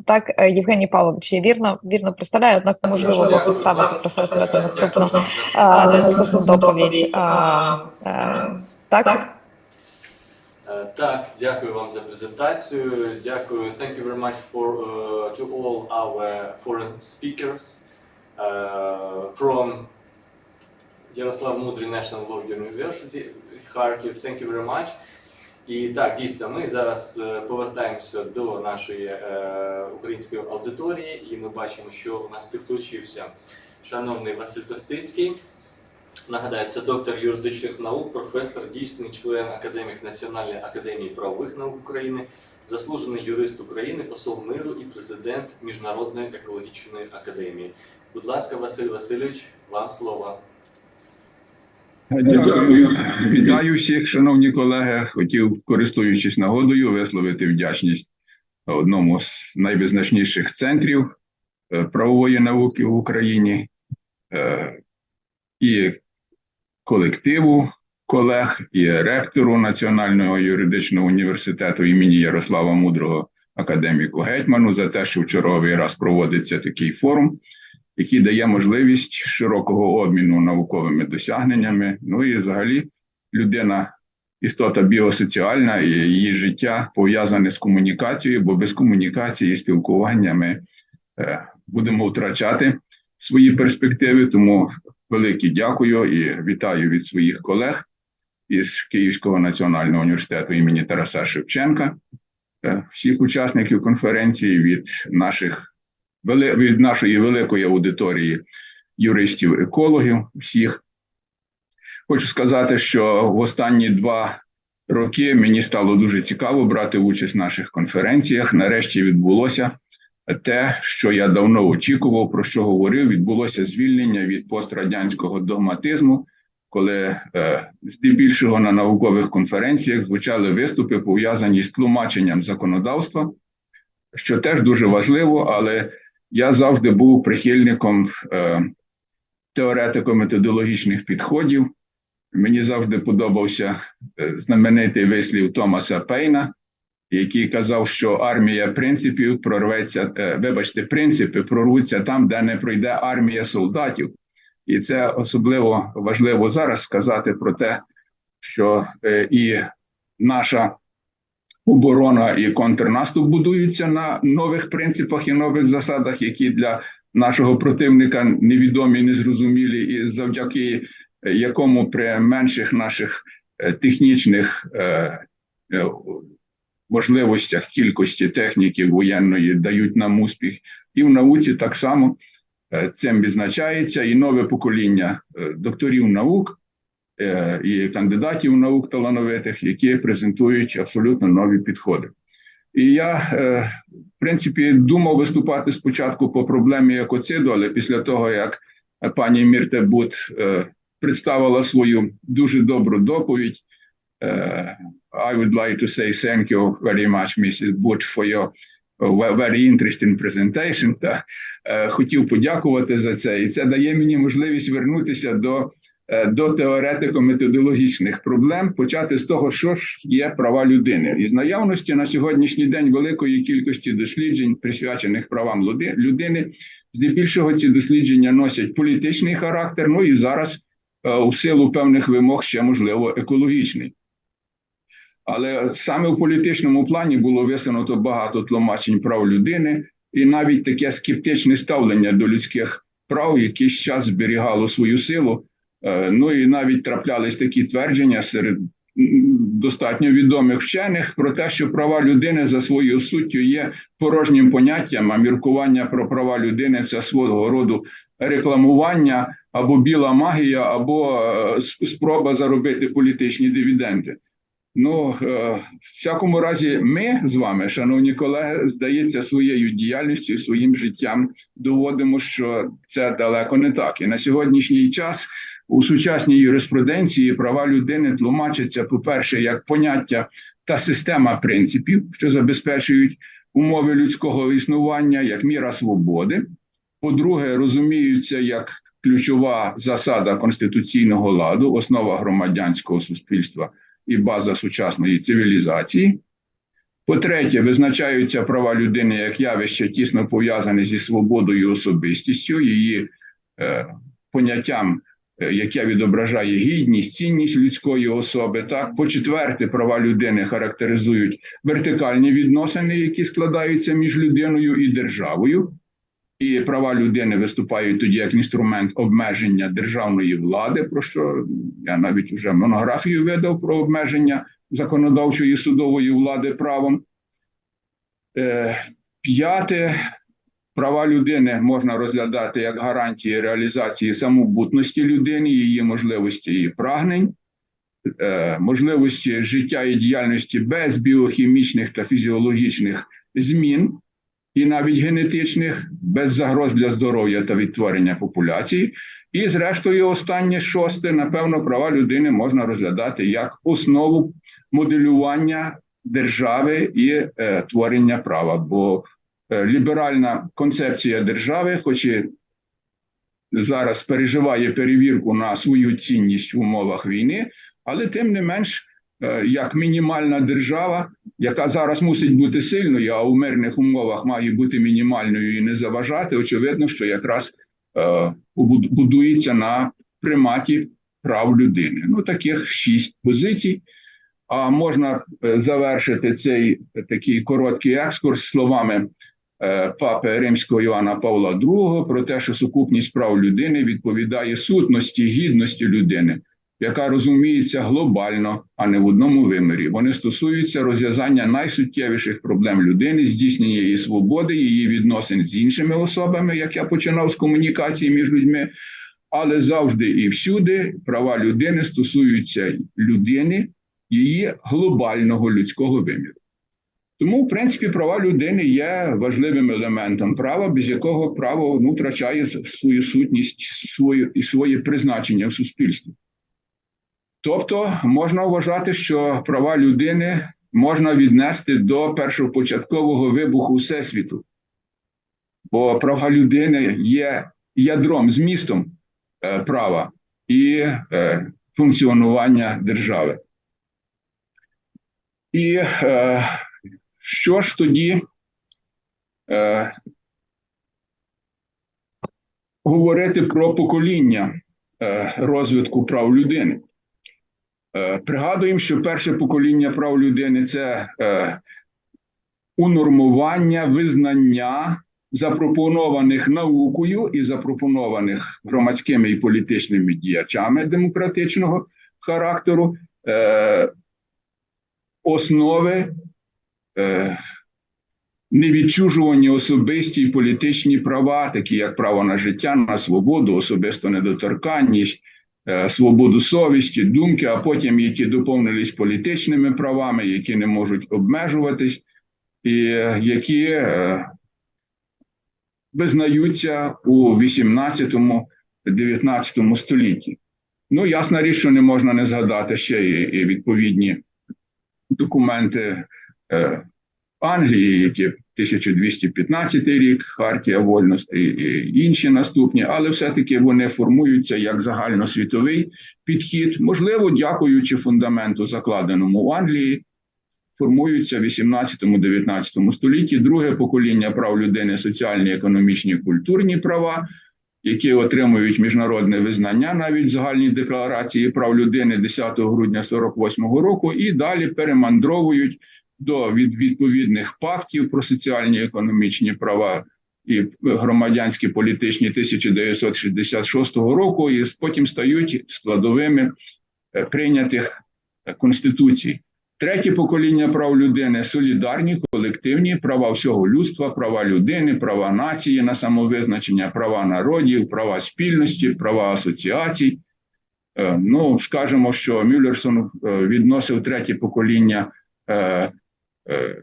так, Євгеній Павлович, я вірно представляю, однак можливо ви представити професора та наступну доповідь. Так? Так, дякую вам за презентацію. Дякую. Thank you very much to all our foreign speakers from Ярослав Мудрий National Law University, Kharkiv. Thank you very much. І так, дійсно, ми зараз повертаємося до нашої української аудиторії, і ми бачимо, що у нас підключився шановний Василь Костицький. Нагадаю, це доктор юридичних наук, професор, дійсний член Академії Національної академії правових наук України, заслужений юрист України, посол миру і президент Міжнародної екологічної академії. Будь ласка, Василь Васильович, вам слово. Дякую. Вітаю всіх, шановні колеги. Хотів, користуючись нагодою, висловити вдячність одному з найвизначніших центрів правової науки в Україні і колективу колег, і ректору Національного юридичного університету імені Ярослава Мудрого, академіку Гетьману, за те, що в черговий раз проводиться такий форум, який дає можливість широкого обміну науковими досягненнями. Ну і взагалі людина – істота біосоціальна, і її життя пов'язане з комунікацією, бо без комунікації і спілкування ми будемо втрачати свої перспективи. Тому велике дякую і вітаю від своїх колег із Київського національного університету імені Тараса Шевченка, всіх учасників конференції, від нашої великої аудиторії юристів-екологів всіх. Хочу сказати, що в останні 2 роки мені стало дуже цікаво брати участь в наших конференціях. Нарешті відбулося те, що я давно очікував, про що говорив, відбулося звільнення від пострадянського догматизму, коли здебільшого на наукових конференціях звучали виступи, пов'язані з тлумаченням законодавства, що теж дуже важливо, але я завжди був прихильником теоретико-методологічних підходів. Мені завжди подобався знаменитий вислів Томаса Пейна, який казав, що армія принципів принципи прорвуться там, де не пройде армія солдатів. І це особливо важливо зараз сказати про те, що і наша оборона і контрнаступ будуються на нових принципах і нових засадах, які для нашого противника невідомі, незрозумілі, і завдяки якому при менших наших технічних можливостях, кількості техніки воєнної дають нам успіх. І в науці так само цим відзначається і нове покоління докторів наук і кандидатів наук талановитих, які презентують абсолютно нові підходи. І я, в принципі, думав виступати спочатку по проблемі екоциду, але після того, як пані Мірте Бут представила свою дуже добру доповідь, I would like to say thank you very much, Mrs. Booth, for your very interesting presentation. Хотів подякувати за це. І це дає мені можливість вернутися до теоретико-методологічних проблем, почати з того, що ж є права людини. Із наявності на сьогоднішній день великої кількості досліджень, присвячених правам людини, здебільшого ці дослідження носять політичний характер, ну і зараз у силу певних вимог ще, можливо, екологічний. Але саме в політичному плані було висунуто багато тлумачень прав людини, і навіть таке скептичне ставлення до людських прав якийсь час зберігало свою силу. Ну і навіть траплялись такі твердження серед достатньо відомих вчених про те, що права людини за своєю суттю є порожнім поняттям, а міркування про права людини – це свого роду рекламування або біла магія, або спроба заробити політичні дивіденди. Ну, в всякому разі, ми з вами, шановні колеги, здається, своєю діяльністю і своїм життям доводимо, що це далеко не так. І на сьогоднішній час у сучасній юриспруденції права людини тлумачаться, по-перше, як поняття та система принципів, що забезпечують умови людського існування, як міра свободи. По-друге, розуміються як ключова засада конституційного ладу, основа громадянського суспільства і база сучасної цивілізації. По-третє, визначаються права людини як явище, тісно пов'язане зі свободою і особистістю, її поняттям, яке відображає гідність, цінність людської особи. Так, по-четверте, права людини характеризують вертикальні відносини, які складаються між людиною і державою. І права людини виступають тоді як інструмент обмеження державної влади, про що я навіть вже монографію видав про обмеження законодавчої і судової влади правом. П'яте, права людини можна розглядати як гарантії реалізації самобутності людини, її можливості і прагнень, можливості життя і діяльності без біохімічних та фізіологічних змін, і навіть генетичних, без загроз для здоров'я та відтворення популяції. І зрештою останнє, шосте, напевно, права людини можна розглядати як основу моделювання держави і творення права. Бо ліберальна концепція держави, хоч і зараз переживає перевірку на свою цінність в умовах війни, але тим не менш, як мінімальна держава, яка зараз мусить бути сильною, а у мирних умовах має бути мінімальною і не заважати, очевидно, що якраз будується на приматі прав людини. Ну, таких 6 позицій. А можна завершити цей такий короткий екскурс словами папи Римського Іоанна Павла II про те, що сукупність прав людини відповідає сутності, гідності людини, яка розуміється глобально, а не в одному вимірі. Вони стосуються розв'язання найсуттєвіших проблем людини, здійснення її свободи, її відносин з іншими особами, як я починав з комунікації між людьми, але завжди і всюди права людини стосуються людини, її глобального людського виміру. Тому, в принципі, права людини є важливим елементом права, без якого право втрачає свою сутність і своє призначення в суспільстві. Тобто, можна вважати, що права людини можна віднести до першопочаткового вибуху Всесвіту. Бо права людини є ядром, змістом права і функціонування держави. І що ж тоді говорити про покоління розвитку прав людини? Пригадуємо, що перше покоління прав людини – це унормування, визнання запропонованих наукою і запропонованих громадськими і політичними діячами демократичного характеру основи невідчужувані особисті і політичні права, такі як право на життя, на свободу, особисту недоторканність, свободу совісті, думки, а потім які доповнились політичними правами, які не можуть обмежуватись, і які визнаються у 18-19 столітті. Ну, ясна річ, що не можна не згадати ще і відповідні документи Англії, які 1215 рік, Хартія вольностей і інші наступні, але все-таки вони формуються як загальносвітовий підхід. Можливо, дякуючи фундаменту, закладеному в Англії, формуються в 18-19 столітті друге покоління прав людини, соціальні, економічні, культурні права, які отримують міжнародне визнання навіть в загальній декларації прав людини 10 грудня 1948 року і далі перемандровують до відповідних пактів про соціальні економічні права і громадянські політичні 1966 року і потім стають складовими прийнятих Конституції. Третє покоління прав людини – солідарні, колективні, права всього людства, права людини, права нації на самовизначення, права народів, права спільності, права асоціацій. Ну, скажемо, що Мюллерсон відносив третє покоління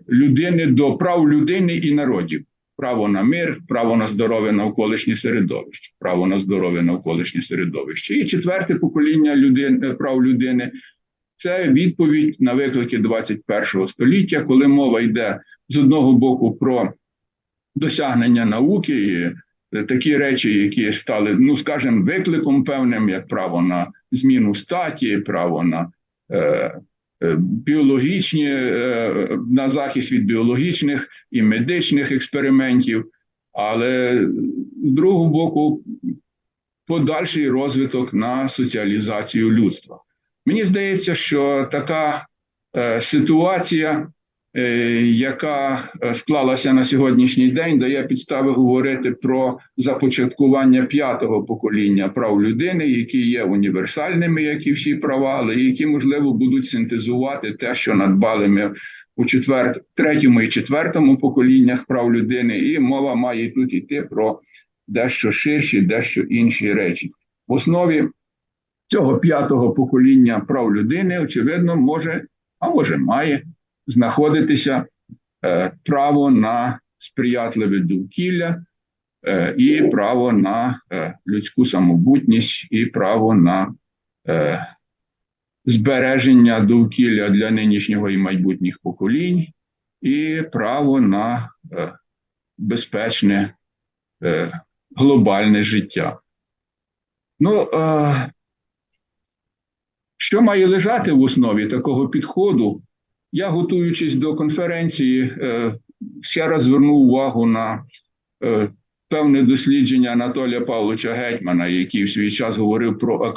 людини до прав людини і народів. Право на мир, право на здорове навколишнє середовище, право на здорове навколишнє середовище. І четверте покоління прав людини – це відповідь на виклики 21 століття, коли мова йде з одного боку про досягнення науки і такі речі, які стали, ну, скажімо, викликом певним, як право на зміну статі, право на біологічні, на захист від біологічних і медичних експериментів, але з другого боку подальший розвиток на соціалізацію людства. Мені здається, що така ситуація, яка склалася на сьогоднішній день, дає підстави говорити про започаткування п'ятого покоління прав людини, які є універсальними, як і всі права, але які, можливо, будуть синтезувати те, що надбали ми у третьому і четвертому поколіннях прав людини, і мова має тут йти про дещо ширші, дещо інші речі. В основі цього п'ятого покоління прав людини, очевидно, може, а може має знаходитися право на сприятливе довкілля і право на людську самобутність і право на збереження довкілля для нинішнього і майбутніх поколінь і право на безпечне глобальне життя. Ну, що має лежати в основі такого підходу? Я, готуючись до конференції, ще раз звернув увагу на певне дослідження Анатолія Павловича Гетьмана, який в свій час говорив про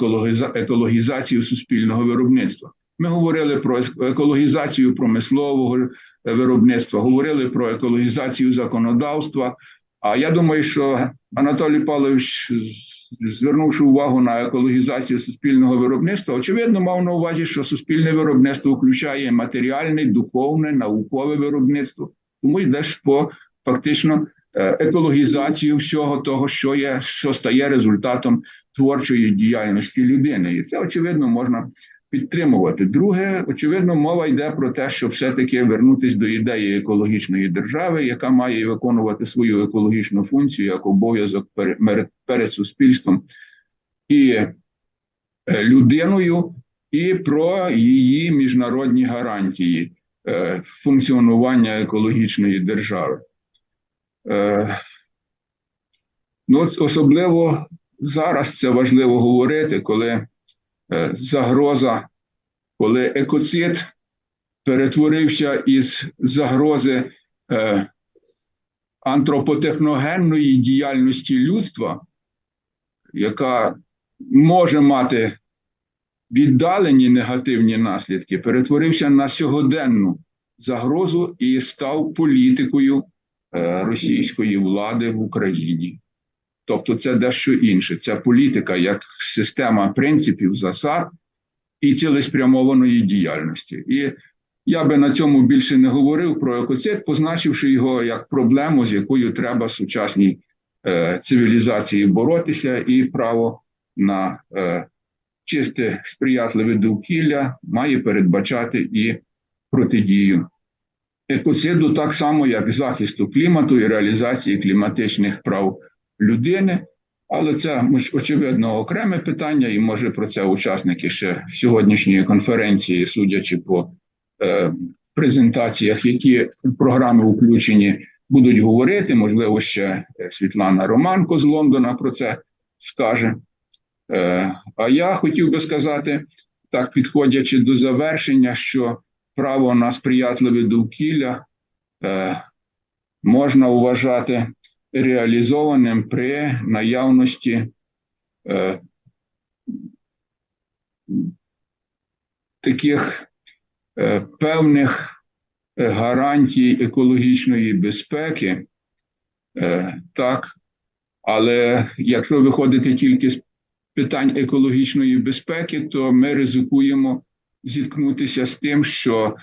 екологізацію суспільного виробництва. Ми говорили про екологізацію промислового виробництва, говорили про екологізацію законодавства. А я думаю, що Анатолій Павлович, звернувши увагу на екологізацію суспільного виробництва, очевидно, мав на увазі, що суспільне виробництво включає матеріальне, духовне, наукове виробництво. Тому йдеш по фактично екологізацію всього того, що стає результатом творчої діяльності людини. І це, очевидно, можна підтримувати. Друге, очевидно, мова йде про те, щоб все-таки вернутися до ідеї екологічної держави, яка має виконувати свою екологічну функцію як обов'язок перед суспільством і людиною, і про її міжнародні гарантії функціонування екологічної держави. Ну, особливо зараз це важливо говорити, коли загроза, коли екоцид перетворився із загрози антропотехногенної діяльності людства, яка може мати віддалені негативні наслідки, перетворився на сьогоденну загрозу і став політикою російської влади в Україні. Тобто це дещо інше. Це політика як система принципів, засад і цілеспрямованої діяльності. І я би на цьому більше не говорив про екоцид, позначивши його як проблему, з якою треба сучасній цивілізації боротися, і право на чисте сприятливе довкілля має передбачати і протидію екоциду, так само як захисту клімату і реалізації кліматичних прав людини. Але це, очевидно, окреме питання, і може про це учасники ще сьогоднішньої конференції, судячи по презентаціях, які в програми включені, будуть говорити. Можливо, ще Світлана Романко з Лондона про це скаже. А я хотів би сказати, так підходячи до завершення, що право на сприятливе довкілля можна вважати реалізованим при наявності таких певних гарантій екологічної безпеки, так, але якщо виходити тільки з питань екологічної безпеки, то ми ризикуємо зіткнутися з тим, що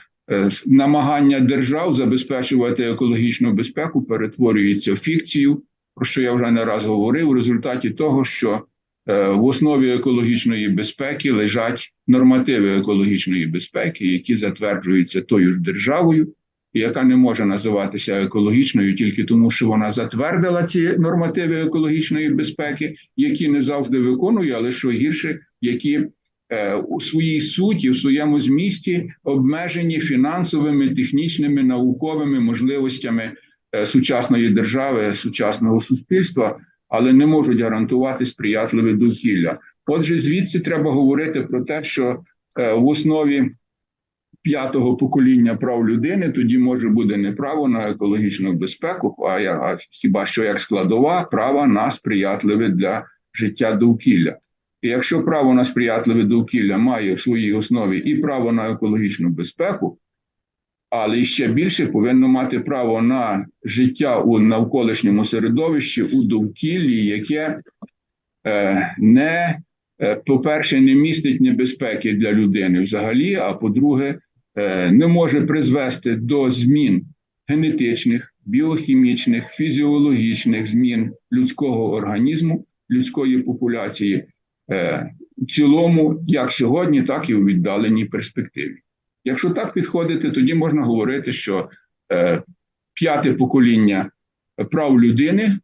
намагання держав забезпечувати екологічну безпеку перетворюється в фікцію, про що я вже не раз говорив, в результаті того, що в основі екологічної безпеки лежать нормативи екологічної безпеки, які затверджуються тою ж державою, і яка не може називатися екологічною тільки тому, що вона затвердила ці нормативи екологічної безпеки, які не завжди виконує, але що гірше, які у своїй суті, в своєму змісті обмежені фінансовими, технічними, науковими можливостями сучасної держави, сучасного суспільства, але не можуть гарантувати сприятливе довкілля. Отже, звідси треба говорити про те, що в основі 5-го покоління прав людини тоді може бути не право на екологічну безпеку, а хіба що як складова права на сприятливе для життя довкілля. І якщо право на сприятливе довкілля має в своїй основі і право на екологічну безпеку, але ще більше повинно мати право на життя у навколишньому середовищі, у довкіллі, яке по-перше, не містить небезпеки для людини взагалі, а по-друге, не може призвести до змін генетичних, біохімічних, фізіологічних змін людського організму, людської популяції в цілому, як сьогодні, так і у віддаленій перспективі. Якщо так підходити, тоді можна говорити, що 5-те покоління прав людини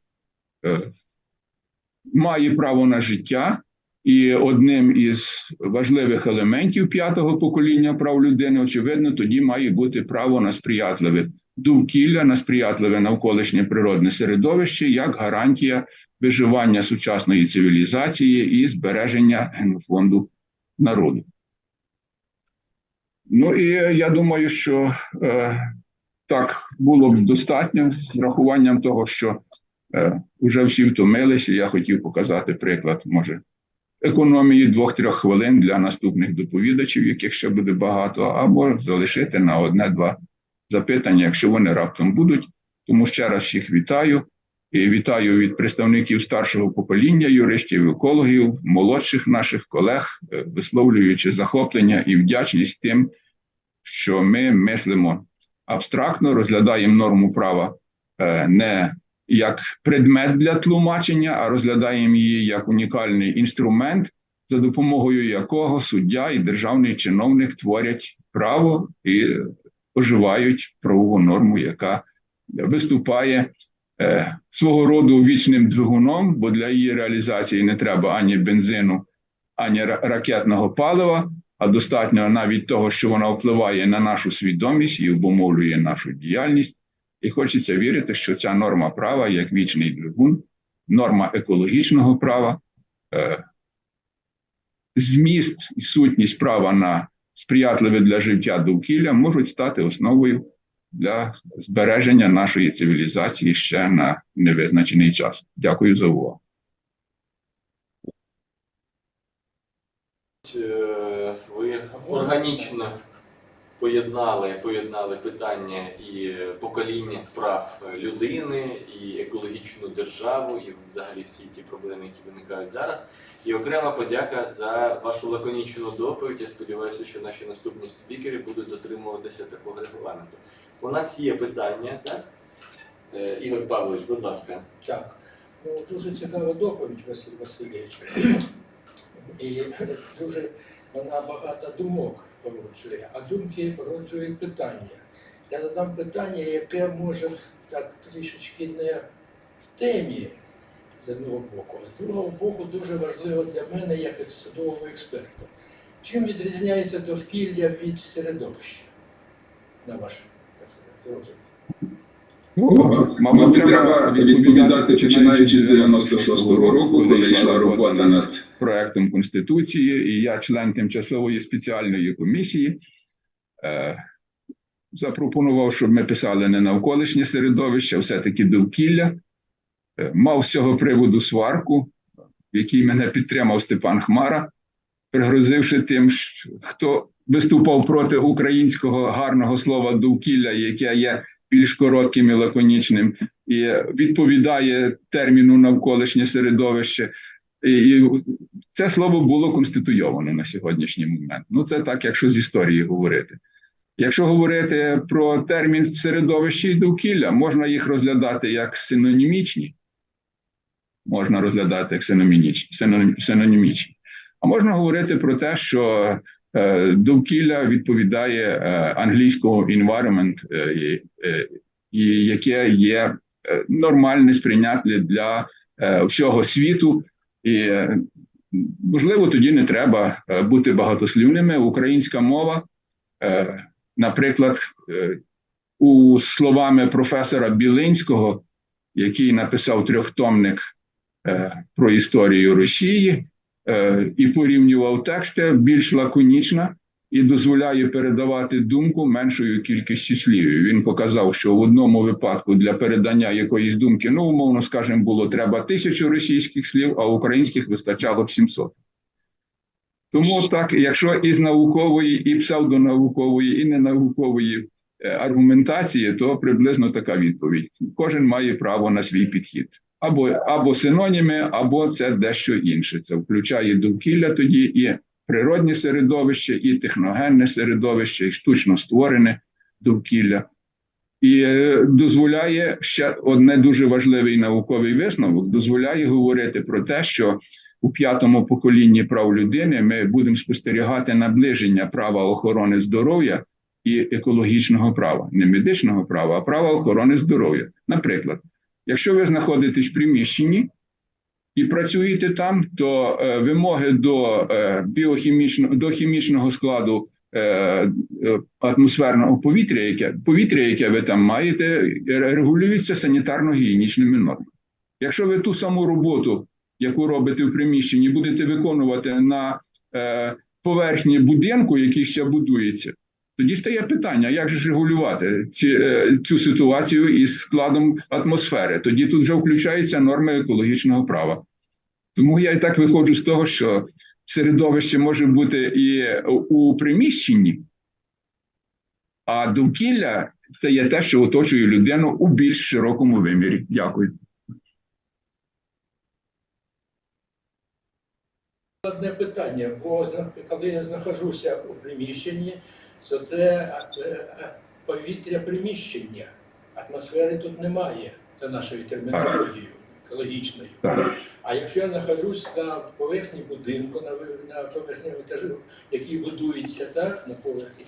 має право на життя, і одним із важливих елементів 5-го покоління прав людини, очевидно, тоді має бути право на сприятливе довкілля, на сприятливе навколишнє природне середовище, як гарантія виживання сучасної цивілізації і збереження генофонду народу. Ну і я думаю, що так було б достатньо з врахуванням того, що вже всі втомилися. Я хотів показати приклад, може, економії 2-3 хвилин для наступних доповідачів, яких ще буде багато, або залишити на 1-2 запитання, якщо вони раптом будуть. Тому ще раз всіх вітаю. І вітаю від представників старшого покоління, юристів, екологів, молодших наших колег, висловлюючи захоплення і вдячність тим, що ми мислимо абстрактно, розглядаємо норму права не як предмет для тлумачення, а розглядаємо її як унікальний інструмент, за допомогою якого суддя і державний чиновник творять право і оживають правову норму, яка виступає свого роду вічним двигуном, бо для її реалізації не треба ані бензину, ані ракетного палива, а достатньо навіть того, що вона впливає на нашу свідомість і обумовлює нашу діяльність. І хочеться вірити, що ця норма права, як вічний двигун, норма екологічного права, зміст і сутність права на сприятливе для життя довкілля можуть стати основою для збереження нашої цивілізації ще на невизначений час. Дякую за увагу. Ви органічно поєднали питання і покоління прав людини, і екологічну державу, і взагалі всі ті проблеми, які виникають зараз. І окрема подяка за вашу лаконічну доповідь. Я сподіваюся, що наші наступні спікери будуть дотримуватися такого регламенту. У нас є питання, так? Ігор Павлович, будь ласка. Так. Ну, дуже цікава доповідь, Василь Васильович. І дуже вона багато думок породжує, а думки породжують питання. Я задам питання, яке може так трішечки не в темі з одного боку, а з другого боку дуже важливо для мене як судового експерта. Чим відрізняється довкілля від середовища, на ваш розум? Мабуть, треба відповідати, починаючи з 96-го року, коли йшла робота над проектом Конституції, і я, член тимчасової спеціальної комісії, запропонував, щоб ми писали не навколишнє середовище, а все-таки довкілля. Мав з цього приводу сварку, в якій мене підтримав Степан Хмара, пригрозивши тим, хто виступав проти українського гарного слова «довкілля», яке є більш коротким і лаконічним, і відповідає терміну навколишнє середовище. І Це слово було конституйоване на сьогоднішній момент. Ну, це так, якщо з історії говорити. Якщо говорити про термін середовище і довкілля, можна їх розглядати як синонімічні. Можна розглядати як синонімічні. А можна говорити про те, що довкілля відповідає англійському environment, і яке є нормальне, сприйнятне для всього світу. І, можливо, тоді не треба бути багатослівними. Українська мова, наприклад, у словами професора Білинського, який написав трьохтомник про історію Росії і порівнював тексти, більш лаконічна і дозволяє передавати думку меншою кількістю слів. Він показав, що в одному випадку для передання якоїсь думки, ну, умовно скажемо, було треба 1000 російських слів, а українських вистачало б 700. Тому так, якщо із наукової, і псевдонаукової, і ненаукової аргументації, то приблизно така відповідь. Кожен має право на свій підхід. Або синоніми, або це дещо інше. Це включає довкілля тоді і природне середовище, і техногенне середовище, і штучно створене довкілля. І дозволяє ще одне дуже важливий науковий висновок, дозволяє говорити про те, що у 5-му поколінні прав людини ми будемо спостерігати наближення права охорони здоров'я і екологічного права. Не медичного права, а права охорони здоров'я. Наприклад, якщо ви знаходитесь в приміщенні і працюєте там, то вимоги до хімічного складу атмосферного повітря, яке ви там маєте, регулюються санітарно-гігієнічними нормами. Якщо ви ту саму роботу, яку робите в приміщенні, будете виконувати на поверхні будинку, який ще будується, тоді стає питання, як же регулювати цю ситуацію із складом атмосфери. Тоді тут вже включаються норми екологічного права. Тому я і так виходжу з того, що середовище може бути і у приміщенні, а довкілля – це є те, що оточує людину у більш широкому вимірі. Дякую. Одне питання, бо коли я знаходжуся у приміщенні, то це повітря приміщення. Атмосфери тут немає, за нашою термінологією екологічною. А якщо я знаходжусь на поверхні будинку, на поверхні етажу, який будується так, на поверхні,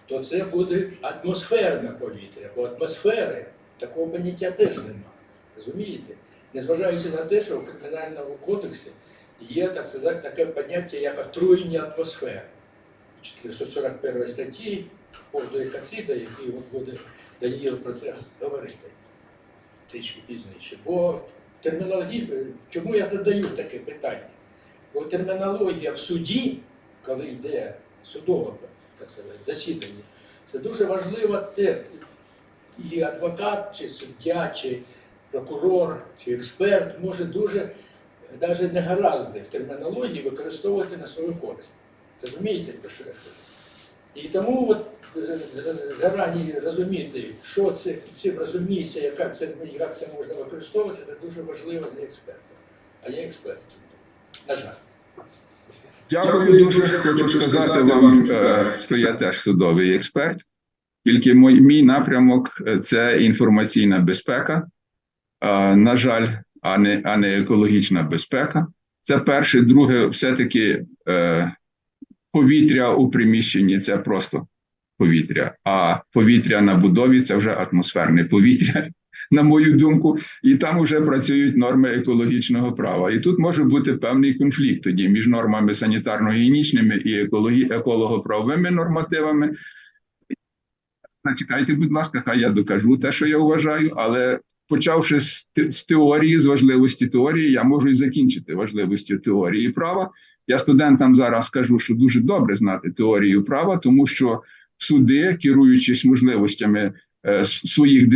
то це буде атмосферне повітря, бо атмосфери такого поняття теж немає. Розумієте? Незважаючи на те, що в Кримінальному кодексі є, так сказати, таке поняття, як отруєння атмосфери. 441 статті поводу екоцида, який буде Даніл про це говорити трішки пізніше. Бо термінологія, чому я задаю таке питання? Бо термінологія в суді, коли йде судове, так сказати, засідання, це дуже важливо те, і адвокат, чи суддя, чи прокурор, чи експерт може дуже навіть негаразди в термінології використовувати на свою користь. Розумієте, про що я кажу? І тому от, зарані розуміти, що це, цим розуміється, як це можна використовувати, це дуже важливо для експерта. А я експерт, на жаль. Дякую дуже. Хочу сказати вам, що я теж судовий експерт. Тільки мій напрямок – це інформаційна безпека. На жаль, а не екологічна безпека. Це перше. Друге, все-таки повітря у приміщенні – це просто повітря. А повітря на будові – це вже атмосферне повітря, на мою думку. І там вже працюють норми екологічного права. І тут може бути певний конфлікт тоді між нормами санітарно-гігієнічними і еколого-правовими нормативами. Чекайте, будь ласка, хай я докажу те, що я вважаю, але почавши з теорії, з важливості теорії, я можу і закінчити важливістю теорії права. Я студентам зараз скажу, що дуже добре знати теорію права, тому що суди, керуючись можливостями своїх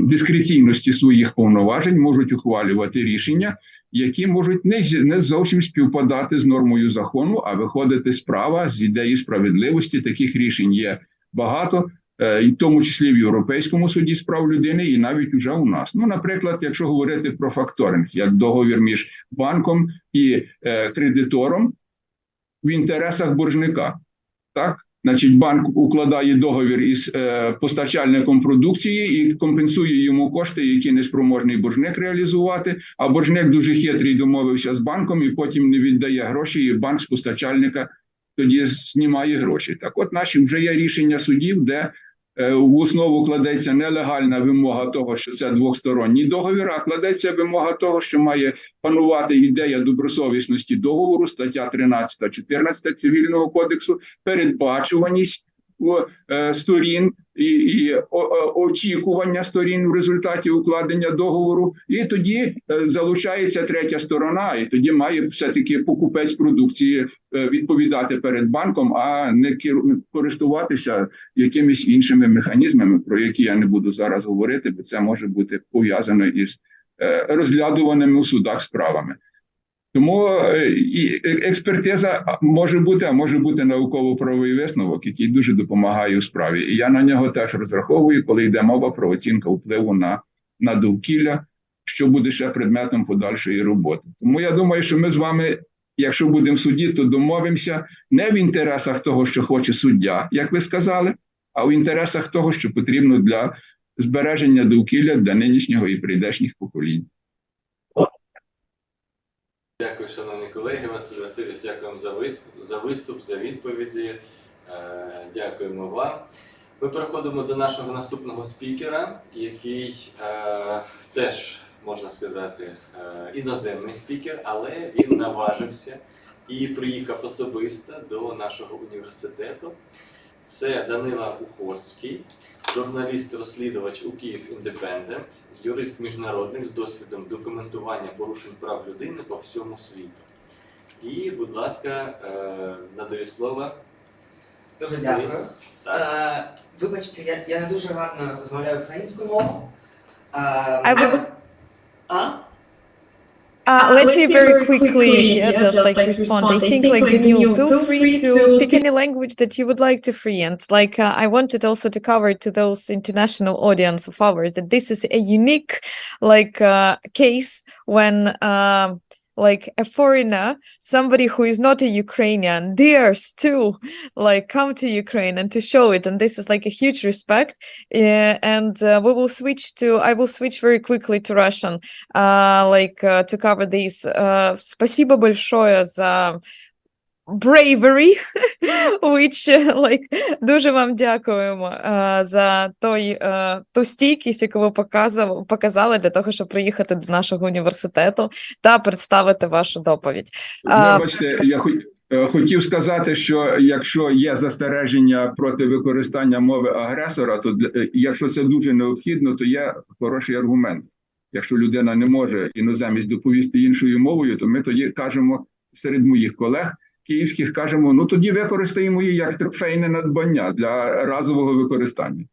дискреційності своїх повноважень, можуть ухвалювати рішення, які можуть не зовсім співпадати з нормою закону, а виходити з права, з ідеї справедливості. Таких рішень є багато. і в тому числі в Європейському суді з прав людини, і навіть уже у нас. Ну, наприклад, якщо говорити про факторинг, як договір між банком і кредитором в інтересах боржника. Так? Значить, банк укладає договір із постачальником продукції і компенсує йому кошти, які неспроможний боржник реалізувати, а боржник дуже хитрий домовився з банком і потім не віддає гроші, і банк з постачальника тоді знімає гроші. Так от наші вже є рішення судів, де в основу кладеться нелегальна вимога того, що це двосторонній договір, а кладеться вимога того, що має панувати ідея добросовісності договору, стаття 13-14 Цивільного кодексу, передбачуваність сторін і очікування сторін в результаті укладення договору, і тоді залучається третя сторона, і тоді має все-таки покупець продукції відповідати перед банком, а не користуватися якимись іншими механізмами, про які я не буду зараз говорити, бо це може бути пов'язано із розглядуваними у судах справами. Тому і експертиза може бути, а може бути науково-правовий висновок, який дуже допомагає у справі. І я на нього теж розраховую, коли йде мова про оцінку впливу на довкілля, що буде ще предметом подальшої роботи. Тому я думаю, що ми з вами, якщо будемо в суді, то домовимося не в інтересах того, що хоче суддя, як ви сказали, а в інтересах того, що потрібно для збереження довкілля для нинішнього і прийдешніх поколінь. Дякую, шановні колеги. Василь Васильович, дякуємо за виступ, за відповіді. Дякуємо вам. Ми переходимо до нашого наступного спікера, який теж, можна сказати, іноземний спікер, але він наважився і приїхав особисто до нашого університету. Це Данила Ухорський, журналіст-розслідувач у Київ Індепендент, юрист-міжнародник з досвідом документування порушень прав людини по всьому світу. І, будь ласка, надаю слово. Дуже дякую. Вибачте, я не дуже гарно розмовляю українською мовою. Let me very quickly just like respond. I think like Daniel, feel free to speak any language that you would like to free. And like I wanted also to cover to those international audience of ours that this is a unique like case when like a foreigner, somebody who is not a Ukrainian, dares to like come to Ukraine and to show it, and this is like a huge respect. And we will switch to, I will switch very quickly to Russian, to cover these. Спасибо большое за bravery, which, like, дуже вам дякуємо за ту стійкість, яку ви показали для того, щоб приїхати до нашого університету та представити вашу доповідь. Вибачте, я хотів сказати, що якщо є застереження проти використання мови агресора, то якщо це дуже необхідно, то є хороший аргумент. Якщо людина не може іноземець доповісти іншою мовою, то ми тоді кажемо серед моїх колег київських, кажемо, ну тоді використаємо її як трофейне надбання для разового використання.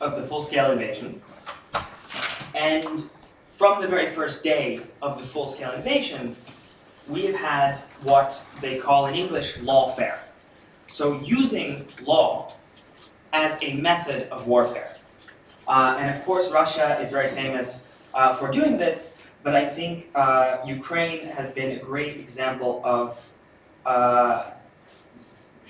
Of the full-scale invasion, and from the very first day of the full-scale invasion, we have had what they call in English lawfare. So using law as a method of warfare. And of course Russia is very famous for doing this, but I think Ukraine has been a great example of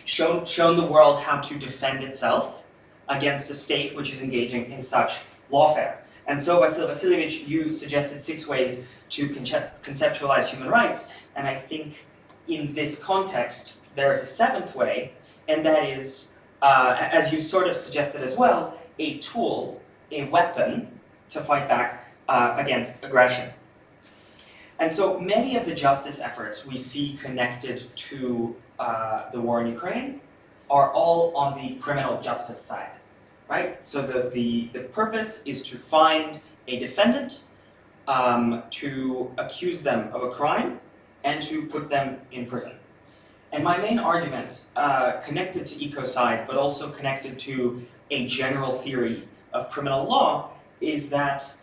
shown the world how to defend itself against a state which is engaging in such lawfare. And so, Vasil Vasilyevich, you suggested 6 ways to conceptualize human rights, and I think in this context, there's a 7th way, and that is, as you sort of suggested as well, a tool, a weapon to fight back against aggression. And so many of the justice efforts we see connected to the war in Ukraine are all on the criminal justice side, right? So the purpose is to find a defendant, to accuse them of a crime, and to put them in prison. And my main argument, connected to ecocide, but also connected to a general theory of criminal law, is that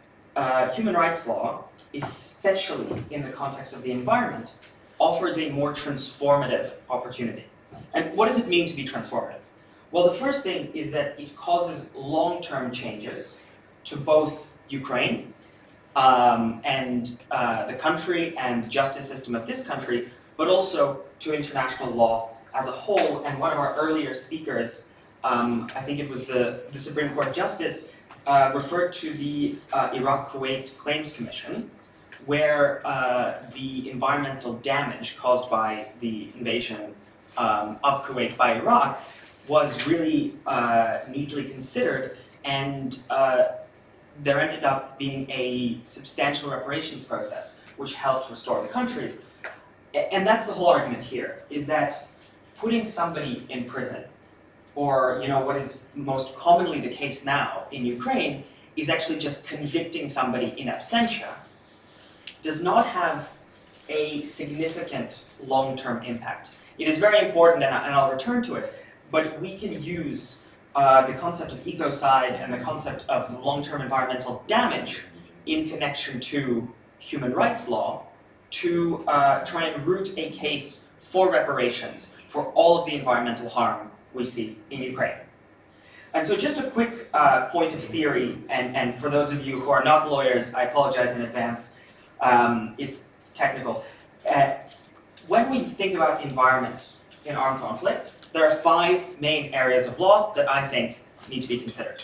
human rights law, especially in the context of the environment, offers a more transformative opportunity. And what does it mean to be transformative? Well, the first thing is that it causes long-term changes to both Ukraine and the country and the justice system of this country, but also to international law as a whole. And one of our earlier speakers, I think it was the Supreme Court Justice, referred to the Iraq-Kuwait Claims Commission, where the environmental damage caused by the invasion of Kuwait by Iraq was really neatly considered, and there ended up being a substantial reparations process which helped restore the countries. And that's the whole argument here, is that putting somebody in prison, or what is most commonly the case now in Ukraine, is actually just convicting somebody in absentia, does not have a significant long-term impact. It is very important, and I'll return to it, but we can use the concept of ecocide and the concept of long-term environmental damage in connection to human rights law to try and root a case for reparations for all of the environmental harm we see in Ukraine. And so just a quick point of theory, and for those of you who are not lawyers, I apologize in advance, it's technical. When we think about environment in armed conflict, there are 5 main areas of law that I think need to be considered.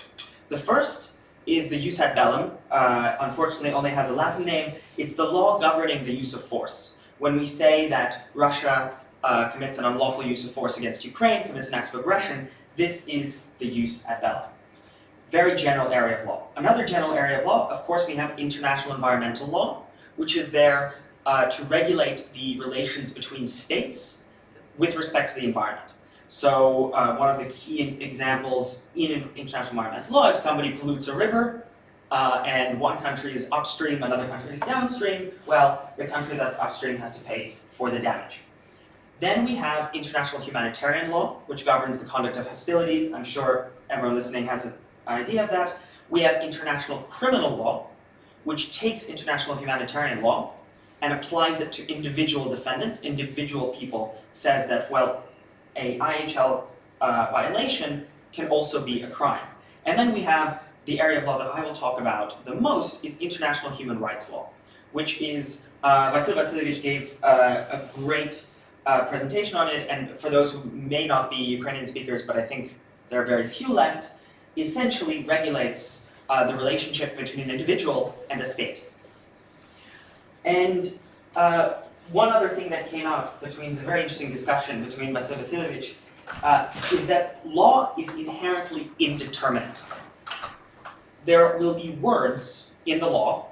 The first is the jus ad bellum, unfortunately only has a Latin name. It's the law governing the use of force. When we say that Russia commits an unlawful use of force against Ukraine, commits an act of aggression, this is the jus ad bellum. Very general area of law. Another general area of law, of course, we have international environmental law, which is there to regulate the relations between states with respect to the environment. So one of the key examples in international environmental law, if somebody pollutes a river and one country is upstream, another country is downstream, well, the country that's upstream has to pay for the damage. Then we have international humanitarian law, which governs the conduct of hostilities. I'm sure everyone listening has an idea of that. We have international criminal law, which takes international humanitarian law and applies it to individual defendants. Individual people says that, well, a IHL violation can also be a crime. And then we have the area of law that I will talk about the most is international human rights law, which is, Vasil Vasilyevich gave a great presentation on it, and for those who may not be Ukrainian speakers, but I think there are very few left, essentially regulates the relationship between an individual and a state. And one other thing that came out between the very interesting discussion between Vasil Vasilyevich is that law is inherently indeterminate. There will be words in the law,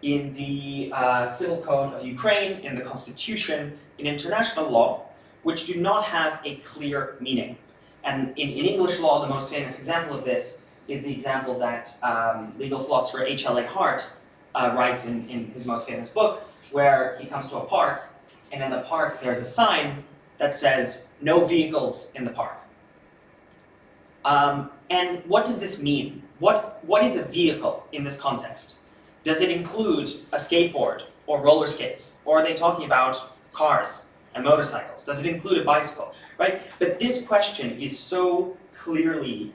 in the Civil Code of Ukraine, in the Constitution, in international law, which do not have a clear meaning. And in English law, the most famous example of this is the example that legal philosopher H.L.A. Hart writes in his most famous book, where he comes to a park, and in the park there's a sign that says, "No vehicles in the park." And what does this mean? What is a vehicle in this context? Does it include a skateboard or roller skates? Or are they talking about cars and motorcycles? Does it include a bicycle? Right? But this question is so clearly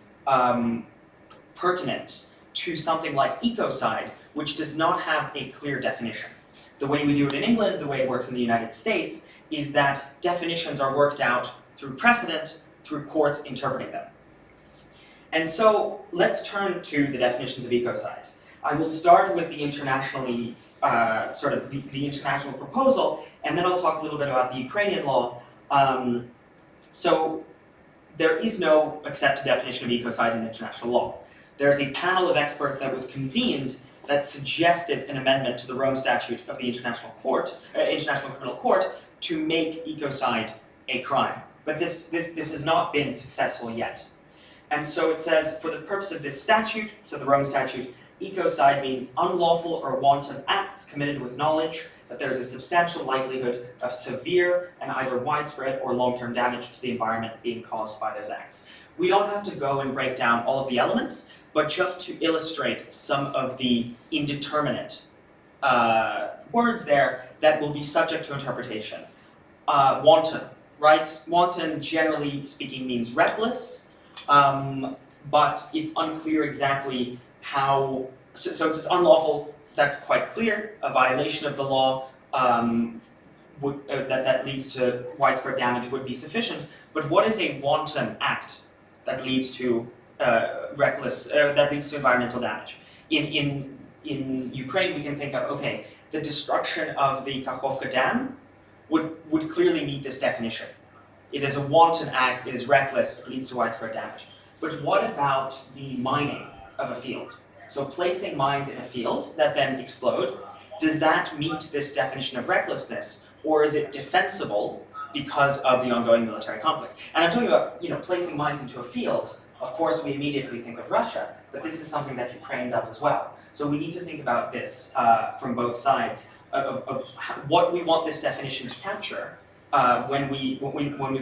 pertinent to something like ecocide, which does not have a clear definition. The way we do it in England, the way it works in the United States, is that definitions are worked out through precedent, through courts interpreting them. And so let's turn to the definitions of ecocide. I will start with the internationally, the international proposal, and then I'll talk a little bit about the Ukrainian law. So there is no accepted definition of ecocide in international law. There's a panel of experts that was convened that suggested an amendment to the Rome Statute of the International Criminal Court to make ecocide a crime. But this has not been successful yet. And so it says, for the purpose of this statute, so the Rome Statute, ecocide means unlawful or wanton acts committed with knowledge that there's a substantial likelihood of severe and either widespread or long-term damage to the environment being caused by those acts. We don't have to go and break down all of the elements, but just to illustrate some of the indeterminate words there that will be subject to interpretation. Wanton, right? Wanton, generally speaking, means reckless, but it's unclear exactly how, so it's unlawful, that's quite clear. A violation of the law that leads to widespread damage would be sufficient, but what is a wanton act that leads to that leads to environmental damage? In Ukraine, we can think of, okay, the destruction of the Kakhovka Dam would clearly meet this definition. It is a wanton act, it is reckless, it leads to widespread damage. But what about the mining of a field? So placing mines in a field that then explode, does that meet this definition of recklessness, or is it defensible because of the ongoing military conflict? And I'm talking about, placing mines into a field. Of course, we immediately think of Russia, but this is something that Ukraine does as well. So we need to think about this from both sides of what we want this definition to capture when we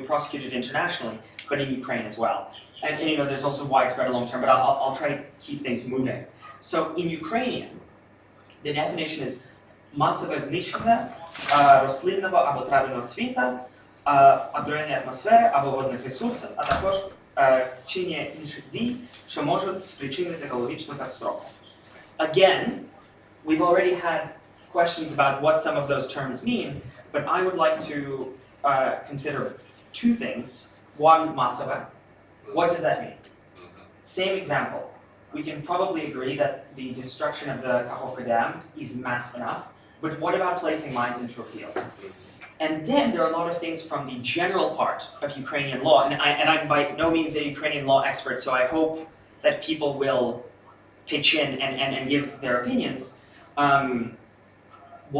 prosecute it internationally, but in Ukraine as well. And there's also widespread and long-term, but I'll try to keep things moving. So in Ukrainian, the definition is масове знищення рослинного або трав'яного світа, отруєння атмосфери або водних ресурсів, а також чинення інших дій, що можуть спричинити екологічну катастрофу. Again, we've already had questions about what some of those terms mean, but I would like to consider two things. One, масове. What does that mean? Same example. We can probably agree that the destruction of the Kakhovka Dam is mass enough, but what about placing mines into a field? And then there are a lot of things from the general part of Ukrainian law, and I'm by no means a Ukrainian law expert, so I hope that people will pitch in and give their opinions.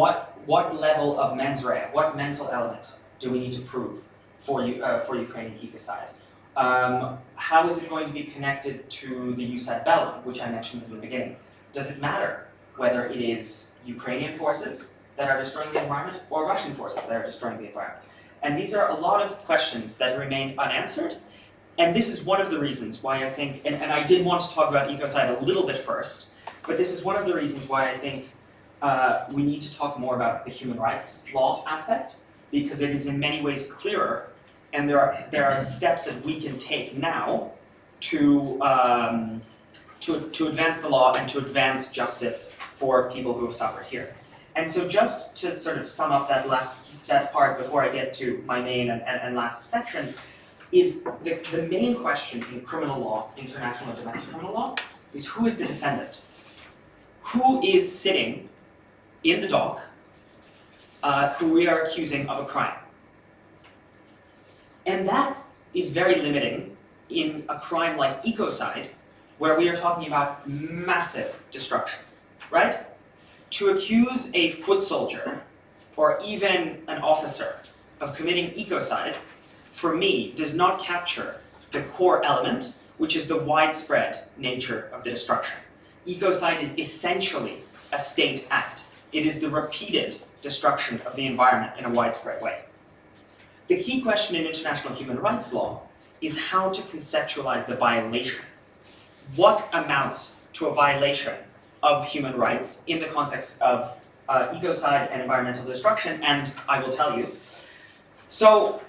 What level of mens rea, what mental element do we need to prove for Ukrainian ecocide? How is it going to be connected to the jus ad bellum, which I mentioned in the beginning? Does it matter whether it is Ukrainian forces that are destroying the environment or Russian forces that are destroying the environment? And these are a lot of questions that remain unanswered. And this is one of the reasons why I think, and I did want to talk about ecocide a little bit first, but this is one of the reasons why I think we need to talk more about the human rights law aspect, because it is in many ways clearer. And there are steps that we can take now to advance the law and to advance justice for people who have suffered here. And so just to sort of sum up that part before I get to my main and last section, is the main question in criminal law, international and domestic criminal law, is who is the defendant? Who is sitting in the dock who we are accusing of a crime? And that is very limiting in a crime like ecocide, where we are talking about massive destruction, right? To accuse a foot soldier or even an officer of committing ecocide, for me, does not capture the core element, which is the widespread nature of the destruction. Ecocide is essentially a state act. It is the repeated destruction of the environment in a widespread way. The key question in international human rights law is how to conceptualize the violation. What amounts to a violation of human rights in the context of ecocide and environmental destruction? And I will tell you. So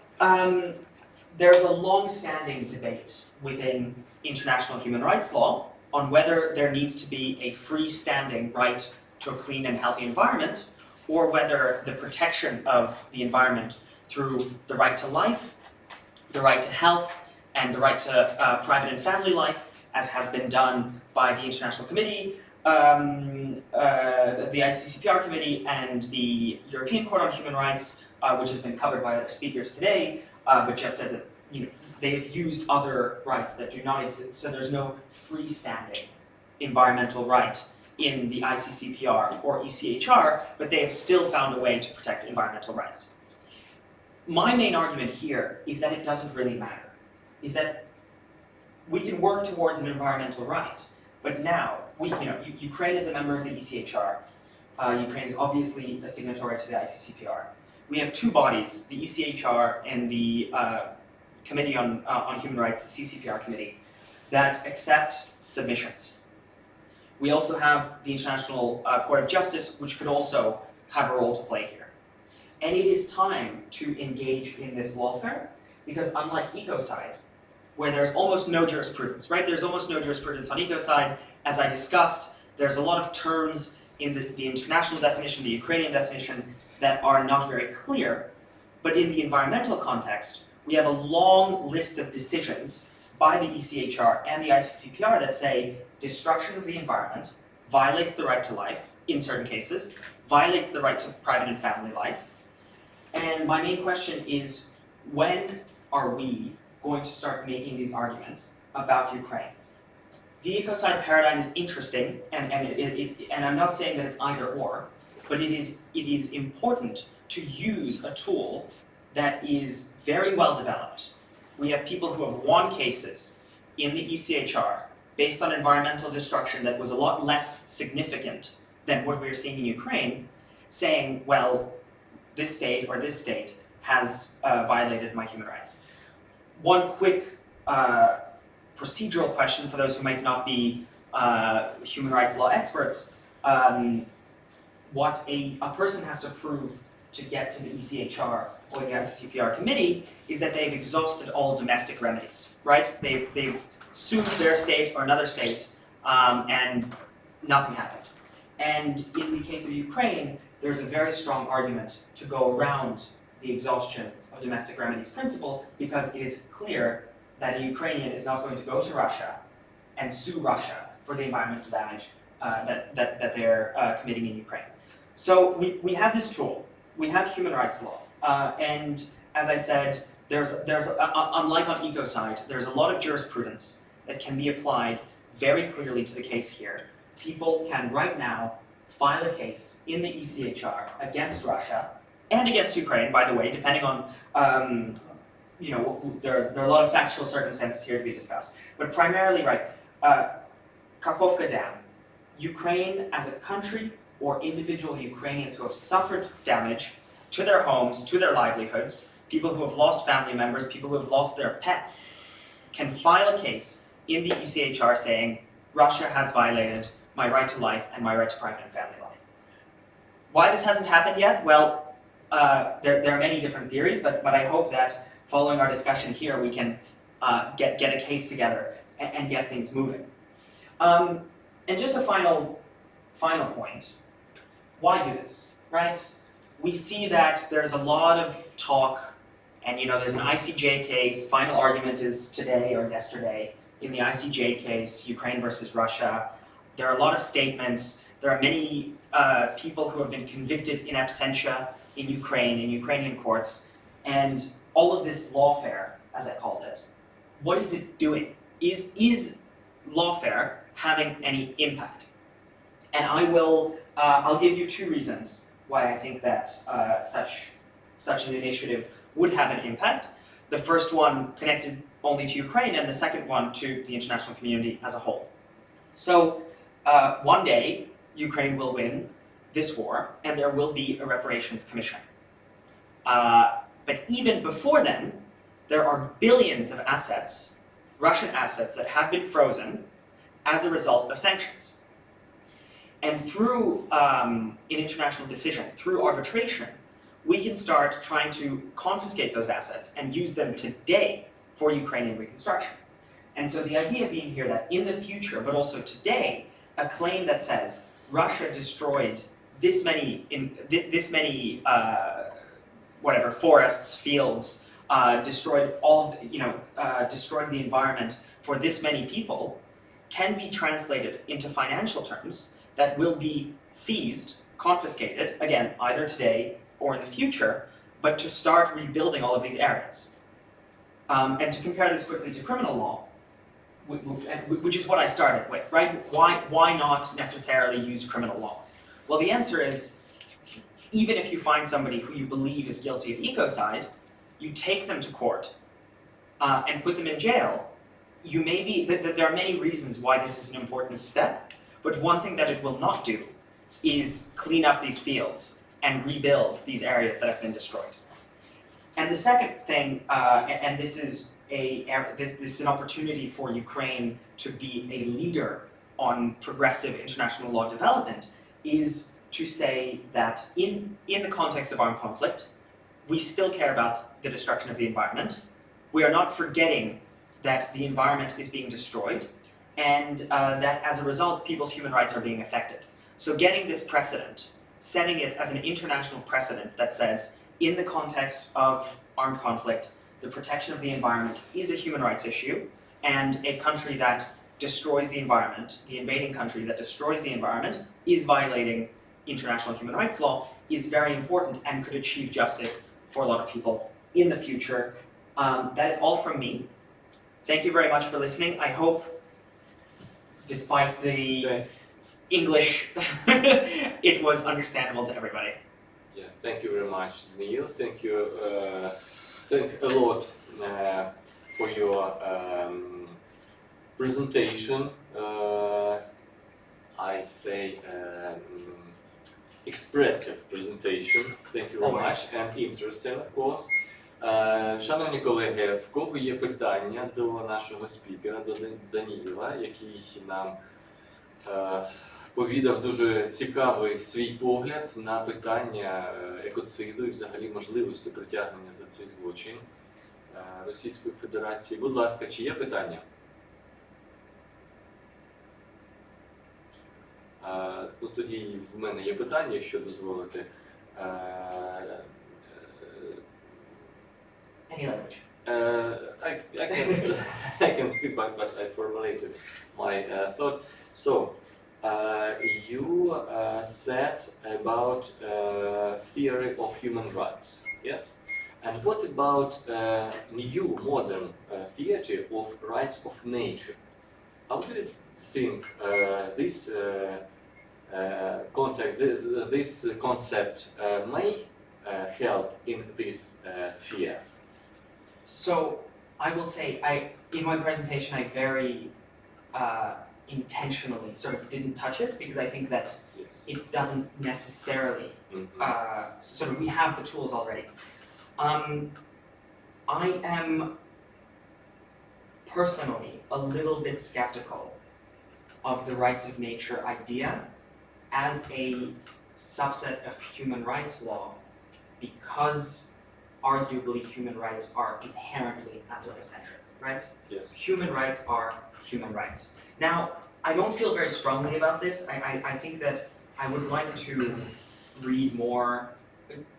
there's a long-standing debate within international human rights law on whether there needs to be a freestanding right to a clean and healthy environment, or whether the protection of the environment through the right to life, the right to health, and the right to private and family life, as has been done by the International Committee, the ICCPR Committee, and the European Court on Human Rights, which has been covered by other speakers today, but just as a, they have used other rights that do not exist, so there's no freestanding environmental right in the ICCPR or ECHR, but they have still found a way to protect environmental rights. My main argument here is that it doesn't really matter, is that we can work towards an environmental right, but now, Ukraine is a member of the ECHR, Ukraine is obviously a signatory to the ICCPR. We have two bodies, the ECHR and the Committee on Human Rights, the CCPR Committee, that accept submissions. We also have the International Court of Justice, which could also have a role to play here. And it is time to engage in this lawfare, because unlike ecocide, where there's almost no jurisprudence, right? There's almost no jurisprudence on ecocide. As I discussed, there's a lot of terms in the international definition, the Ukrainian definition, that are not very clear. But in the environmental context, we have a long list of decisions by the ECHR and the ICCPR that say destruction of the environment violates the right to life, in certain cases, violates the right to private and family life. And my main question is, when are we going to start making these arguments about Ukraine? The ecocide paradigm is interesting, and I'm not saying that it's either or, but it is important to use a tool that is very well developed. We have people who have won cases in the ECHR based on environmental destruction that was a lot less significant than what we're seeing in Ukraine, saying, well, this state or this state has violated my human rights. One quick procedural question for those who might not be human rights law experts. What a person has to prove to get to the ECHR or the ICCPR committee is that they've exhausted all domestic remedies, right? They've sued their state or another state, and nothing happened. And in the case of Ukraine, there's a very strong argument to go around the exhaustion of domestic remedies principle, because it is clear that a Ukrainian is not going to go to Russia and sue Russia for the environmental damage that they're committing in Ukraine. So we have this tool. We have human rights law, and as I said, there's unlike on ecocide, there's a lot of jurisprudence that can be applied very clearly to the case here. People can right now file a case in the ECHR against Russia and against Ukraine, by the way, depending on there are a lot of factual circumstances here to be discussed, but primarily, right, Kakhovka Dam, Ukraine as a country or individual Ukrainians who have suffered damage to their homes, to their livelihoods, people who have lost family members, people who have lost their pets, can file a case in the ECHR saying, Russia has violated my right to life and my right to private and family life. Why this hasn't happened yet? Well, there are many different theories, but I hope that following our discussion here, we can get a case together and get things moving. And just a final point. Why do this, right? We see that there's a lot of talk, and there's an ICJ case. Final argument is today or yesterday in the ICJ case, Ukraine versus Russia. There are a lot of statements. There are many people who have been convicted in absentia in Ukraine, in Ukrainian courts, and all of this lawfare, as I called it, what is it doing? Is lawfare having any impact? And I'll give you two reasons why I think that such an initiative would have an impact. The first one connected only to Ukraine, and the second one to the international community as a whole. So one day, Ukraine will win this war, and there will be a reparations commission. But even before then, there are billions of assets, Russian assets, that have been frozen as a result of sanctions. And through an international decision, through arbitration, we can start trying to confiscate those assets and use them today for Ukrainian reconstruction. And so the idea being here that in the future, but also today, a claim that says Russia destroyed this many whatever forests, fields, destroyed destroyed the environment for this many people, can be translated into financial terms that will be seized, confiscated, again, either today or in the future, but to start rebuilding all of these areas. And to compare this quickly to criminal law, which is what I started with, right? Why not necessarily use criminal law? Well, the answer is, even if you find somebody who you believe is guilty of ecocide, you take them to court and put them in jail. There are many reasons why this is an important step, but one thing that it will not do is clean up these fields and rebuild these areas that have been destroyed. And the second thing, and this is an opportunity for Ukraine to be a leader on progressive international law development, is to say that in the context of armed conflict, we still care about the destruction of the environment. We are not forgetting that the environment is being destroyed, and that as a result, people's human rights are being affected. So getting this precedent, setting it as an international precedent that says, in the context of armed conflict, the protection of the environment is a human rights issue, and a country that destroys the environment, the invading country that destroys the environment, is violating international human rights law, is very important and could achieve justice for a lot of people in the future. That is all from me. Thank you very much for listening. I hope, despite the English, it was understandable to everybody. Yeah, thank you very much, Neil. Thank you. Thanks a lot for your presentation. I say expressive presentation. Thank you very much, and interesting, of course. Шановні колеги, в кого є питання до нашого спікера, до Даніла, який нам повідав дуже цікавий свій погляд на питання екоциду і взагалі можливості притягнення за цей злочин Російської Федерації. Будь ласка, чи є питання? Ну, тоді в мене є питання, якщо дозволите. Any language? I can speak, but I formulated my thought. So, you said about theory of human rights, yes? And what about new modern theory of rights of nature? How do you think this context, this concept may help in this sphere? So I will say, in my presentation, I very intentionally sort of didn't touch it because I think that it doesn't necessarily, sort of we have the tools already. I am personally a little bit skeptical of the rights of nature idea as a subset of human rights law because arguably human rights are inherently anthropocentric, right? Yes. Human rights are human rights. Now, I don't feel very strongly about this. I think that I would like to read more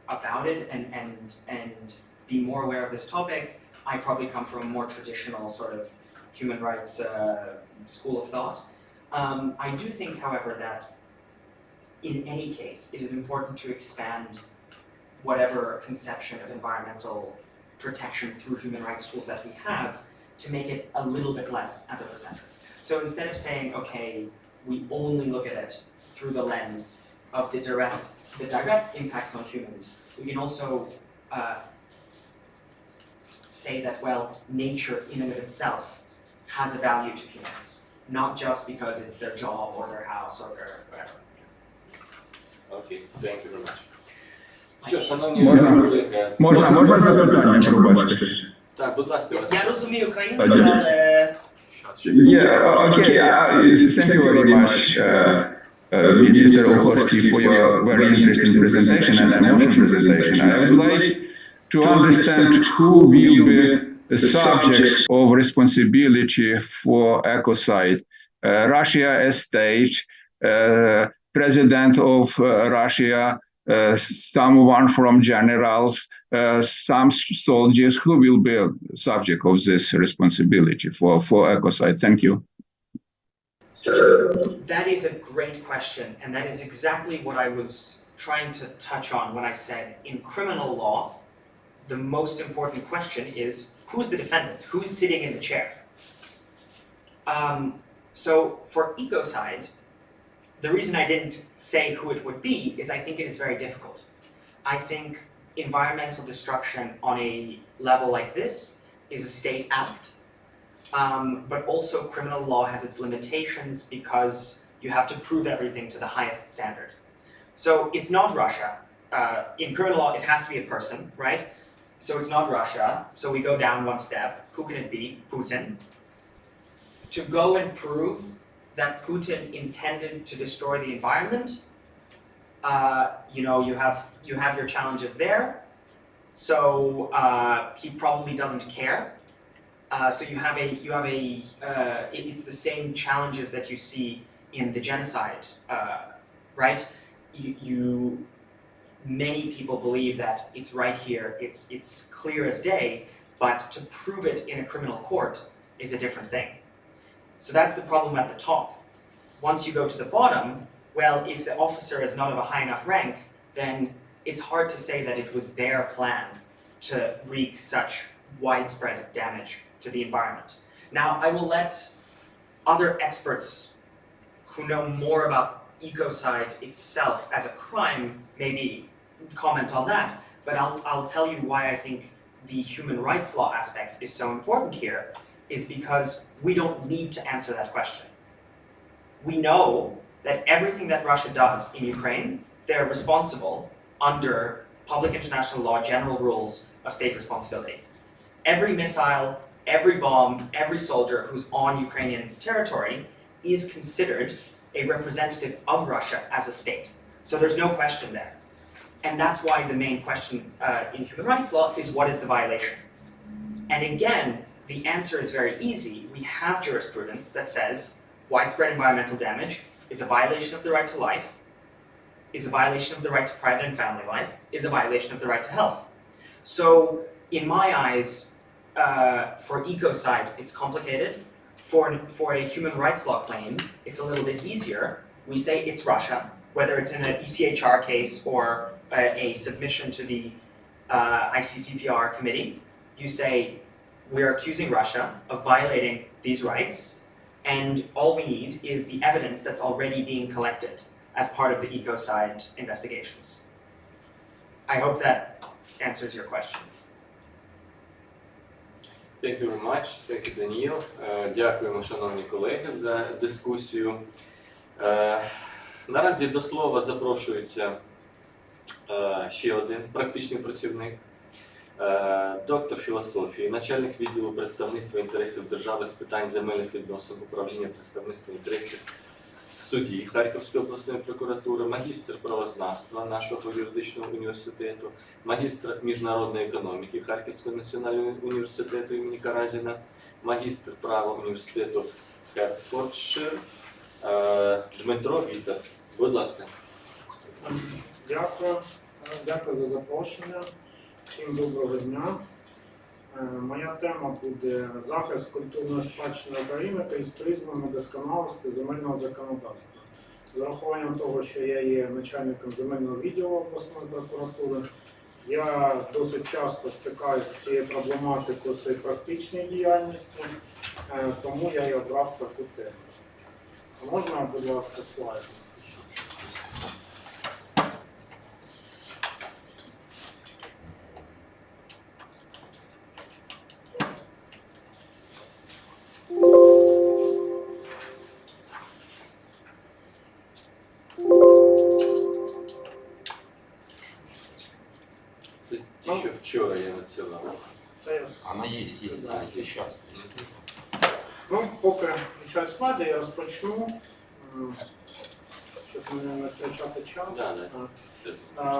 about it and be more aware of this topic. I probably come from a more traditional sort of human rights school of thought. I do think, however, that in any case, it is important to expand whatever conception of environmental protection through human rights tools that we have to make it a little bit less anthropocentric. So instead of saying, okay, we only look at it through the lens of the direct impacts on humans, we can also say that, well, nature in and of itself has a value to humans, not just because it's their job or their house or their whatever. Okay, thank you very much. Що, шановні колеги, Можна запитання, пробачте? Так, будь ласка, вас. Я розумію українську, але... Yeah, okay. Thank you very much, Mr. Okhorsky, for your very interesting presentation and emotional presentation. I would like to understand who will be the subjects of responsibility for ecocide. Russia as state, president of Russia, someone from generals, some soldiers who will be subject of this responsibility for ecocide. Thank you. That is a great question, and that is exactly what I was trying to touch on when I said in criminal law, the most important question is who's the defendant? Who's sitting in the chair? So for ecocide, the reason I didn't say who it would be is I think it is very difficult. I think environmental destruction on a level like this is a state act, but also criminal law has its limitations because you have to prove everything to the highest standard. So it's not Russia. In criminal law, it has to be a person, right? So it's not Russia. So we go down one step. Who can it be? Putin. To go and prove that Putin intended to destroy the environment, you have your challenges there. So he probably doesn't care. So it's the same challenges that you see in the genocide, right? Many people believe that it's right here, it's clear as day, but to prove it in a criminal court is a different thing. So that's the problem at the top. Once you go to the bottom, well, if the officer is not of a high enough rank, then it's hard to say that it was their plan to wreak such widespread damage to the environment. Now, I will let other experts who know more about ecocide itself as a crime maybe comment on that, but I'll tell you why I think the human rights law aspect is so important here, is because we don't need to answer that question. We know that everything that Russia does in Ukraine, they're responsible under public international law, general rules of state responsibility. Every missile, every bomb, every soldier who's on Ukrainian territory is considered a representative of Russia as a state. So there's no question there. And that's why the main question in human rights law is what is the violation? And again, the answer is very easy. We have jurisprudence that says widespread environmental damage is a violation of the right to life, is a violation of the right to private and family life, is a violation of the right to health. So in my eyes, for ecocide, it's complicated. For a human rights law claim, it's a little bit easier. We say it's Russia, whether it's in an ECHR case or a submission to the ICCPR committee. You say, we are accusing Russia of violating these rights, and all we need is the evidence that's already being collected as part of the ecocide investigations. I hope that answers your question. Thank you very much. Thank you, Daniel. Дякуємо, шановні колеги, за дискусію. Наразі до слова запрошується ще один практичний працівник, доктор філософії, начальник відділу представництва інтересів держави з питань земельних відносин, управління представництва інтересів судді Харківської обласної прокуратури, магістр правознавства нашого юридичного університету, магістр міжнародної економіки Харківського національного університету імені Каразіна, магістр права університету Хертфордшир, Дмитро Вітер. Будь ласка. Дякую. Дякую за запрошення. Всім доброго дня. Моя тема буде захист культурної спадщини України крізь призму недосконалості земельного законодавства. З урахуванням того, що я є начальником земельного відділу обласної прокуратури, я досить часто стикаюся з цією проблематикою в своїй практичній діяльності, тому я і обрав таку тему. Можна, будь ласка, слайд? Це ті, що вчора я надсилав. Вона є зараз. Ну, поки включають слайди, я розпочну, щоб не втрачати час.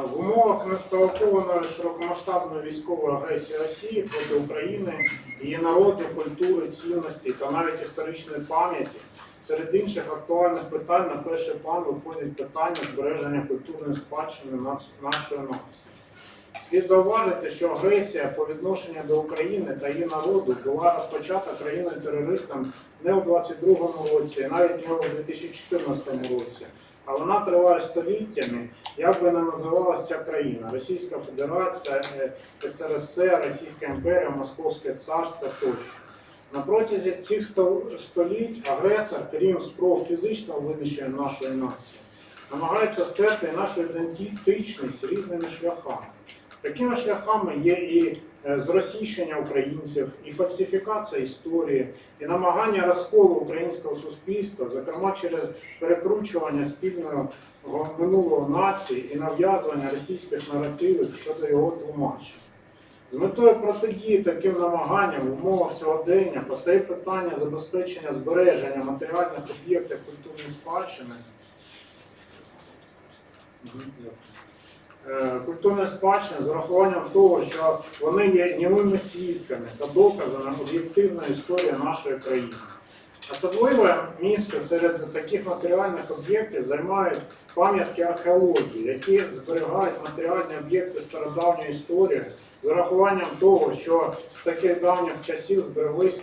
В умовах неспровокованої широкомасштабної військової агресії Росії проти України, її народу, культури, цінності та навіть історичної пам'яті Серед інших актуальних питань на перший план виходить питання збереження культурної спадщини нашої нації. Слід зауважити, що агресія по відношенню до України та її народу була розпочата країною-терористом не у 22-му році, і навіть не у 2014 році, а вона триває століттями, як би не називалася ця країна – Російська Федерація, СРСР, Російська імперія, Московське царство тощо. На протязі цих століть агресор, крім спроб фізичного винищення нашої нації, намагається стерти нашу ідентичність різними шляхами. Такими шляхами є і зросійщення українців, і фальсифікація історії, і намагання розколу українського суспільства, зокрема через перекручування спільного минулого нації і нав'язування російських наративів щодо його тлумачення. З метою протидії таким намаганням в умовах сьогодення постає питання забезпечення збереження матеріальних об'єктів культурної спадщини, з урахуванням того, що вони є німими свідками та доказами об'єктивної історії нашої країни. Особливе місце серед таких матеріальних об'єктів займають пам'ятки археології, які зберігають матеріальні об'єкти стародавньої історії з урахуванням того, що з таких давніх часів збереглась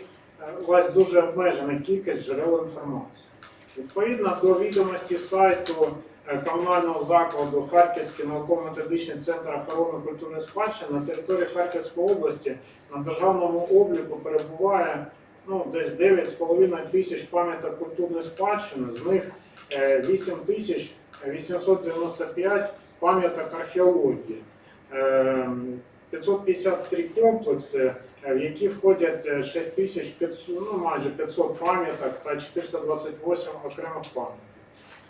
дуже обмежена кількість джерел інформації. Відповідно до відомості сайту комунального закладу Харківський науково-методичний центр охорони культурної спадщини на території Харківської області на державному обліку перебуває десь 9,5 тисяч пам'яток культурної спадщини, з них 8895 пам'яток археології, 553 комплекси, в які входять 6500, майже 500 пам'яток та 428 окремих пам'яток.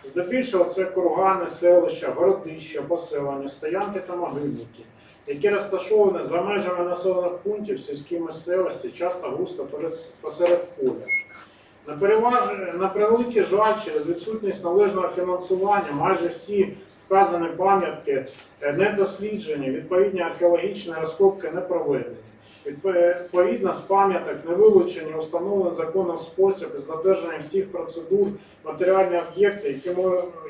Здебільшого це кургани, селища, городища, поселення, стоянки та могильники, які розташовані за межами населених пунктів в сільській місцевості, часто густо посеред поля. На превеликий жаль, через відсутність належного фінансування майже всі вказані пам'ятки не досліджені, відповідні археологічні розкопки не проведені. Відповідно, з пам'яток не вилучені установлений законом спосіб із додержанням всіх процедур матеріальні об'єкти,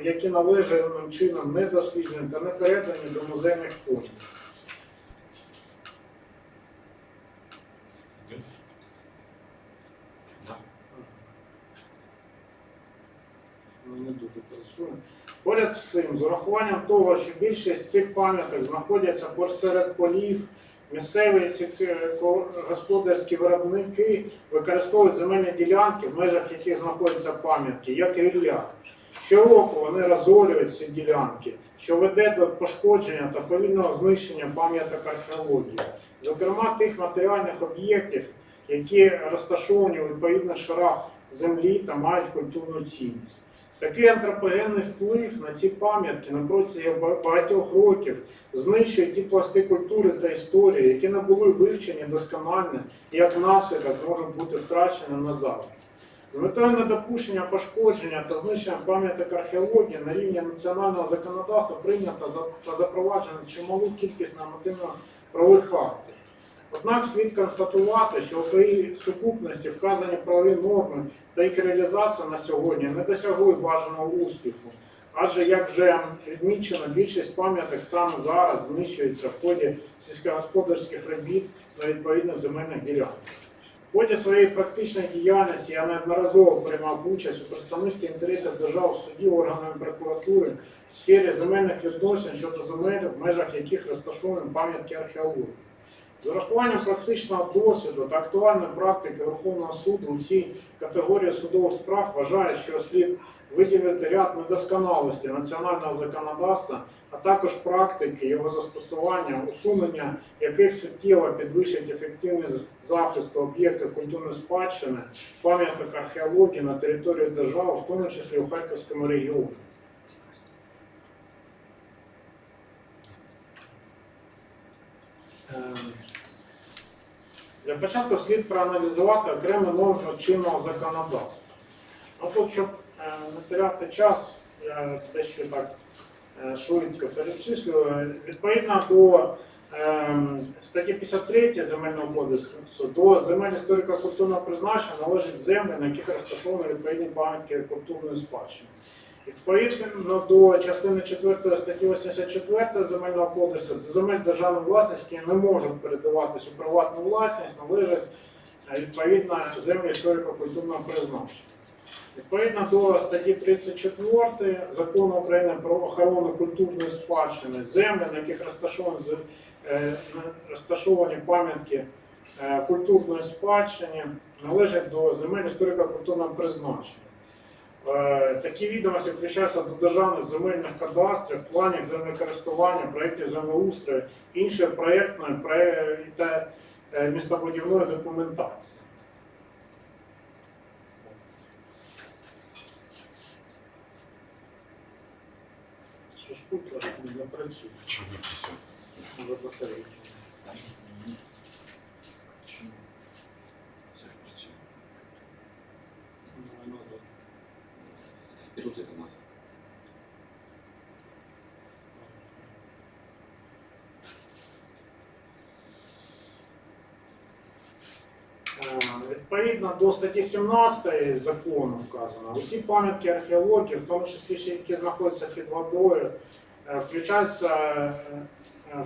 які належним чином не досліджені та не передані до музейних фондів. Не дуже працює. Поряд з цим, з урахуванням того, що більшість цих пам'яток знаходяться посеред полів, місцеві сільськогосподарські виробники використовують земельні ділянки, в межах яких знаходяться пам'ятки, як рілля. Щороку вони розорюють ці ділянки, що веде до пошкодження та повільного знищення пам'яток археології. Зокрема, тих матеріальних об'єктів, які розташовані у відповідних шарах землі та мають культурну цінність. Такий антропогенний вплив на ці пам'ятки на протязі багатьох років знищує ті пласти культури та історії, які не були вивчені досконально і як наслідок можуть бути втрачені назавжди. З метою недопущення пошкодження та знищення пам'яток археології на рівні національного законодавства прийнято та запроваджено чималу кількість нормативно-правових актів. Однак слід констатувати, що у своїй сукупності вказані правові норми та їх реалізація на сьогодні не досягли бажаного успіху, адже, як вже відмічено, більшість пам'яток саме зараз знищується в ході сільськогосподарських робіт на відповідних земельних ділянках. В ході своєї практичної діяльності я неодноразово приймав участь у представництві інтересів держав, судів, органів прокуратури в сфері земельних відносин щодо земель, в межах яких розташовані пам'ятки археології. З урахуванням практичного досвіду та актуальної практики Верховного суду у цій категорії судових справ вважаю, що слід виділити ряд недосконалостей національного законодавства, а також практики його застосування, усунення яких суттєво підвищить ефективність захисту об'єктів культурної спадщини, пам'яток археології на території держави, в тому числі у Харківському регіоні. Для початку слід проаналізувати окремі норми чинного законодавства. Тут, щоб не теряти час, я дещо так швидко перечислюю. Відповідно до Статті 53 Земельного кодексу до земель історико-культурного призначення належать землі, на яких розташовані відповідні пам'ятки культурної спадщини. Відповідно до частини 4 статті 84 Земельного кодексу, до земель державної власності, які не можуть передаватись у приватну власність, належать відповідно землі історико-культурного призначення. Відповідно до статті 34 Закону України про охорону культурної спадщини, землі, на яких розташовані пам'ятки культурної спадщини, належать до земель історико-культурного призначення. Такі відомості включаються до державних земельних кадастрів, планів землекористування, проєктів землеустрою, іншої проєктної та містобудівної документації. Що спутало, не запрацює. Чому не працює? Може батарейки. Чому? Все ж працює. Ну, надо. Вперед это назад. Відповідно до статті 17 закону вказано, усі пам'ятки археології, в тому числі, які знаходяться під водою,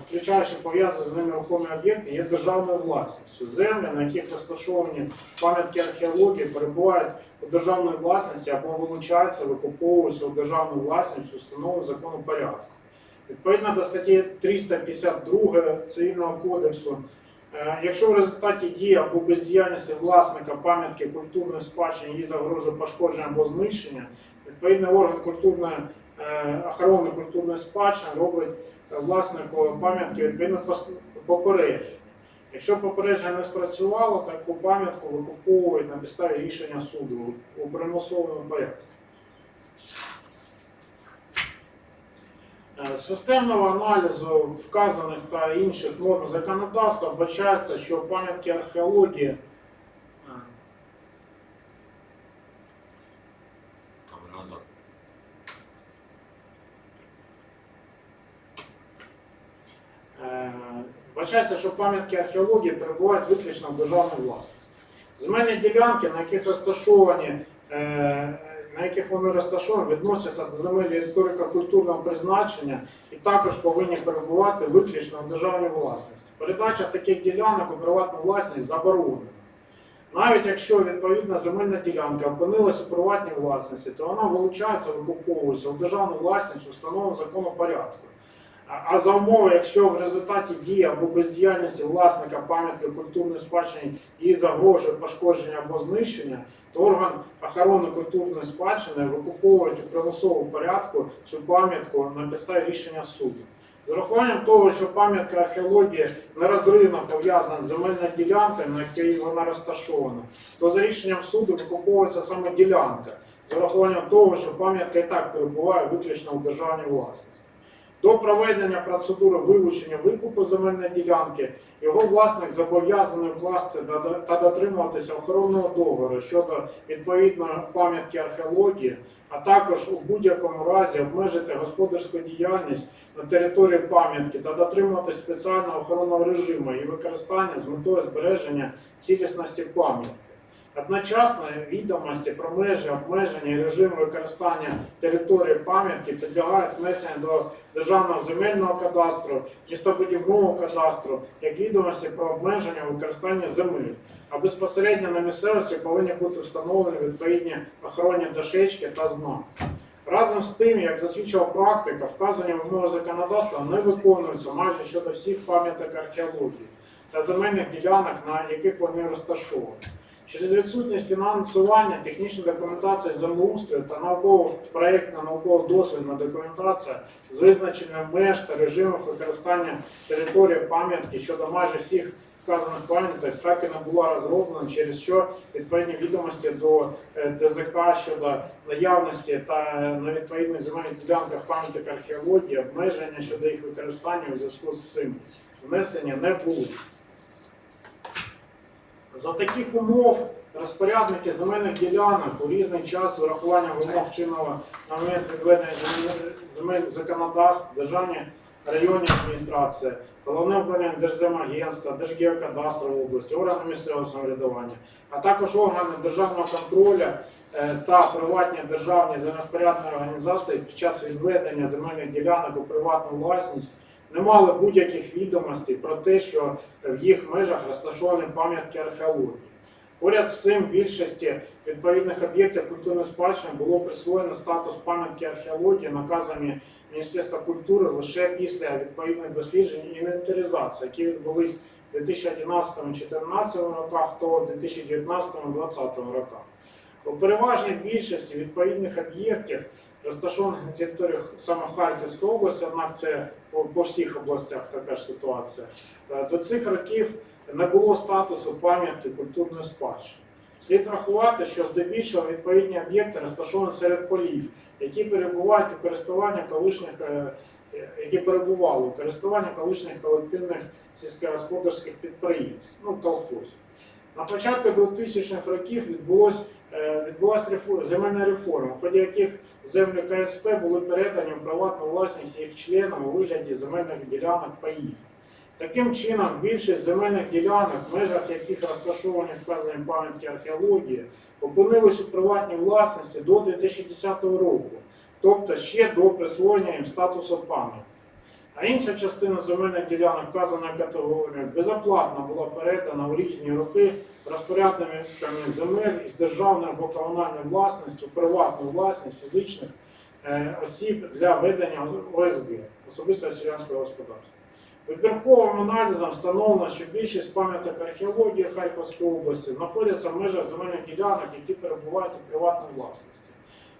включаючи пов'язані з ними рухомі об'єкти, є державною власністю. Землі, на яких розташовані пам'ятки археології, перебувають у державній власності або вилучаються, викуповуються у державну власність, установлену законом порядку. Відповідно до статті 352 Цивільного кодексу, якщо в результаті дії або бездіяльності власника пам'ятки культурної спадщини її загрожує пошкодження або знищення, відповідний орган охорони культурної спадщини робить власнику пам'ятки відповідне попередження. Якщо попередження не спрацювало, таку пам'ятку викуповують на підставі рішення суду у примусовому порядку. З системного аналізу вказаних та інших норм законодавства вбачається, що пам'ятки археології перебувають виключно в державній власності. Земельні ділянки, на яких вони розташовані, відносяться до земель історико-культурного призначення і також повинні перебувати виключно в державній власності. Передача таких ділянок у приватну власність заборонена. Навіть якщо відповідна земельна ділянка опинилася у приватній власності, то вона вилучається, викуповується у державну власність, установлену законом порядку. А за умови, якщо в результаті дії або бездіяльності власника пам'ятки культурної спадщини її загрожує пошкодження або знищення, то орган охорони культурної спадщини викуповують у примусовому порядку цю пам'ятку на підставі рішення суду. З урахуванням того, що пам'ятка археології нерозривно пов'язана з земельною ділянкою, на якій вона розташована, то за рішенням суду викуповується саме ділянка, з урахуванням того, що пам'ятка і так перебуває виключно у державній власності. До проведення процедури вилучення викупу земельної ділянки його власник зобов'язаний вкласти та дотримуватися охоронного договору щодо відповідної пам'ятки археології, а також у будь-якому разі обмежити господарську діяльність на території пам'ятки та дотримуватися спеціального охоронного режиму і використання з метою збереження цілісності пам'ятки. Одночасно відомості про межі, обмеження і режим використання території пам'ятки підлягають внесенню до Державного земельного кадастру, містобудівного кадастру, як відомості про обмеження використання земель. А безпосередньо на місцевості повинні бути встановлені відповідні охоронні дощечки та знаки. Разом з тим, як засвідчила практика, вказані вимоги законодавства не виконуються майже щодо всіх пам'яток археології та земельних ділянок, на яких вони розташовані. Через відсутність фінансування, технічна документація землеустрою та науково-проєктна науково-дослідна документація з визначенням меж та режимів використання території пам'ятки щодо майже всіх вказаних пам'яток так і не була розроблена, через що відповідні відомості до ДЗК щодо наявності та на відповідних земельних ділянках пам'яток археології, обмеження щодо їх використання у зв'язку з цим внесення не було. За таких умов розпорядники земельних ділянок у різний час з урахуванням вимог чинного на момент відведення земель законодавств, державні районні адміністрації, Головне управління Держземагентства, Держгеокадастру в області, органи місцевого самоврядування, а також органи державного контролю та приватні державні землевпорядні організації під час відведення земельних ділянок у приватну власність не мали будь-яких відомостей про те, що в їх межах розташовані пам'ятки археології. Поряд з цим більшості відповідних об'єктів культурної спадщини було присвоєно статус пам'ятки археології наказами Міністерства культури лише після відповідних досліджень і інвентаризації, які відбулись у 2011-2014 роках та у 2019-2020 роках. У переважній більшості відповідних об'єктів, розташованих на територіях саме Харківської області, однак це по всіх областях така ж ситуація, до цих років не було статусу пам'ятки культурної спадщини. Слід врахувати, що здебільшого відповідні об'єкти розташовані серед полів, які перебували у користуванні колишніх колективних сільськогосподарських підприємств, колхозів. На початку 2000-х років відбулася земельна реформа, в ході яких землі КСП були передані в приватну власність їх членам у вигляді земельних ділянок паїв. Таким чином, більшість земельних ділянок, в межах яких розташовані вказані пам'ятки археології, опинились у приватній власності до 2010 року, тобто ще до присвоєння їм статусу пам'ятки. А інша частина земельних ділянок вказаної категорії безоплатно була передана у різні роки розпорядниками земель із державної або комунальної власності у приватну власність фізичних осіб для ведення ОСГ, особистого селянського господарства. Вибірковим аналізом встановлено, що більшість пам'яток археології Харківської області знаходяться в межах земельних ділянок, які перебувають у приватній власності.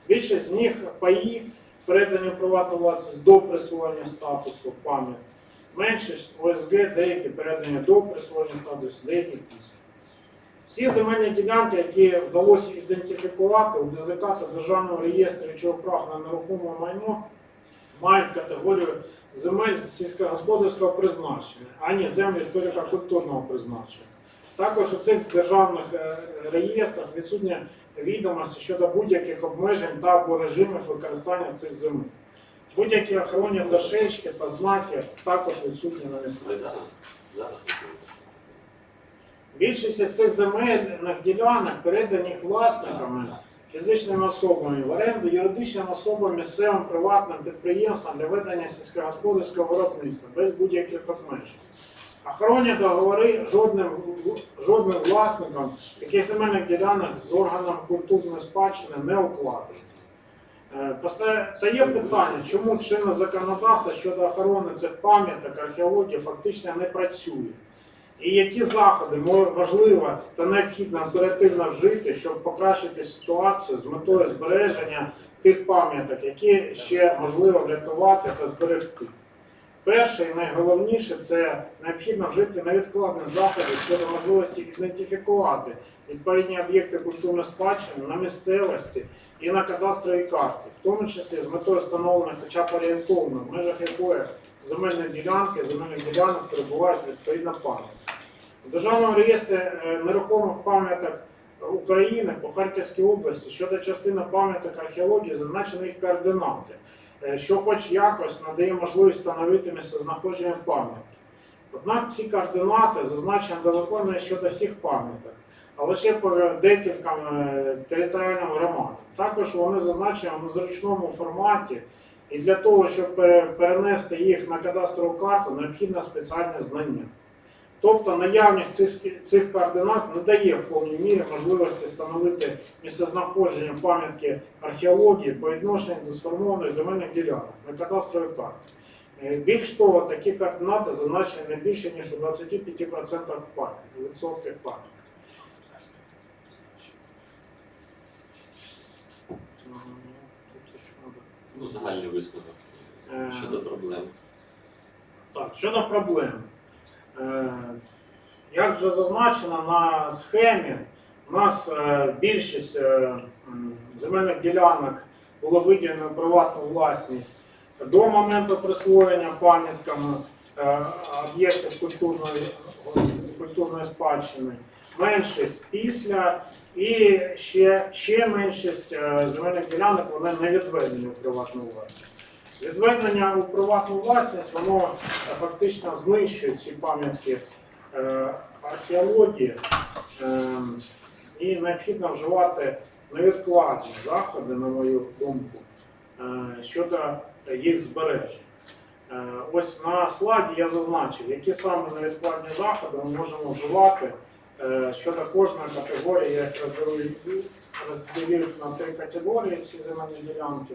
Більшість з них паї, передані в приватну власність до присвоєння статусу пам'ятки. Меншість ОСГ, деякі передані до присвоєння статусу, деякі після. Всі земельні ділянки, які вдалося ідентифікувати у ДЗК та Державному реєстрі речових прав на нерухоме майно, мають категорію земель сільськогосподарського призначення, а не землі історико-культурного призначення. Також у цих державних реєстрах відсутні відомості щодо будь-яких обмежень та або режимів використання цих земель. Будь-які охоронні дощечки та знаки також відсутні на місцевості. Більшість із цих земельних ділянок передані їх власниками, фізичними особами в оренду, юридичним особам, місцевим приватним підприємствам для ведення сільськогосподарського виробництва без будь-яких обмежень. Охоронні договори жодним власником таких земельних ділянок з органом культурної спадщини не укладені. Стає питання, чому чинне законодавство щодо охорони цих пам'яток археології фактично не працює. І які заходи можливо та необхідно оперативно вжити, щоб покращити ситуацію з метою збереження тих пам'яток, які ще можливо врятувати та зберегти. Перше і найголовніше – це необхідно вжити невідкладних заходів щодо можливості ідентифікувати відповідні об'єкти культурної спадщини на місцевості і на кадастровій карті, в тому числі з метою встановлення хоча б орієнтовно, в межах якої земельних ділянок перебувають відповідна пам'ятка. У Державному реєстрі нерухомих пам'яток України по Харківській області щодо частини пам'яток археології зазначені їх координати, що хоч якось надає можливість встановити місцезнаходження пам'ятки. Однак ці координати зазначені далеко не щодо всіх пам'яток, а лише по декільком територіальним громадам. Також вони зазначені в незручному форматі, і для того, щоб перенести їх на кадастрову карту, необхідне спеціальне знання. Тобто наявність цих координат не дає в повній мірі можливості встановити місцезнаходження пам'ятки археології по відношенню до сформованих земельних ділянок на кадастровій карті. Більш того, такі координати зазначені не більше, ніж у 25% відсотків пам'яток. Загальний висновок щодо проблем. Так, щодо проблем. Як вже зазначено на схемі, у нас більшість земельних ділянок було виділено в приватну власність до моменту присвоєння пам'яткам об'єктів культурної спадщини, меншість після і ще меншість земельних ділянок вони не відведені в приватну власність. Відведення у приватну власність, воно фактично знищує ці пам'ятки археології, і необхідно вживати невідкладні заходи, на мою думку, щодо їх збереження. Ось на слайді я зазначив, які саме невідкладні заходи ми можемо вживати щодо кожної категорії. Я їх розділив на 3 категорії ці земельні ділянки.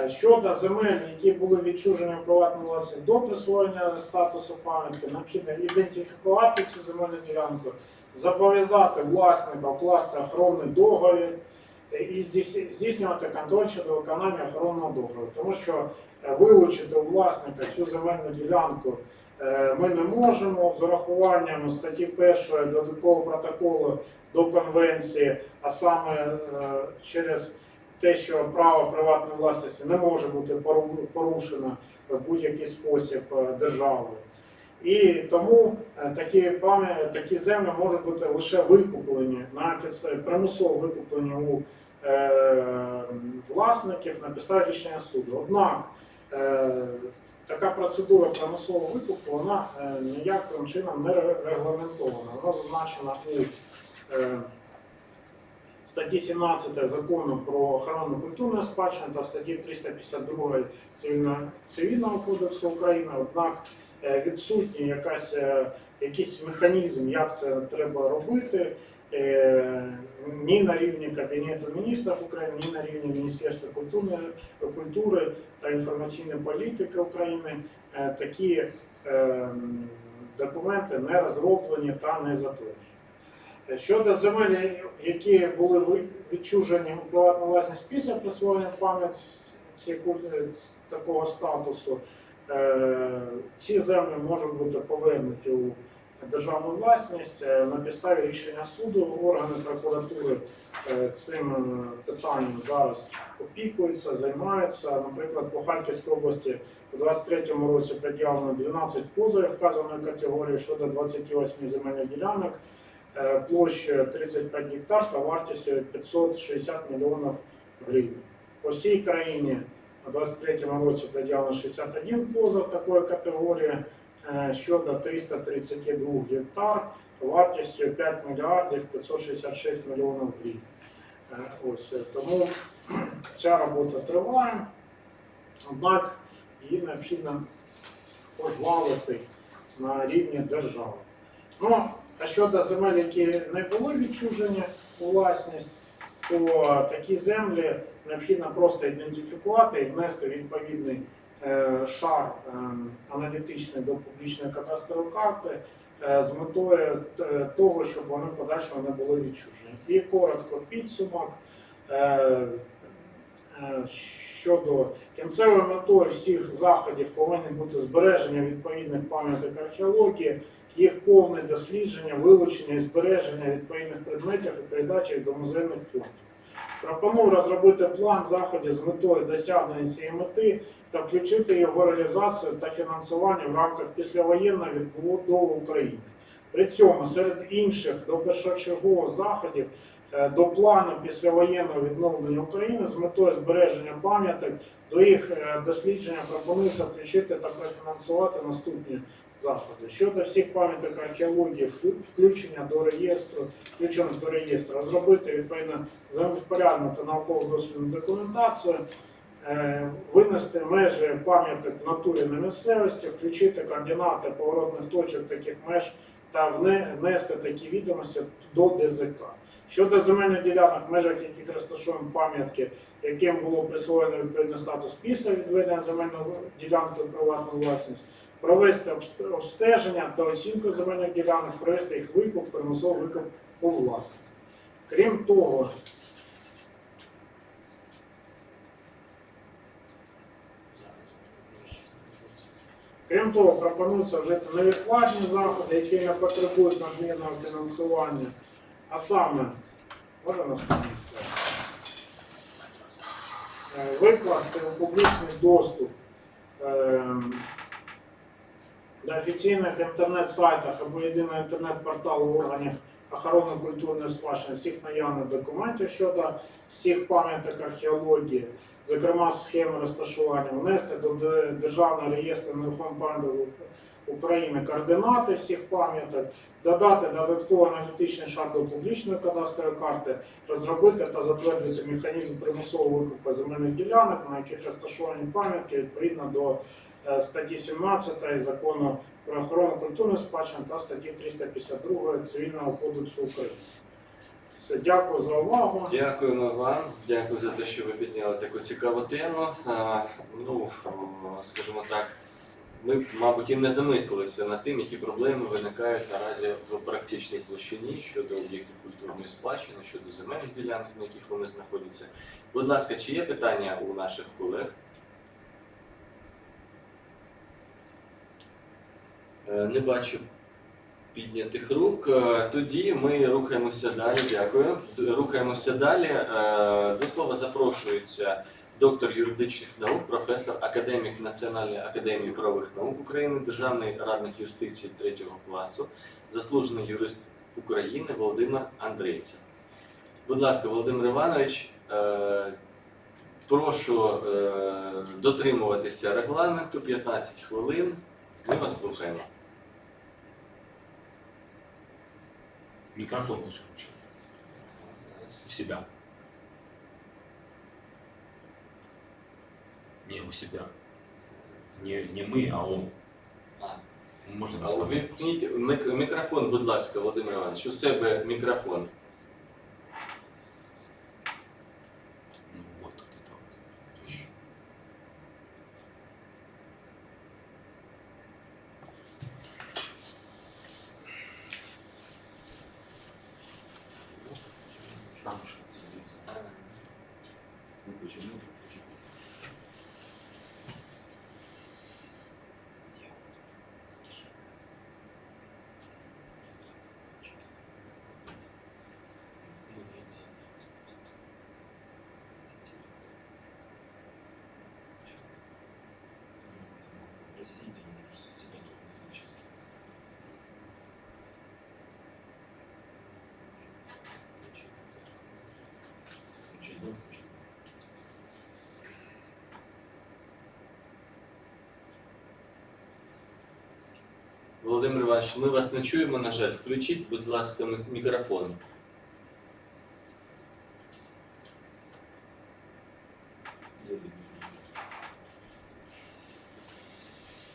Щодо земель, які були відчужені в приватну власність до присвоєння статусу пам'ятки, необхідно ідентифікувати цю земельну ділянку, зобов'язати власника укласти охоронний договір і здійснювати контроль щодо виконання охоронного договору. Тому що вилучити у власника цю земельну ділянку ми не можемо з урахуванням статті 1 додаткового протоколу до конвенції, а саме через те, що право приватної власності не може бути порушено в будь-який спосіб державою. І тому такі землі можуть бути лише викуплені, примусово викуплені у власників на підставі рішення суду. Однак така процедура примусового викупу, вона ніяким чином не регламентована. Вона зазначена у статті 17 Закону про охорону культурної спадщини та статті 352 Цивільного кодексу України, однак відсутній якийсь механізм, як це треба робити, ні на рівні Кабінету міністрів України, ні на рівні Міністерства культури та інформаційної політики України. Такі документи не розроблені та не затверджені. Щодо земель, які були відчужені у приватну власність після присвоєння пам'ятці такого статусу, ці землі можуть бути повернуті у державну власність на підставі рішення суду. Органи прокуратури цим питанням зараз опікуються, займаються. Наприклад, по Харківській області у 2023 році пред'явлено 12 позовів вказаної категорії щодо 28 земельних ділянок площею 35 гектар та вартістю 560 мільйонів гривень. По всій країні у 2023 році пред'явлено 61 позов такої категорії щодо 332 гектар вартістю 5 мільярдів 566 мільйонів гривень. Ось, тому ця робота триває, однак її необхідно пожвавити на рівні держави. Ну, а щодо земель, які не були відчужені у власність, то такі землі необхідно просто ідентифікувати і внести відповідний шар аналітичний до публічної кадастрової карти з метою того, щоб вони подальшому не були відчужені. І коротко підсумок щодо кінцевої метою всіх заходів повинні бути збереження відповідних пам'яток археології, їх повне дослідження, вилучення і збереження відповідних предметів і передача їх до музейних фондів. Пропоную розробити план заходів з метою досягнення цієї мети та включити його реалізацію та фінансування в рамках післявоєнної відбудови України. При цьому серед інших до першочергових заходів до плану післявоєнного відновлення України з метою збереження пам'яток до їх дослідження пропонується включити та профінансувати наступні заходи. Щодо всіх пам'яток археології, включення до реєстру, розробити відповідно землевпорядну та науково-дослідну документацію, винести межі пам'яток в натурі на місцевості, включити координати поворотних точок таких меж та внести такі відомості до ДЗК. Щодо земельних ділянок, в межах яких розташовані пам'ятки, яким було присвоєно відповідний статус після відведення земельної ділянки у приватну власність, провести обстеження та оцінку земельних ділянок, провести їх викуп, примусовий викуп у власника. Крім того, пропонується вжити невідкладні заходи, які не потребують надмірного фінансування, а саме, можна наступний слайд, викласти у публічний доступ на офіційних інтернет-сайтах або єдиного інтернет-порталу органів охорони культурної спадщини, всіх наявних документів щодо всіх пам'яток археології, зокрема схеми розташування, внести до Державного реєстру нерухомих пам'яток України координати всіх пам'яток, додати додатковий аналітичний шар до публічної кадастрової карти, розробити та затвердити механізм примусового викупу земельних ділянок, на яких розташовані пам'ятки відповідно до статті 17 Закону про охорону культурної спадщини та статті 352 Цивільного кодексу України. Все, дякую за увагу. Дякуємо вам, дякую за те, що ви підняли таку цікаву тему. Скажімо так, ми, мабуть, і не замислилися над тим, які проблеми виникають наразі в практичній площині щодо об'єктів культурної спадщини, щодо земельних ділянок, на яких вони знаходяться. Будь ласка, чи є питання у наших колег? Не бачу піднятих рук. Тоді ми рухаємося далі. Дякую. Рухаємося далі. До слова запрошується доктор юридичних наук, професор, академік Національної академії правових наук України, державний радник юстиції 3-го класу, заслужений юрист України Володимир Андрійцев. Будь ласка, Володимир Іванович, прошу дотримуватися регламенту, 15 хвилин. Ми вас слухаємо. Микрофон пусть включен. У себя. Не у себя. Не мы, а он. Можно рассказать. Мікрофон, будь ласка, Володимир Іванович. У себе мікрофон. Ну вот где-то вот. Еще. Там же здесь. Ну почему? Володимир Іванович, ми вас не чуємо, на жаль. Включіть, будь ласка, мікрофон.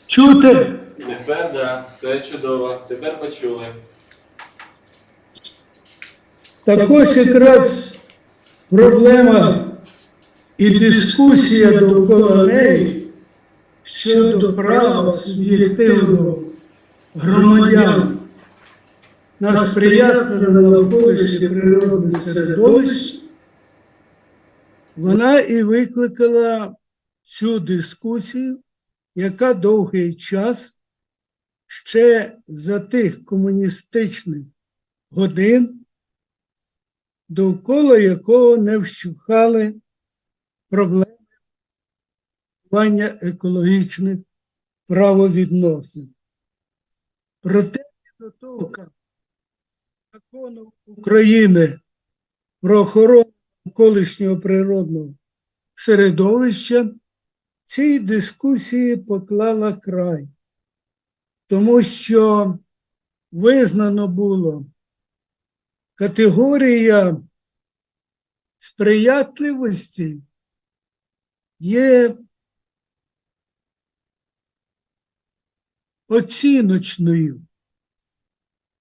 Чути? Тепер, да, все чудово. Тепер почули. Так ось якраз проблема і дискусія довкола неї щодо права суб'єктивного громадян на сприятливе навколишнє природне середовище, вона і викликала цю дискусію, яка довгий час ще за тих комуністичних годин, довкола якого не вщухали проблеми екологічних правовідносин. Проте підготовка закону України про охорону навколишнього природного середовища цій дискусії поклала край, тому що визнано було, категорія сприятливості є оціночною.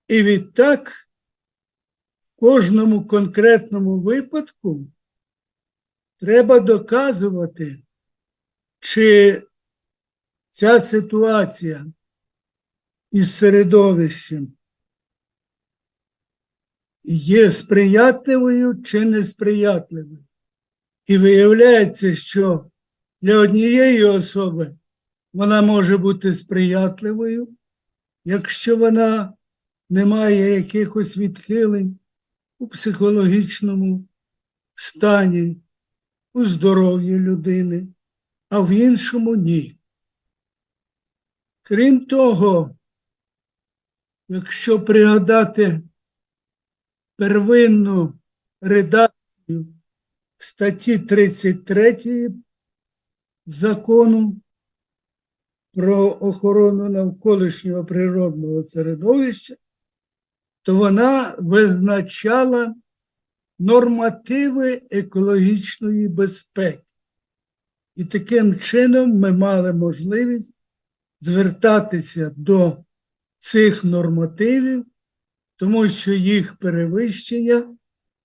І відтак в кожному конкретному випадку треба доказувати, чи ця ситуація із середовищем є сприятливою чи несприятливою. І виявляється, що для однієї особи вона може бути сприятливою, якщо вона не має якихось відхилень у психологічному стані, у здоров'ї людини, а в іншому ні. Крім того, якщо пригадати первинну редакцію статті 33 Закону про охорону навколишнього природного середовища, то вона визначала нормативи екологічної безпеки. І таким чином ми мали можливість звертатися до цих нормативів, тому що їх перевищення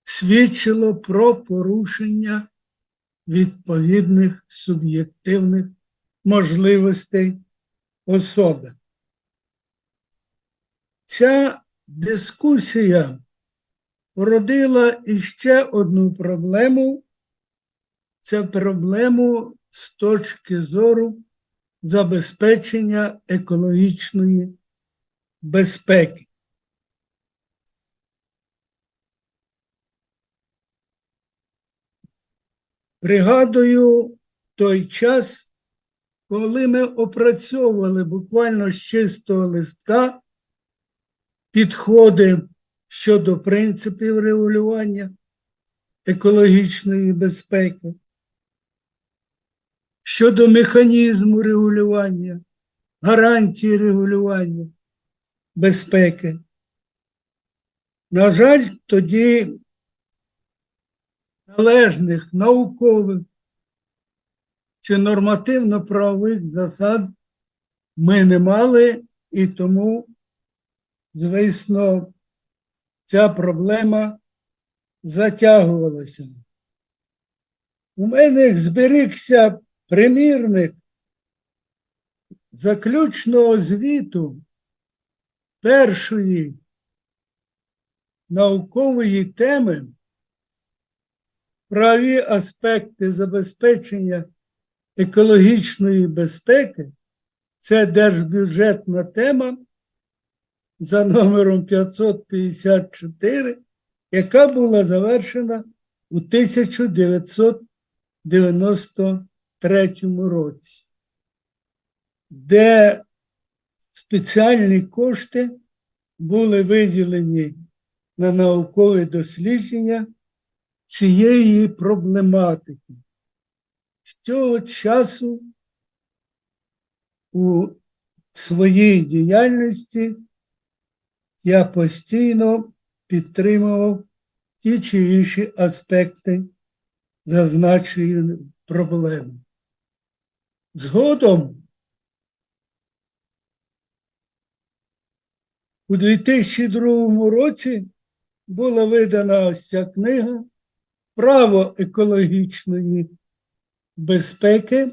свідчило про порушення відповідних суб'єктивних можливостей особи. Ця дискусія породила іще одну проблему. Це проблему з точки зору забезпечення екологічної безпеки. Пригадую той час, коли ми опрацьовували буквально з чистого листка підходи щодо принципів регулювання екологічної безпеки, щодо механізму регулювання, гарантії регулювання безпеки. На жаль, тоді належних наукових чи нормативно-правових засад ми не мали, і тому, звісно, ця проблема затягувалася. У мене зберігся примірник заключного звіту першої наукової теми «Правові аспекти забезпечення екологічної безпеки». Це держбюджетна тема за номером 554, яка була завершена у 1993 році, де спеціальні кошти були виділені на наукове дослідження цієї проблематики. З цього часу у своїй діяльності я постійно підтримував ті чи інші аспекти зазначеної проблеми. Згодом у 2002 році була видана ось ця книга «Право екологічної безпеки»,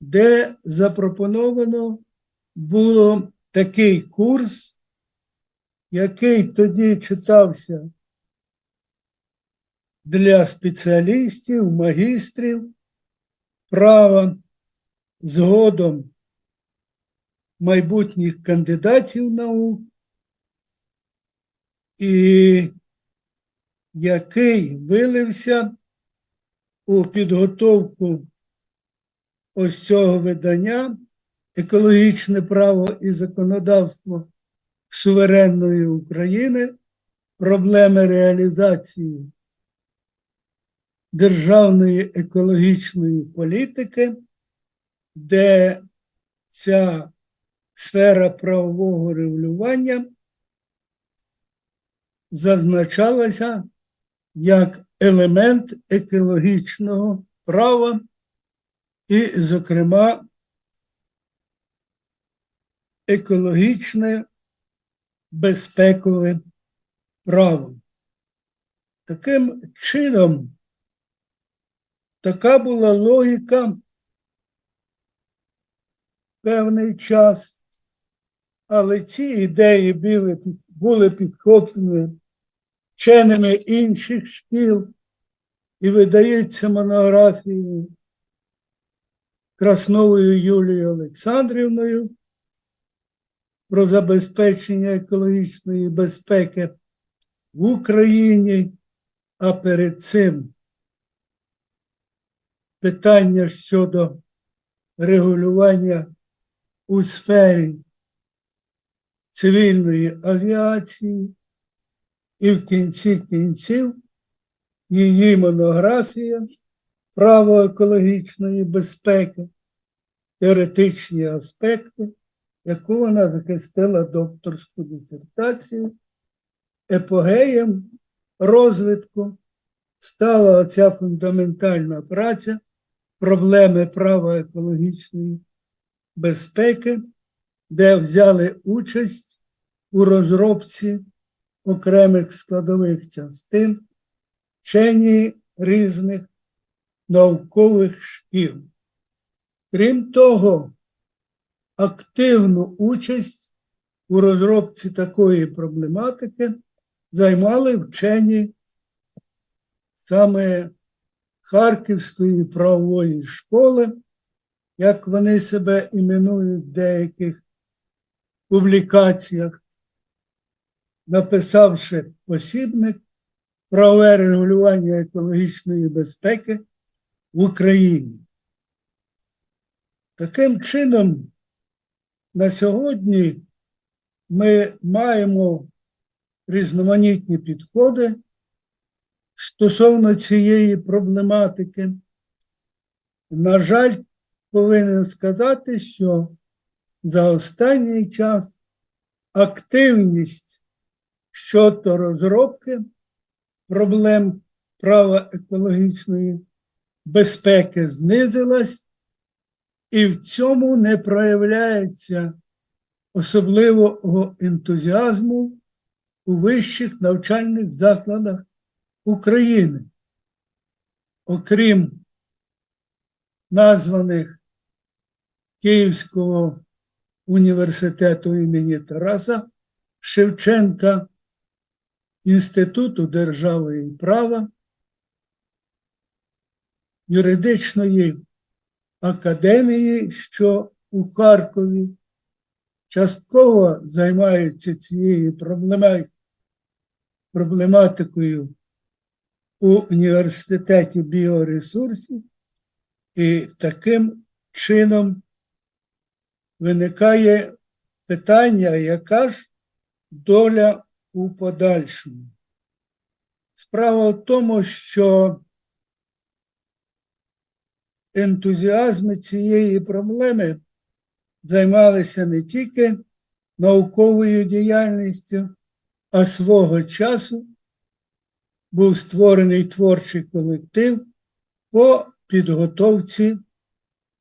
де запропоновано було такий курс, який тоді читався для спеціалістів, магістрів права, згодом майбутніх кандидатів наук, і який вилився у підготовку ось цього видання «Екологічне право і законодавство суверенної України. Проблеми реалізації державної екологічної політики», де ця сфера правового регулювання зазначалася як елемент екологічного права і, зокрема, екологічне безпекове право. Таким чином, така була логіка певний час, але ці ідеї були підхоплені вченими інших шкіл і видаються монографії Красновою Юлією Олександрівною про забезпечення екологічної безпеки в Україні, а перед цим питання щодо регулювання у сфері цивільної авіації І в кінці кінців її монографія «Право екологічної безпеки. Теоретичні аспекти», яку вона захистила докторську дисертацію, епогеєм розвитку стала оця фундаментальна праця «Проблеми права екологічної безпеки», де взяли участь у розробці окремих складових частин вчені різних наукових шкіл. Крім того, активну участь у розробці такої проблематики займали вчені саме Харківської правової школи, як вони себе іменують в деяких публікаціях, написавши посібник «Правове регулювання екологічної безпеки в Україні». Таким чином, на сьогодні ми маємо різноманітні підходи стосовно цієї проблематики. На жаль, повинен сказати, що за останній час активність щодо розробки проблем права екологічної безпеки знизилась, і в цьому не проявляється особливого ентузіазму у вищих навчальних закладах України. Окрім названих Київського університету імені Тараса Шевченка, Інституту держави і права, юридичної академії, що у Харкові, частково займаються цією проблематикою у університеті біоресурсів, і таким чином виникає питання, яка ж доля у подальшому. Справа в тому, що ентузіазми цієї проблеми займалися не тільки науковою діяльністю, а свого часу був створений творчий колектив по підготовці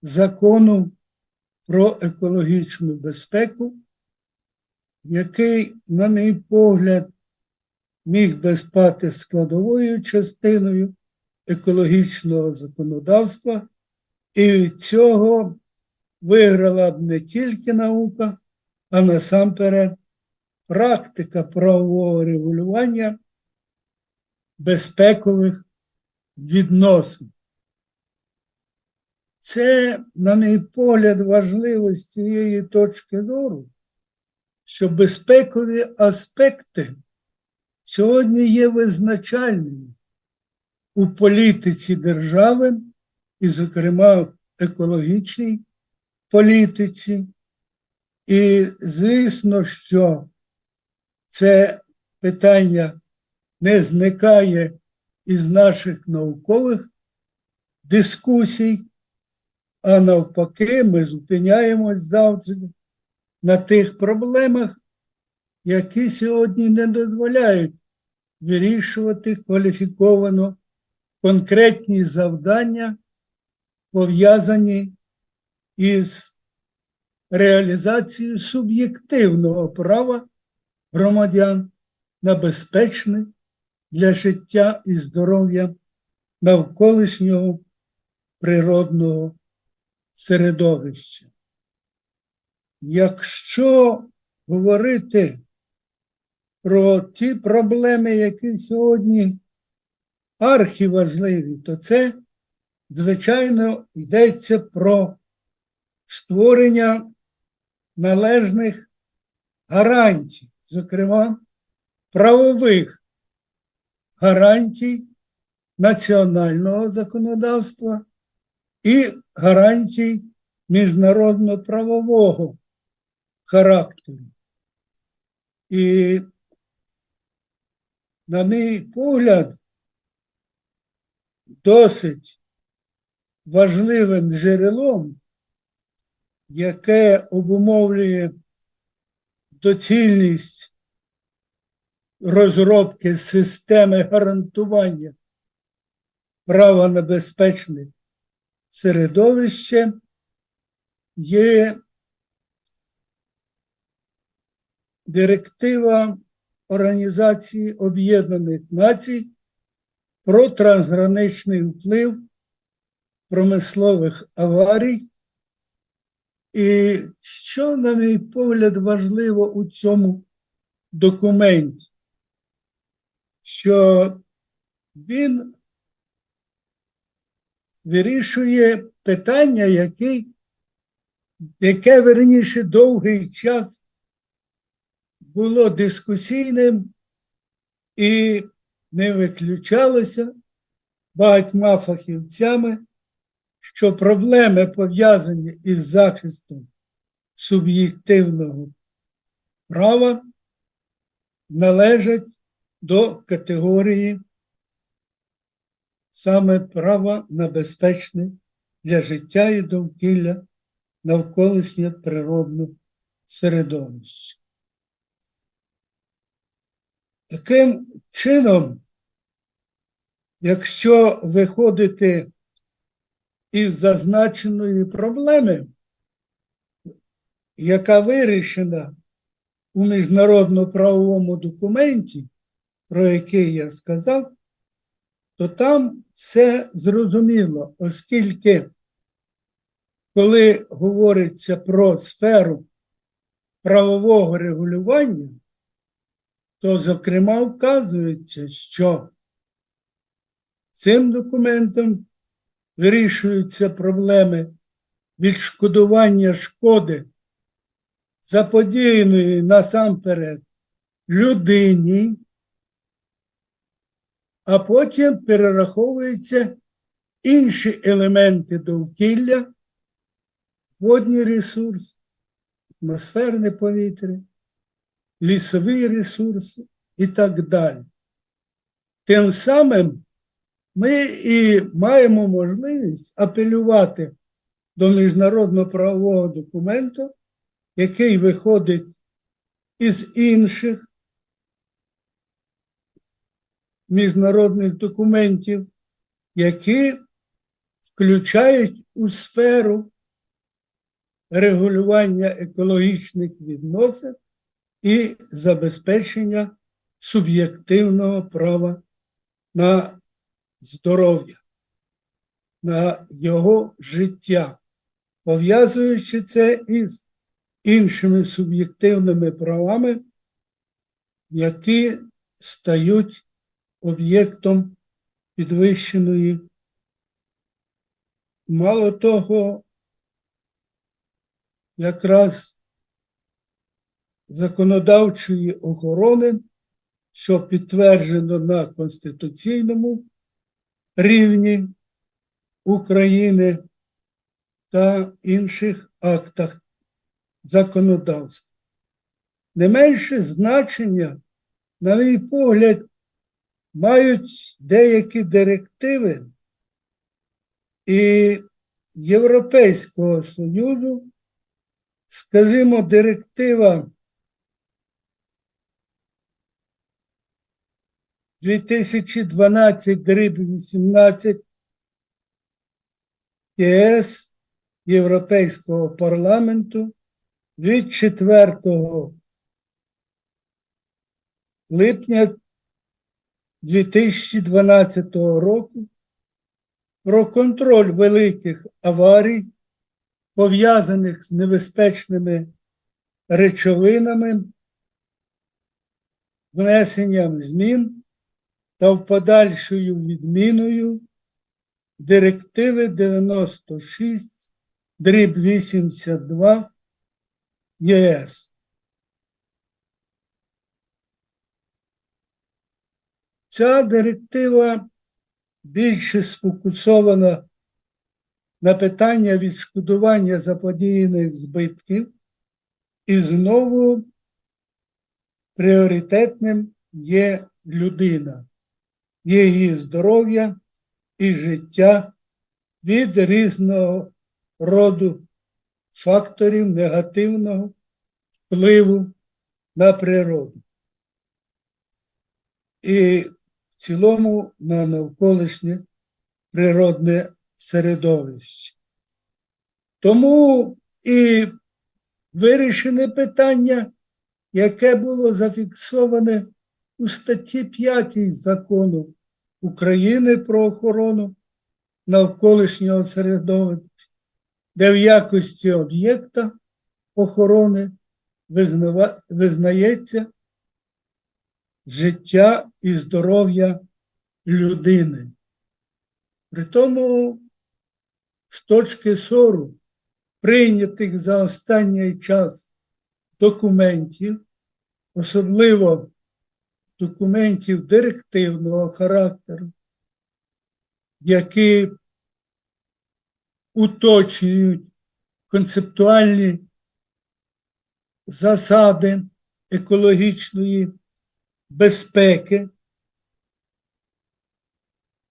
закону про екологічну безпеку, який, на мій погляд, міг би стати складовою частиною екологічного законодавства, і від цього виграла б не тільки наука, а насамперед практика правового регулювання безпекових відносин. Це, на мій погляд, важливо з цієї точки зору, що безпекові аспекти сьогодні є визначальними у політиці держави, і, зокрема, в екологічній політиці. І, звісно, що це питання не зникає із наших наукових дискусій, а навпаки, ми зупиняємось завжди на тих проблемах, які сьогодні не дозволяють вирішувати кваліфіковано конкретні завдання, пов'язані із реалізацією суб'єктивного права громадян на безпечне для життя і здоров'я навколишнього природного середовища. Якщо говорити про ті проблеми, які сьогодні архіважливі, то це, звичайно, йдеться про створення належних гарантій, зокрема, правових гарантій національного законодавства і гарантій міжнародно-правового характеру. І на мій погляд, досить важливим джерелом, яке обумовлює доцільність розробки системи гарантування права на безпечне середовище, є директива Організації Об'єднаних Націй про трансграничний вплив промислових аварій. І що, на мій погляд, важливо у цьому документі, що він вирішує питання, яке верніше довгий час було дискусійним і не виключалося багатьма фахівцями, що проблеми, пов'язані із захистом суб'єктивного права, належать до категорії саме права на безпечне для життя і довкілля навколишнє природне середовище. Таким чином, якщо виходити із зазначеної проблеми, яка вирішена у міжнародно-правовому документі, про який я сказав, то там все зрозуміло, оскільки, коли говориться про сферу правового регулювання, то, зокрема, вказується, що цим документом вирішуються проблеми відшкодування шкоди, заподіяної насамперед людині, а потім перераховуються інші елементи довкілля, водні ресурси, атмосферне повітря, лісові ресурси і так далі. Тим самим ми і маємо можливість апелювати до міжнародно-правового документу, який виходить із інших міжнародних документів, які включають у сферу регулювання екологічних відносин і забезпечення суб'єктивного права на здоров'я, на його життя, пов'язуючи це із іншими суб'єктивними правами, які стають об'єктом підвищеної, мало того, якраз законодавчої охорони, що підтверджено на конституційному рівні України та інших актах законодавства. Не менше значення, на мій погляд, мають деякі директиви і Європейського Союзу, скажімо, директива 2012/18 ЄС Європейського парламенту від 4 липня 2012 року про контроль великих аварій, пов'язаних з небезпечними речовинами, внесенням змін та в подальшою відміною директиви 96/82 ЄС. Ця директива більше сфокусована на питання відшкодування заподіяних збитків, і знову пріоритетним є людина, її здоров'я і життя від різного роду факторів негативного впливу на природу і в цілому на навколишнє природне середовище. Тому і вирішене питання, яке було зафіксоване у статті 5 Закону України про охорону навколишнього середовища, де в якості об'єкта охорони визнається життя і здоров'я людини. Притому, з точки зору прийнятих за останній час документів, особливо документів директивного характеру, які уточнюють концептуальні засади екологічної безпеки.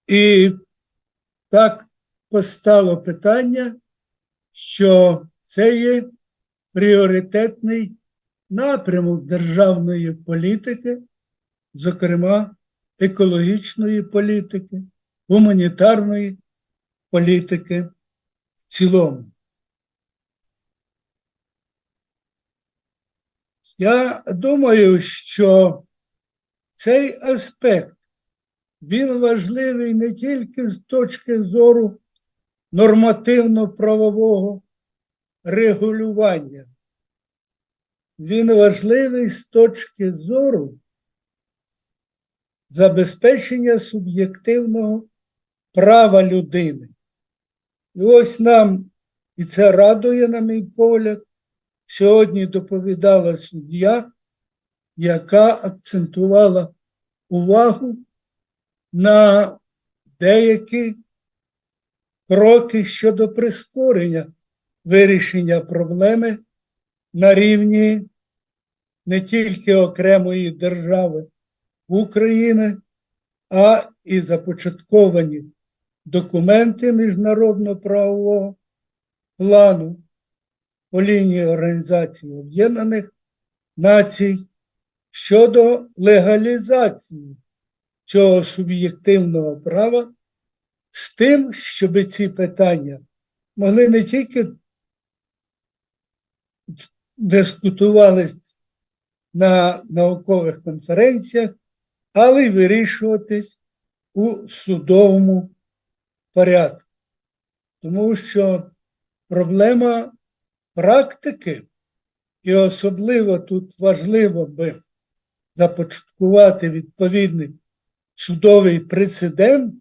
І так постало питання, що це є пріоритетний напрямок державної політики, зокрема екологічної політики, гуманітарної політики в цілому. Я думаю, що цей аспект, він важливий не тільки з точки зору нормативно-правового регулювання, він важливий з точки зору забезпечення суб'єктивного права людини. І ось нам, і це радує, на мій погляд, сьогодні доповідала суддя, яка акцентувала увагу на деякі кроки щодо прискорення вирішення проблеми на рівні не тільки окремої держави України, а і започатковані документи міжнародно-правового плану по лінії Організації Об'єднаних Націй щодо легалізації цього суб'єктивного права з тим, щоб ці питання могли не тільки дискутуватись на наукових конференціях, але й вирішуватись у судовому порядку. Тому що проблема практики, і особливо тут важливо би започаткувати відповідний судовий прецедент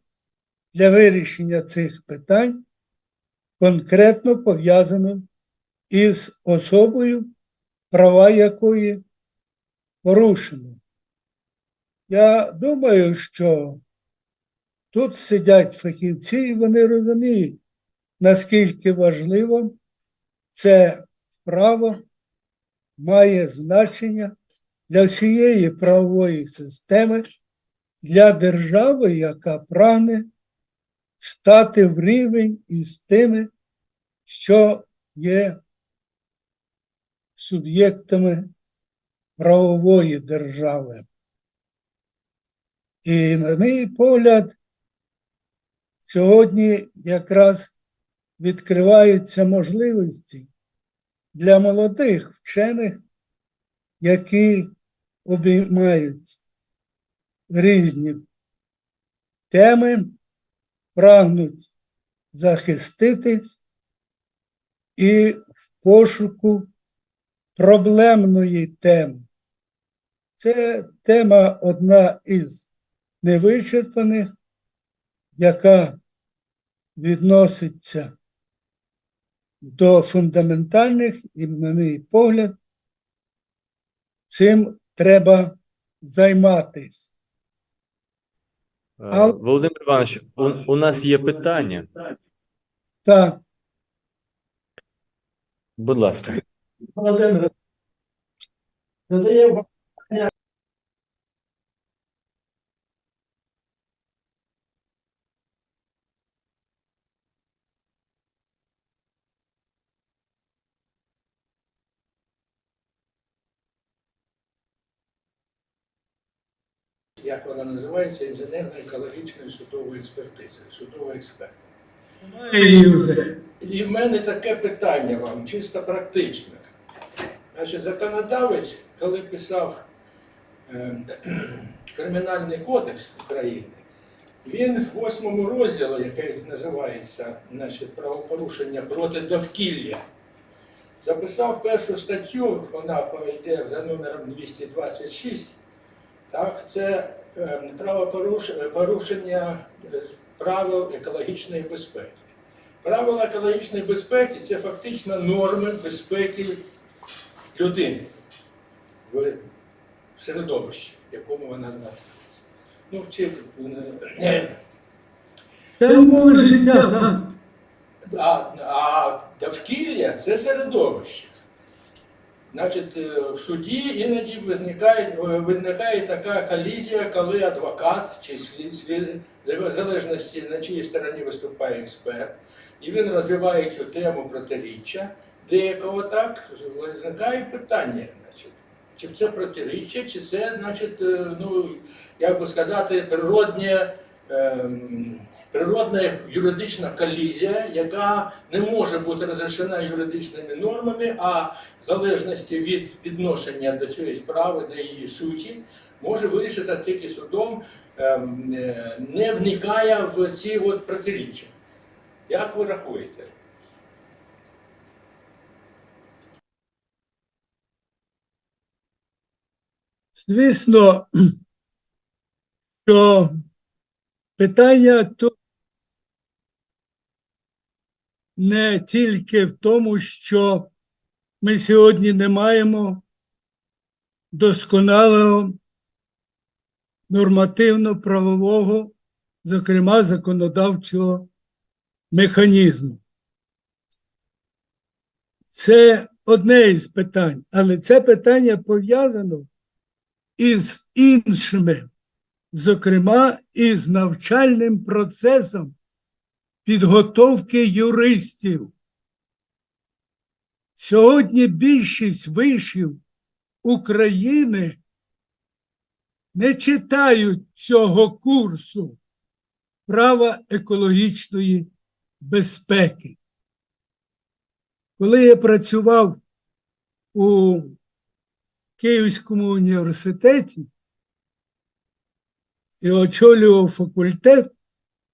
для вирішення цих питань, конкретно пов'язано із особою, права якої порушено. Я думаю, що тут сидять фахівці, і вони розуміють, наскільки важливо це право має значення для всієї правової системи, для держави, яка прагне стати в рівень із тими, що є суб'єктами правової держави. І, на мій погляд, сьогодні якраз відкриваються можливості для молодих вчених, які обіймають різні теми, прагнуть захиститись і в пошуку проблемної теми. Це тема одна із невичерпаних, яка відноситься до фундаментальних, і, на мій погляд, цим треба займатися. Володимир Іванович, у нас є питання. Так. Будь ласка. Володимир, задає питання як вона називається, інженерно-екологічної судової експертизи, судовий експерт. І в мене таке питання вам, чисто практичне. Значить, законодавець, коли писав Кримінальний кодекс України, він в 8 розділі, який називається, значить, правопорушення проти довкілля, записав першу статтю, вона йде за номером 226, так, це порушення правил екологічної безпеки. Правила екологічної безпеки – це фактично норми безпеки людини в середовищі, в якому вона знаходиться. Ну, чи... Це умови життя, а довкілля – це середовище. Значить, в суді іноді виникає така колізія, коли адвокат чи слідчий, в залежності на чиїй стороні виступає експерт, і він розвиває цю тему протиріччя деякого, так, виникає питання, значить, чи це протиріччя, чи це, значить, ну, як би сказати, природна юридична колізія, яка не може бути розрішена юридичними нормами, а в залежності від відношення до цієї справи, до її суті, може вирішити тільки судом, не вникає в ці от протиріччя. Як ви рахуєте? Звісно, що питання тут не тільки в тому, що ми сьогодні не маємо досконалого нормативно-правового, зокрема законодавчого механізму. Це одне із питань, але це питання пов'язано із іншими, зокрема із навчальним процесом підготовки юристів. Сьогодні більшість вишів України не читають цього курсу права екологічної безпеки. Коли я працював у Київському університеті і очолював факультет,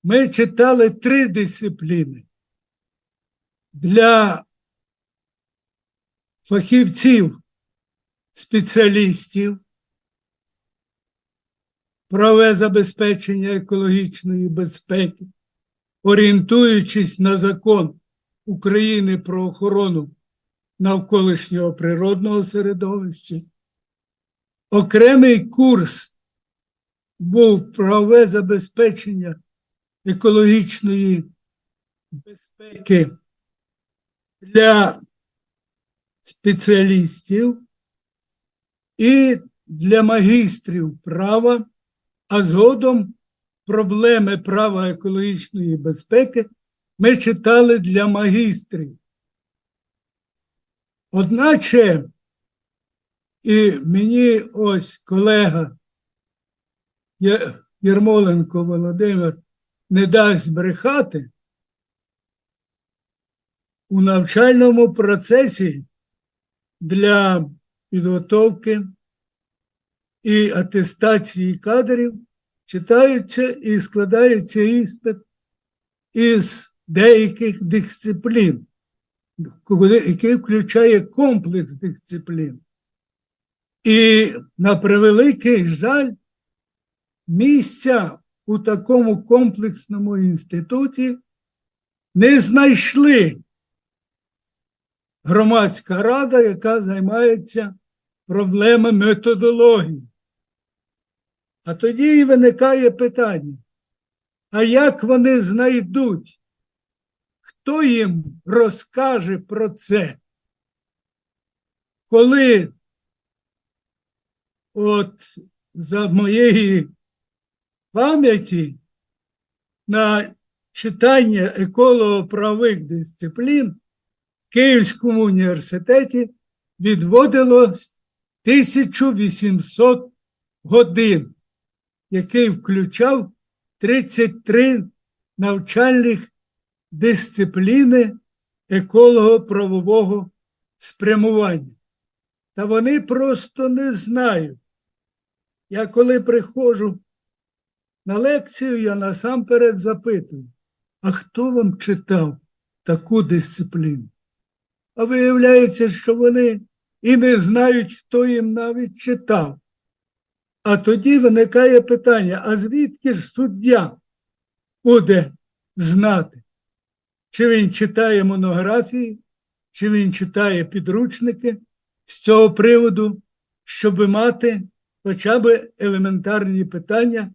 ми читали 3 дисципліни. Для фахівців, спеціалістів, правове забезпечення екологічної безпеки, орієнтуючись на закон України про охорону навколишнього природного середовища. Окремий курс був правове забезпечення екологічної безпеки для спеціалістів і для магістрів права, а згодом проблеми права екологічної безпеки ми читали для магістрів. Одначе, і мені ось колега Єрмоленко Володимир не дасть збрехати, у навчальному процесі для підготовки і атестації кадрів читаються і складається іспит із деяких дисциплін, який включає комплекс дисциплін. І, на превеликий жаль, місця у такому комплексному інституті не знайшли громадська рада, яка займається проблемами методології. А тоді і виникає питання, а як вони знайдуть, хто їм розкаже про це, коли от за моєї пам'яті на читання еколого-правових дисциплін в Київському університеті відводилось 1800 годин. який включав 33 навчальних дисципліни еколого-правового спрямування. Та вони просто не знають. Я коли приходжу на лекцію, я насамперед запитую, а хто вам читав таку дисципліну? А виявляється, що вони і не знають, хто їм навіть читав. А тоді виникає питання, а звідки ж суддя буде знати? Чи він читає монографії, чи він читає підручники з цього приводу, щоб мати хоча б елементарні питання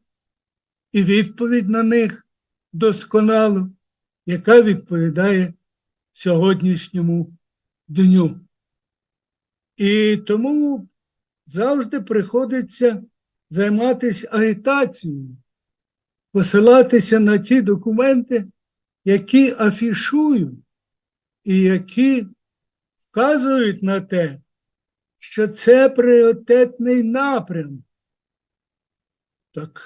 і відповідь на них досконало, яка відповідає сьогоднішньому дню. І тому завжди приходиться займатися агітацією, посилатися на ті документи, які афішують і які вказують на те, що це пріоритетний напрям. Так,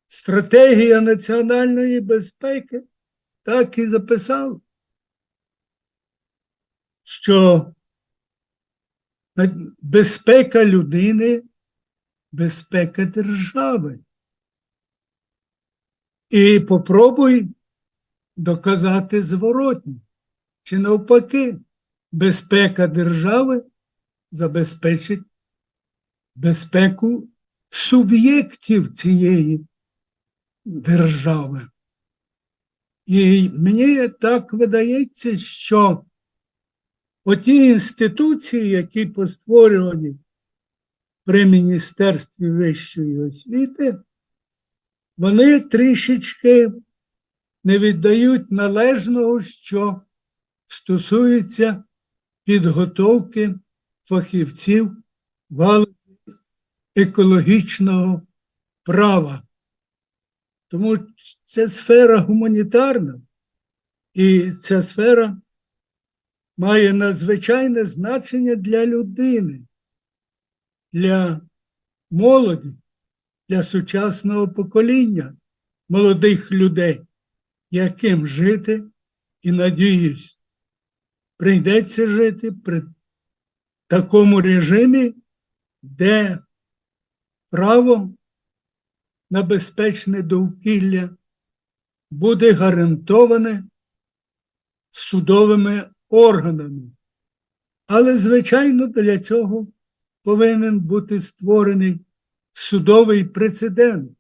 стратегія національної безпеки так і записала, що безпека людини – безпека держави. І попробуй доказати зворотне. Чи навпаки, безпека держави забезпечить безпеку суб'єктів цієї держави. І мені так видається, що оті інституції, які постворювані при Міністерстві вищої освіти, вони трішечки не віддають належного, що стосується підготовки фахівців в галузі екологічного права. Тому це сфера гуманітарна, і ця сфера має надзвичайне значення для людини, для молоді, для сучасного покоління молодих людей, яким жити, і, надіюсь, прийдеться жити при такому режимі, де право на безпечне довкілля буде гарантоване судовими органами. Але, звичайно, для цього повинен бути створений судовий прецедент,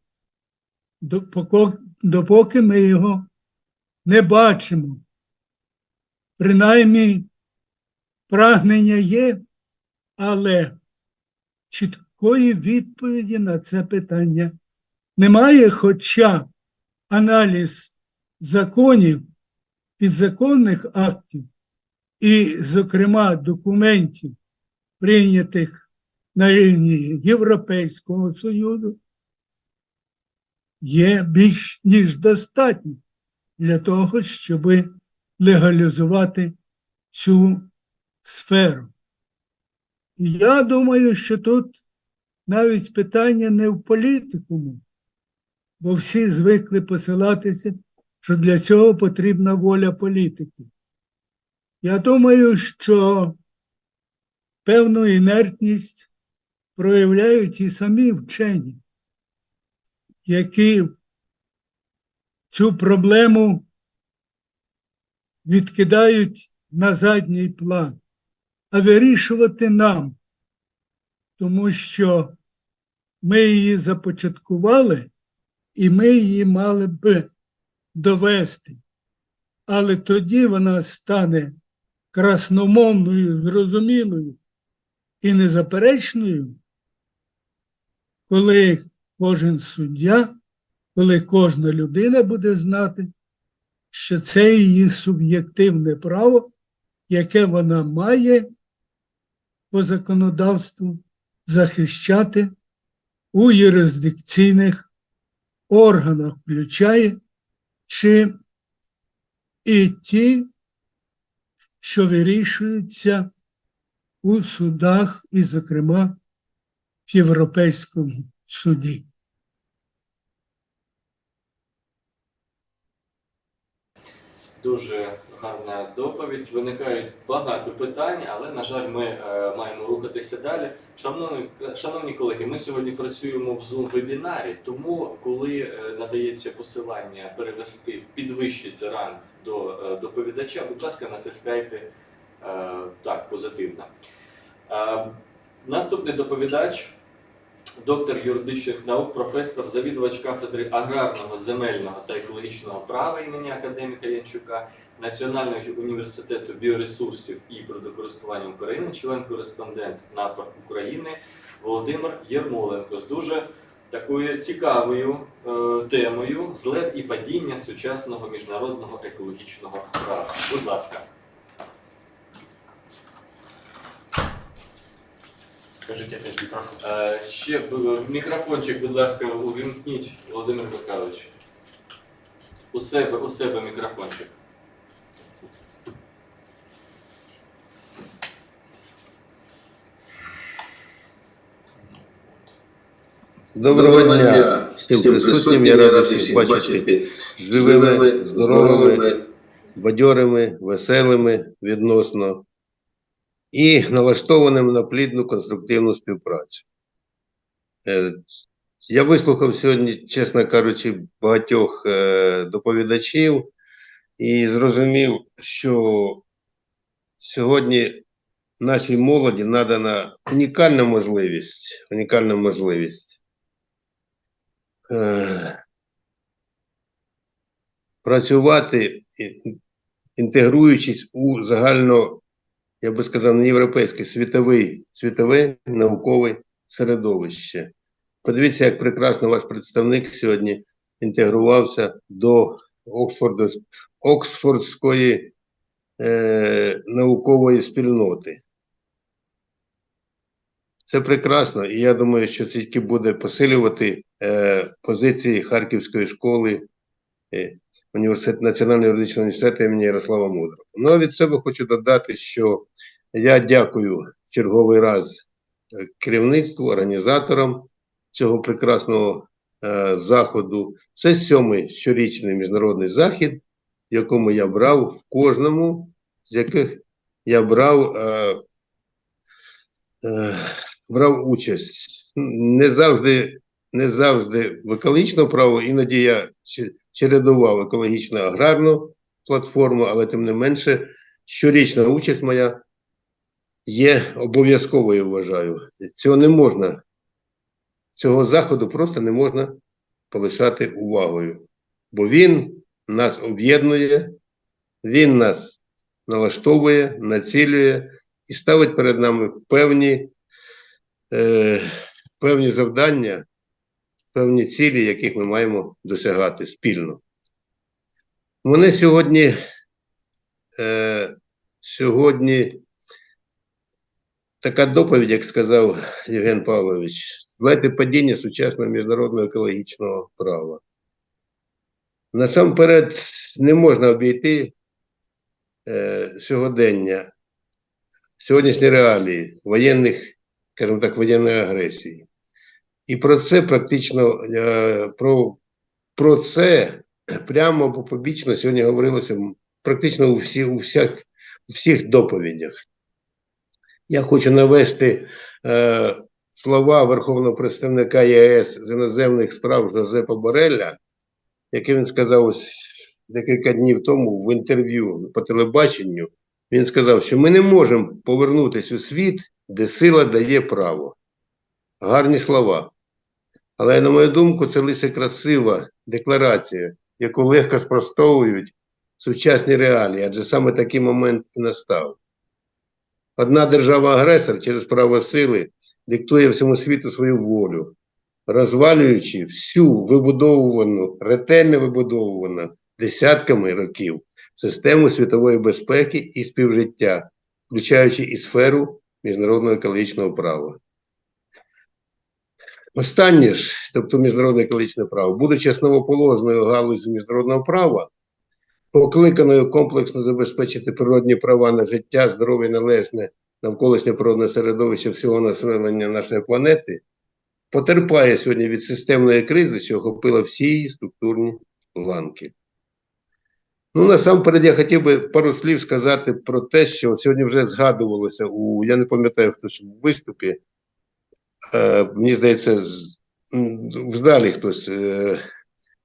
допоки ми його не бачимо. Принаймні, прагнення є, але чіткої відповіді на це питання немає, хоча аналіз законів, підзаконних актів і, зокрема, документів, прийнятих на рівні Європейського Союзу, є більш ніж достатньо для того, щоб легалізувати цю сферу. І я думаю, що тут навіть питання не в політикуму, бо всі звикли посилатися, що для цього потрібна воля політики. Я думаю, що певну інертність проявляють і самі вчені, які цю проблему відкидають на задній план, а вирішувати нам, тому що ми її започаткували, і ми її мали б довести. Але тоді вона стане красномовною, зрозумілою і незаперечною, коли кожен суддя, коли кожна людина буде знати, що це її суб'єктивне право, яке вона має по законодавству захищати у юрисдикційних органах, включаючи і ті, що вирішуються у судах, і, зокрема, в Європейському суді. Дуже гарна доповідь. Виникають багато питань, але, на жаль, ми маємо рухатися далі. Шановні колеги, ми сьогодні працюємо в Zoom-вебінарі, тому коли надається посилання перевести, підвищити ранг до доповідача, будь ласка, натискайте так, позитивно. Наступний доповідач – доктор юридичних наук, професор, завідувач кафедри аграрного, земельного та екологічного права імені академіка Янчука Національного університету біоресурсів і природокористування України, член-кореспондент НАПА України Володимир Єрмоленко з дуже такою цікавою темою «Злет і падіння сучасного міжнародного екологічного права». Будь ласка. Скажіть опять мікрофон. Ще мікрофончик, будь ласка, увімкніть, Володимир Михайлович. У себе мікрофончик. Доброго дня всім присутнім. Я радий всіх бачити живими, здоровими, бадьорими, веселими відносно і налаштованим на плідну конструктивну співпрацю. Я вислухав сьогодні, чесно кажучи, багатьох доповідачів і зрозумів, що сьогодні нашій молоді надана унікальна можливість працювати, інтегруючись у загально, я би сказав, не європейське, світове наукове середовище. Подивіться, як прекрасно ваш представник сьогодні інтегрувався до Оксфордської наукової спільноти. Це прекрасно, і я думаю, що це тільки буде посилювати позиції Харківської школи Національного юридичного університету імені Ярослава Мудрого. Ну, а від себе хочу додати, що я дякую в черговий раз керівництву, організаторам цього прекрасного заходу. Це 7-й щорічний міжнародний захід, в якому я брав, в кожному з яких я брав участь. Не завжди в екологічному праву, іноді я чередував екологічно-аграрну платформу, але тим не менше щорічна участь моя є обов'язковою, вважаю. Цього заходу просто не можна полишати увагою, бо він нас об'єднує, він нас налаштовує, націлює і ставить перед нами певні завдання, певні цілі, яких ми маємо досягати спільно. У мене сьогодні така доповідь, як сказав Євген Павлович, «Злет і падіння сучасного міжнародного екологічного права». Насамперед, не можна обійти сьогодення, сьогоднішні реалії воєнних, скажімо так, воєнної агресії. І про це практично, про це прямо або побічно сьогодні говорилося практично у всіх доповідях. Я хочу навести слова Верховного представника ЄС з іноземних справ Жозепа Борелля, яке він сказав ось декілька днів тому в інтерв'ю по телебаченню. Він сказав, що ми не можемо повернутися у світ, де сила дає право. Гарні слова. Але, на мою думку, це лише красива декларація, яку легко спростовують сучасні реалії, адже саме такий момент і настав. Одна держава-агресор через право сили диктує всьому світу свою волю, розвалюючи всю ретельно вибудовувану десятками років систему світової безпеки і співжиття, включаючи і сферу міжнародного екологічного права. Останнє ж, тобто міжнародне екологічне право, будучи основоположною галуззю міжнародного права, покликаною комплексно забезпечити природні права на життя, здоров'я і належне навколишнє природне середовище всього населення нашої планети, потерпає сьогодні від системної кризи, що охопила всі її структурні ланки. Ну, насамперед, я хотів би пару слів сказати про те, що сьогодні вже згадувалося я не пам'ятаю, хтось в виступі, мені здається, в залі хтось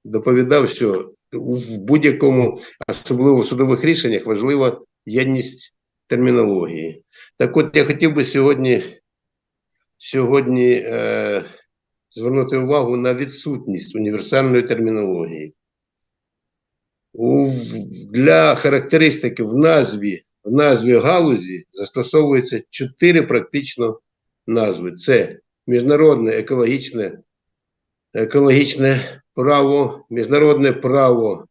доповідав, що в будь-якому, особливо в судових рішеннях, важлива єдність термінології. Так от, я хотів би сьогодні звернути увагу на відсутність універсальної термінології. Для характеристики в назві галузі застосовується 4 практично назви. Це міжнародне екологічне право, міжнародне право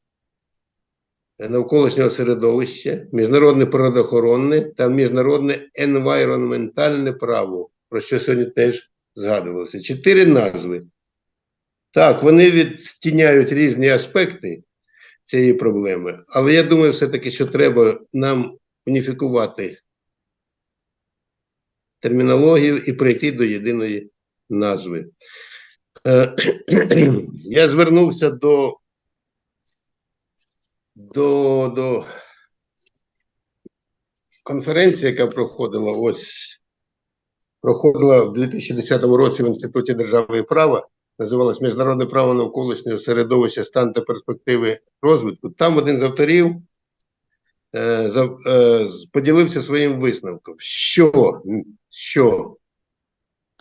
навколишнього середовища, міжнародне природоохоронне та міжнародне енвайронментальне право, про що сьогодні теж згадувалося. 4 назви. Так, вони відтіняють різні аспекти цієї проблеми, але я думаю все-таки, що треба нам уніфікувати термінологію і прийти до єдиної назви. Я звернувся до конференції, яка проходила в 2010 році в Інституті держави і права, називалась «Міжнародне право навколишнього середовища, стан та перспективи розвитку». Там один з авторів поділився своїм висновком, що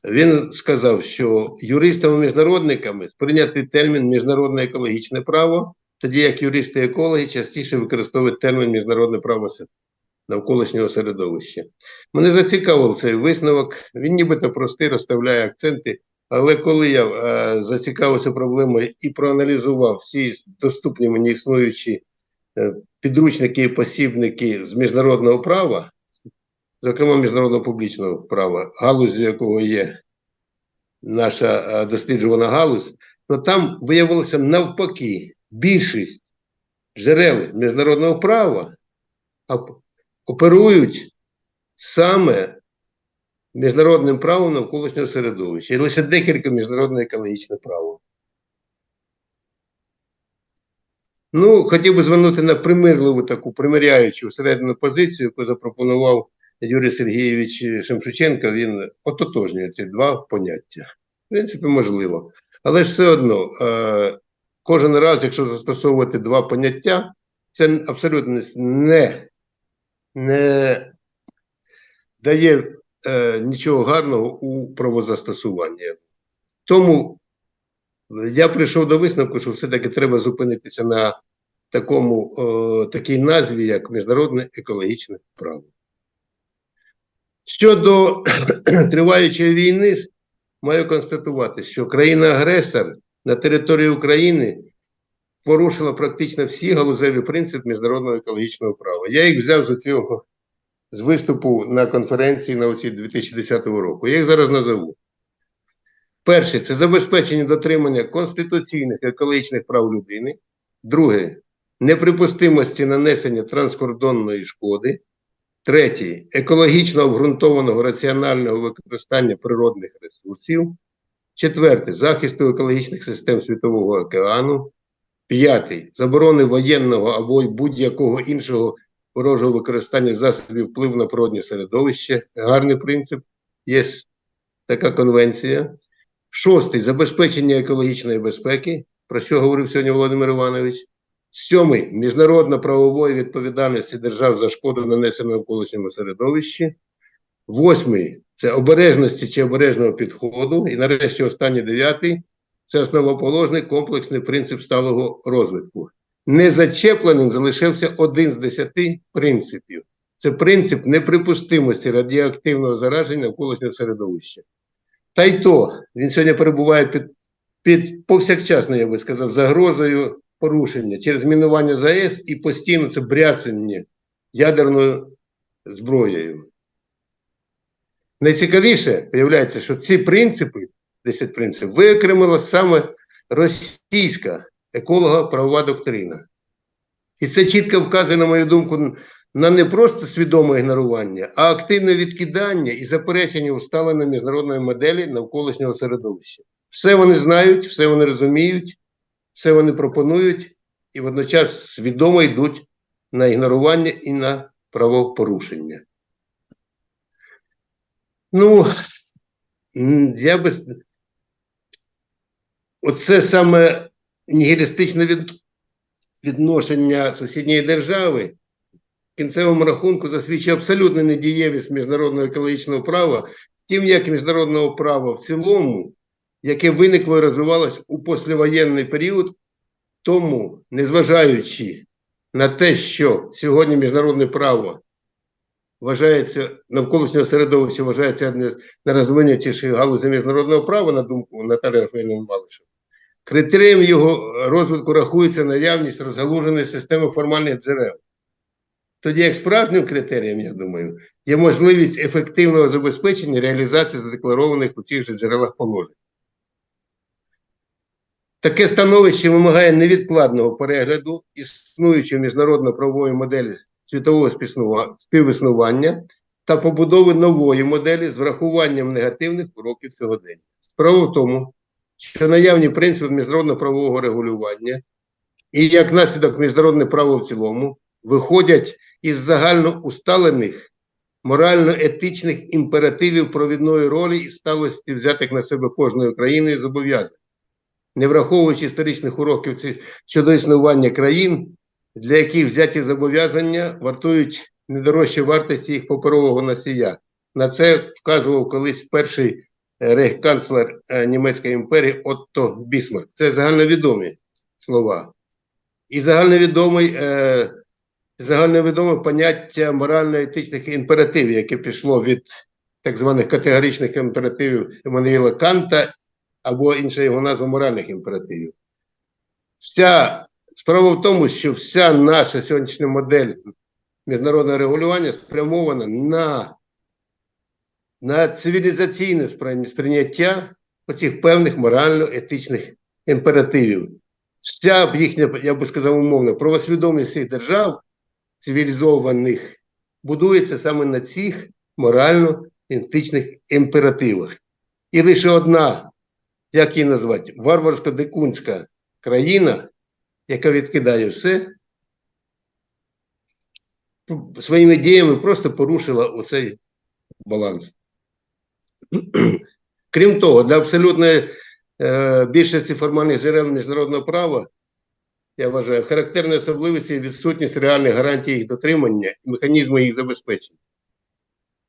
він сказав, що юристами-міжнародниками сприйнятий термін «міжнародне екологічне право», тоді як юристи-екологи частіше використовують термін «міжнародне право навколишнього середовища». Мене зацікавив цей висновок, він нібито простий, розставляє акценти, але коли я зацікавився проблемою і проаналізував всі доступні мені існуючі підручники і посібники з міжнародного права, зокрема міжнародного публічного права, галузі якого є наша досліджувана галузь, то там виявилося навпаки, більшість джерел міжнародного права оперують саме міжнародним правом навколишнього середовища. І лише декілька міжнародне екологічне право. Ну, хотів би звернути на примирливу таку, примиряючу всередину позицію, яку запропонував Юрій Сергійович Шемшученко. Він ототожнює ці два поняття. В принципі, можливо. Але ж все одно, кожен раз, якщо застосовувати два поняття, це абсолютно не дає нічого гарного у правозастосуванні. Тому я прийшов до висновку, що все-таки треба зупинитися на такій назві, як міжнародне екологічне право. Щодо триваючої війни, маю констатувати, що країна-агресор на території України порушила практично всі галузеві принципи міжнародного екологічного права. Я їх взяв з виступу на конференції на оці 2010 року. Я їх зараз назову. Перше – це забезпечення дотримання конституційних екологічних прав людини. Друге – неприпустимості нанесення транскордонної шкоди. Третє – екологічно обґрунтованого раціонального використання природних ресурсів. Четверте – захисту екологічних систем Світового океану. П'ятий – заборони воєнного або будь-якого іншого ворожого використання засобів впливу на природне середовище. Гарний принцип. Є така конвенція. Шостий – забезпечення екологічної безпеки, про що говорив сьогодні Володимир Іванович. Сьомий – міжнародно-правової відповідальності держав за шкоду, нанесену навколишньому середовищі. Восьмий – це обережності чи обережного підходу. І нарешті останній, дев'ятий – це основоположний комплексний принцип сталого розвитку. Незачепленим залишився один з 10 принципів. Це принцип неприпустимості радіоактивного зараження навколишнього середовища. Та й то, він сьогодні перебуває під повсякчасно, я би сказав, загрозою порушення через мінування ЗАЕС і постійно це бряцання ядерною зброєю. Найцікавіше, виявляється, що ці принципи, 10 принципів, виокремила саме російська еколого-правова доктрина. І це чітко вказує, на мою думку, на не просто свідоме ігнорування, а активне відкидання і заперечення усталеної міжнародної моделі навколишнього середовища. Все вони знають, все вони розуміють, все вони пропонують, і водночас свідомо йдуть на ігнорування і на правопорушення. Ну, я би... Оце саме нігілістичне відношення сусідньої держави в кінцевому рахунку засвідчує абсолютну недієвість міжнародного екологічного права, тим як міжнародного права в цілому, яке виникло і розвивалося у післявоєнний період, тому, незважаючи на те, що сьогодні міжнародне право вважається, навколишнього середовища вважається одне з найрозвинутіших галузей міжнародного права, на думку Наталії Рафаїлівни Малишевої, критерієм його розвитку рахується наявність розгалуженої системи формальних джерел. Тоді як справжнім критерієм, я думаю, є можливість ефективного забезпечення реалізації задекларованих у цих же джерелах положень. Таке становище вимагає невідкладного перегляду існуючої міжнародно-правової моделі світового співіснування та побудови нової моделі з врахуванням негативних уроків сьогодення. Справа в тому, що наявні принципи міжнародно-правового регулювання і як наслідок міжнародне право в цілому виходять із загальноусталених морально-етичних імперативів провідної ролі і сталості взятих на себе кожною країною зобов'язань, не враховуючи історичних уроків щодо існування країн, для яких взяті зобов'язання вартують не дорожче вартості їх паперового носія. На це вказував колись перший рейхканцлер Німецької імперії Отто Бісмарк. Це загальновідомі слова. І загальновідоме поняття морально-етичних імперативів, яке пішло від так званих категоричних імперативів Еммануїла Канта, або інша його назва моральних імперативів. Справа в тому, що вся наша сьогоднішня модель міжнародного регулювання спрямована на цивілізаційне сприйняття оцих певних морально-етичних імперативів. Вся їхня, я би сказав умовно, правосвідомість всіх держав цивілізованих будується саме на цих морально-етичних імперативах. І лише одна, як її назвати, варварсько-дикунська країна, яка відкидає все, своїми діями просто порушила оцей баланс. Крім того, для абсолютної більшості формальних джерел міжнародного права, я вважаю, характерною особливістю є відсутність реальних гарантій їх дотримання і механізму їх забезпечення.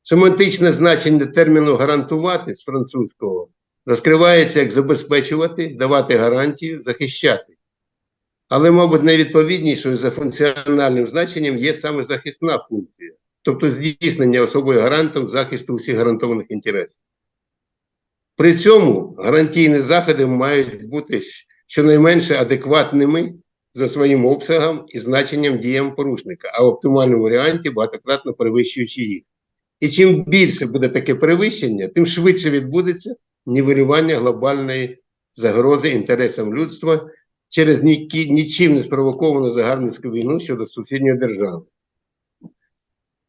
Семантичне значення терміну «гарантувати» з французького розкривається як забезпечувати, давати гарантію, захищати. Але, мабуть, найвідповіднішою за функціональним значенням є саме захисна функція, тобто здійснення особою гарантом захисту усіх гарантованих інтересів. При цьому гарантійні заходи мають бути щонайменше адекватними за своїм обсягом і значенням діям порушника, а в оптимальному варіанті багатократно перевищуючи їх. І чим більше буде таке перевищення, тим швидше відбудеться нівелювання глобальної загрози інтересам людства через нічим не спровоковану загарбницьку війну щодо сусідньої держави.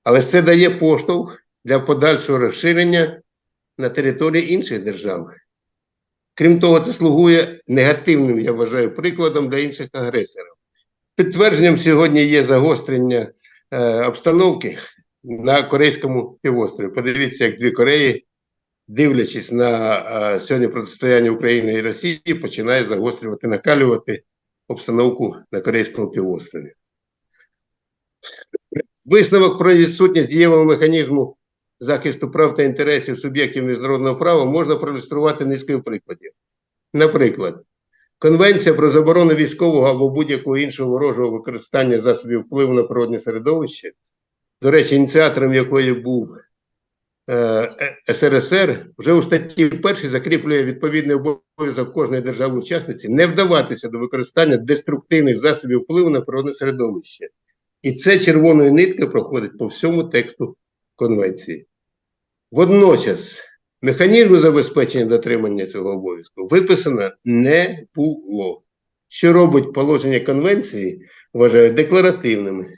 Але це дає поштовх для подальшого розширення на території інших держав. Крім того, це слугує негативним, я вважаю, прикладом для інших агресорів. Підтвердженням сьогодні є загострення обстановки на Корейському півострові. Подивіться, як дві Кореї, дивлячись на сьогодні протистояння України і Росії, починає загострювати, накалювати обстановку на Корейському півострові. Висновок про відсутність дієвого механізму захисту прав та інтересів суб'єктів міжнародного права можна проілюструвати низкою прикладів. Наприклад, Конвенція про заборону військового або будь-якого іншого ворожого використання засобів впливу на природне середовище, до речі, ініціатором якої був СРСР, вже у статті 1 закріплює відповідний обов'язок кожної держави-учасниці не вдаватися до використання деструктивних засобів впливу на природне середовище. І це червоною ниткою проходить по всьому тексту Конвенції. Водночас, механізму забезпечення дотримання цього обов'язку виписано не було, що робить положення Конвенції, вважаю, декларативними.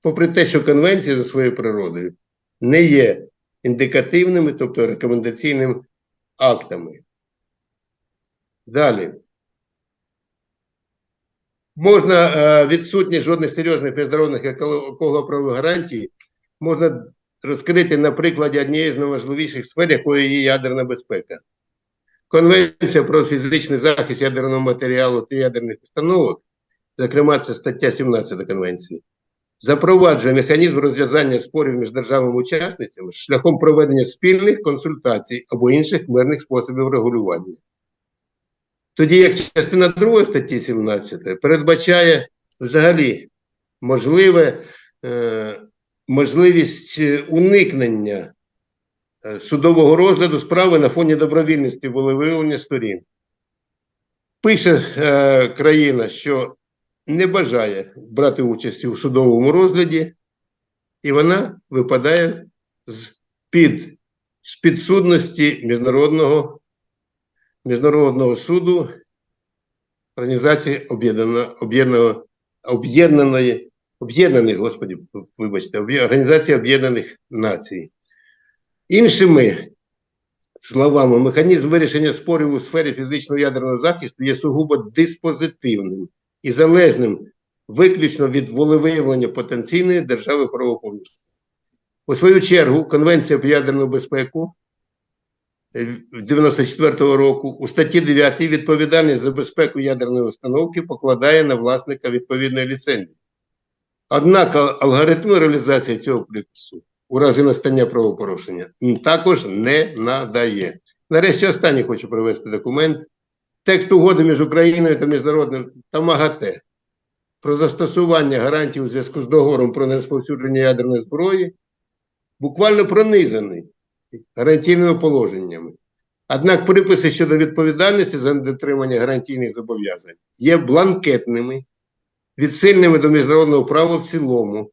Попри те, що Конвенції за своєю природою не є індикативними, тобто рекомендаційними актами. Далі. можна відсутність жодних серйозних міжнародних еколого-правових гарантій можна розкрити на прикладі однієї з найважливіших сфер, якою є ядерна безпека. Конвенція про фізичний захист ядерного матеріалу та ядерних установок, зокрема це стаття 17 Конвенції, запроваджує механізм розв'язання спорів між державами-учасницями шляхом проведення спільних консультацій або інших мирних способів регулювання. Тоді як частина 2 статті 17 передбачає взагалі можливість уникнення судового розгляду справи на фоні добровільності волевиявлення сторін. Пише країна, що не бажає брати участі у судовому розгляді, і вона випадає з підсудності Міжнародного суду Організації Організації Об'єднаних Націй. Іншими словами, механізм вирішення спорів у сфері фізичного ядерного захисту є сугубо диспозитивним і залежним виключно від волевиявлення потенційної держави правопорушення. У свою чергу, Конвенція про ядерну безпеку 1994 року у статті 9 відповідальність за безпеку ядерної установки покладає на власника відповідної ліцензії. Однак алгоритми реалізації цього припису у разі настання правопорушення також не надає. Нарешті останній хочу привести документ. Текст угоди між Україною та міжнародним та МАГАТЕ про застосування гарантій у зв'язку з договором про нерозповсюдження ядерної зброї буквально пронизаний гарантійними положеннями. Однак приписи щодо відповідальності за недотримання гарантійних зобов'язань є бланкетними, відсильними до міжнародного права в цілому,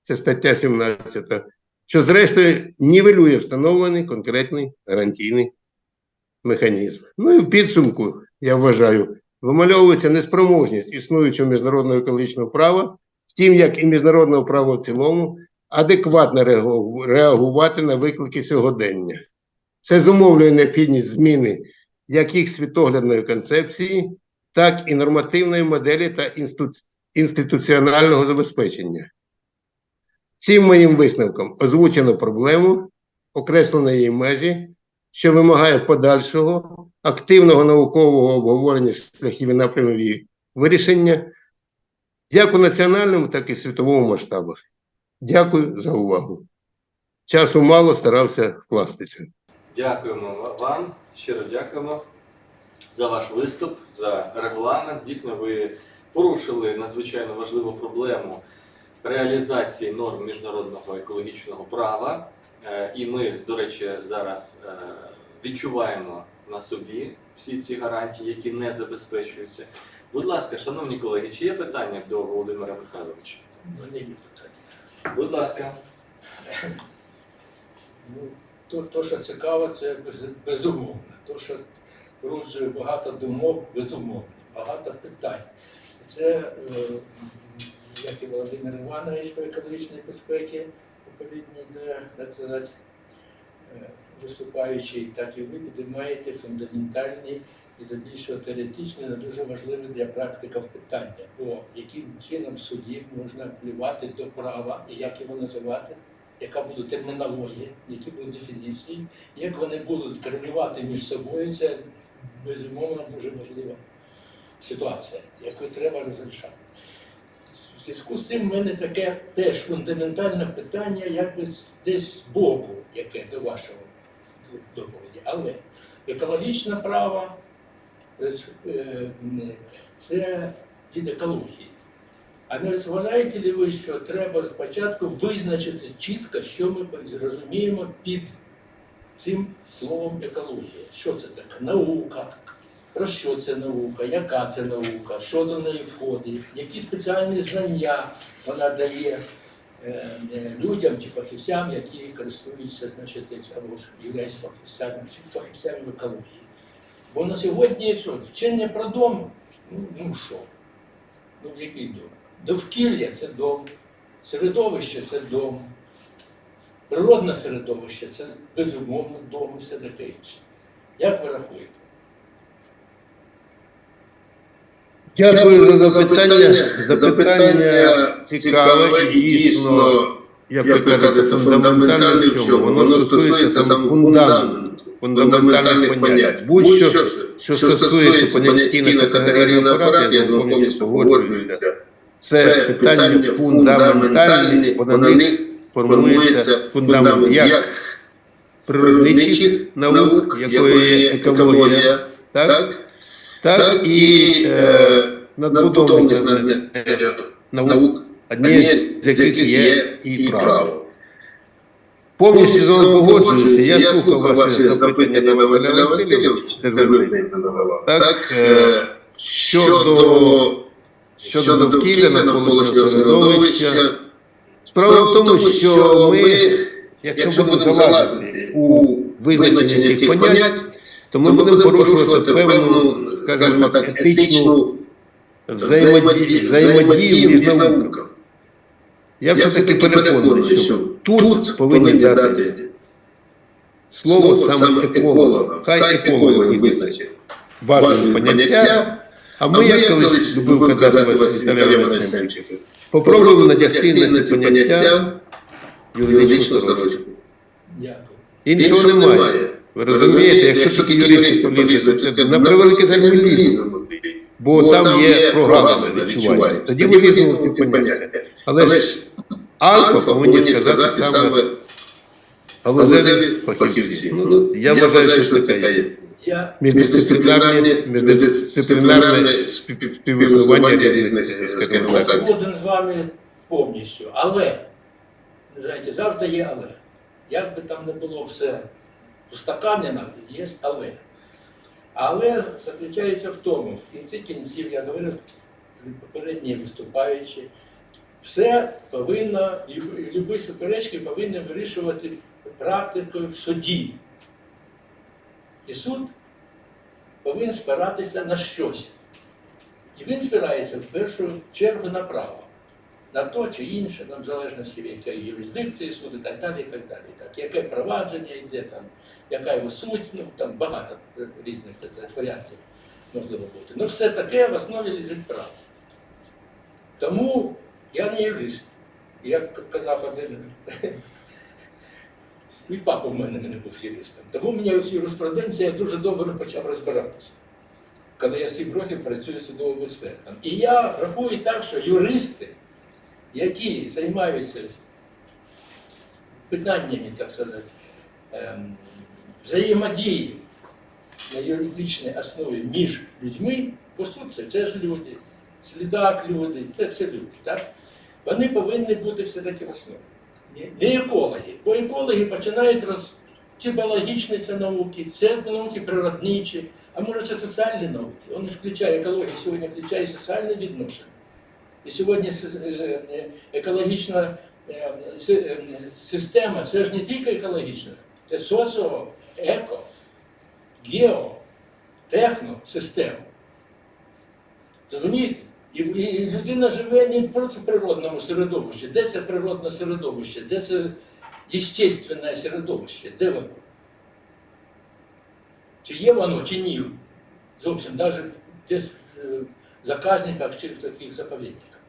це стаття 17, що зрештою нівелює встановлений конкретний гарантійний механізм. Ну і в підсумку, я вважаю, вимальовується неспроможність існуючого міжнародного екологічного права, втім, як і міжнародного права в цілому, адекватно реагувати на виклики сьогодення. Це зумовлює необхідність зміни як їх світоглядної концепції, так і нормативної моделі та інституціонального забезпечення. Цим моїм висновком озвучено проблему, окреслено її межі, що вимагає подальшого, активного наукового обговорення шляхів і напрямів її вирішення, як у національному, так і в світовому масштабах. Дякую за увагу. Часу мало, старався вкластися. Дякуємо вам, щиро дякуємо за ваш виступ, за регламент. Дійсно, ви порушили надзвичайно важливу проблему реалізації норм міжнародного екологічного права. І ми, до речі, зараз відчуваємо на собі всі ці гарантії, які не забезпечуються. Будь ласка, шановні колеги, чи є питання до Володимира Михайловича? У мене є питання. Будь ласка. То, що цікаво, це безумовно. То, що породжує багато думок, безумовно, багато питань. Це, як і Володимир Іванович по екологічній безпеці, відповідні, так сказати, виступаючий, так і ви підіймаєте фундаментальні і здебільшого теоретичні, але дуже важливі для практиків питання. Бо яким чином в суді можна впливати до права і як його називати, яка буде термінологія, які будуть дефініції, як вони будуть корелювати між собою, це безумовно дуже важлива ситуація, яку треба розрішати. В зв'язку з цим в мене таке теж фундаментальне питання, якби десь збоку, яке до вашого доповіді. Але екологічне право це від екології. А не дозволяєте ли ви, що треба спочатку визначити чітко, що ми розуміємо під цим словом екологія? Що це таке? Наука. Про що це наука? Яка це наука? Що до неї входить? Які спеціальні знання вона дає людям чи фахівцям, які користуються, значить, або являються фахівцями в екології? Бо на сьогодні що? Вчення про дом? Ну що? Ну який дом? Довкілля – це дом, середовище – це дом, природне середовище – це безумовно дом і все таке інше. Як ви рахуєте? Дякую за запитання. Запитання цікаве і дійсно, як ви кажете, фундаментальне в чому. Воно стосується саме фундаментальних понять. Будь-що, що стосується понятійних категорійних апаратів, я з вами повністю погоджуюся. Це питання фундаментальні, бо на них формується фундамент як природничих наук, якої є екологія, так і надбудовних наук, однією з яких є і право. Повністю з вами погоджуюся, я слухав ваші запитання до Василя Васильовича, це вже так, щодо довкілля, навколишнього середовища. Справа в тому, що ми, якщо будемо залазити у визначення цих понять, то ми будемо порушувати певну, скажімо так, етичну взаємодію між науками. Я все-таки переконаний, що тут повинні дати слово саме еколога. Хай екологи визначать важливі поняття, а ми, як колись любив казати Віталій Васильович, попробуємо надягти на ці поняття юридичну сорочку. Іншого немає. Ви розумієте, якщо тільки юристи полізуть, це на превеликий жаль ліземо, бо там є програми, відчувається. Тоді ми ліземо в ці поняття. Але ж альфа повинні сказати саме галузеві фахівці. Я вважаю, що таке є. Міждисциплінарне співіснування різних, скажімо так. Згоден з вами повністю. Але, знаєте, завжди є але. Як би там не було все устаканено, є але. Але заключається в тому, в кінці кінців, я говорив попередні виступаючі, все повинно, любі суперечки повинні вирішувати практикою в суді. І суд повинен спиратися на щось. І він спирається в першу чергу на право. На то чи інше, в залежності від якої юрисдикції суд і так далі, і так далі. Так, яке провадження йде, там, яка його суть, там багато різних варіантів можливо бути. Ну все таке в основі лежить право. Тому я не юрист. Як казав один, і папа в мене не був юристом. Тому мені юриспруденція дуже добре почав розбиратися, коли я 7 років працюю судовим експертом. І я рахую так, що юристи, які займаються питаннями, так сказати, взаємодії на юридичній основі між людьми, по суті, це ж люди, слідак люди, це все люди, так? Вони повинні бути все-таки в основі. Не екологи, бо екологи починають ці біологічні це науки, це науки природничі, а може це соціальні науки. Вони ж включає екологію, сьогодні включає соціальне відношення. І сьогодні екологічна система, це ж не тільки екологічна, це соціо, еко, гео, техно система. Розумієте? І людина живе не просто в природному середовищі. Де це природне середовище? Де це естественне середовище? Де воно? Чи є воно, чи ні? Зовсім, навіть десь в заказниках чи в таких заповідниках.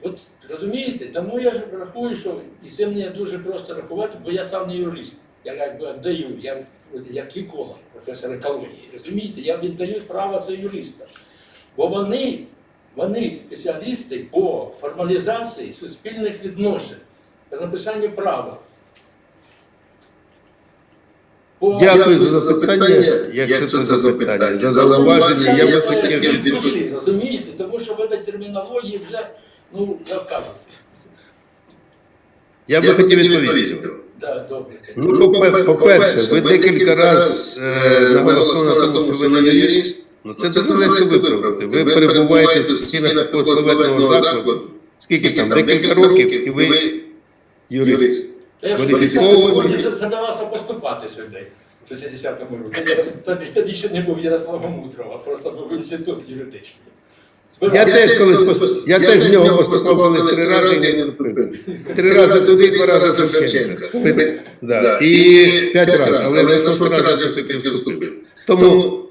От розумієте? Тому я рахую, що, і це мені дуже просто рахувати, бо я сам не юрист. Я якби віддаю, я як еколог, професор екології. Розумієте? Я віддаю право це юриста. Бо вони спеціалісти по формалізації суспільних відношень, по написанню права. Дякую за запитання, якщо це за запитання. За зауваження я би хотів відповісти. Розумієте? Тому що в этой термінології вже, ну, як кажуть. Я би хотів відповісти. Ну, по-перше, ви декілька разів наголосили на тому, що ви не юрист. Ну це дозволяється виправити. Ви перебуваєте в стінах такого славетного закладу, скільки там, декілька років, і ви юрист. Я забирався поступати сюди в 60-му році. Тоді ще не був Ярослава Мудрого, а просто був інститут юридичний. Я теж в нього поступав колись 3 рази і не вступив. 3 рази туди, 2 рази Шевченка. І 5 разів, але на 6 разів все-таки вступив. Тому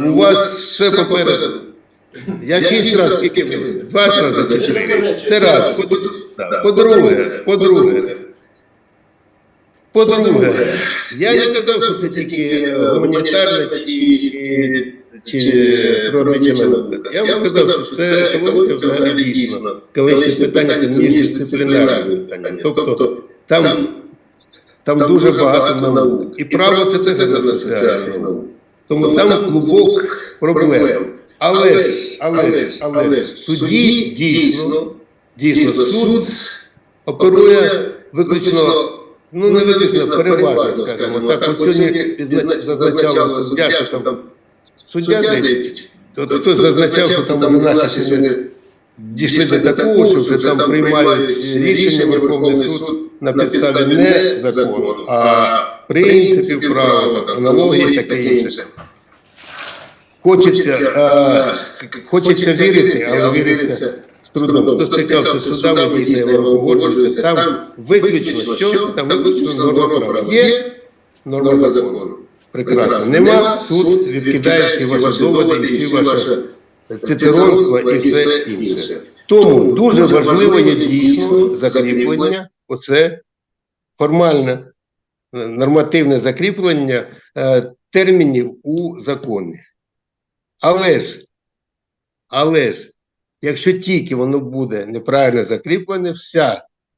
у вас все попереду. Я 6 разів, скільки ви? 2 рази чи 4. Це раз. По-друге, я не казав, що це тільки гуманітарна чи природнича наука. Я вам сказав, що це екологія взагалі дійсно. Екологічні питання – це міждисциплінарні питання. Тобто там дуже багато наук. І право – це теж за соціальну науку. Тому там клубок проблем. Але ж суді дійсно суд оперує виключно, ну не виключно, переважно, скажімо так. От сьогодні зазначала суддя, що там суддя, от хтось зазначав, що там уже наші сьогодні дійшли до такого, що вже там приймають рішення Верховний суд на підставі не закону, а принципів, правил, аналогії і таке інше. Хочеться вірити, але віриться з трудом. Хто стикався з судами, дійсно, я погоджуюся, там виключно, що? Там виключно норма права. Є норма закону. Прекрасно. Нема, суд відкидає всі ваші доводи, і всі ваше цитиронство і все інше. Тому дуже важливо є дійсно закріплення, оце формальне, нормативне закріплення термінів у законі. Але ж, якщо тільки воно буде неправильно закріплене,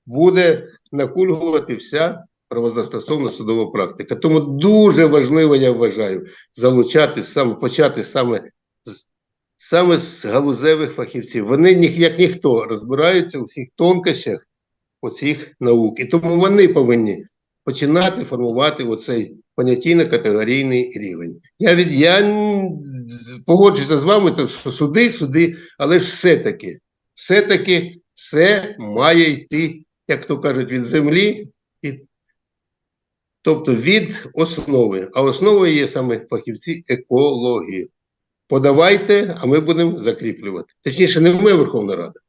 буде накульгувати вся правозастосовна судова практика. Тому дуже важливо, я вважаю, почати саме з галузевих фахівців. Вони, як ніхто, розбираються у всіх тонкощах оцих наук. І тому вони повинні починати формувати оцей понятійно-категорійний рівень. Я погоджуюся з вами, що суди, але ж все-таки все має йти, як то кажуть, від землі, тобто від основи. А основою є саме фахівці екології. Подавайте, а ми будемо закріплювати. Точніше, не ми, Верховна Рада.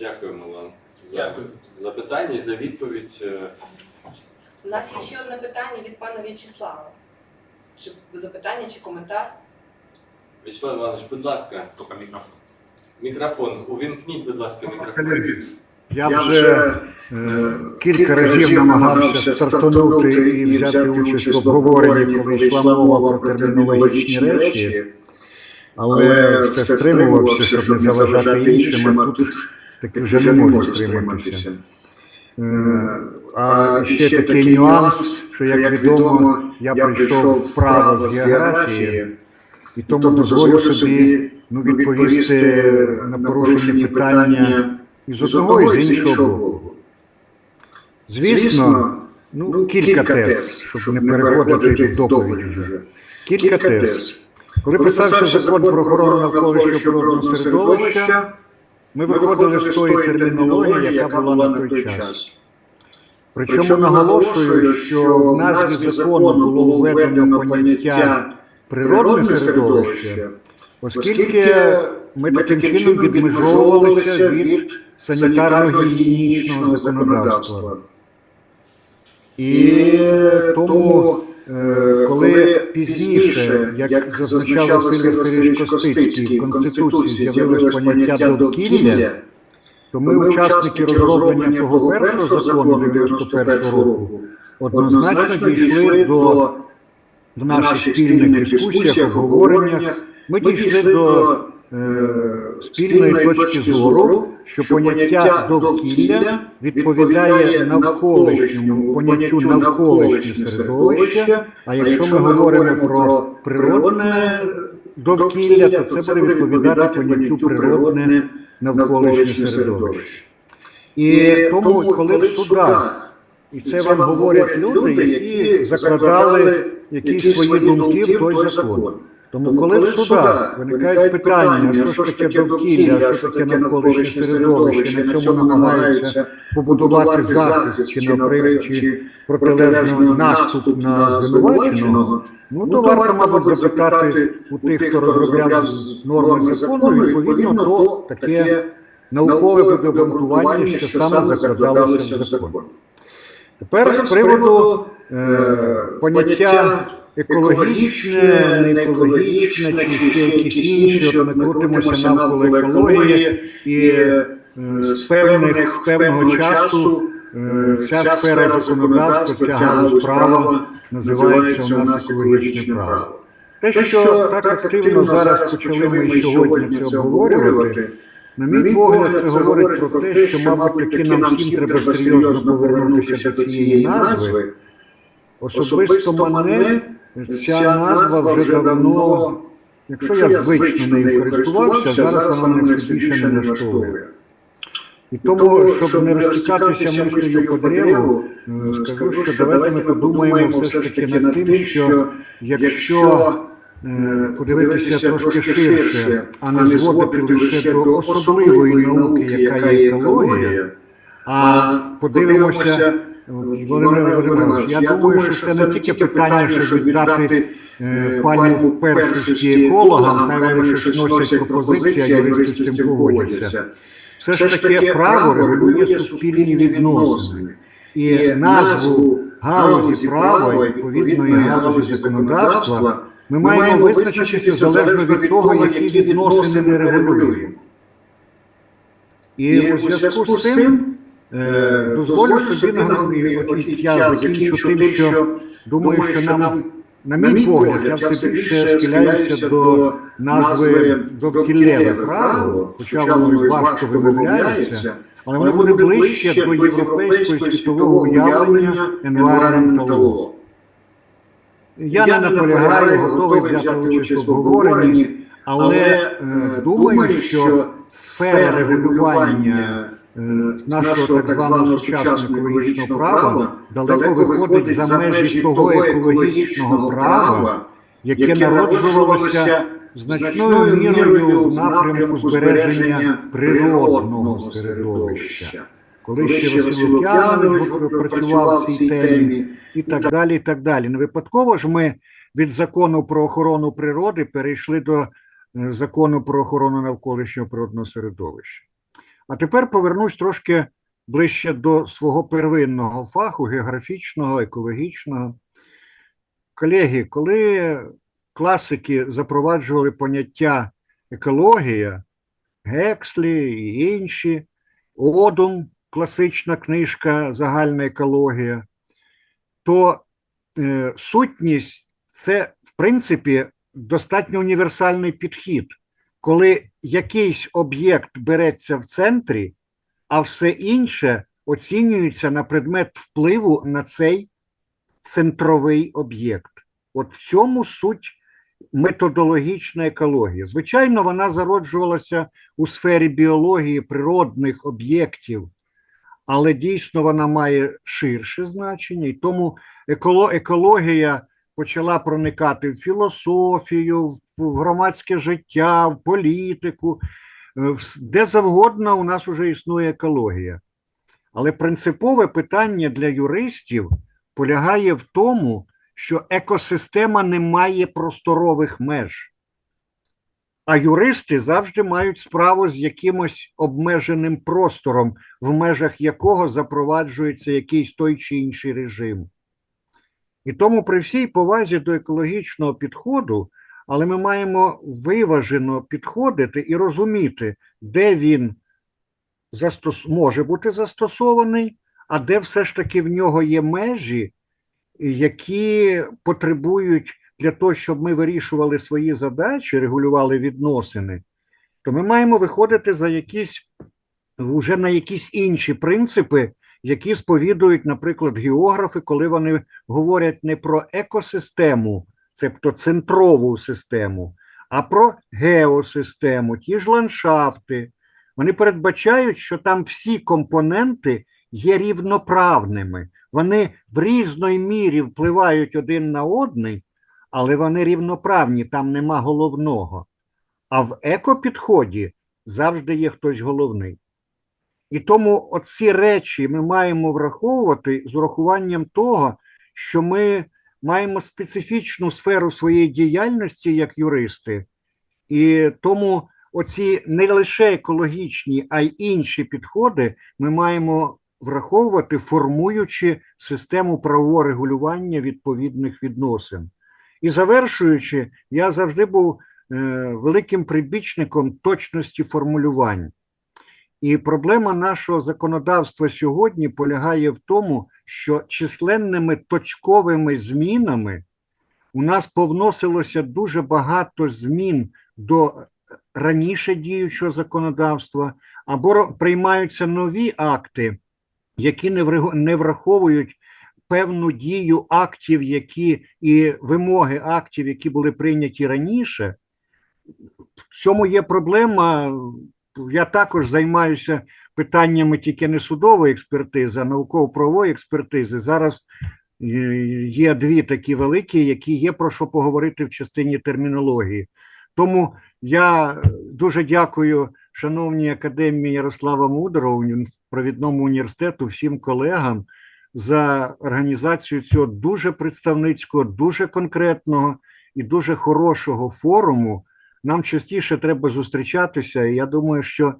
Дякуємо вам за запитання і за відповідь. У нас є ще одне питання від пана В'ячеслава. Чи запитання, чи коментар? В'ячеслав Іванович, будь ласка. Тільки мікрофон. Мікрофон. Увімкніть, будь ласка, мікрофон. Я вже кілька разів намагався стартанути і взяти участь в обговоренні, коли йшла мова про термінологічні речі, але все стримувався, щоб не заважати іншим, а тут таки вже не можу стриматися. А ще такий нюанс, що, як відомо, я прийшов вправо з географії, і тому дозволю собі відповісти на порушені питання і з одного, і з іншого боку. Звісно, кілька тез, щоб не переходити до доповіді вже. Кілька тез. Коли писався закон про охорону навколишнього природного середовища, ми виходили з тої термінології, яка була на той час. Причому наголошую, що в назві закону було введено поняття «природне середовище», оскільки ми таким чином відмежовувалися від санітарно-гігієнічного законодавства. І тому, коли пізніше, як зазначав Василь Васильович Костицький, в Конституції з'явилось поняття «довкілля», то ми, учасники розроблення того першого закону 91-го року, однозначно дійшли в наших спільних дискусіях, обговореннях, ми дійшли до спільної точки зору, що поняття довкілля відповідає навколишньому поняттю навколишнє середовище, а якщо ми говоримо про природне довкілля, то це буде відповідати поняттю природне навколишнє середовище. І тому, коли в судах, і це вам говорять люди, які закладали якісь свої думки в той закон. Тому коли в судах виникають питання, що ж таке довкілля, що таке навколишнє середовище, на цьому намагаються побудувати захист чи протилежно наступ на звинуваченого, то варто, мабуть, запитати у тих, хто розробляв норми закону, відповідно, то таке наукове обґрунтування, що саме закладалося в закон. Тепер з приводу поняття екологічне, не екологічне, чи ще якісь інші. От ми крутимося навколо екології, і з певного часу ця сфера законодавства, ця галузь права називається у нас екологічне право. Те, що так активно зараз почали ми сьогодні це обговорювати, на мій погляд, це говорить про те, що, мабуть, таки нам всім треба серйозно повернутися до цієї назви. Особисто мене ця назва вже давно, якщо я звично нею користувався, зараз вона мене все більше не влаштовує. І тому, щоб не розтікатися мислею по древу, скажу, що давайте ми подумаємо все ж таки над тим, що якщо подивитися трошки ширше, а не зводити лише до особливої науки, яка є екологія, а подивимося, Володимир Володимирович, я думаю, що це не тільки питання, щоб віддати пальму першості екологам, хай вони щось носять пропозиції, а юристи з цим погодяться. Все ж таки право регулює суспільні відносини. І назву галузі права, відповідної галузі законодавства, ми маємо визначитися залежно від того, які відносини ми регулюємо. І у зв'язку з цим дозволю собі, я закінчу тим, що думаю, що нам, на мій погляд, я все більше схиляюся до назви довкіллєве право, хоча воно важко вимовляється, але воно буде ближче до європейського світового уявлення environmental law. Я не наполягаю, готовий взяти участь в обговоренні, але думаю, що сфера регулювання нашого так званого сучасного екологічного права далеко виходить за межі того екологічного права, яке народжувалося значною мірою в напрямку збереження природного середовища. Коли ще Василь Лук'янович працював в цій темі, і так далі, і так далі. Не випадково ж ми від закону про охорону природи перейшли до закону про охорону навколишнього природного середовища. А тепер повернусь трошки ближче до свого первинного фаху, географічного, екологічного. Колеги, коли класики запроваджували поняття екологія, Гекслі і інші, Одум, класична книжка «Загальна екологія», то сутність – це, в принципі, достатньо універсальний підхід, коли якийсь об'єкт береться в центрі, а все інше оцінюється на предмет впливу на цей центровий об'єкт. От в цьому суть методологічна екологія. Звичайно, вона зароджувалася у сфері біології природних об'єктів, але дійсно вона має ширше значення, і тому екологія почала проникати в філософію, в громадське життя, в політику, де завгодно у нас вже існує екологія. Але принципове питання для юристів полягає в тому, що екосистема не має просторових меж. А юристи завжди мають справу з якимось обмеженим простором, в межах якого запроваджується якийсь той чи інший режим. І тому при всій повазі до екологічного підходу, але ми маємо виважено підходити і розуміти, де він може бути застосований, а де все ж таки в нього є межі, які потребують для того, щоб ми вирішували свої задачі, регулювали відносини, то ми маємо виходити вже на якісь інші принципи, які сповідують, наприклад, географи, коли вони говорять не про екосистему, тобто центрову систему, а про геосистему, ті ж ландшафти. Вони передбачають, що там всі компоненти є рівноправними. Вони в різної мірі впливають один на одний, але вони рівноправні, там нема головного. А в екопідході завжди є хтось головний. І тому оці речі ми маємо враховувати з урахуванням того, що ми маємо специфічну сферу своєї діяльності як юристи. І тому оці не лише екологічні, а й інші підходи ми маємо враховувати, формуючи систему правового регулювання відповідних відносин. І завершуючи, я завжди був великим прибічником точності формулювань. І проблема нашого законодавства сьогодні полягає в тому, що численними точковими змінами у нас повносилося дуже багато змін до раніше діючого законодавства, або приймаються нові акти, які не враховують певну дію актів, які і вимоги актів, які були прийняті раніше. В цьому є проблема. Я також займаюся питаннями тільки не судової експертизи, а науково-правової експертизи. Зараз є дві такі великі, які є про що поговорити в частині термінології. Тому я дуже дякую шановній академії Ярослава Мудрого, провідному університету, всім колегам за організацію цього дуже представницького, дуже конкретного і дуже хорошого форуму. Нам частіше треба зустрічатися, і я думаю, що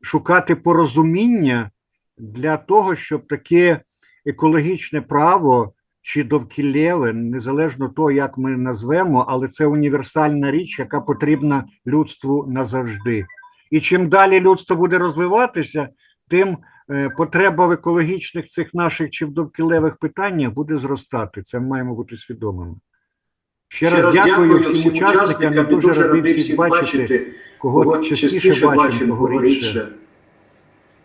шукати порозуміння для того, щоб таке екологічне право чи довкіллєве, незалежно того, як ми назвемо, але це універсальна річ, яка потрібна людству назавжди. І чим далі людство буде розвиватися, тим потреба в екологічних цих наших чи в довкіллєвих питаннях буде зростати. Це ми маємо бути свідомими. Ще раз дякую всім учасникам, я дуже радий всіх бачити, кого частіше бачимо, говорить ще.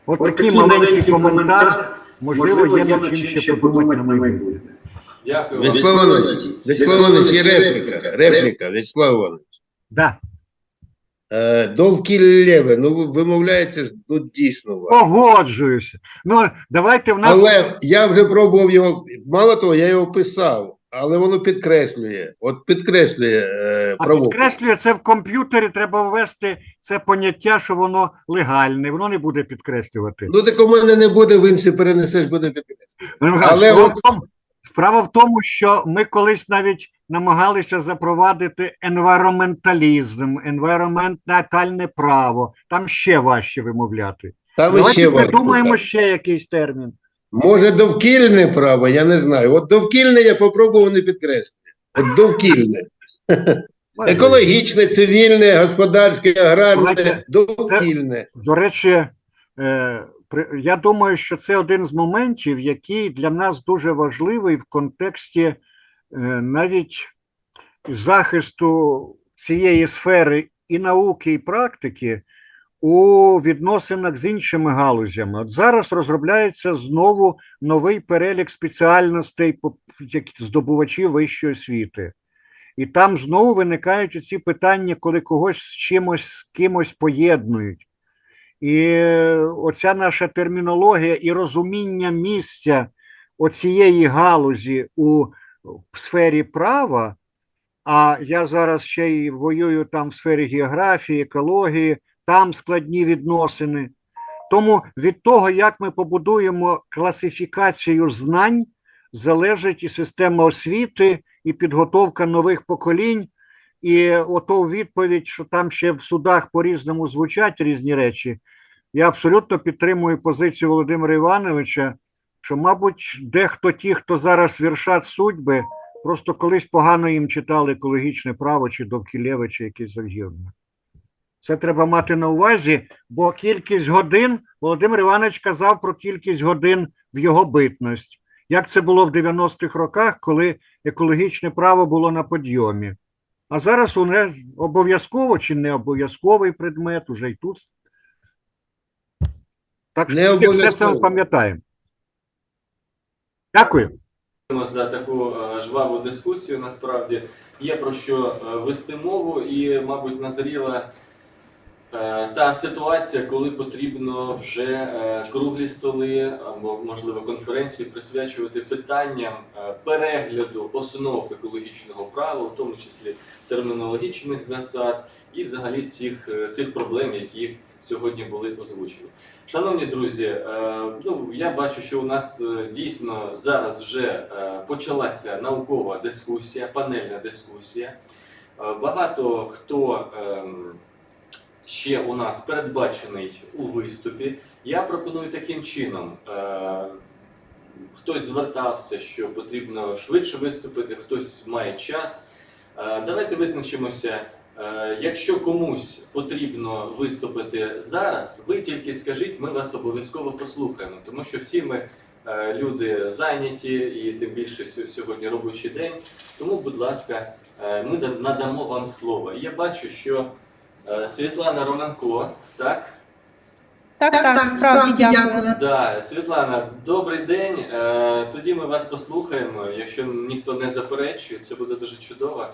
От такий маленький коментар, можливо, є над чим ще подумати на майбутнє. Дякую. Вячеслав Іванович, є репліка, Вячеслав Іванович. Да. Довкіллєве, ну вимовляється ж, ну дійсно. Погоджуюся. Ну, давайте в нас... Але я вже пробував його, мало того, я його писав, але воно підкреслює, право. Підкреслює, це в комп'ютері треба ввести це поняття, що воно легальне, воно не буде підкреслювати. Ну так у мене не буде, в інший перенесеш, буде підкреслювати. Але справа в тому, що ми колись навіть намагалися запровадити енвайроментальне право. Там ще важче вимовляти. Давайте придумаємо ще якийсь термін. Може довкільне право, я не знаю. От довкільне я попробував не підкреслити. От довкільне. Екологічне, цивільне, господарське, аграрне, довкільне. До речі, я думаю, що це один з моментів, який для нас дуже важливий в контексті навіть захисту цієї сфери і науки, і практики у відносинах з іншими галузями. От зараз розробляється знову новий перелік спеціальностей здобувачів вищої освіти. І там знову виникають ці питання, коли когось з чимось, з кимось поєднують. І оця наша термінологія і розуміння місця оцієї галузі у сфері права, а я зараз ще й воюю там в сфері географії, екології, там складні відносини. Тому від того, як ми побудуємо класифікацію знань, залежить і система освіти, і підготовка нових поколінь, і ото відповідь, що там ще в судах по-різному звучать різні речі. Я абсолютно підтримую позицію Володимира Івановича, що, мабуть, дехто ті, хто зараз вершать судьби, просто колись погано їм читали екологічне право, чи довкіллєве, чи якесь завгірне. Це треба мати на увазі, бо кількість годин, Володимир Іванович казав про кількість годин в його битність. Як це було в 90-х роках, коли екологічне право було на підйомі. А зараз воно обов'язково чи не обов'язковий предмет, уже й тут. Так що все це ми пам'ятаємо. Дякую. За таку жваву дискусію, насправді, є про що вести мову і, мабуть, назріла та ситуація, коли потрібно вже круглі столи або, можливо, конференції присвячувати питанням перегляду основ екологічного права, в тому числі термінологічних засад і взагалі цих проблем, які сьогодні були озвучені. Шановні друзі, я бачу, що у нас дійсно зараз вже почалася наукова дискусія, панельна дискусія. Багато хто ще у нас передбачений у виступі. Я пропоную таким чином. Хтось звертався, що потрібно швидше виступити, хтось має час. Давайте визначимося. Якщо комусь потрібно виступити зараз, ви тільки скажіть, ми вас обов'язково послухаємо, тому що всі ми люди зайняті і тим більше сьогодні робочий день. Тому, будь ласка, ми надамо вам слово. Я бачу, що Світлана Романко, так? Так, справді дякую. Да, Світлана, добрий день. Тоді ми вас послухаємо. Якщо ніхто не заперечує, це буде дуже чудово.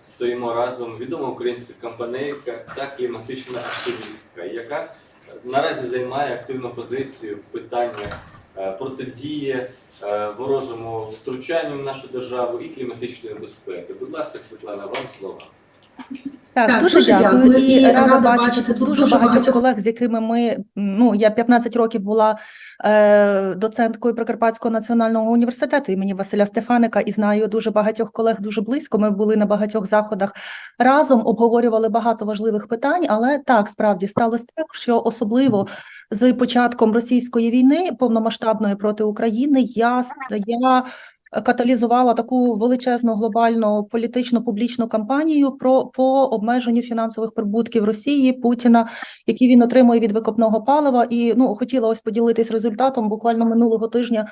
Стоїмо разом, відома українська компанейка та кліматична активістка, яка наразі займає активну позицію в питаннях протидії ворожому втручанню в нашу державу і кліматичної безпеки. Будь ласка, Світлана, вам слово. Так, дуже дякую. І рада бачити тут дуже багатьох колег, з якими ми, я 15 років була доценткою Прикарпатського національного університету імені Василя Стефаника і знаю дуже багатьох колег дуже близько. Ми були на багатьох заходах разом, обговорювали багато важливих питань, але так, справді сталося так, що особливо з початком російської війни, повномасштабної проти України, я каталізувала таку величезну глобальну політичну публічну кампанію по обмеженню фінансових прибутків Росії, Путіна, які він отримує від викопного палива. І хотіла ось поділитись результатом. Буквально минулого тижня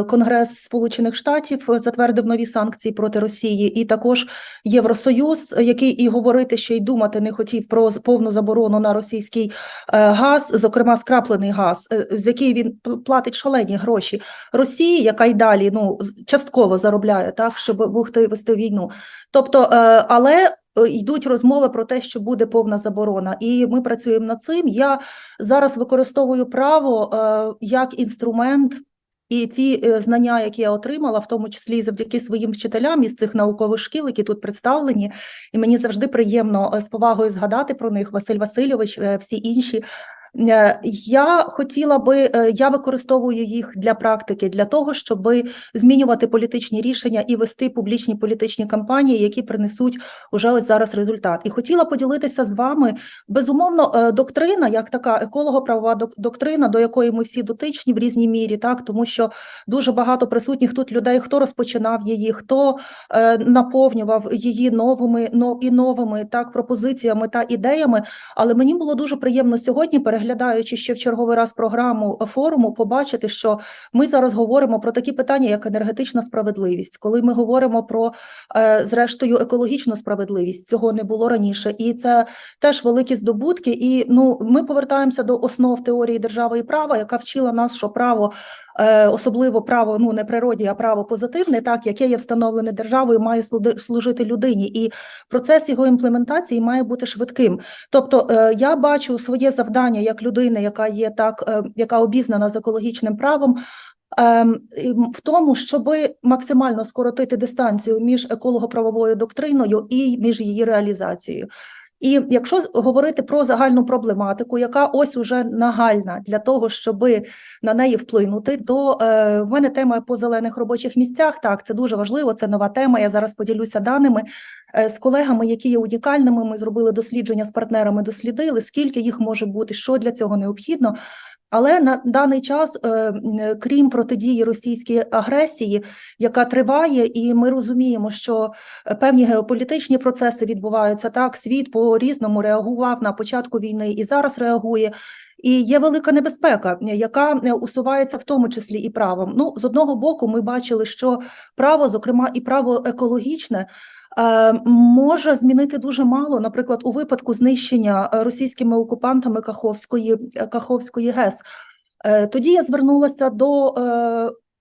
Конгрес Сполучених Штатів затвердив нові санкції проти Росії, і також Євросоюз, який і говорити ще й думати не хотів про повну заборону на російський газ, зокрема скраплений газ, з який він платить шалені гроші Росії, яка й далі частково заробляє, так, щоб вести війну. Тобто, але йдуть розмови про те, що буде повна заборона, і ми працюємо над цим. Я зараз використовую право як інструмент, і ці знання, які я отримала, в тому числі завдяки своїм вчителям із цих наукових шкіл, які тут представлені, і мені завжди приємно з повагою згадати про них, Василь Васильович, всі інші. Я використовую їх для практики, для того, щоб змінювати політичні рішення і вести публічні політичні кампанії, які принесуть уже ось зараз результат. І хотіла поділитися з вами, безумовно, доктрина, як така еколого-правова доктрина, до якої ми всі дотичні в різній мірі, так, тому що дуже багато присутніх тут людей, хто розпочинав її, хто наповнював її новими так, пропозиціями та ідеями, але мені було дуже приємно сьогодні, переглядаючи ще в черговий раз програму форуму, побачити, що ми зараз говоримо про такі питання, як енергетична справедливість, коли ми говоримо про, зрештою, екологічну справедливість. Цього не було раніше. І це теж великі здобутки. І ми повертаємося до основ теорії держави і права, яка вчила нас, що право, особливо право, не природні, а право позитивне, так, яке є встановлене державою, має служити людині. І процес його імплементації має бути швидким. Тобто я бачу своє завдання як людини, яка є так, яка обізнана з екологічним правом, в тому, щоб максимально скоротити дистанцію між еколого-правовою доктриною і між її реалізацією. І якщо говорити про загальну проблематику, яка ось уже нагальна для того, щоб на неї вплинути, то в мене тема по зелених робочих місцях, так, це дуже важливо, це нова тема, я зараз поділюся даними з колегами, які є унікальними, ми зробили дослідження з партнерами, дослідили, скільки їх може бути, що для цього необхідно. Але на даний час, крім протидії російській агресії, яка триває, і ми розуміємо, що певні геополітичні процеси відбуваються, так, світ по-різному реагував на початку війни і зараз реагує, і є велика небезпека, яка усувається в тому числі і правом. З одного боку ми бачили, що право, зокрема і право екологічне, може змінити дуже мало, наприклад, у випадку знищення російськими окупантами Каховської ГЕС. Тоді я звернулася до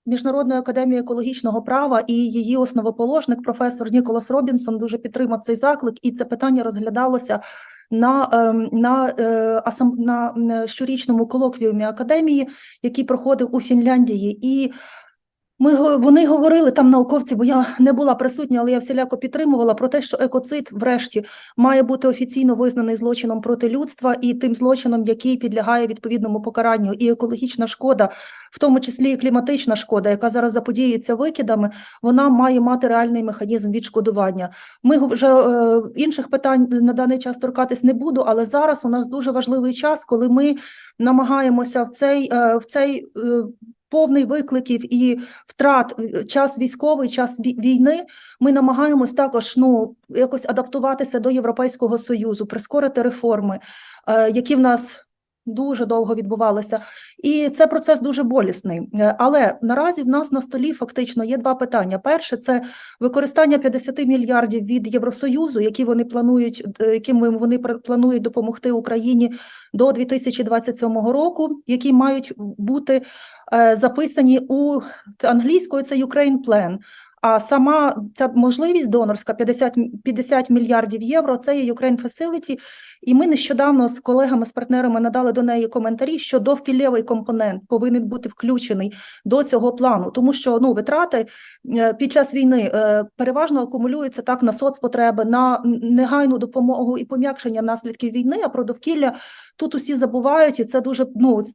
Міжнародної академії екологічного права, і її основоположник, професор Ніколас Робінсон, дуже підтримав цей заклик, і це питання розглядалося на щорічному колоквіумі академії, який проходив у Фінляндії. І Вони говорили, там науковці, бо я не була присутня, але я всіляко підтримувала про те, що екоцид врешті має бути офіційно визнаний злочином проти людства і тим злочином, який підлягає відповідному покаранню. І екологічна шкода, в тому числі і кліматична шкода, яка зараз заподіюється викидами, вона має мати реальний механізм відшкодування. Ми вже інших питань на даний час торкатись не буду, але зараз у нас дуже важливий час, коли ми намагаємося в цей повний викликів і втрат, час військовий, час війни, ми намагаємось також якось адаптуватися до Європейського Союзу, прискорити реформи, які в нас дуже довго відбувалися. І це процес дуже болісний. Але наразі в нас на столі фактично є два питання. Перше – це використання 50 мільярдів від Євросоюзу, якими вони планують допомогти Україні до 2027 року, які мають бути записані англійською, це Ukraine Plan. А сама ця можливість донорська 50 мільярдів євро – це є Ukraine Facility, і ми нещодавно з колегами, з партнерами надали до неї коментарі, що довкіллєвий компонент повинен бути включений до цього плану, тому що витрати під час війни переважно акумулюються так на соцпотреби, на негайну допомогу і пом'якшення наслідків війни, а про довкілля тут усі забувають, і це дуже,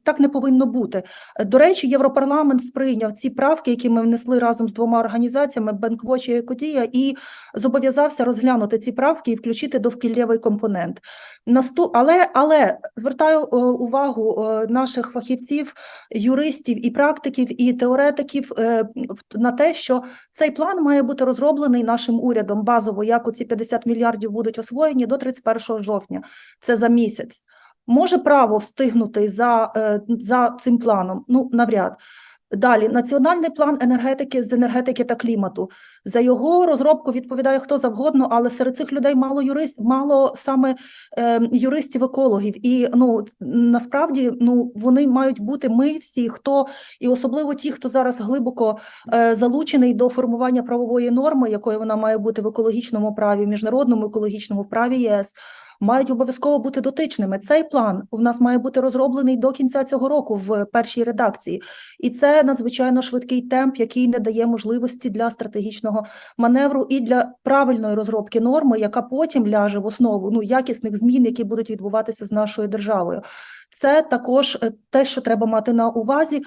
так не повинно бути. До речі, Європарламент сприйняв ці правки, які ми внесли разом з двома організаціями, Бенквоч і Екодія, і зобов'язався розглянути ці правки і включити довкіллєвий компонент. Але звертаю увагу наших фахівців, юристів і практиків, і теоретиків на те, що цей план має бути розроблений нашим урядом базово, як оці 50 мільярдів будуть освоєні до 31 жовтня, це за місяць. Може право встигнути за цим планом? Навряд. Далі, національний план з енергетики та клімату. За його розробку відповідає хто завгодно, але серед цих людей мало саме юристів-екологів. І насправді вони мають бути ми всі, і особливо ті, хто зараз глибоко залучений до формування правової норми, якою вона має бути в екологічному праві, в міжнародному екологічному праві ЄС, мають обов'язково бути дотичними. Цей план у нас має бути розроблений до кінця цього року в першій редакції. І це надзвичайно швидкий темп, який не дає можливості для стратегічного маневру і для правильної розробки норми, яка потім ляже в основу якісних змін, які будуть відбуватися з нашою державою. Це також те, що треба мати на увазі.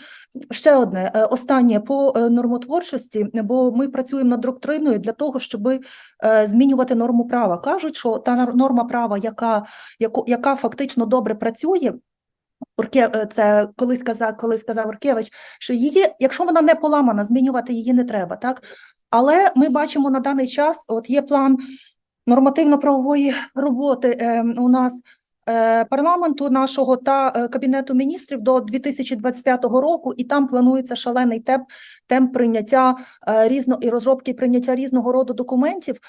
Ще одне, останнє по нормотворчості, бо ми працюємо над доктриною для того, щоб змінювати норму права. Кажуть, що та норма права, яка фактично добре працює, це коли сказав Уркевич, що її, якщо вона не поламана, змінювати її не треба, так? Але ми бачимо на даний час, є план нормативно-правової роботи у нас, парламенту нашого та Кабінету міністрів до 2025 року, і там планується шалений темп прийняття і розробки прийняття різного роду документів.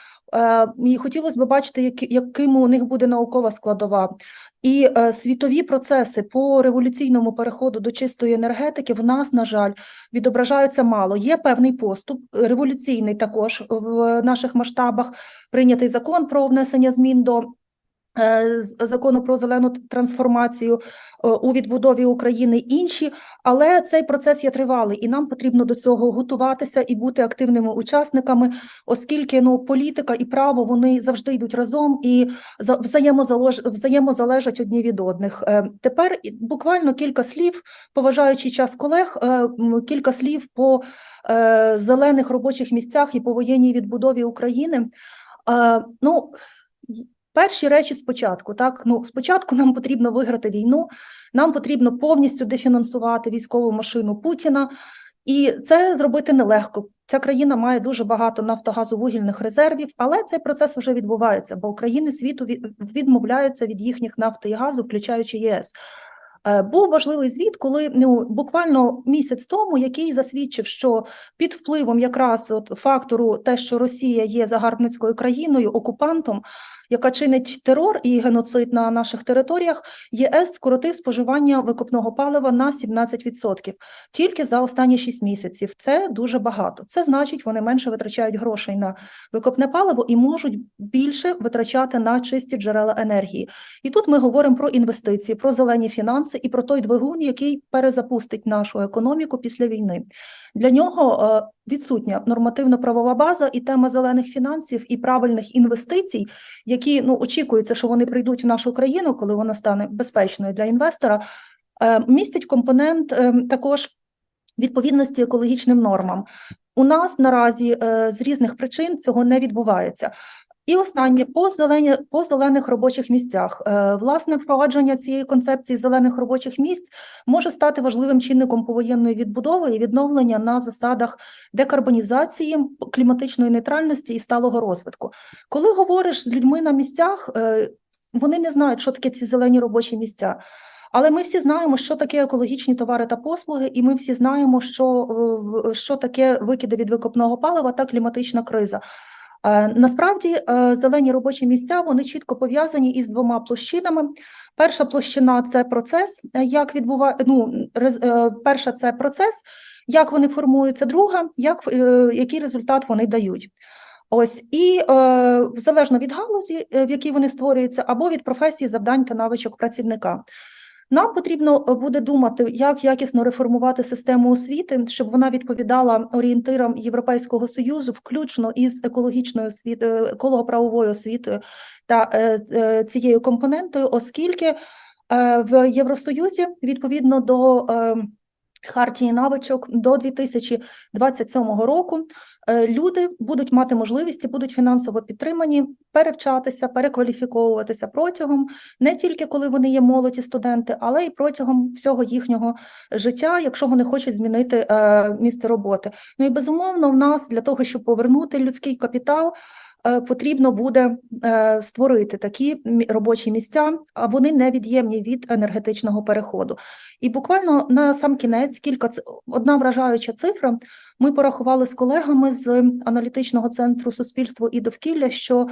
І хотілося б бачити, яким у них буде наукова складова. І світові процеси по революційному переходу до чистої енергетики в нас, на жаль, відображаються мало. Є певний поступ, революційний також в наших масштабах, прийнятий закон про внесення змін до закону про зелену трансформацію у відбудові України інші, але цей процес є тривалий, і нам потрібно до цього готуватися і бути активними учасниками, оскільки політика і право, вони завжди йдуть разом і взаємозалежать одні від одних. Тепер буквально кілька слів, поважаючи час колег, кілька слів по зелених робочих місцях і повоєнній відбудові України. Перші речі спочатку, так? Спочатку нам потрібно виграти війну, нам потрібно повністю дефінансувати військову машину Путіна, і це зробити нелегко. Ця країна має дуже багато нафтогазовугільних резервів, але цей процес вже відбувається, бо країни світу відмовляються від їхніх нафти і газу, включаючи ЄС. Був важливий звіт, коли буквально місяць тому, який засвідчив, що під впливом якраз фактору те, що Росія є загарбницькою країною, окупантом, яка чинить терор і геноцид на наших територіях, ЄС скоротив споживання викопного палива на 17%. Тільки за останні 6 місяців. Це дуже багато. Це значить, вони менше витрачають грошей на викопне паливо і можуть більше витрачати на чисті джерела енергії. І тут ми говоримо про інвестиції, про зелені фінанси, фінанси і про той двигун, який перезапустить нашу економіку після війни. Для нього відсутня нормативно-правова база і тема зелених фінансів і правильних інвестицій, які, очікується, що вони прийдуть в нашу країну, коли вона стане безпечною для інвестора, містить компонент також відповідності екологічним нормам. У нас наразі з різних причин цього не відбувається. І останнє, по зелених робочих місцях. Власне, впровадження цієї концепції зелених робочих місць може стати важливим чинником повоєнної відбудови і відновлення на засадах декарбонізації, кліматичної нейтральності і сталого розвитку. Коли говориш з людьми на місцях, вони не знають, що таке ці зелені робочі місця. Але ми всі знаємо, що таке екологічні товари та послуги, і ми всі знаємо, що таке викиди від викопного палива та кліматична криза. Насправді, зелені робочі місця, вони чітко пов'язані із двома площинами. Перша площина – це процес, перша – це процес, як вони формуються, друга – який результат вони дають. Ось, і залежно від галузі, в якій вони створюються, або від професії, завдань та навичок працівника. Нам потрібно буде думати, як якісно реформувати систему освіти, щоб вона відповідала орієнтирам Європейського Союзу, включно із екологічною освітою, еколого-правовою освітою та цією компонентою, оскільки в Євросоюзі, відповідно до Хартії навичок, до 2027 року люди будуть мати можливість і будуть фінансово підтримані перевчатися, перекваліфіковуватися протягом, не тільки коли вони є молоді студенти, але й протягом всього їхнього життя, якщо вони хочуть змінити місце роботи. Ну і безумовно в нас для того, щоб повернути людський капітал, потрібно буде створити такі робочі місця, а вони невід'ємні від енергетичного переходу. І буквально на сам кінець одна вражаюча цифра. Ми порахували з колегами з аналітичного центру «Суспільство і довкілля», що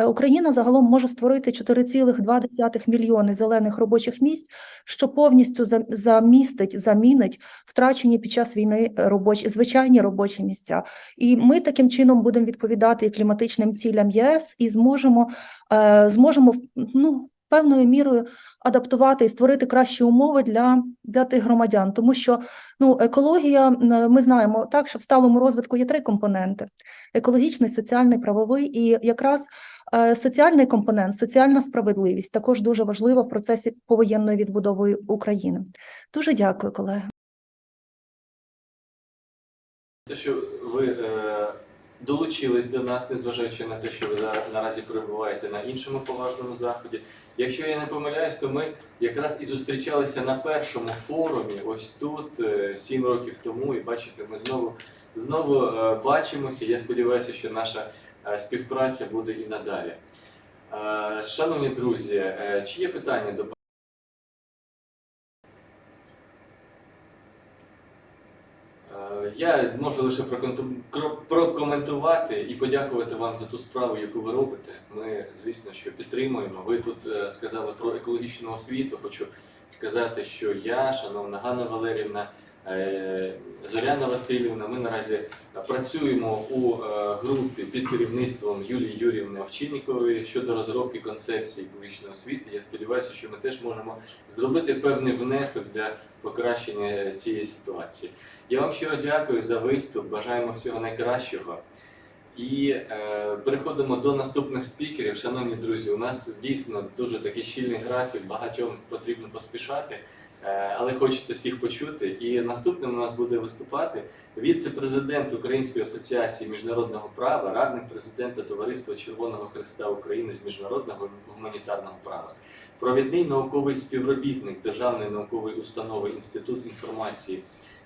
Україна загалом може створити 4,2 мільйони зелених робочих місць, що повністю замінить втрачені під час війни звичайні робочі місця. І ми таким чином будемо відповідати і кліматичним цілям ЄС і зможемо певною мірою адаптувати і створити кращі умови для тих громадян. Тому що екологія, ми знаємо так, що в сталому розвитку є 3 компоненти – екологічний, соціальний, правовий. І якраз соціальний компонент, соціальна справедливість також дуже важлива в процесі повоєнної відбудови України. Дуже дякую, колеги. Те, що ви долучились до нас, незважаючи на те, що ви наразі перебуваєте на іншому поважному заході. Якщо я не помиляюсь, то ми якраз і зустрічалися на першому форумі, ось тут, 7 років тому, і бачите, ми знову бачимося. Я сподіваюся, що наша співпраця буде і надалі. Шановні друзі, чи є питання до Я можу лише прокоментувати і подякувати вам за ту справу, яку ви робите. Ми, звісно, що підтримуємо. Ви тут сказали про екологічну освіту. Хочу сказати, що я, шановна Ганна Валеріївна, Зоряна Васильівна, ми наразі працюємо у групі під керівництвом Юлії Юріївни Овчинникової щодо розробки концепції екологічної освіти. Я сподіваюся, що ми теж можемо зробити певний внесок для покращення цієї ситуації. Я вам щиро дякую за виступ, бажаємо всього найкращого. І переходимо до наступних спікерів. Шановні друзі, у нас дійсно дуже такий щільний графік, багатьом потрібно поспішати, але хочеться всіх почути. І наступним у нас буде виступати віце-президент Української асоціації міжнародного права, радник президента Товариства Червоного Хреста України з міжнародного гуманітарного права, провідний науковий співробітник Державної наукової установи Інститут інформації,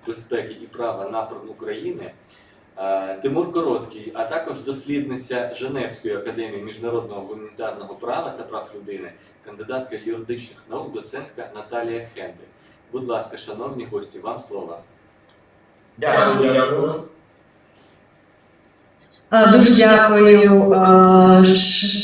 безпеки і права напрям України Тимур Короткий, а також дослідниця Женевської академії міжнародного гуманітарного права та прав людини, кандидатка юридичних наук, доцентка Наталія Хендель. Будь ласка, шановні гості, вам слово. Дякую. Дуже дякую,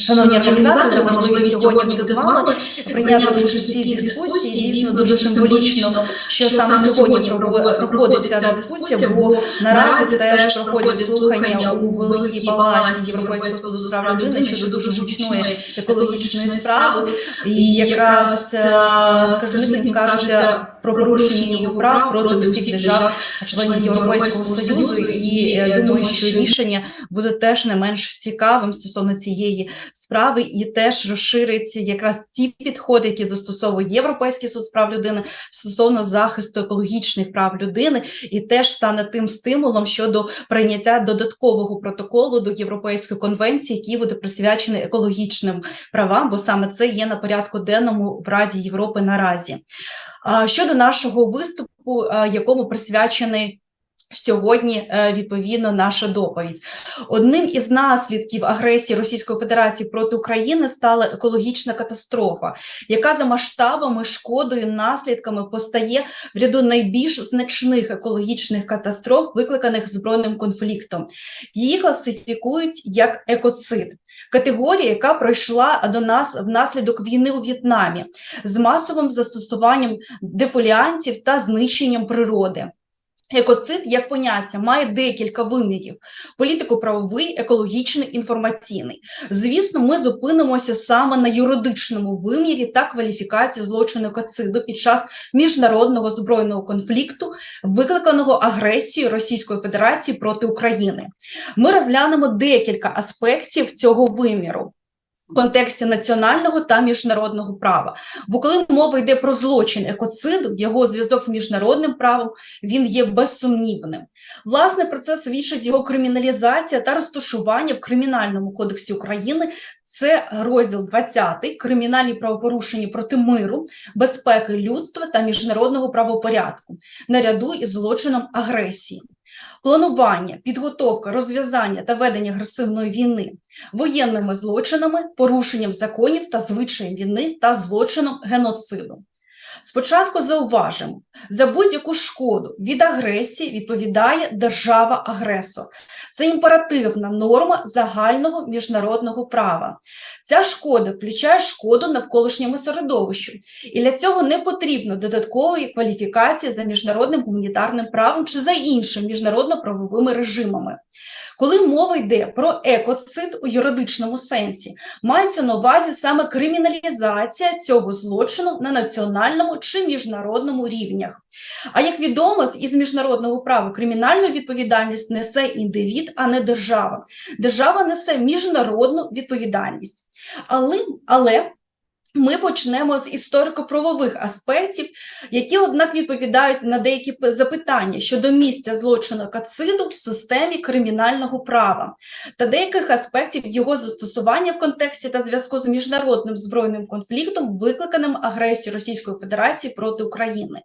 шановні організатори, за можливість сьогодні бути з вами, прийняти участь у цій дискусії. Дійсно, дуже символічно, що саме сьогодні проходить ця дискусія, бо наразі теж проходять слухання у Великій Палаті Європейського суду з прав людини щодо дуже гучної екологічної справи. І якраз скаржник скаржиться про порушення його прав проти усіх держав, членів Європейського Союзу, і я думаю, що рішення буде теж не менш цікавим стосовно цієї справи, і теж розширить якраз ті підходи, які застосовує Європейський суд з прав людини стосовно захисту екологічних прав людини, і теж стане тим стимулом щодо прийняття додаткового протоколу до Європейської конвенції, який буде присвячений екологічним правам, бо саме це є на порядку денному в Раді Європи наразі. Щодо нашого виступу, якому присвячений сьогодні, відповідно, наша доповідь. Одним із наслідків агресії Російської Федерації проти України стала екологічна катастрофа, яка за масштабами, шкодою, наслідками постає в ряду найбільш значних екологічних катастроф, викликаних збройним конфліктом. Її класифікують як екоцид. Категорія, яка пройшла до нас внаслідок війни у В'єтнамі з масовим застосуванням дефоліантів та знищенням природи. Екоцид, як поняття, має декілька вимірів – політико-правовий, екологічний, інформаційний. Звісно, ми зупинимося саме на юридичному вимірі та кваліфікації злочину екоциду під час міжнародного збройного конфлікту, викликаного агресією Російської Федерації проти України. Ми розглянемо декілька аспектів цього виміру в контексті національного та міжнародного права. Бо коли мова йде про злочин екоциду, його зв'язок з міжнародним правом, він є безсумнівним. Власне, про це свідчить його криміналізація та розташування в Кримінальному кодексі України. Це розділ 20 «Кримінальні правопорушення проти миру, безпеки людства та міжнародного правопорядку» наряду із злочином агресії. Планування, підготовка, розв'язання та ведення агресивної війни, воєнними злочинами, порушенням законів та звичаїв війни та злочином геноциду. Спочатку зауважимо, за будь-яку шкоду від агресії відповідає держава-агресор. Це імперативна норма загального міжнародного права. Ця шкода включає шкоду навколишньому середовищу, і для цього не потрібно додаткової кваліфікації за міжнародним гуманітарним правом чи за іншими міжнародно-правовими режимами. Коли мова йде про екоцид у юридичному сенсі, мається на увазі саме криміналізація цього злочину на національному чи міжнародному рівнях. А як відомо, із міжнародного права кримінальну відповідальність несе індивід, а не держава. Держава несе міжнародну відповідальність. Але ми почнемо з історико-правових аспектів, які, однак, відповідають на деякі запитання щодо місця злочину екоциду в системі кримінального права та деяких аспектів його застосування в контексті та зв'язку з міжнародним збройним конфліктом, викликаним агресією Російської Федерації проти України.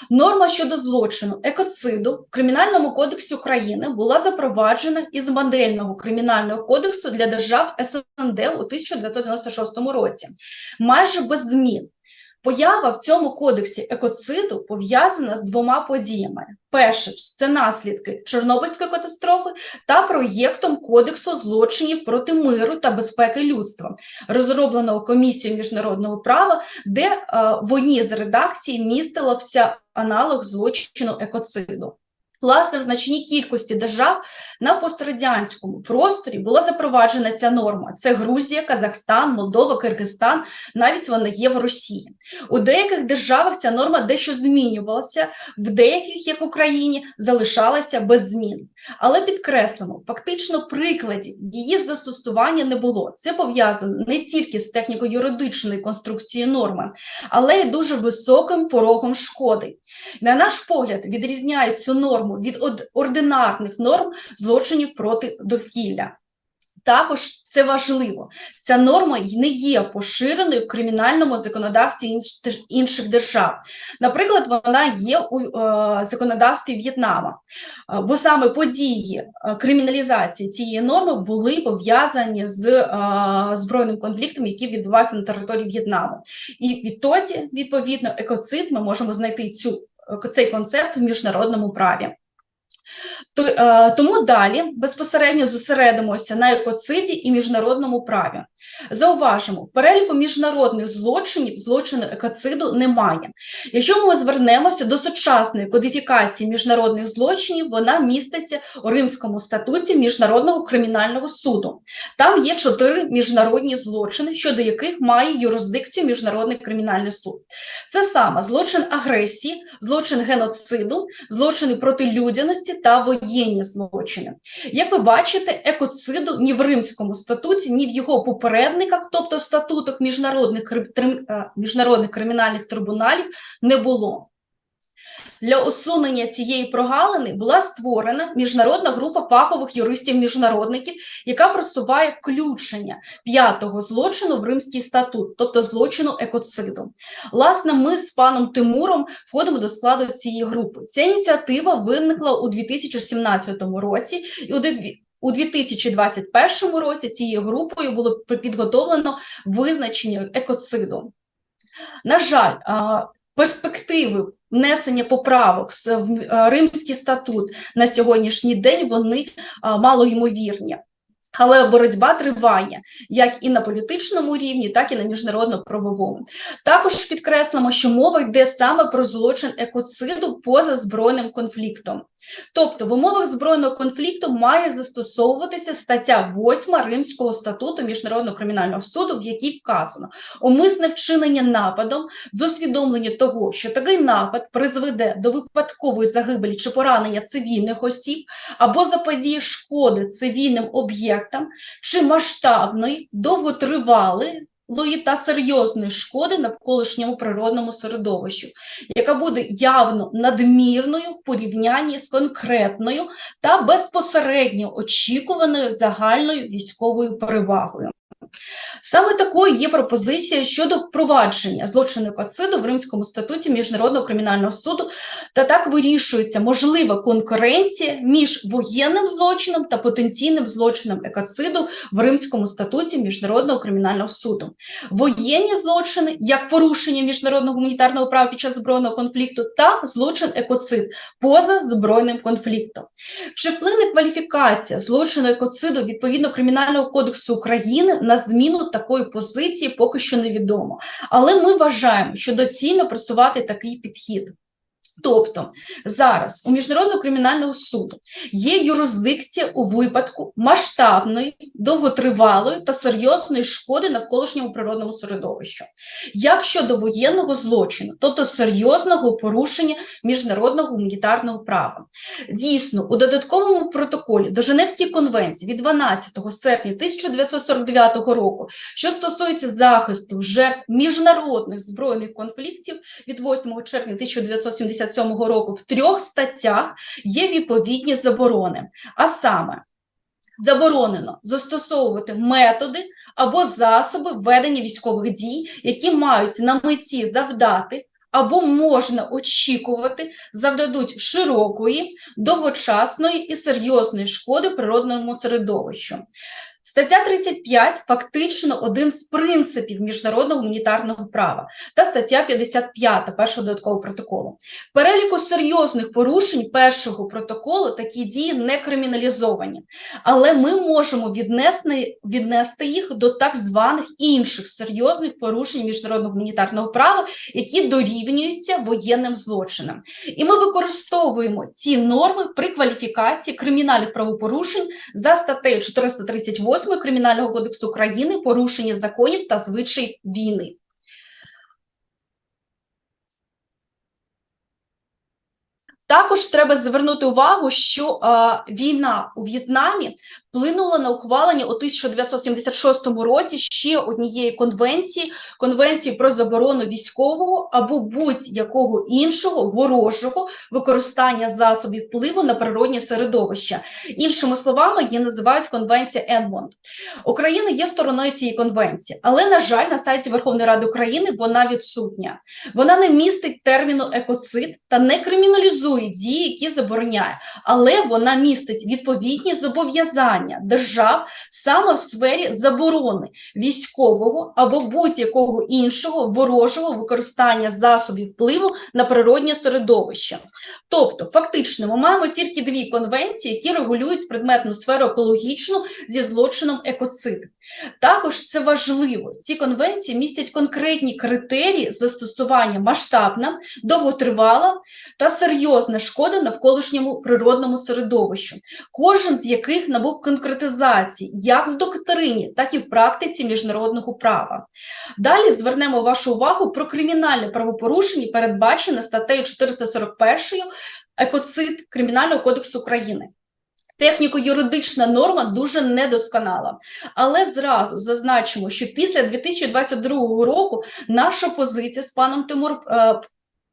Норма щодо злочину екоциду в Кримінальному кодексі України була запроваджена із модельного кримінального кодексу для держав СНД у 1996 році. Майже без змін. Поява в цьому кодексі екоциду пов'язана з двома подіями. Перше – це наслідки Чорнобильської катастрофи та проєктом Кодексу злочинів проти миру та безпеки людства, розробленого Комісією міжнародного права, де в одній з редакцій містився аналог злочину екоциду. Власне, в значній кількості держав на пострадянському просторі була запроваджена ця норма. Це Грузія, Казахстан, Молдова, Киргизстан, навіть вона є в Росії. У деяких державах ця норма дещо змінювалася, в деяких, як в Україні, залишалася без змін. Але підкреслимо, фактично прикладів її застосування не було. Це пов'язано не тільки з техніко-юридичною конструкцією норми, але й дуже високим порогом шкоди. На наш погляд, відрізняють цю норму від ординарних норм злочинів проти довкілля. Також це важливо. Ця норма не є поширеною в кримінальному законодавстві інших держав. Наприклад, вона є у законодавстві В'єтнама, бо саме події криміналізації цієї норми були пов'язані з збройним конфліктом, який відбувався на території В'єтнаму. І відтоді, відповідно, екоцид ми можемо знайти цей концепт в міжнародному праві. Тому далі безпосередньо зосередимося на екоциді і міжнародному праві. Зауважимо, в переліку міжнародних злочинів злочину екоциду немає. Якщо ми звернемося до сучасної кодифікації міжнародних злочинів, вона міститься у Римському статуті Міжнародного кримінального суду. Там є 4 міжнародні злочини, щодо яких має юрисдикцію Міжнародний кримінальний суд. Це саме злочин агресії, злочин геноциду, злочини проти людяності та воєнні злочини. Як ви бачите, екоциду ні в Римському статуті, ні в його попередниках, тобто статутах міжнародних кримінальних трибуналів, не було. Для усунення цієї прогалини була створена міжнародна група фахових юристів-міжнародників, яка просуває включення 5-го злочину в Римський статут, тобто злочину екоциду. Власне, ми з паном Тимуром входимо до складу цієї групи. Ця ініціатива виникла у 2017 році, і у 2021 році цією групою було підготовлено визначення екоциду. На жаль, перспективи внесення поправок в Римський статут на сьогоднішній день, вони малоймовірні. Але боротьба триває як і на політичному рівні, так і на міжнародно-правовому. Також підкреслимо, що мова йде саме про злочин екоциду поза збройним конфліктом. Тобто в умовах збройного конфлікту має застосовуватися стаття 8 Римського статуту Міжнародного кримінального суду, в якій вказано: умисне вчинення нападом з усвідомлення того, що такий напад призведе до випадкової загибелі чи поранення цивільних осіб або заподіє шкоди цивільним об'єктам, чи масштабної, довготривалої та серйозної шкоди навколишньому природному середовищу, яка буде явно надмірною в порівнянні з конкретною та безпосередньо очікуваною загальною військовою перевагою. Саме такою є пропозиція щодо впровадження злочину екоциду в Римському статуті Міжнародного кримінального суду, та так вирішується можлива конкуренція між воєнним злочином та потенційним злочином екоциду в Римському статуті Міжнародного кримінального суду. Воєнні злочини, як порушення міжнародного гуманітарного права під час збройного конфлікту, та злочин екоцид поза збройним конфліктом. Чи вплине кваліфікація злочину екоциду відповідно Кримінального кодексу України на зміну такої позиції, поки що невідомо. Але ми вважаємо, що доцільно просувати такий підхід. Тобто, зараз у Міжнародного кримінального суду є юрисдикція у випадку масштабної, довготривалої та серйозної шкоди навколишньому природному середовищу. Як щодо воєнного злочину, тобто серйозного порушення міжнародного гуманітарного права. Дійсно, у додатковому протоколі до Женевської конвенції від 12 серпня 1949 року, що стосується захисту жертв міжнародних збройних конфліктів від 8 червня 1977 року, в 3 статтях є відповідні заборони. А саме, заборонено застосовувати методи або засоби ведення військових дій, які мають на меті завдати або можна очікувати завдадуть широкої, довгочасної і серйозної шкоди природному середовищу. Стаття 35 фактично один з принципів міжнародного гуманітарного права та стаття 55 першого додаткового протоколу. В переліку серйозних порушень першого протоколу такі дії не криміналізовані, але ми можемо віднести їх до так званих інших серйозних порушень міжнародного гуманітарного права, які дорівнюються воєнним злочинам. І ми використовуємо ці норми при кваліфікації кримінальних правопорушень за статтею 438 Кримінального кодексу України «Порушення законів та звичаїв війни». Також треба звернути увагу, що війна у В'єтнамі вплинула на ухвалення у 1976 році ще однієї конвенції про заборону військового або будь-якого іншого ворожого використання засобів впливу на природні середовища. Іншими словами, її називають конвенція Енмонт. Україна є стороною цієї конвенції, але, на жаль, на сайті Верховної Ради України вона відсутня. Вона не містить терміну екоцид та не криміналізує дії, які забороняє, але вона містить відповідні зобов'язання втручання держав саме в сфері заборони військового або будь-якого іншого ворожого використання засобів впливу на природнє середовище. Тобто, фактично, ми маємо тільки дві конвенції, які регулюють предметну сферу екологічну зі злочином екоцид. Також це важливо, ці конвенції містять конкретні критерії застосування масштабна, довготривала та серйозна шкода навколишньому природному середовищу, кожен з яких набув конкретизації як в доктрині, так і в практиці міжнародного права. Далі звернемо вашу увагу про кримінальне правопорушення, передбачене статтею 441 екоцид Кримінального кодексу України. Техніко-юридична норма дуже недосконала, але зразу зазначимо, що після 2022 року наша позиція з паном Тимуром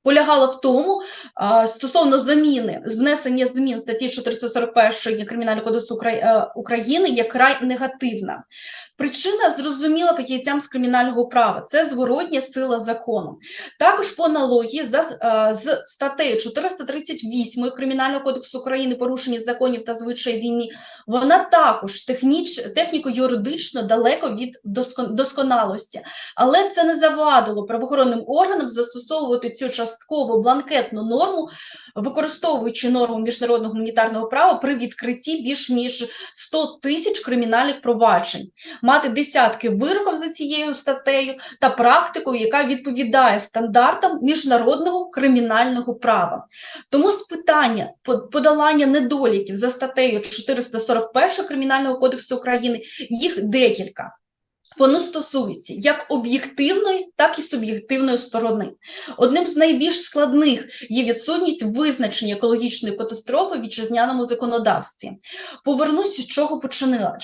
полягала в тому, стосовно внесення змін статті 441 Кримінального кодексу України є край негативна. Причина зрозуміла фахівцям з кримінального права – це зворотня сила закону. Також по аналогії з статтею 438 Кримінального кодексу України «Порушення законів та звичаїв війни», вона також техніко-юридично далеко від досконалості. Але це не завадило правоохоронним органам застосовувати цю часткову бланкетну норму, використовуючи норму міжнародного гуманітарного права при відкритті більш ніж 100 тисяч кримінальних проваджень, мати десятки вироків за цією статтею та практикою, яка відповідає стандартам міжнародного кримінального права. Тому з питання подолання недоліків за статтею 441 Кримінального кодексу України їх декілька. Вони стосуються як об'єктивної, так і суб'єктивної сторони. Одним з найбільш складних є відсутність визначення екологічної катастрофи в вітчизняному законодавстві. Повернусь, з чого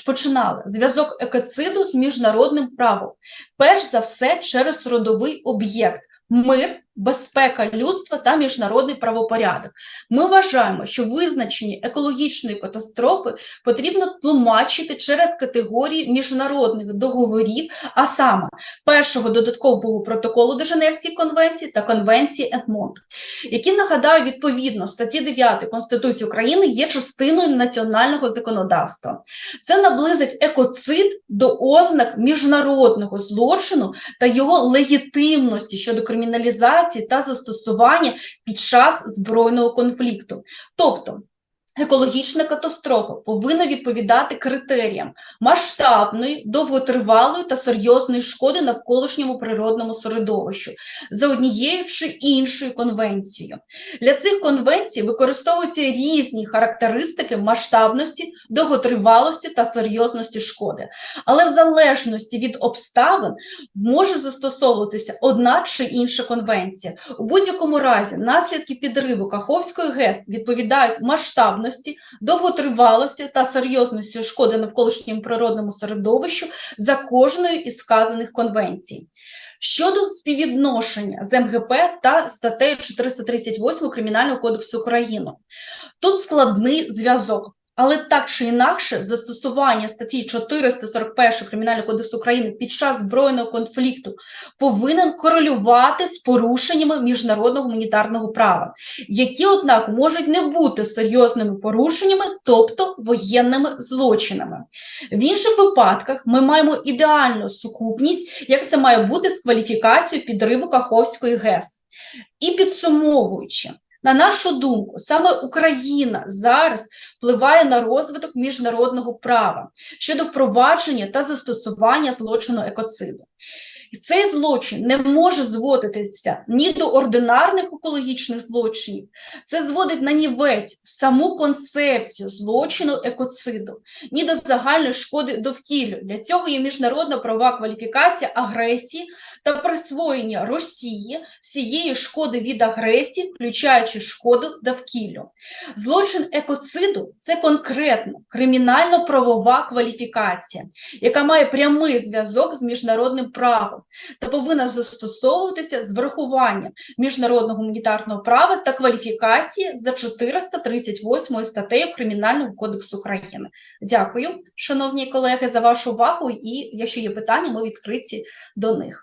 починали. Зв'язок екоциду з міжнародним правом. Перш за все через родовий об'єкт – мир, безпека людства та міжнародний правопорядок. Ми вважаємо, що визначення екологічної катастрофи потрібно тлумачити через категорії міжнародних договорів, а саме першого додаткового протоколу до Женевської конвенції та конвенції Едмонт, які, нагадаю, відповідно статті 9 Конституції України є частиною національного законодавства. Це наблизить екоцид до ознак міжнародного злочину та його легітимності щодо криміналізації та застосування під час збройного конфлікту. Тобто, екологічна катастрофа повинна відповідати критеріям масштабної, довготривалої та серйозної шкоди навколишньому природному середовищу за однією чи іншою конвенцією. Для цих конвенцій використовуються різні характеристики масштабності, довготривалості та серйозності шкоди. Але в залежності від обставин може застосовуватися одна чи інша конвенція. У будь-якому разі наслідки підриву Каховської ГЕС відповідають масштабності, довготривалості та серйозності шкоди навколишньому природному середовищу за кожною із вказаних конвенцій. Щодо співвідношення з МГП та статтею 438 Кримінального кодексу України. Тут складний зв'язок. Але так чи інакше, застосування статті 441 Кримінального кодексу України під час збройного конфлікту повинен корелювати з порушеннями міжнародного гуманітарного права, які, однак, можуть не бути серйозними порушеннями, тобто воєнними злочинами. В інших випадках ми маємо ідеальну сукупність, як це має бути з кваліфікацією підриву Каховської ГЕС. І підсумовуючи, на нашу думку, саме Україна зараз впливає на розвиток міжнародного права щодо впровадження та застосування злочину екоциду. І цей злочин не може зводитися ні до ординарних екологічних злочинів, це зводить на нівець саму концепцію злочину екоциду, ні до загальної шкоди довкіллю. Для цього є міжнародна правова кваліфікація агресії та присвоєння Росії всієї шкоди від агресії, включаючи шкоду довкіллю. Злочин екоциду – це конкретно кримінально-правова кваліфікація, яка має прямий зв'язок з міжнародним правом та повинна застосовуватися з врахуванням міжнародного гуманітарного права та кваліфікації за 438 статтею Кримінального кодексу України. Дякую, шановні колеги, за вашу увагу, і якщо є питання, ми відкриті до них.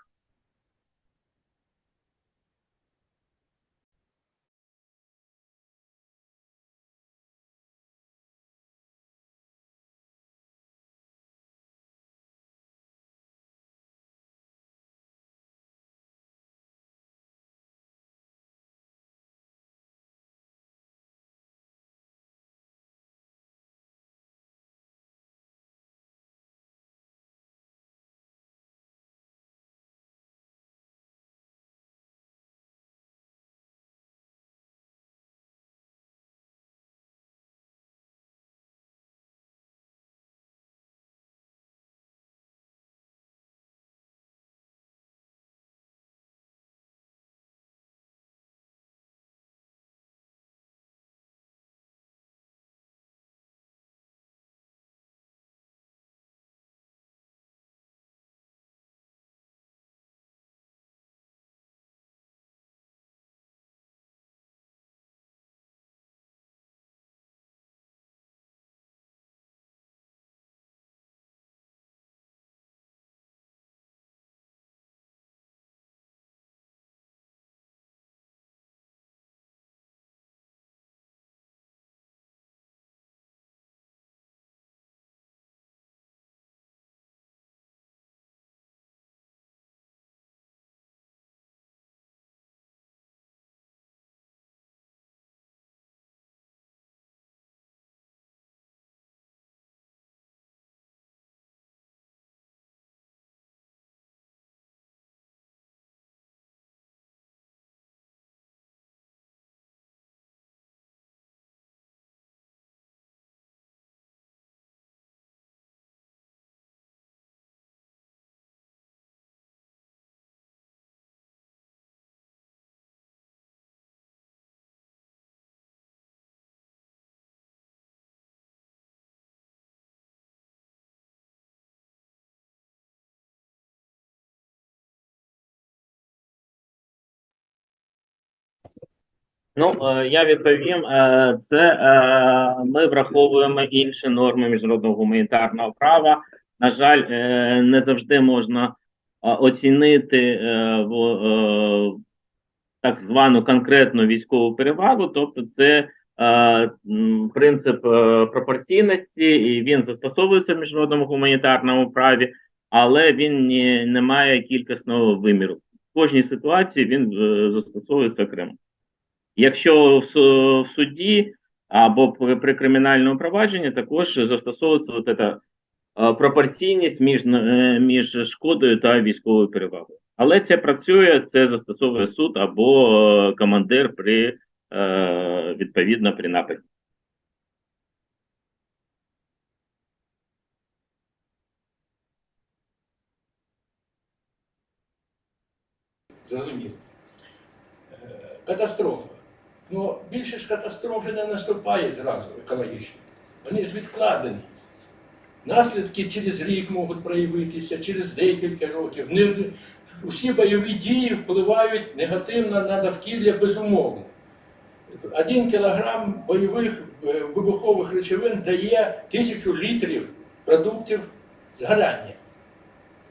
Ну, я відповім. Це ми враховуємо інші норми міжнародного гуманітарного права. На жаль, не завжди можна оцінити так звану конкретну військову перевагу, тобто це принцип пропорційності, і він застосовується в міжнародному гуманітарному праві, але він не має кількісного виміру. В кожній ситуації він застосовується окремо. Якщо в суді або при кримінальному провадженні також застосовується пропорційність між шкодою та військовою перевагою. Але це працює, це застосовує суд або командир відповідно при нападі. Зрозуміло. Катастрофа. Ну, більше ж катастрофи не наступає зразу екологічно. Вони ж відкладені. Наслідки через рік можуть проявитися, через декілька років. Усі бойові дії впливають негативно на довкілля безумовно. 1 кілограм бойових вибухових речовин дає 1000 літрів продуктів згорання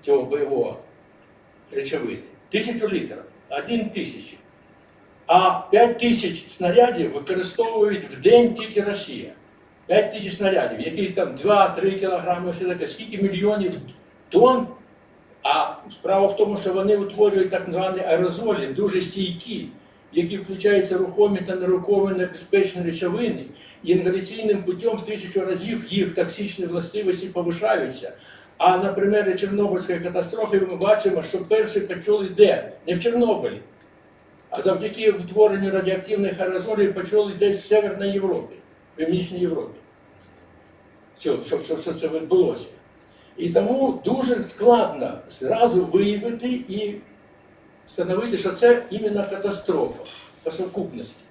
цього бойового речовини. 1000 літрів. 1000. А 5000 снарядів використовують в день тільки Росія. 5000 снарядів, які там 2-3 кілограми, все таке, скільки мільйонів тонн. А справа в тому, що вони утворюють так звані аерозолі, дуже стійкі, в які включаються рухомі та нерухомі небезпечні речовини. І інгаляційним путем в 1000 разів їх токсичні властивості повишаються. А на примері Чорнобильської катастрофи ми бачимо, що перший почали де? Не в Чорнобилі. А завдяки утворенню радіоактивних аерозолів почали десь в Северній Європі, в Північній Європі. Що це відбулося. І тому дуже складно зразу виявити і встановити, що це іменно катастрофа по сукупності.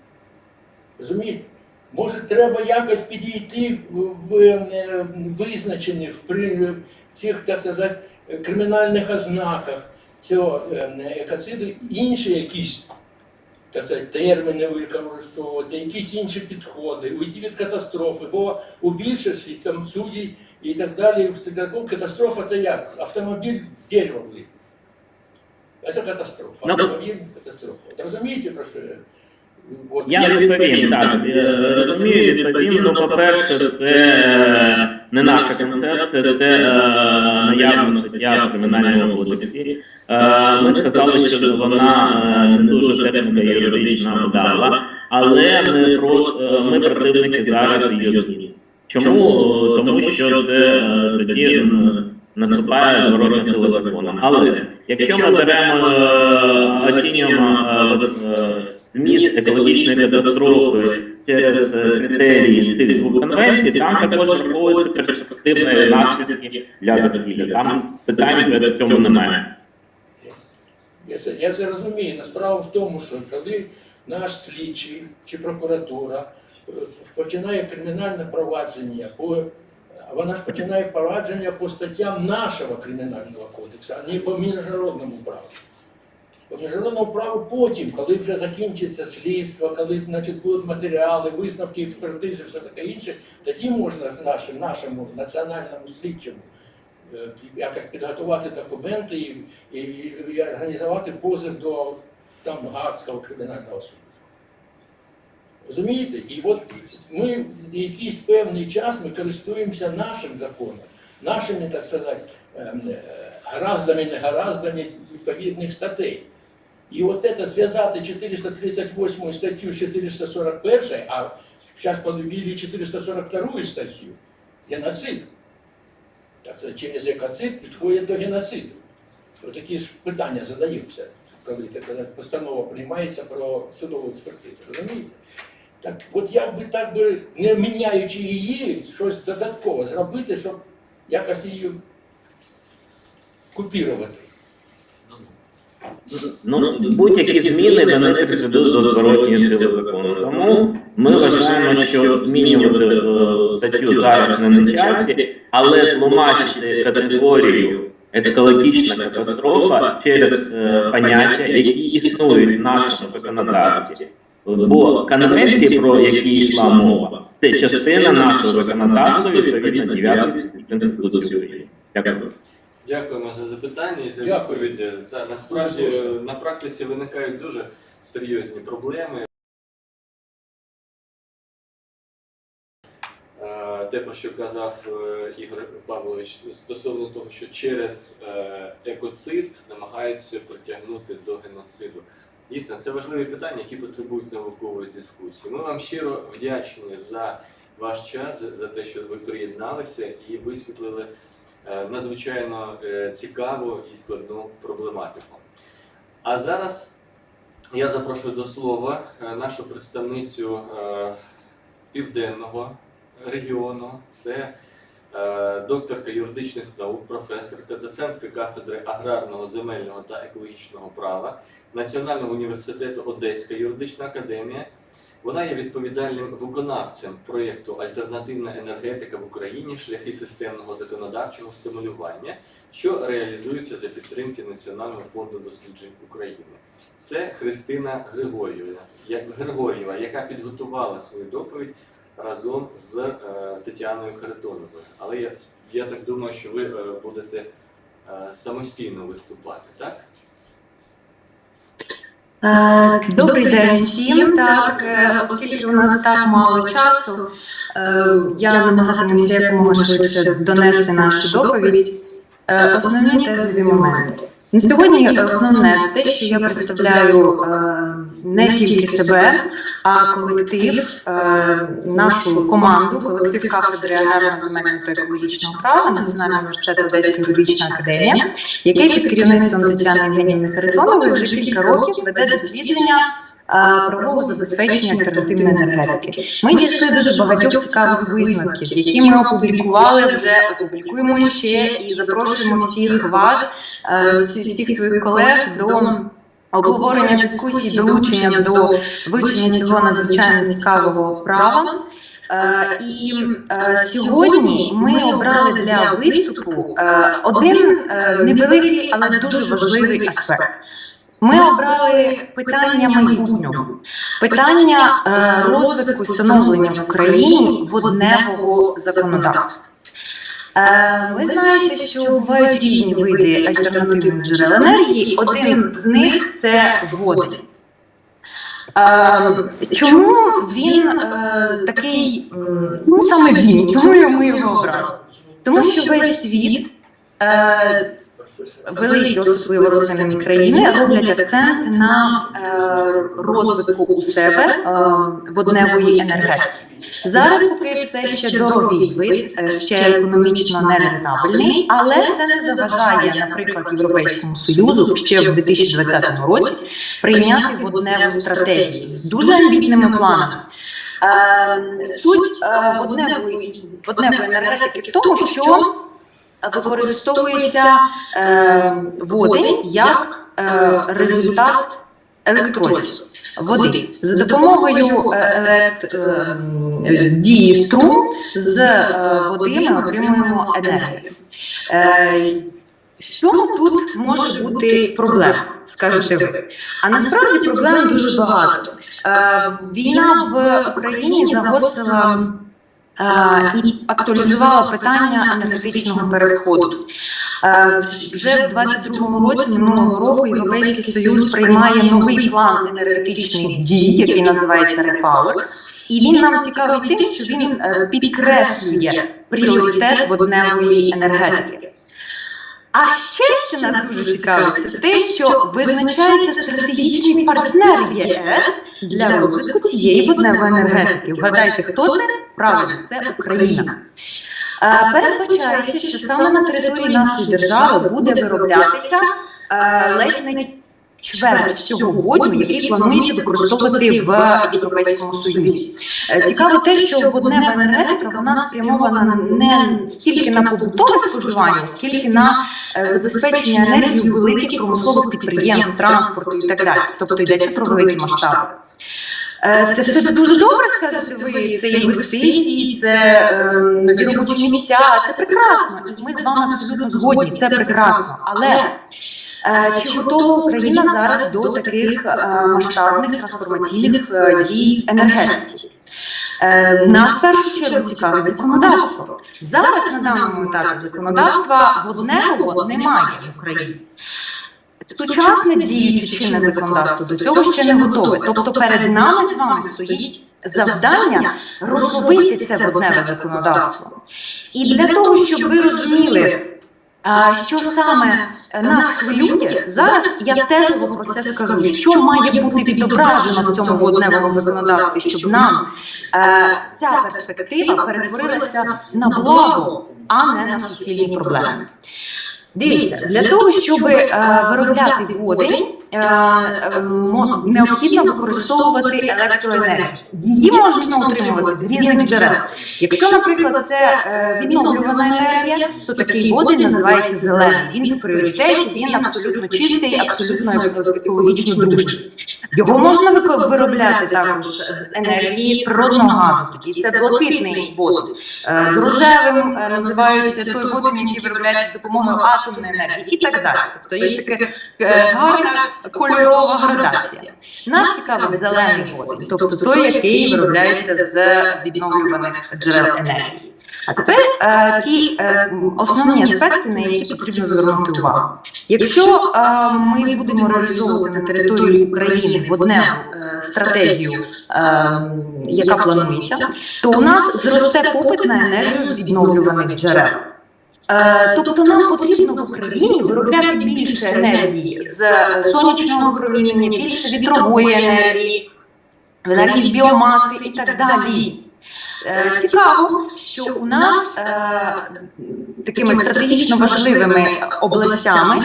Розумієте? Може, треба якось підійти в визначенні, в цих, так сказати, кримінальних ознаках цього екоциду, інші якісь, так сказати, терміни використовувати, якісь інші підходи, уйти від катастрофи, бо у більшості там судді і так далі, катастрофа це як? Автомобіль дерево влив. А це катастрофа. Автомобіль катастрофа. Розумієте, про що я? Я відповім, так. Розумію, відповім, ну, по-перше, це не наша концепція, це наявна стаття в кримінальному кодексі. Ми сказали, що вона не дуже техніко-юридична вдала, але ми противники зараз її змін. Чому? Тому що це тоді наступає зворотня сила закону. Але якщо ми беремо, оцінюємо зміст екологічної катастрофи через критерії цих двох конвенцій, там також враховуються перспективні наслідки для довкілля. Там питань в цьому немає. Я це розумію. Но справа в тому, що коли наш слідчий чи прокуратура починає кримінальне провадження, вона ж починає провадження по статтям нашого кримінального кодексу, а не по міжнародному праву. По міжнародному праву потім, коли вже закінчиться слідство, коли, значить, будуть матеріали, висновки, експертизи, все таке інше, тоді можна нашому національному слідчому якось підготувати документи і організувати позов до там Гаазького кримінального суду. Розумієте? І от ми якийсь певний час ми користуємося нашим законом, нашими, так сказати, гараздами, негараздами відповідних статей. І от це зв'язати 438 статтю з 441, а зараз полюбили 442 статтю, геноцид. Так сказати, через екоцид підходять до геноциду. Ось такі ж питання задаються, коли постанова приймається про судову експертизу. Розумієте? Так от як би не міняючи її, щось додатково зробити, щоб якось її купірувати. Ну, будь-які зміни вони приведуть до зворотньої сили закону. Тому ми вважаємо, що змінювати статтю зараз не на часі, але тлумачити категорію екологічна катастрофа через поняття, які існують в нашому законодавстві, Бо конвенції, про які йшла мова, це частина нашого законодавства відповідно 9 статті Конституції України. Дякую. Дякуємо за запитання і за відповіді. Та, насправді на практиці виникають дуже серйозні проблеми. Те, про що казав Ігор Павлович, стосовно того, що через екоцид намагаються притягнути до геноциду. Дійсно, це важливі питання, які потребують наукової дискусії. Ми вам щиро вдячні за ваш час, за те, що ви приєдналися і висвітлили надзвичайно цікаву і складну проблематику. А зараз я запрошую до слова нашу представницю Південного регіону. Це докторка юридичних наук, професорка, доцентка кафедри аграрного, земельного та екологічного права Національного університету Одеська юридична академія. Вона є відповідальним виконавцем проєкту «Альтернативна енергетика в Україні. Шляхи системного законодавчого стимулювання», що реалізується за підтримки Національного фонду досліджень України. Це Христина Григор'єва, яка підготувала свою доповідь разом з Тетяною Харитоновою. Але я так думаю, що ви будете самостійно виступати, так? Добрий день всім. Так, оскільки у нас так мало часу, я намагатимуся якомога швидше донести нашу доповідь. Основні тезові моменти. На сьогодні основне те, що я представляю не тільки себе, а колектив, нашу команду, колектив кафедри аграрного, земельного та екологічного права Національного університету Одеська юридична академія, який під керівництвом Тетяни Євгенівни Харитонової вже кілька років веде дослідження правового забезпечення альтернативної енергетики. Ми дійшли дуже багатьох цікавих висновків, які ми опублікували вже, опублікуємо ще і запрошуємо всіх вас, всіх своїх колег до обговорення дискусій, долучення до вивчення цього надзвичайно цікавого права. І сьогодні ми обрали для виступу один невеликий, але дуже важливий аспект. Ми обрали питання майбутнього, питання розвитку становлення в Україні водневого законодавства. Ви знаєте, що бувають різні види альтернативних джерел енергії. Один з них – це води. Чому він такий, ну саме він, чому ми його обрали? Тому що весь світ, великі, особливо розвинені країни, роблять акцент на розвитку у себе водневої енергетики. Зараз поки це ще дорогий вид, ще економічно нерентабельний, але це не заважає, наприклад, Європейському Союзу ще в 2020 році прийняти водневу стратегію з дуже амбітними планами. Суть водневої енергетики в тому, що використовується водень як результат електролізу води. За допомогою дії струм з води ми отримуємо енергію. Що тут може бути проблема, скажете ви? А насправді проблем дуже багато. Війна в Україні загострила і актуалізувала питання енергетичного переходу. Вже в 2022 році, минулого року, Європейський Союз приймає новий план енергетичних дій, який називається REPower. І він нам цікавий тим, що він підкреслює пріоритет водневої енергетики. А ще нас дуже цікавить, це те, що визначається стратегічний партнер ЄС для розвитку цієї водневої енергетики. Вгадайте, хто це? Правильно, це Україна. Передбачається, що саме на території нашої держави буде вироблятися ледь не чверть всього водню, який планується використовувати в Європейському Союзі. Цікаво те, що воднева енергетика вона спрямована не стільки на побутове споживання, скільки на забезпечення енергії великих промислових підприємств, транспорту і так далі. Тобто йдеться про великі масштаби. Це все дуже добре, скажете ви, це інвестиції, це нові робочі місця, це прекрасно. І ми з вами абсолютно згодні, це прекрасно. Але чи готова Україна зараз до таких масштабних трансформаційних дій в енергетиці. Нас в першу чергу цікавить законодавство. Зараз на даному етапі законодавства водного немає в Україні. Сучасне діюче чинне законодавство до цього ще не готове. Тобто перед нами з вами стоїть завдання розробити це водневе законодавство. І для того, щоб ви розуміли, що саме нас хвилює, зараз я тезово про це скажу, що має бути відображено в цьому водневому законодавстві, щоб нам ця перспектива перетворилася на благо, а не на суцільні проблеми. Дивіться, для того, щоб виробляти водень, необхідно використовувати електроенергію. Її можна отримувати з різних джерел. Якщо, наприклад, це відновлювана енергія, то такий водень називається зелений. Він в пріоритеті, він абсолютно чистий, абсолютно екологічно дружній. Його можна виробляти також з енергії природного газу. Тоді це блакитний водень. З рожевим називають той водень, який виробляється з допомогою атомної енергії і так далі. Тобто є така гарна кольорова градація. Нас цікавить зелений водень, тобто той, який виробляється з відновлюваних джерел енергії. А тепер ті основні аспекти, на які потрібно звернути увагу. Якщо ми будемо реалізовувати на території України водневу стратегію, яка планується, то у нас зросте попит на енергію з відновлюваних джерел. Тобто нам потрібно в Україні виробляти більше енергії з сонячного промінення, більше вітрової енергії, енергії з біомаси і так далі. Цікаво, що у нас такими стратегічно важливими областями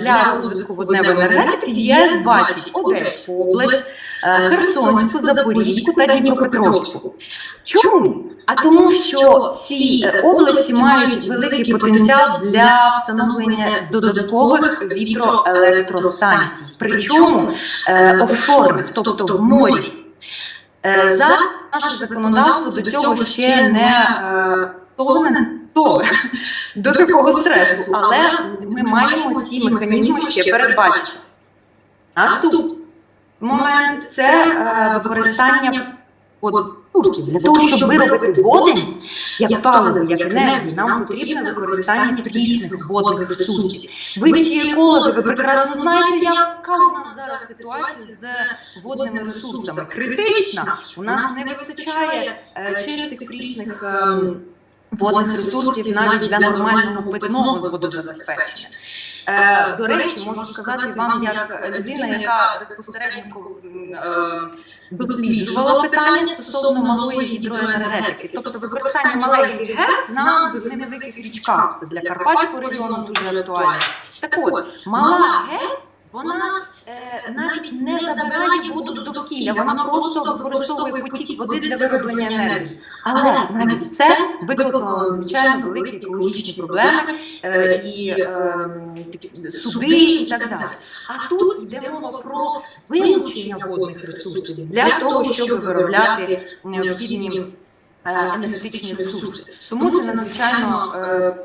для розвитку водневої енергетики є, бачить, Одеську область, Херсонську, Запорізьку та Дніпропетровську. Чому? А тому, що ці області мають великий потенціал для встановлення додаткових вітроелектростанцій, причому офшорних, тобто в морі. За наше законодавство до цього ще не готове до такого стресу, але ми маємо ці механізми ще передбачити. Наступний момент – це використання ресурсів. Для того, щоб виробити водень, як паливо, як енергію, нам потрібне використання прісних водних ресурсів. Ви всі екологи, ви прекрасно знаєте, яка у нас зараз ситуація з водними ресурсами. Критична. У нас не вистачає чистих прісних водних ресурсів навіть для нормального питного водозабезпечення. До речі, можу сказати вам, як людина, яка безпосередньо досліджувала питання стосовно малої гідроенергетики. Тобто використання малої ГЕС на невеликих річках. Це для Карпатського регіону дуже актуально. Так от, мала ГЕС, вона навіть не забирає воду з довкілля, вона просто використовує потік води для вироблення енергії. Але навіть це викликало надзвичайно великі екологічні проблеми і суди і так далі. А тут йде мова про вилучення водних ресурсів для того, щоб виробляти необхідні енергетичні ресурси. Тому це надзвичайно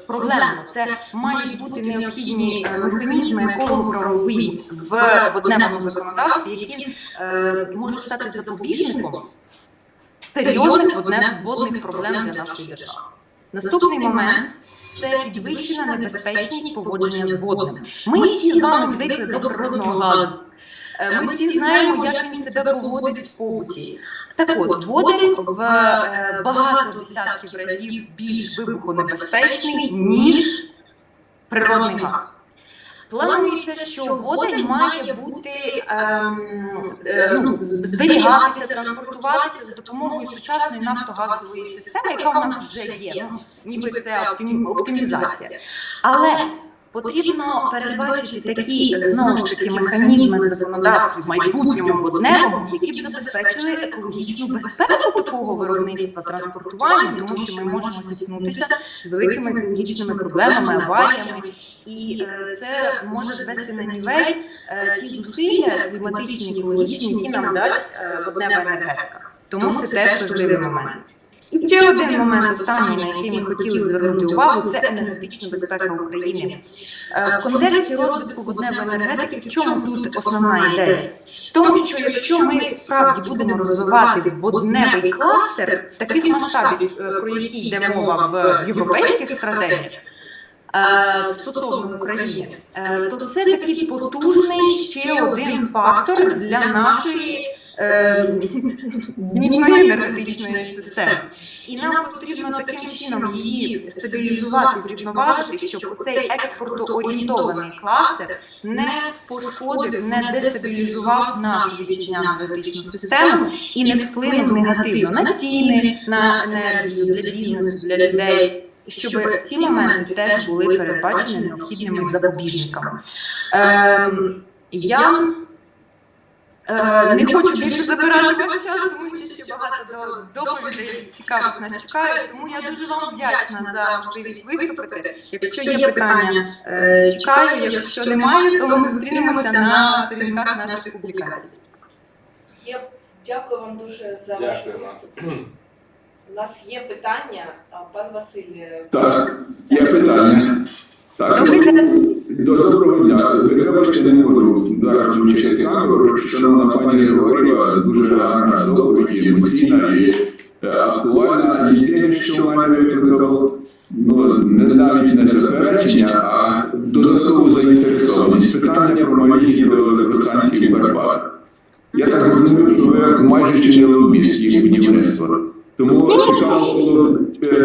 проблемно. Це мають бути необхідні механізми еколого-правові в водневому законодавстві, які можуть стати запобіжником серйозних водних проблем для нашої держави. Наступний момент – це підвищена небезпечність поводження з водним. Ми всі з вами звикли до природного газу. Ми всі знаємо, як він себе поводить в побуті. Так от, водень в багато десятків разів більш вибухонебезпечний, ніж природний газ. Планується, що водень має бути зберігатися, транспортуватися за допомогою сучасної нафтогазової системи, яка в нас вже є, ніби це оптимізація. Але потрібно передбачити такі, знову ж таки, механізми в законодавстві в майбутньому водневому, які б забезпечили екологічну безпеку такого виробництва, транспортування, тому що ми можемо зіткнутися з великими екологічними проблемами, аваріями, і це може звести на нівець ті зусилля кліматичні, екологічні, які нам дасть воднева енергетика. Тому це теж важливий момент. І ще один момент останній, на який ми хотіли звернути увагу, це енергетична безпека України. В контексті розвитку водневої енергетики, в чому тут основна ідея? В тому, що якщо ми справді будемо розвивати водневий кластер таких масштабів, про які йде мова в європейських стратегіях, стосовно України, то це такий потужний ще один фактор для нашої днівної енергетичної системи. І нам потрібно таким чином її стабілізувати, врівноважити, щоб цей експортоорієнтований кластер не пошкодив, не дестабілізував нашу вітчизняну енергетичну систему і не вплинув негативно на ціни, на енергію для бізнесу, для людей, щоб ці моменти теж були передбачені необхідними запобіжниками. Я не хочу більше забирати ваш час, тому що ще багато доповідей цікавих нас чекає, тому я дуже вам вдячна за можливість виступити. Якщо є питання, чекаю, якщо немає, то ми зустрінемося на сторінках нашої публікації. Дякую вам дуже за ваш виступ. У нас є питання, пан Василь. Так, є питання. Так. Доброго дня. Вибачте, не можу зараз включити камеру. Шановна пані Григоріва, дуже гарна доповідь, емоційна і актуальна. Єдине, що в мене викликало, не навіть не заперечення, а додаткову заінтересованість. Питання про малі гідроелектростанції в Карпатах. Я так розумію, що ви майже чинили лобіст їх будівництва. Тому цікаво було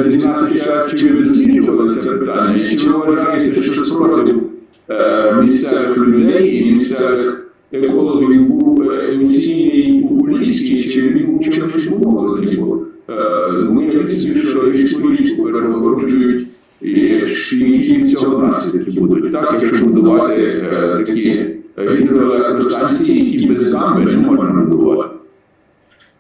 дізнатися, чи ви досліджували це питання, і чи ви вважаєте, що спротив місцевих людей і місцевих екологів був емоційний і популістський, чи він був чимось обумовлений? Моє відсутні, що річку перегороджують, і які цього наслідки будуть. Так, якщо будувати такі гідроелектростанції, які без дамби не можна будувати.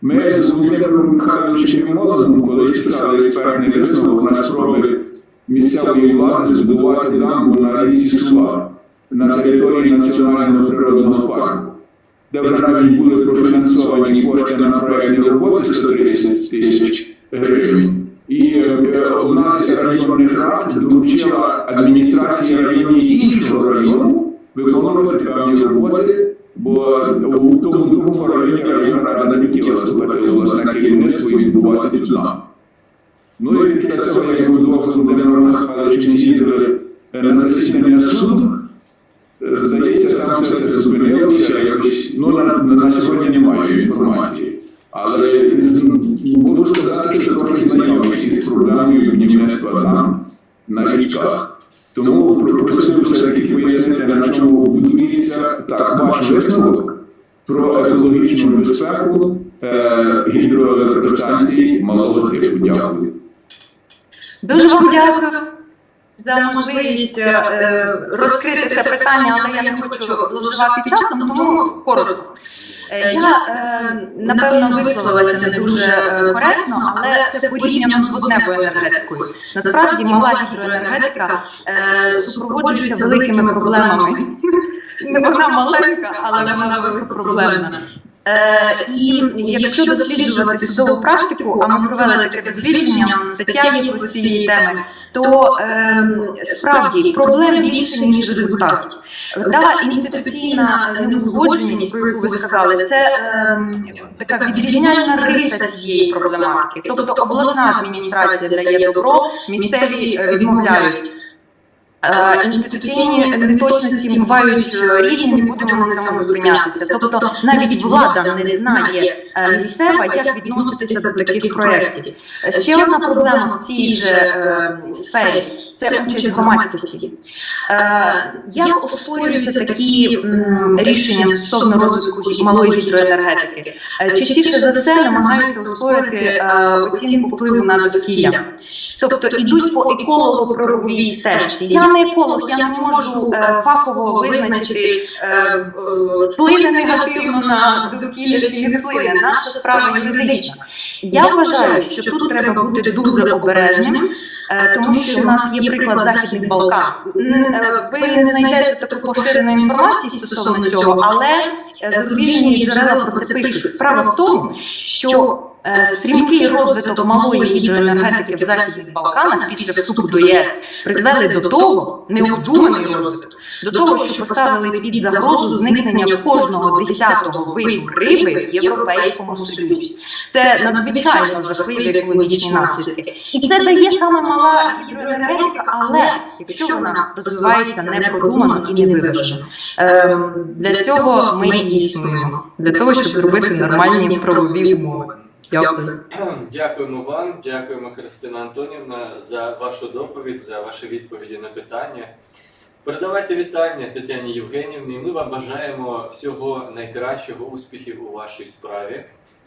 Ми з Володимиром Михайловичем Молодим, коли писали експертний висновок на спроби місцевої влади збудувати дамбу на річці Сула на території Національного природного парку, де вже навіть були профінансовані кошти на проєктні роботи 130 тисяч гривень. І одна з районних рад доручила адміністрації районів іншого району виконувати певні роботи, бо у тому другому районі районна рада не хотіла слухати власне керівництво і відбувати цю дамбу. Ну і після цього, як ми вдвох з Володимиром Михайловичем з'їздили на засідання суду, здається, там все це зупинилося, якось, на сьогодні немає інформації. Але можу сказати, що трохи знайомий із проблемою будівництва дамб на річках. Тому просив все-таки пояснити, на чому будується так ваш висновок про екологічну безпеку гідроелектростанцій малого типу. Дякую. Дуже вам дякую за можливість розкрити це питання, але я не хочу зловживати часом, тому коротко. Я, напевно, висловилася не дуже коректно, але це порівняно з водневою енергетикою. Насправді, мала гідроенергетика супроводжується великими проблемами. Не вона маленька, але вона великопроблемна. І якщо досліджувати судову практику, а ми провели таке дослідження, стаття є по цієї теми, то справді проблем більше, ніж результатів. Та інституційна неузгодженість, про яку ви сказали, це така відрізняльна риса цієї проблематики. Тобто обласна адміністрація дає добро, місцеві відмовляють. Інституційні неточності бувають різні, не будемо на цьому зупинятися. Тобто навіть влада не знає місцева, як відноситися до таких проєктів. Ще одна проблема в цій же сфері – це участь громадськості. Як оспорюються такі рішення стосовно розвитку малої гідроенергетики? Частіше за все намагаються оспорити оцінку впливу на довкілля. Тобто йдуть по еколого-правовій стежці. Я не еколог, я не можу фахово визначити, вплине негативно на довкілля чи не вплине. Наша справа юридична. Я вважаю, що тут треба бути дуже обережним, тому що у нас є приклад Західних Балкан. Ви не знайдете такої поширеної інформації стосовно цього, але зарубіжні джерела про це пишуть. Справа в тому, що стрімкий розвиток малої гідроенергетики в Західних Балканах після вступу до ЄС призвели до того, необдуманий розвиток, до того, що поставили під загрозу зникнення кожного 10-го виду риби в Європейському Союзі. Це надзвичайно жахливі екологічні наслідки. І це дає саме мала гідроенергетика, але якщо вона розвивається непродумано і невиважено. Для цього ми і існуємо, для того, щоб зробити нормальні правові умови. Дякую. Дякуємо вам, дякуємо, Христина Антонівна, за вашу доповідь, за ваші відповіді на питання. Передавайте вітання Тетяні Євгенівні. Ми вам бажаємо всього найкращого, успіхів у вашій справі,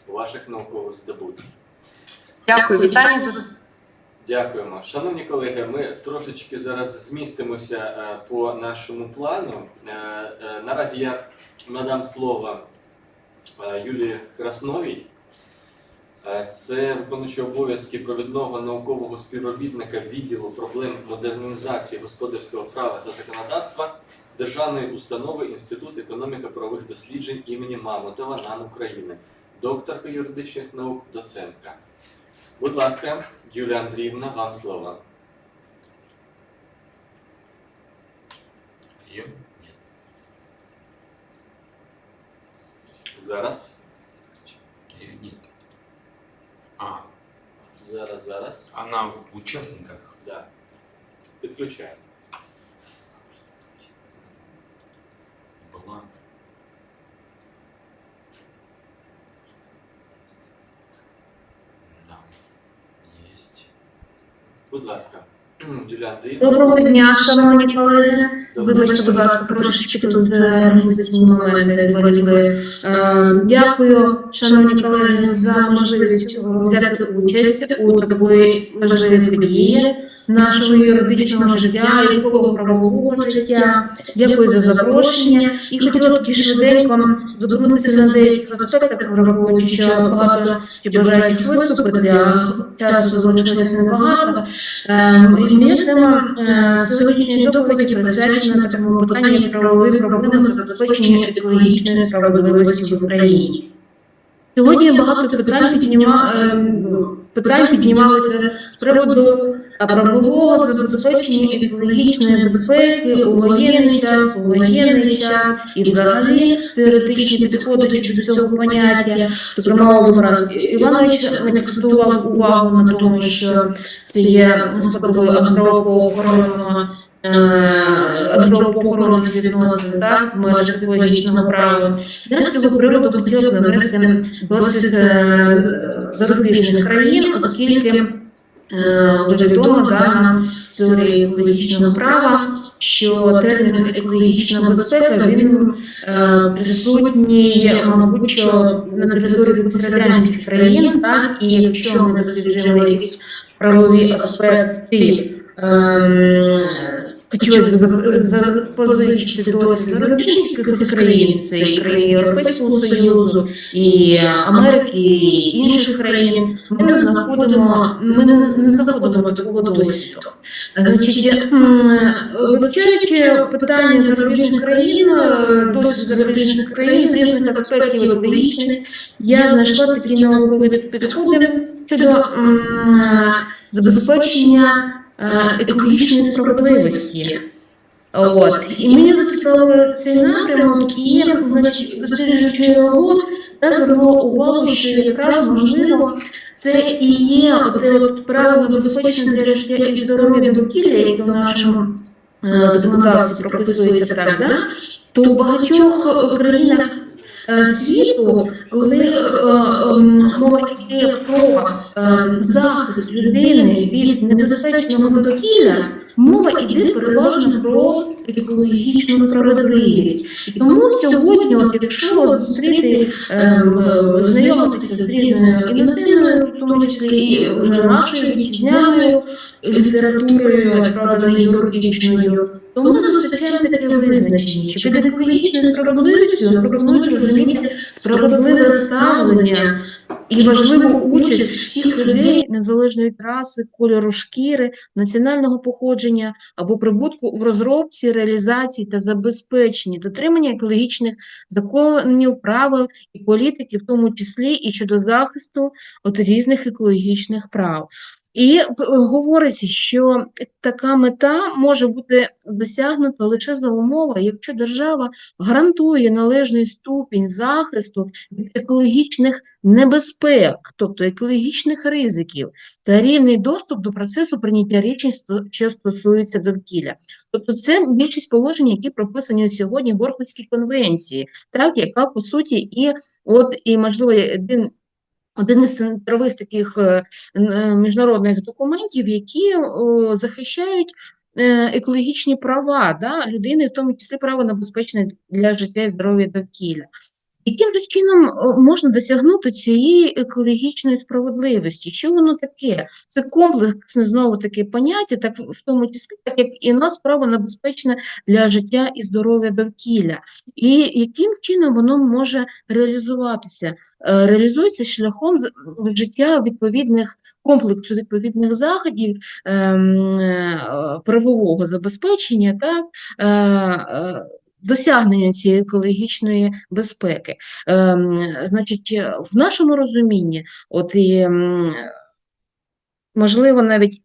у ваших наукових здобутках. Дякую, вітання. Дякуємо. Шановні колеги, ми трошечки зараз змістимося по нашому плану. Наразі я надам слово Юлії Красновій. Це виконуючий обов'язки провідного наукового співробітника відділу проблем модернізації господарського права та законодавства Державної установи Інститут економіко-правових досліджень імені Мамонтова НАН України, докторка юридичних наук, доцентка. Будь ласка, Юлія Андріївна, вам слово. Зараз. Ні. Зараз. Она в участниках? Да. Підключаємо. Была. Да. Есть. Будь ласка. Юлія Андріївна. Доброго дня, шановні колеги. Вибачте, будь ласка, трошечки тут організаційні моменти відволікли. Дякую, шановні колеги, за можливість взяти участь у такої важливій події нашого юридичного життя, еколого-правового життя. Дякую за запрошення. І хотіла таки швиденько зупинитися на деяких аспектах, враховуючи, що багато бажаючих виступити, а часу залишилося небагато. Моя тема сьогоднішньої доповіді присвячена такому питанню, як правові проблеми забезпечення екологічної справедливості в Україні. Сьогодні багато питань піднімалися з приводу правового забезпечення екологічної безпеки у воєнний час, і взагалі теоретичні підходи до цього поняття. Зокрема, Олег Іванович акцентував увагу на тому, що це є складовою антропоохоронних відносин, так, в межах екологічного права. Я з цього приводу хотіла б навести досвід зарубіжних країн, оскільки вже відомо нам з теорії екологічного права, що термін екологічна безпека, він присутній, мабуть, що на території пострадянських країн, так, і якщо ми досліджуємо якісь правові аспекти, хотілося б запозичити досвід зарубіжних країн, це і країн Європейського Союзу, і Америки, і інших країн, ми не знаходимо такого досвіду. Значить, вивчаючи питання зарубіжних країн, досвід зарубіжних країн, з різних аспектів екологічних, я знайшла такі наукові підходи щодо забезпечення екологічної справедливості. І мені зацікавив цей напрямок, і, досліджуючи його, я звернула увагу, що якраз, можливо, це і є правило безпечне для життя і здоров'я довкілля, яке в нашому законодавстві прописується так, да? То в багатьох країнах світу, коли мова йде про захист людини від небезпечного довкілля, мова йде переважно про екологічну справедливість. І тому сьогодні, якщо зустріти, знайомитися з різною іноземною, в тому числі і вже нашою вітчизняною літературою, правда, не юридичною, то ми зустрічаємо таке визначення, що під екологічною справедливістю пропонують розуміти справедливе ставлення і важливу участь всіх людей, незалежно від раси, кольору шкіри, національного походження або прибутку у розробці, реалізації та забезпеченні дотримання екологічних законів, правил і політики, в тому числі і щодо захисту от різних екологічних прав. І говориться, що така мета може бути досягнута лише за умови, якщо держава гарантує належний ступінь захисту від екологічних небезпек, тобто екологічних ризиків, та рівний доступ до процесу прийняття рішень, що стосуються довкілля. Тобто це більшість положень, які прописані сьогодні в Орхуській конвенції, так, яка, по суті, можливо, один із центрових таких міжнародних документів, які захищають екологічні права людини, в тому числі право на безпечне для життя і здоров'я довкілля. Яким же чином можна досягнути цієї екологічної справедливості? Що воно таке? Це комплексне, знову таке поняття, так в тому числі, так як і у нас право на безпечне для життя і здоров'я довкілля. І яким чином воно може реалізуватися? Реалізується шляхом вжиття комплексу відповідних заходів правового забезпечення, так, досягнення цієї екологічної безпеки. Значить, в нашому розумінні, можливо, навіть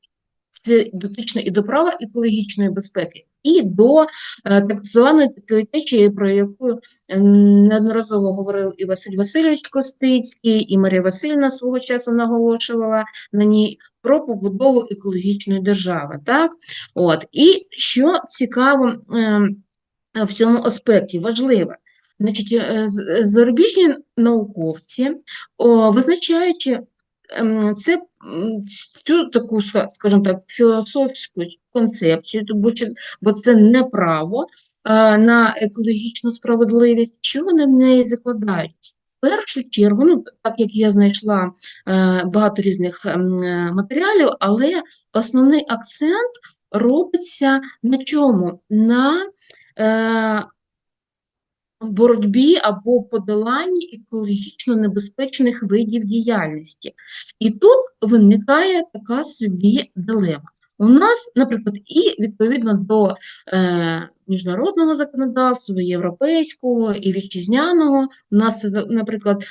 це дотично і до права екологічної безпеки, і до так званої такої течії, про яку неодноразово говорив і Василь Васильович Костицький, і Марія Васильівна свого часу наголошувала на ній, про побудову екологічної держави. Так? І що цікаво в цьому аспекті, важливо, значить, зарубіжні науковці, визначаючи цю таку, скажімо так, філософську концепцію, бо це не право на екологічну справедливість, що вони в неї закладають? В першу чергу, так як я знайшла багато різних матеріалів, але основний акцент робиться на чому? На боротьбі або подоланні екологічно небезпечних видів діяльності. І тут виникає така собі дилема. У нас, наприклад, і відповідно до міжнародного законодавства, європейського і вітчизняного, у нас, наприклад,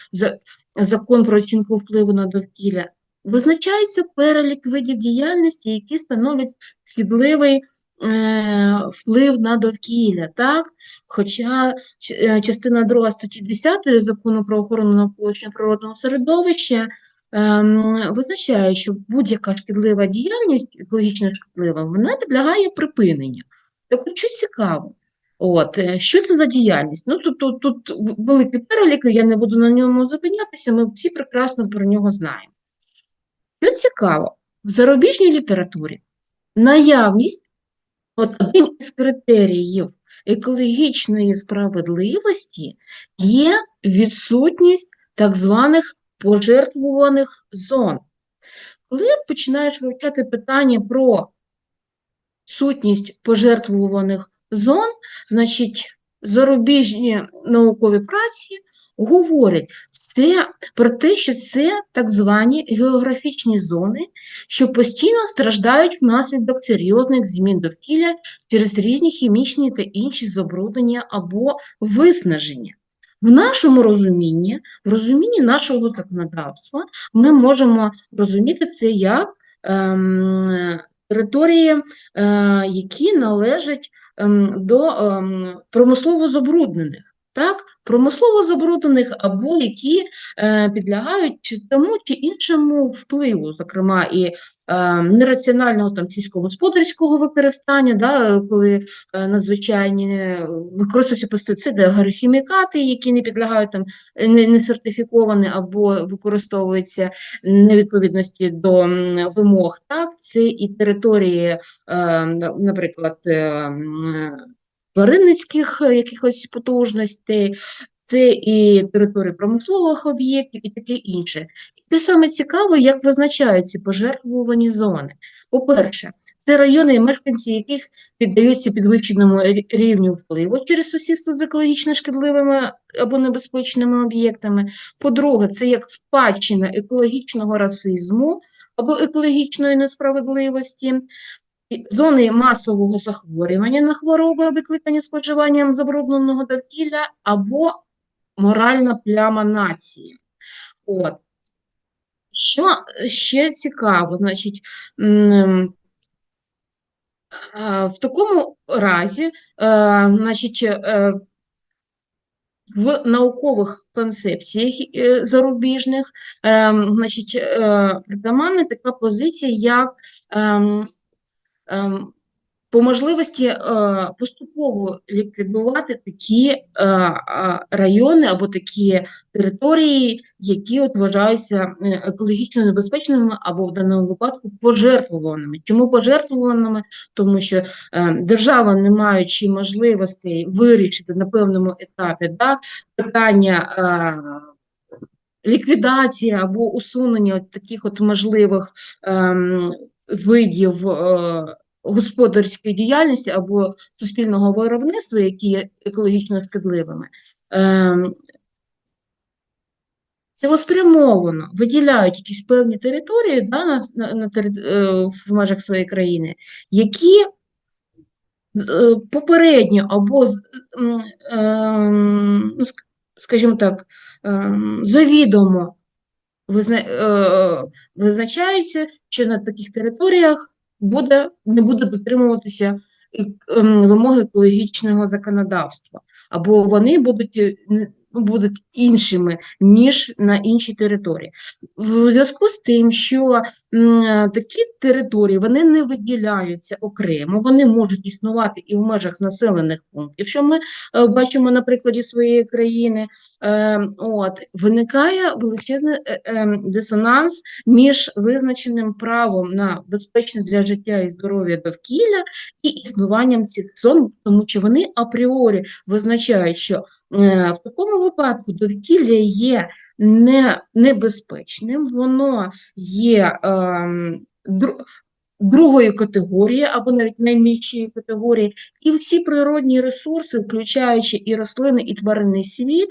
закон про оцінку впливу на довкілля, визначається перелік видів діяльності, які становлять шкідливий вплив на довкілля, так? Хоча частина 2 статті 10 Закону про охорону навколишнього природного середовища визначає, що будь-яка шкідлива діяльність, екологічно шкідлива, вона підлягає припиненню. Так от, що цікаво, що це за діяльність? Тут великий перелік, я не буду на ньому зупинятися, ми всі прекрасно про нього знаємо. Що цікаво, в зарубіжній літературі наявність одним із критеріїв екологічної справедливості є відсутність так званих пожертвуваних зон. Коли починаєш вивчати питання про сутність пожертвуваних зон, значить, зарубіжні наукові праці говорять про те, що це так звані географічні зони, що постійно страждають внаслідок серйозних змін довкілля через різні хімічні та інші забруднення або виснаження. В нашому розумінні, в розумінні нашого законодавства, ми можемо розуміти це як території, які належать до промислово забруднених. Так, промислово забруднених або які підлягають тому чи іншому впливу, зокрема і нераціонального сільськогосподарського використання, коли надзвичайні використовуються пестициди, агрохімікати, які не підлягають не сертифіковані або використовуються невідповідності до вимог. Так, це і території, наприклад, тваринницьких якихось потужностей, це і території промислових об'єктів і таке інше. І те саме цікаво, як визначаються пожертвувані зони. По-перше, Це райони, мешканці яких піддаються підвищеному рівню впливу через сусідство з екологічно шкідливими або небезпечними об'єктами. По-друге, це як спадщина екологічного расизму або екологічної несправедливості, зони масового захворювання на хвороби, викликані споживанням забрудненого довкілля, або моральна пляма нації. От. Що ще цікаво, значить, в такому разі, значить, в наукових концепціях зарубіжних, значить, притаманна така позиція, як по можливості поступово ліквідувати такі райони або такі території, які от вважаються екологічно небезпечними або в даному випадку пожертвуваними. Чому пожертвуваними? Тому що держава, не маючи можливостей вирішити на певному етапі питання ліквідації або усунення таких от можливих видів господарської діяльності або суспільного виробництва, які є екологічно шкідливими, цілеспрямовано виділяють якісь певні території в межах своєї країни, які попередньо або, скажімо так, завідомо визначаються, що на таких територіях не буде дотримуватися вимоги екологічного законодавства, або вони будуть іншими, ніж на іншій території. В зв'язку з тим, що такі території, вони не виділяються окремо, вони можуть існувати і в межах населених пунктів, що ми бачимо на прикладі своєї країни, виникає величезний дисонанс між визначеним правом на безпечне для життя і здоров'я довкілля і існуванням цих зон, тому що вони апріорі визначають, що в такому випадку довкілля є небезпечним, воно є другої категорії або навіть найнижчої категорії, і всі природні ресурси, включаючи і рослини, і тваринний світ,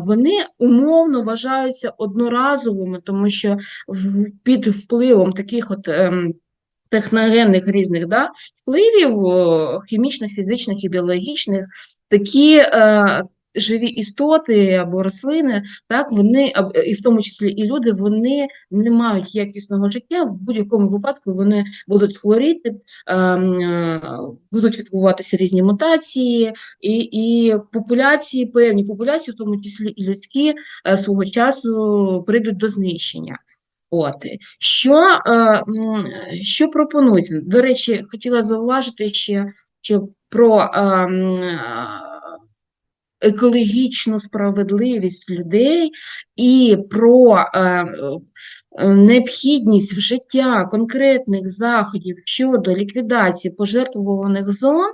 вони умовно вважаються одноразовими, тому що під впливом таких от техногенних різних впливів, хімічних, фізичних і біологічних, такі живі істоти або рослини, вони, і в тому числі і люди, вони не мають якісного життя, в будь-якому випадку вони будуть хворіти, будуть відбуватися різні мутації, і популяції, певні популяції, в тому числі і людські, свого часу прийдуть до знищення. Що пропонується? До речі, хотіла зауважити ще, що про екологічну справедливість людей і про необхідність вжиття конкретних заходів щодо ліквідації пожертвуваних зон,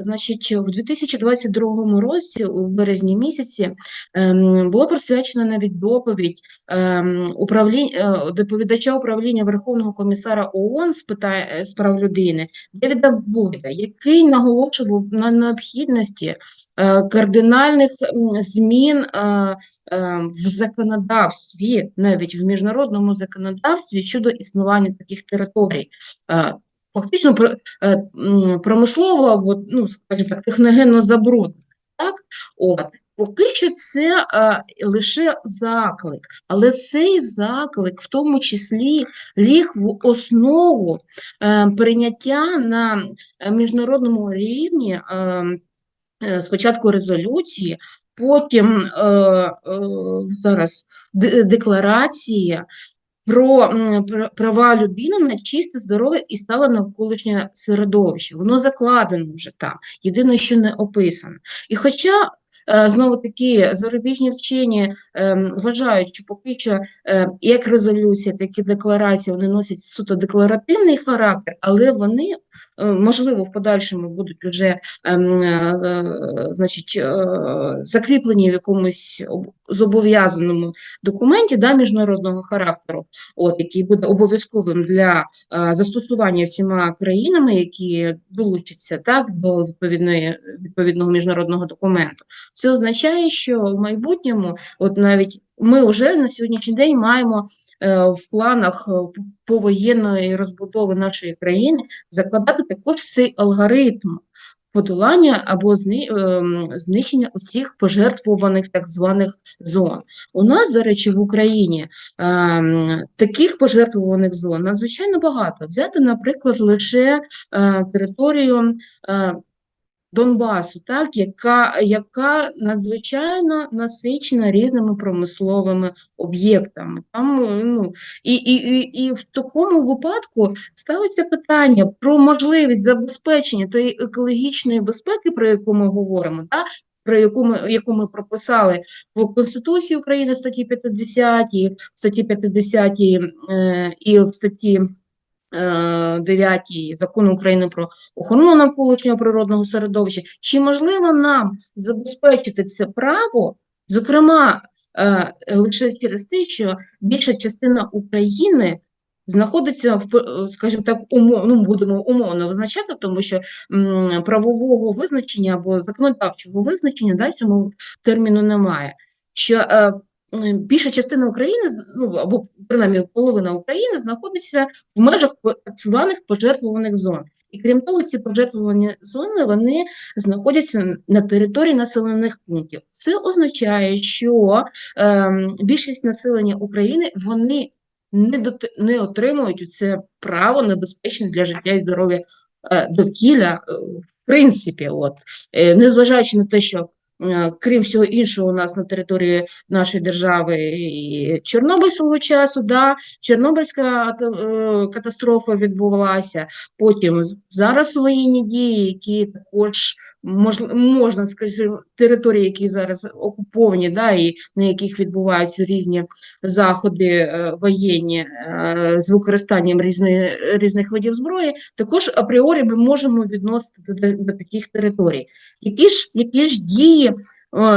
значить, в 2022 році, у березні місяці, була присвячена навіть доповідь доповідача управління Верховного комісара ООН з прав людини Девіда Бойда, який наголошував на необхідності кардинальних змін в законодавстві, навіть в міжнародному законодавстві щодо існування таких територій. Фактично промислово або, скажімо так, техногенно забруднених. Поки що це лише заклик, але цей заклик в тому числі ліг в основу прийняття на міжнародному рівні спочатку резолюції, потім зараз декларація про права людини на чисте, здорове і стале навколишнє середовище. Воно закладено вже там, єдине, що не описано. І хоча знову таки зарубіжні вчені вважають, що поки що як резолюція, так і декларація, вони носять суто декларативний характер, але вони, можливо, в подальшому будуть вже значить, закріплені в якомусь зобов'язаному документі, да, міжнародного характеру, який буде обов'язковим для застосування всіма країнами, які долучаться, так, до відповідного міжнародного документу. Це означає, що в майбутньому, навіть ми вже на сьогоднішній день маємо в планах повоєнної розбудови нашої країни закладати також цей алгоритм подолання або знищення усіх пожертвуваних так званих зон. У нас, до речі, в Україні таких пожертвуваних зон надзвичайно багато. Взяти, наприклад, лише територію Донбасу, так, яка надзвичайно насичена різними промисловими об'єктами. І в такому випадку ставиться питання про можливість забезпечення тої екологічної безпеки, про яку ми говоримо, так, про яку ми прописали в Конституції України в статті 50, в статті 50 і в статті 9 Закону України про охорону навколишнього природного середовища. Чи можливо нам забезпечити це право, зокрема, лише через те, що більша частина України знаходиться в, скажімо так, будемо умовно визначати, тому що правового визначення або законодавчого визначення цьому терміну немає. Що більша частина України, або принаймні половина України, знаходиться в межах так званих пожертвуваних зон. І крім того, ці пожертвувані зони, вони знаходяться на території населених пунктів. Це означає, що більшість населення України, вони не отримують це право небезпечне для життя і здоров'я довкілля, в принципі, незважаючи на те, що крім всього іншого, у нас на території нашої держави і Чорнобиль свого часу, Чорнобильська катастрофа відбувалася, потім зараз воєнні дії, які також, можна сказати, території, які зараз окуповані, і на яких відбуваються різні заходи воєнні з використанням різних видів зброї, також апріорі ми можемо відносити до таких територій. Які ж дії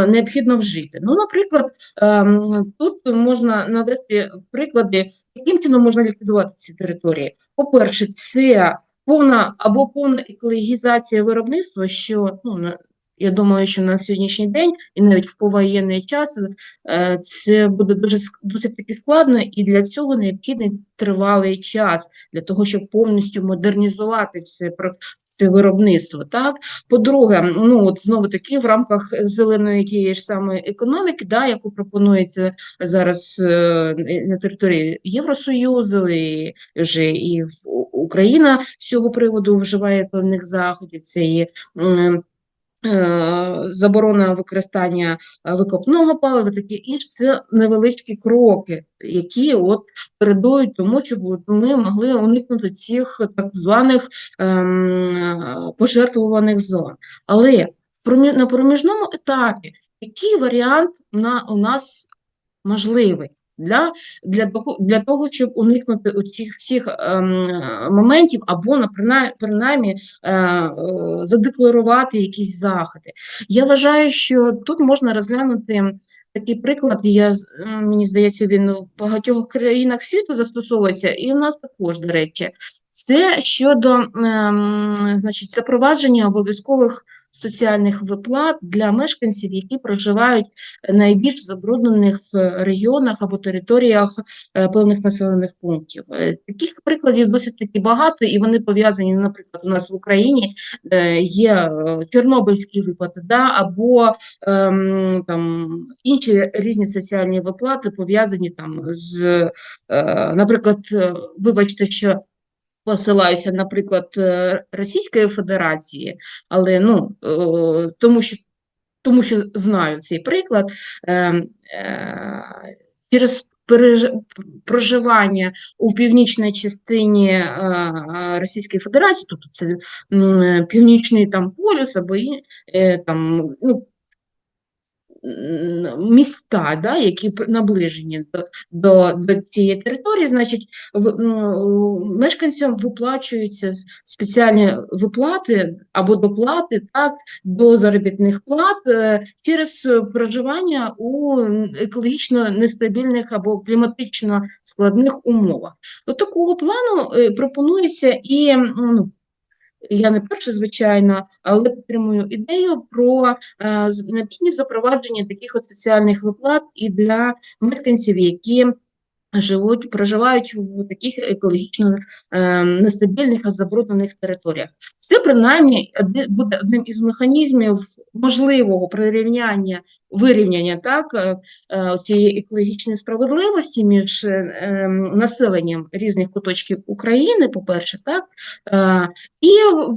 необхідно вжити? Наприклад, тут можна навести приклади, яким чином можна ліквідувати ці території. По-перше, це повна екологізація виробництва, що, я думаю, що на сьогоднішній день і навіть в повоєнний час це буде досить таки складно, і для цього необхідний тривалий час, для того, щоб повністю модернізувати це виробництво. Так? По-друге, знову таки в рамках зеленої тієї ж самої економіки, яку пропонується зараз на території Євросоюзу, і вже і Україна з цього приводу вживає певних заходів, це є заборона використання викопного палива, таке інше, це невеличкі кроки, які передують тому, щоб ми могли уникнути цих так званих пожертвуваних зон. Але на проміжному етапі який варіант у нас можливий? Для того, щоб уникнути оцих всіх моментів, або, принаймні, задекларувати якісь заходи. Я вважаю, що тут можна розглянути такий приклад, мені здається, він в багатьох країнах світу застосовується, і у нас також, до речі. Це щодо запровадження обов'язкових соціальних виплат для мешканців, які проживають в найбільш забруднених регіонах або територіях певних населених пунктів. Таких прикладів досить таки багато, і вони пов'язані, наприклад, у нас в Україні є чорнобильські виплати, або інші різні соціальні виплати, пов'язані з, наприклад, вибачте, що посилаюся, наприклад, Російської Федерації, але тому що знаю цей приклад, через проживання у північній частині Російської Федерації, тобто це Північний полюс, або міста, да, які наближені до цієї території, значить, мешканцям виплачуються спеціальні виплати або доплати, так, до заробітних плат через проживання у екологічно нестабільних або кліматично складних умовах. До такого плану пропонується і я не перше, звичайно, але підтримую ідею про необхідність запровадження таких от соціальних виплат і для мешканців, які проживають в таких екологічно нестабільних, забруднених територіях. Це, принаймні, буде одним із механізмів можливого вирівняння так, цієї екологічної справедливості між населенням різних куточків України, по-перше, так, і,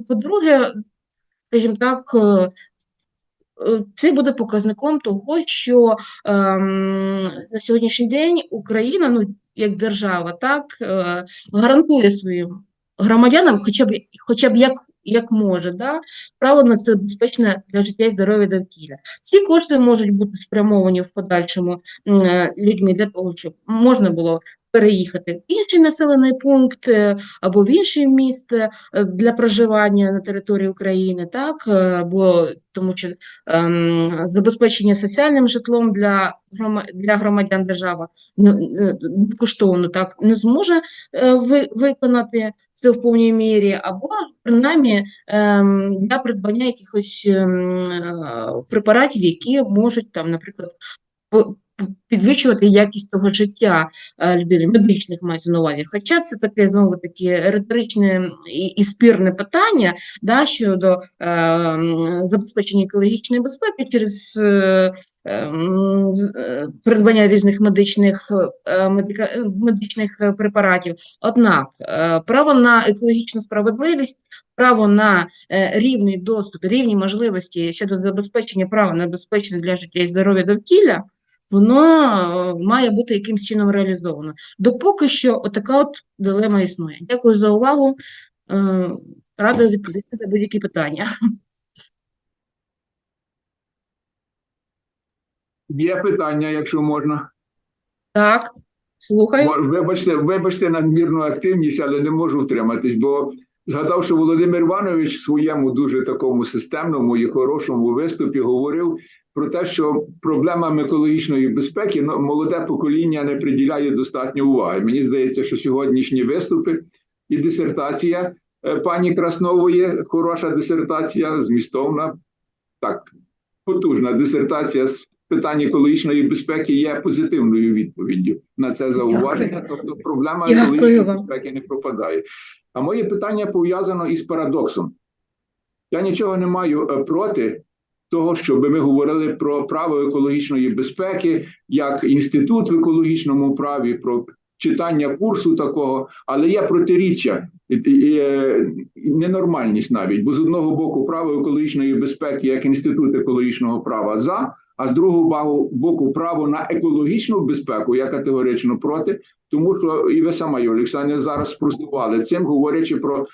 по-друге, скажімо так, це буде показником того, що на сьогоднішній день Україна, ну, як держава, так, гарантує своїм громадянам, хоча б як може, да, право на це безпечне для життя і здоров'я довкілля. Ці кошти можуть бути спрямовані в подальшому людьми для того, щоб можна було переїхати в інший населений пункт або в інше місто для проживання на території України, так, бо тому що забезпечення соціальним житлом для громадян держава безкоштовно так не зможе виконати це в повній мірі, або принаймні для придбання якихось препаратів, які можуть там, наприклад, підвищувати якість того життя людини, медичних мається на увазі. Хоча це таке, знову-таки, риторичне і спірне питання, да, щодо забезпечення екологічної безпеки через придбання різних медичних препаратів. Однак право на екологічну справедливість, право на рівний доступ, рівні можливості щодо забезпечення права на безпечне для життя і здоров'я довкілля, воно має бути якимось чином реалізовано. Допоки що отака от дилема існує. Дякую за увагу. Рада відповісти на будь-які питання. Є питання, якщо можна. Так, слухаю. Вибачте надмірну активність, але не можу втриматись, бо згадав, що Володимир Іванович в своєму дуже такому системному і хорошому виступі говорив про те, що проблемам екологічної безпеки молоде покоління не приділяє достатньо уваги. Мені здається, що сьогоднішні виступи і дисертація пані Краснової, хороша дисертація, змістовна, так, потужна дисертація з питань екологічної безпеки є позитивною відповіддю на це зауваження. Тобто проблема екологічної безпеки не пропадає. А моє питання пов'язано із парадоксом. Я нічого не маю проти того, щоб ми говорили про право екологічної безпеки, як інститут в екологічному праві, про читання курсу такого, але є протиріччя, ненормальність навіть, бо з одного боку право екологічної безпеки як інститут екологічного права за, а з другого боку право на екологічну безпеку я категорично проти, тому що і ви сама, Юлія Олександрівна, зараз спростували цим, говорячи про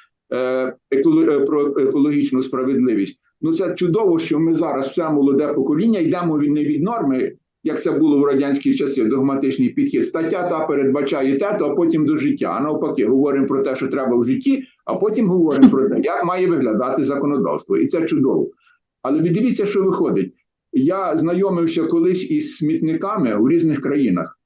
екологічну справедливість. Ну це чудово, що ми зараз все молоде покоління йдемо не від норми, як це було в радянські часи, догматичний підхід. Стаття та передбачає те, а потім до життя. А навпаки, говоримо про те, що треба в житті, а потім говоримо про те, як має виглядати законодавство. І це чудово. Але дивіться, що виходить. Я знайомився колись із смітниками у різних країнах,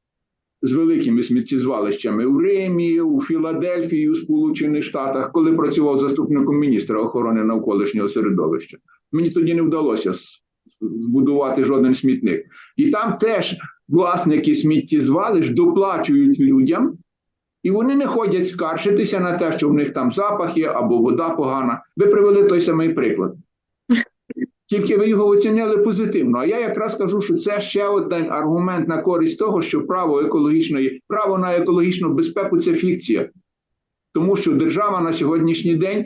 з великими сміттєзвалищами у Римі, у Філадельфії, у Сполучених Штатах, коли працював заступником міністра охорони навколишнього середовища. Мені тоді не вдалося збудувати жоден смітник. І там теж власники сміттєзвалищ доплачують людям, і вони не ходять скаржитися на те, що в них там запах є або вода погана. Ви привели той самий приклад. Тільки ви його оцінили позитивно. А я якраз кажу, що це ще один аргумент на користь того, що право на екологічну безпеку – це фікція. Тому що держава на сьогоднішній день,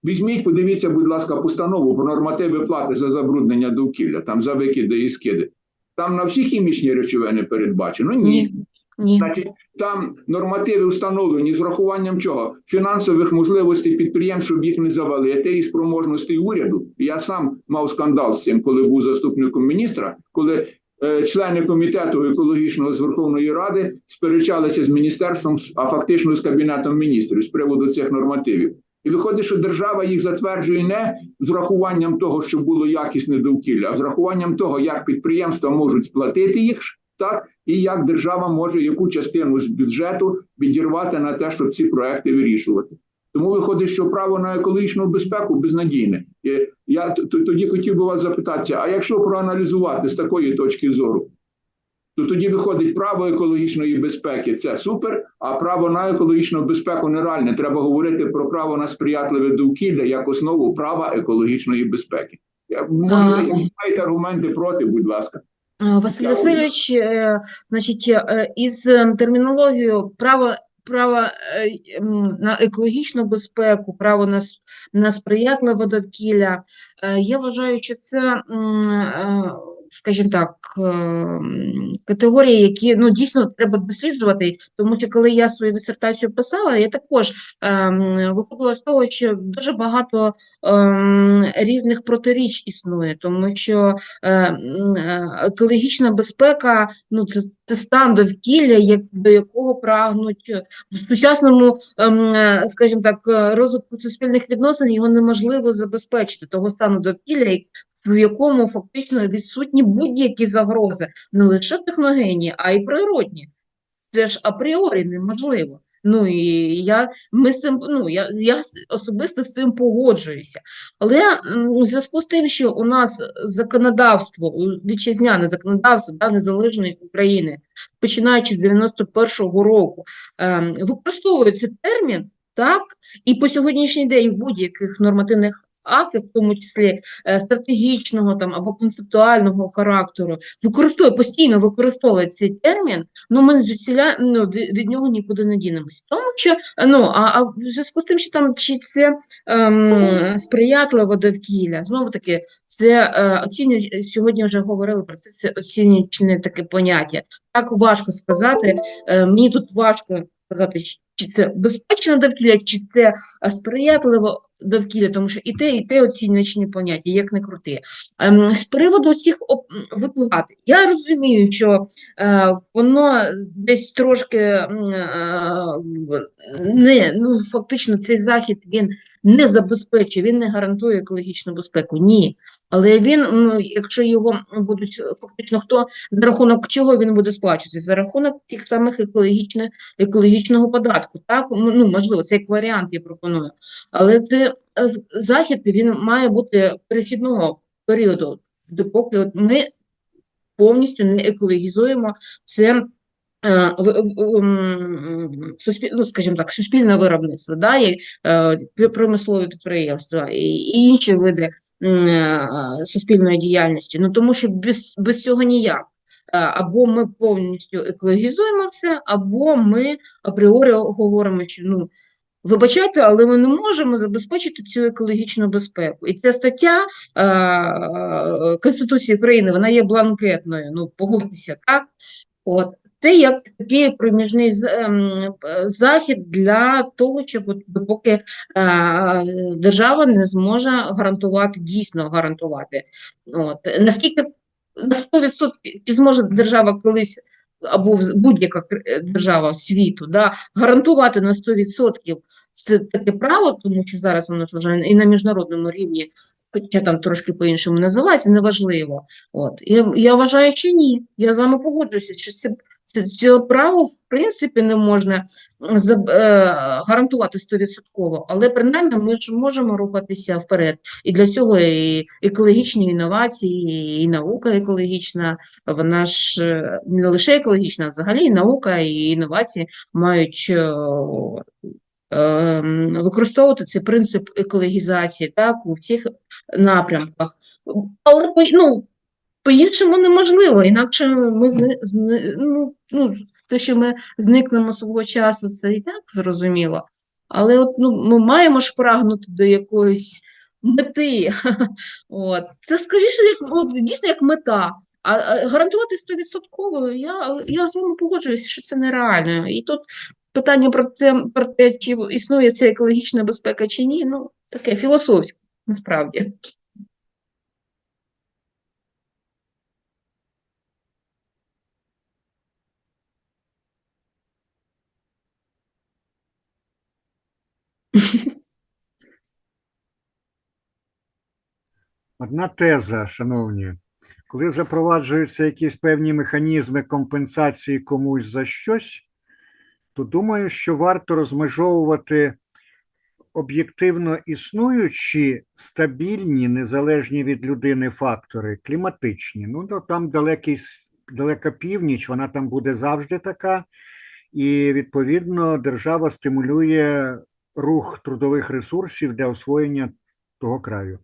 візьміть, подивіться, будь ласка, постанову про нормативи плати за забруднення довкілля, там за викиди і скиди. Там на всі хімічні речовини передбачено? Ні. Значить, там нормативи встановлені з врахуванням чого? Фінансових можливостей підприємств, щоб їх не завалити, і спроможностей уряду. Я сам мав скандал з цим, коли був заступником міністра, коли члени комітету екологічного з Верховної Ради сперечалися з міністерством, а фактично з Кабінетом міністрів з приводу цих нормативів. І виходить, що держава їх затверджує не з врахуванням того, що було якісне довкілля, а з врахуванням того, як підприємства можуть сплатити їх, так, і як держава може яку частину з бюджету відірвати на те, щоб ці проекти вирішувати. Тому виходить, що право на екологічну безпеку безнадійне. І я тоді хотів би вас запитатися, а якщо проаналізувати з такої точки зору, то тоді виходить право екологічної безпеки – це супер, а право на екологічну безпеку нереальне. Треба говорити про право на сприятливе довкілля як основу права екологічної безпеки. Маєте аргументи проти, будь ласка. Василь Васильович, значить, із термінологією право на екологічну безпеку, право на сприятливе довкілля, я вважаю, що це, скажімо так, категорії, які дійсно треба досліджувати, тому що коли я свою дисертацію писала, я також виходила з того, що дуже багато різних протиріч існує, тому що екологічна безпека, це стан довкілля, до якого прагнуть в сучасному, скажімо так, розвитку суспільних відносин, його неможливо забезпечити, того стану довкілля, в якому фактично відсутні будь-які загрози, не лише техногенні, а й природні. Це ж апріорі неможливо. І я особисто з цим погоджуюся. Але у зв'язку з тим, що у нас законодавство, вітчизняне законодавство незалежної України, починаючи з 91-го року, використовує цей термін, так, і по сьогоднішній день в будь-яких нормативних актів, в тому числі стратегічного або концептуального характеру, постійно використовує цей термін, ми від нього нікуди не дінемося. Тому що, а в зв'язку з тим, що чи це сприятливе довкілля, знову таки, це сьогодні вже говорили про це оцінювальне таке поняття. Так важко сказати, мені тут важко сказати, чи це безпечне довкілля, чи це сприятливе довкілля, тому що і те оціночні поняття, як не крути. З приводу цих виплат, я розумію, що воно десь трошки фактично цей захід він не забезпечує, він не гарантує екологічну безпеку, ні. Але він, якщо його будуть, фактично, за рахунок чого він буде сплачуватися? За рахунок тих самих екологічного податку, так? Можливо, це як варіант я пропоную. Але це захід, він має бути перехідного періоду, допоки ми повністю не екологізуємо це, скажімо так, суспільне виробництво, промислові підприємства і інші види суспільної діяльності. Тому що без цього ніяк. Або ми повністю екологізуємо все, або ми апріорі говоримо, що вибачайте, але ми не можемо забезпечити цю екологічну безпеку. І ця стаття Конституції України, вона є бланкетною, погодьтеся, так? Це як такий проміжний захід для того, щоб допоки держава не зможе дійсно гарантувати. Наскільки на 100%, чи зможе держава колись, або будь-яка держава світу, гарантувати на 100% це таке право, тому що зараз воно вже і на міжнародному рівні, хоча там трошки по-іншому називається, неважливо. Я вважаю, що ні. Я з вами погоджуюся, що це право, в принципі, не можна гарантувати 100%, але принаймні ми ж можемо рухатися вперед. І для цього і екологічні інновації, і наука екологічна, вона ж не лише екологічна, а взагалі і наука, і інновації мають використовувати цей принцип екологізації, так, у всіх напрямках. Але, по-іншому неможливо, інакше ми те, що ми зникнемо свого часу, це і так зрозуміло. Але ми маємо ж прагнути до якоїсь мети. Це скоріше дійсно як мета. А гарантувати 100%, я з вами погоджуюся, що це нереально. І тут питання про те, чи існує ця екологічна безпека чи ні, таке філософське, насправді. Одна теза, шановні. Коли запроваджуються якісь певні механізми компенсації комусь за щось, то думаю, що варто розмежовувати об'єктивно існуючі, стабільні, незалежні від людини фактори, кліматичні. Ну, то там далека північ, вона там буде завжди така, і, відповідно, держава стимулює рух трудових ресурсів для освоєння того краю.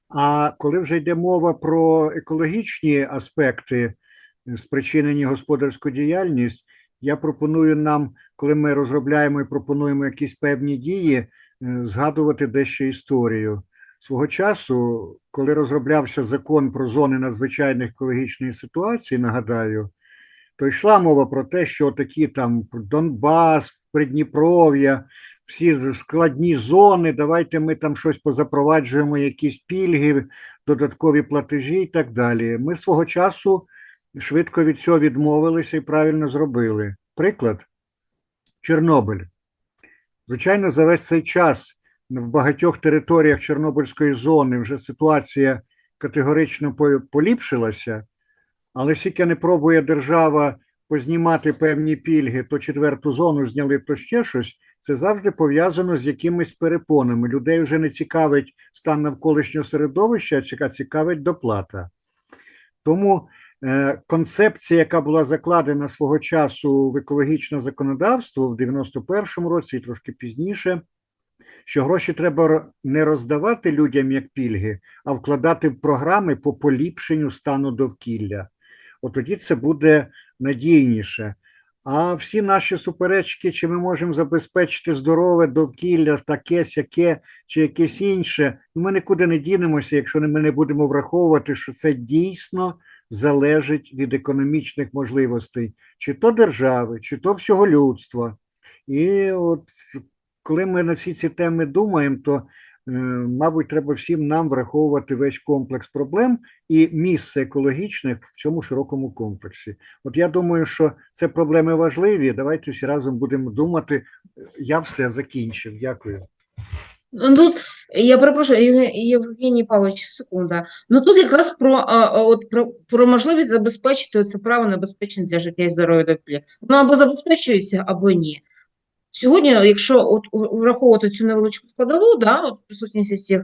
А коли вже йде мова про екологічні аспекти, спричинені господарську діяльність, я пропоную нам, коли ми розробляємо і пропонуємо якісь певні дії, згадувати дещо історію. Свого часу, коли розроблявся закон про зони надзвичайних екологічної ситуації, нагадаю, то йшла мова про те, що такі там Донбас, Придніпров'я, всі складні зони, давайте ми там щось позапроваджуємо, якісь пільги, додаткові платежі і так далі. Ми свого часу швидко від цього відмовилися і правильно зробили. Приклад – Чорнобиль. Звичайно, за весь цей час в багатьох територіях Чорнобильської зони вже ситуація категорично поліпшилася, але скільки не пробує держава познімати певні пільги, то четверту зону зняли, то ще щось, це завжди пов'язано з якимись перепонами. Людей вже не цікавить стан навколишнього середовища, а цікавить доплата. Тому концепція, яка була закладена свого часу в екологічне законодавство в 91-му році і трошки пізніше, що гроші треба не роздавати людям як пільги, а вкладати в програми по поліпшенню стану довкілля. От тоді це буде надійніше. А всі наші суперечки, чи ми можемо забезпечити здорове довкілля, таке, сяке, чи якесь інше, ми нікуди не дінемося, якщо ми не будемо враховувати, що це дійсно залежить від економічних можливостей, чи то держави, чи то всього людства. І от коли ми на всі ці теми думаємо, то, мабуть, треба всім нам враховувати весь комплекс проблем і місце екологічних в цьому широкому комплексі. От я думаю, що це проблеми важливі, давайте всі разом будемо думати. Я все закінчив. Дякую. Ну, тут, я перепрошую, Євгеній Павлович, секунда. Ну тут якраз про можливість забезпечити це право на безпечне для життя і здоров'я довкілля. Ну або забезпечується, або ні. Сьогодні, якщо враховувати цю невеличку складову, да, присутність цих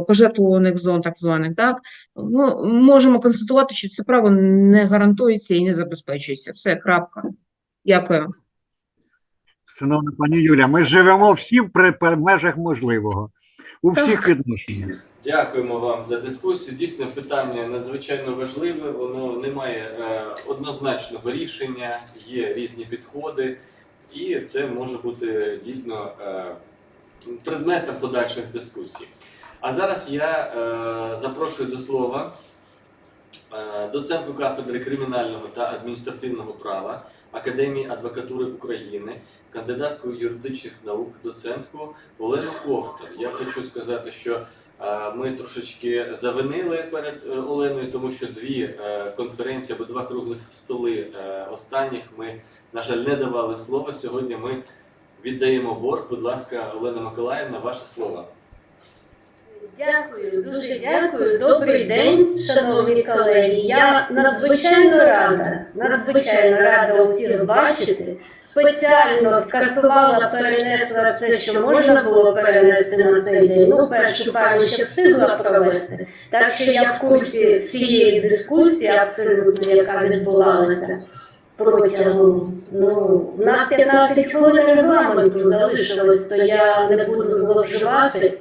пожертвуваних зон, так званих, так, ми можемо констатувати, що це право не гарантується і не забезпечується. Все, крапка. Дякую. Шановна пані Юля, ми живемо всі в межах можливого, у всіх відношеннях. Дякуємо вам за дискусію. Дійсно, питання надзвичайно важливе, воно не має однозначного рішення, є різні підходи, і це може бути дійсно предметом подальших дискусій. А зараз я запрошую до слова доцентку кафедри кримінального та адміністративного права Академії адвокатури України, кандидатку юридичних наук, доцентку Олену Ковтор. Я хочу сказати, що ми трошечки завинили перед Оленою, тому що дві конференції або два круглих столи останніх ми, на жаль, не давали слова. Сьогодні ми віддаємо борг. Будь ласка, Олена Миколаївна, ваше слово. Дякую, дуже дякую. Добрий день, шановні колеги. Я надзвичайно рада усіх бачити. Спеціально скасувала, перенесла все, що можна було перенести на цей день. Ну, першу пару ще встигла провести. Так що я в курсі всієї дискусії абсолютно, яка відбувалася протягом, в нас 15 хвилин регламенту залишилось, то я не буду зловживати.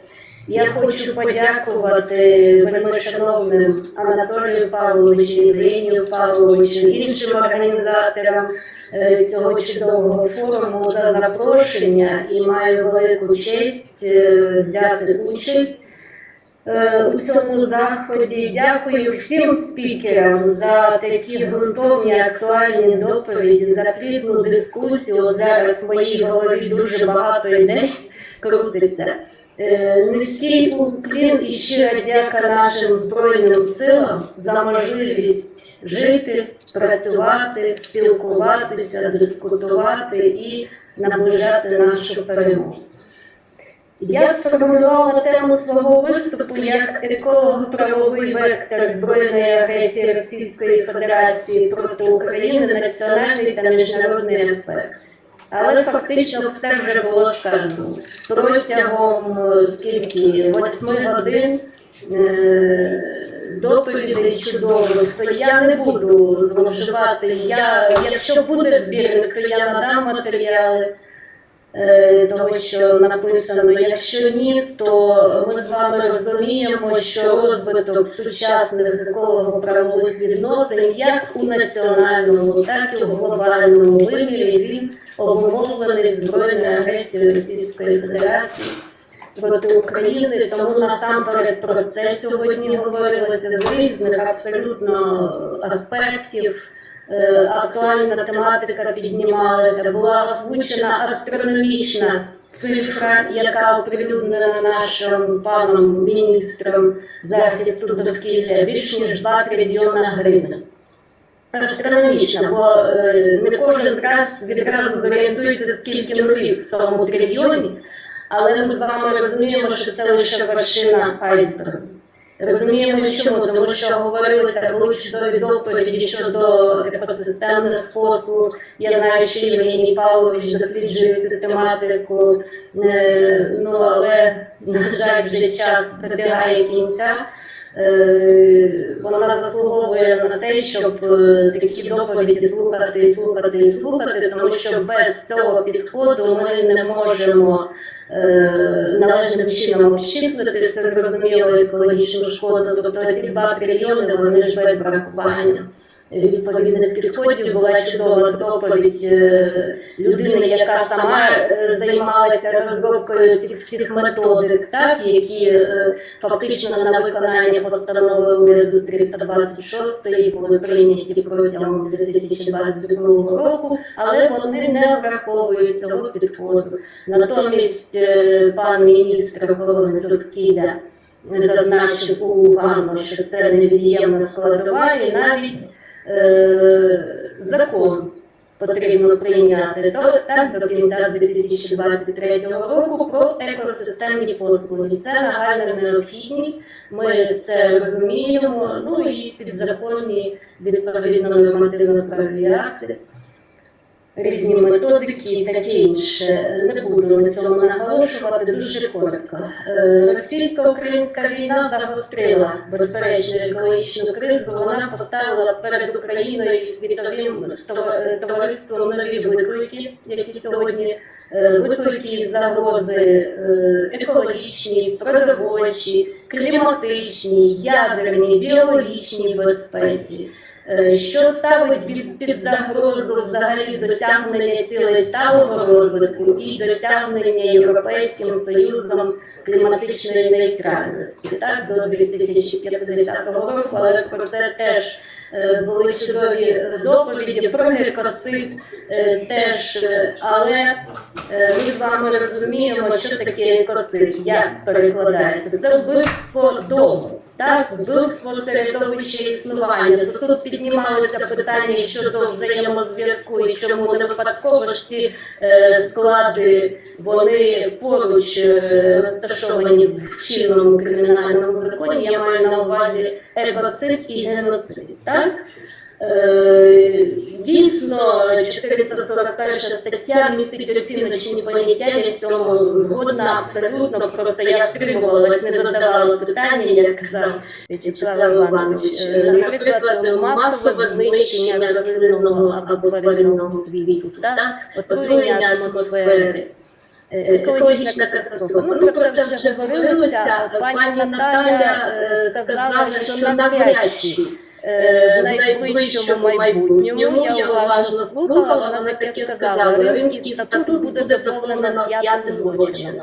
Я хочу подякувати вельмишановним Анатолію Павловичу, Євгенію Павловичу, іншим організаторам цього чудового форуму за запрошення і маю велику честь взяти участь у цьому заході. Дякую всім спікерам за такі ґрунтовні, актуальні доповіді, за плідну дискусію. Зараз в моїй голові дуже багато ідей крутиться. Низький уклін і щира дяка нашим Збройним силам за можливість жити, працювати, спілкуватися, дискутувати і наближати нашу перемогу. Я сформулювала тему свого виступу як еколого-правовий вектор збройної агресії Російської Федерації проти України, національний та міжнародний аспект. Але фактично все вже було сказано. Протягом 8 годин доповідей чудових, то я не буду зловживати. Якщо буде збірник, то я надам матеріали того, що написано. Якщо ні, то ми з вами розуміємо, що розвиток сучасних еколого-правових відносин як у національному, так і в глобальному вимірі він обумовлений збройною агресією Російської Федерації проти України. Тому насамперед про це сьогодні говорилося з різних абсолютно аспектів. Актуальна тематика піднімалася, була озвучена астрономічна цифра, яка оприлюднена нашим паном міністром захисту довкілля, більш ніж 2 трильйона гривень. Астрономічна, бо не кожен відразу зорієнтується, скільки нулів в тому трильйоні, але ми з вами розуміємо, що це лише вершина айсбергу. Розуміємо чому, тому що говорилося, були чудові доповіді щодо екосистемних послуг. Я знаю, що Євгеній Павлович досліджує цю тематику, але, на жаль, вже час добігає кінця. Вона заслуговує на те, щоб такі доповіді слухати, тому що без цього підходу ми не можемо належним чином обчислити, це зрозуміло, екологічну шкоду. Тобто ці 2 трильйони, вони ж без врахування відповідних підходів. Була чудова доповідь людини, яка сама займалася розробкою цих всіх методик, які фактично на виконання постанови уряду 326 були прийняті протягом 2022 року, але вони не враховують цього підходу. Натомість пан міністр охорони довкілля зазначив у Ганну, що це невід'ємна складова, і навіть закон потрібно прийняти до кінця 2023 року про екосистемні послуги. Це нагальна необхідність, ми це розуміємо, і підзаконні відповідно нормативно-правові акти, різні методики і таке інше. Не буду на цьому наголошувати, дуже коротко. Російсько-українська війна загострила безперечно екологічну кризу, вона поставила перед Україною і світовим товариством нові виклики, які сьогодні виклики і загрози екологічні, продовольчі, кліматичні, ядерні, біологічні безпеці, що ставить під загрозу взагалі досягнення цілей сталого розвитку і досягнення Європейським Союзом кліматичної нейтральності до 2050 року, але про це теж були чудові доповіді, про гекоцид теж, але ми з вами розуміємо, що таке екоцид, як перекладається. Це вбивство дому. Вбивство середовища існування. Тут піднімалися питання щодо взаємозв'язку і чому не випадково ж ці склади, вони поруч розташовані в чинному кримінальному законі. Я маю на увазі екоцид і геноцид. Дійсно, 441 стаття містить оціночні поняття, я в цьому згодна абсолютно, просто я стримувалась, не задавала питання, як казав В'ячеслав Іванович. Наприклад, масове знищення рослинного або тваринного світу, отруєння атмосфери, екологічна катастрофа. Про це вже говорилося. Пані Наталя сказала, що навряд чи в найближчому майбутньому, я уважно слухала, вона таке сказала, Римський статут буде доповнено 5-м злочином.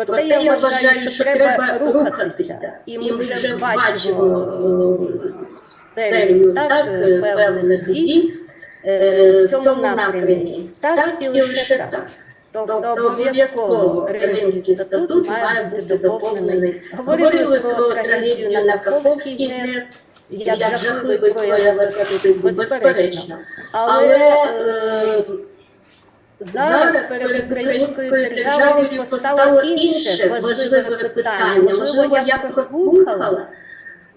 Проте я вважаю, що треба рухатися, і ми вже бачимо серію певних дій в цьому напрямі. Так і лише так. Тобто обов'язково Римський статут має бути доповнений. Говорили про трагедію на Каховській ГЕС, як жахливий прояв екоциду, безперечно. Але зараз перед українською державою постало інше важливе питання. Можливо, я прослухала,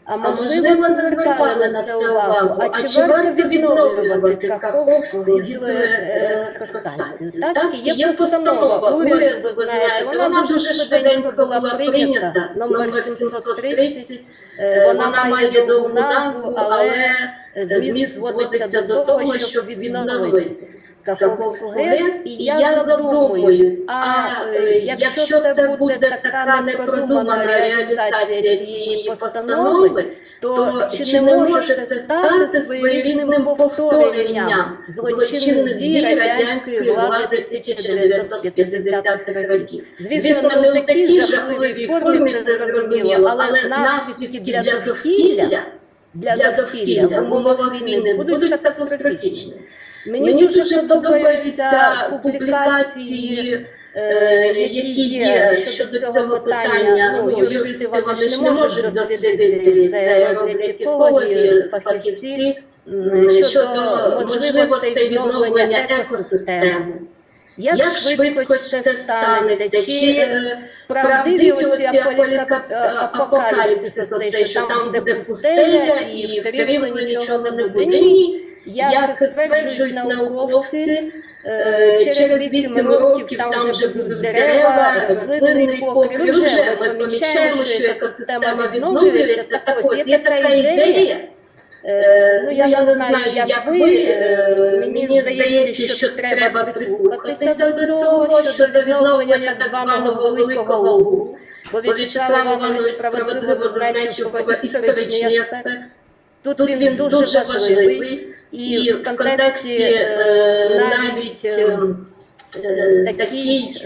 а можливо, не звертали на це увагу. А чи варто відновлювати Каховську гідроелектростанцію? Так, є постанова уряду, ви знаєте, вона дуже швиденько була прийнята, номер 730, вона має довгу назву, але зміст зводиться до того, щоб відновити Каховську ГЕС, і я задумуюсь, а якщо це буде така непродумана реалізація цієї постанови, то чи не може це стати своєрідним повторенням злочинних дій радянської влади 1950-х років? Звісно, не в такій жахливій формі, це зрозуміло, але наслідки для довкілля в умовах війни будуть катастрофічні. Мені дуже подобаються публікації, які є щодо цього питання. Юристи вони ж не можуть дослідити, це роблять екологи, фахівці, щодо можливостей відновлення екосистеми. Як швидко це станеться? Чи правдиві оці апокаліпсиси, що там буде пустеля і все рівно нічого не буде? Ні. Як стверджують науковці, через 8 років там вже будуть дерева, рослинний покрив, вже ми помічаємо, що екосистема відновлюється. Так ось, є така ідея, я не знаю, як ви, мені здається, що треба прислухатися до цього, щодо відновлення так званого великого лугу. Бо В'ячеслав Іванович справедливо зазначив про історичний аспект. Тут він дуже важливий. І в контексті навіть такий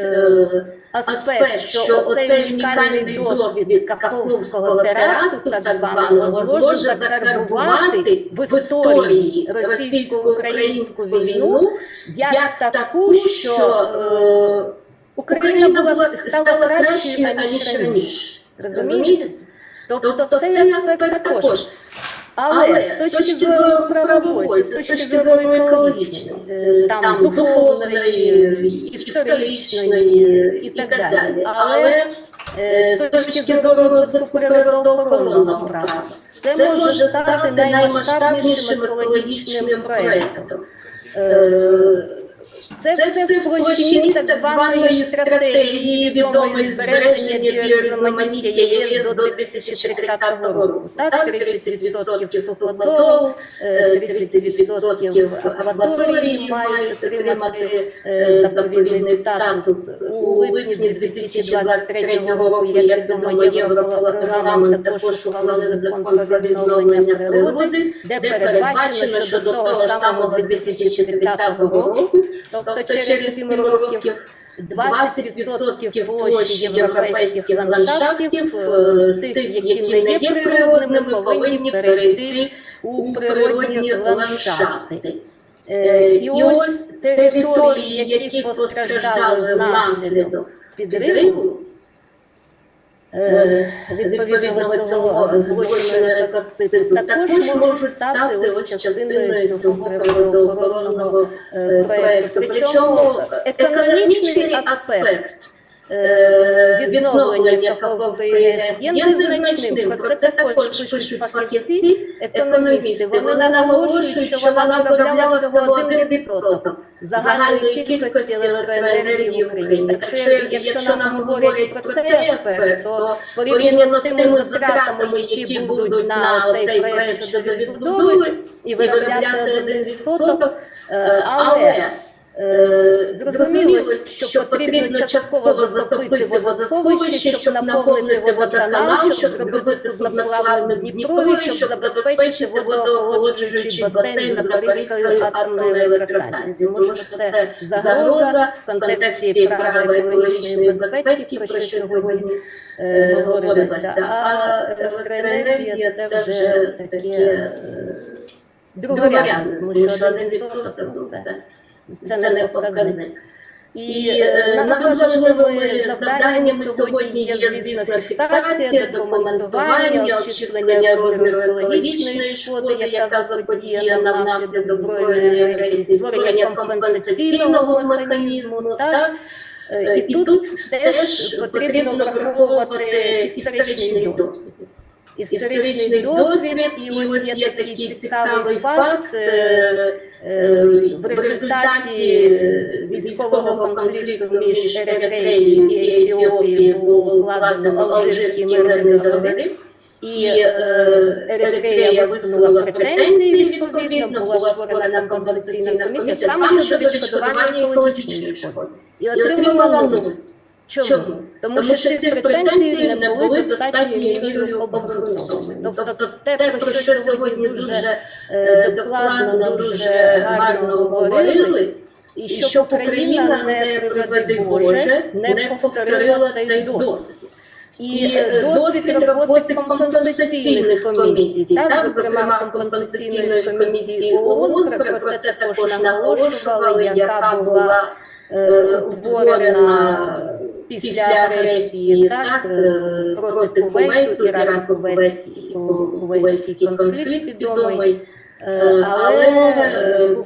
аспект, що оцей унікальний досвід Каховського теракту, так званого, зможе закарбувати в історії російсько-українську війну як таку, що Україна стала кращою, аніж раніше. Розумієте? Тобто цей аспект також. Але з точки зору правової, з точки зору екологічної, там духовної, історичної і так далі. Але з точки зору розвитку природоохоронного права, це може стати наймасштабнішим екологічним проєктом. Це все в площині так званої стратегії відомої збереження біорізноманіття ЄС до 2030 року. Так, 30% суходолу, 30% акваторії мають отримати заповідний статус. У липні 2023 року, як відомо, Європарламент також ухвалив закон про відновлення природи, де передбачено, що до того самого 2030 року, тобто через 7 років 20% площі європейських ландшафтів, з тих, які не є природними, повинні перейти у природні ландшафти. І ось території, які постраждали внаслідок підриву, відповідно цього злочину екоциду, також можуть стати ось частиною цього природоохоронного проєкту. Причому економічний аспект відновлення Каховської ГЕС є незначним. Про це також пишуть фахівці, економісти. Вони наголошують, що вона виробляла всього 1% загальної кількості електроенергії України. Так що, якщо нам говорять про цей аспект, то порівняно з тими затратами, які будуть на цей проєкт щодо відбудови, і виробляти 1%, але зрозуміло, що потрібно частково затопити водосховище, щоб наповнити водоканал, щоб зробити судноплавну Дніпрові, щоб забезпечити водоохолоджуючий басейн Запорізької атомної електростанції. Може, це загроза в контексті права екологічної безпеки, про що сьогодні говорилося. А електроенергія – це вже таке другорядне, тому що 1% – це не показник. І надважливими завданнями сьогодні є, звісно, фіксація, документування, обчислення розміру екологічної шкоди, яка заподіяна внаслідок збройної агресії, створення компенсаційного механізму. І тут теж потрібно враховувати історичний досвід. Історичний досвід, і ось є такий цікавий факт, в результаті військового конфлікту між Еритреєю і Ефіопією було укладено Алжирський мирний договір, і Еритрея висунула претензії, відповідно, була створена компенсаційна комісія саме щодо відшкодування екологічної шкоди. І отримала нуль. Чому? Тому що ці претензії не були достатньою мірою обґрунтовані. Тобто те, про що сьогодні дуже докладно, дуже гарно говорили, і щоб Україна, не приведи Боже, не повторила цей досвід. І досвід роботи компенсаційних комісій, зокрема компенсаційної комісії ООН, про це також наголошували, яка була утворена після агресії проти Кувейту, Ірано-Кувейтський конфлікт відомий. Але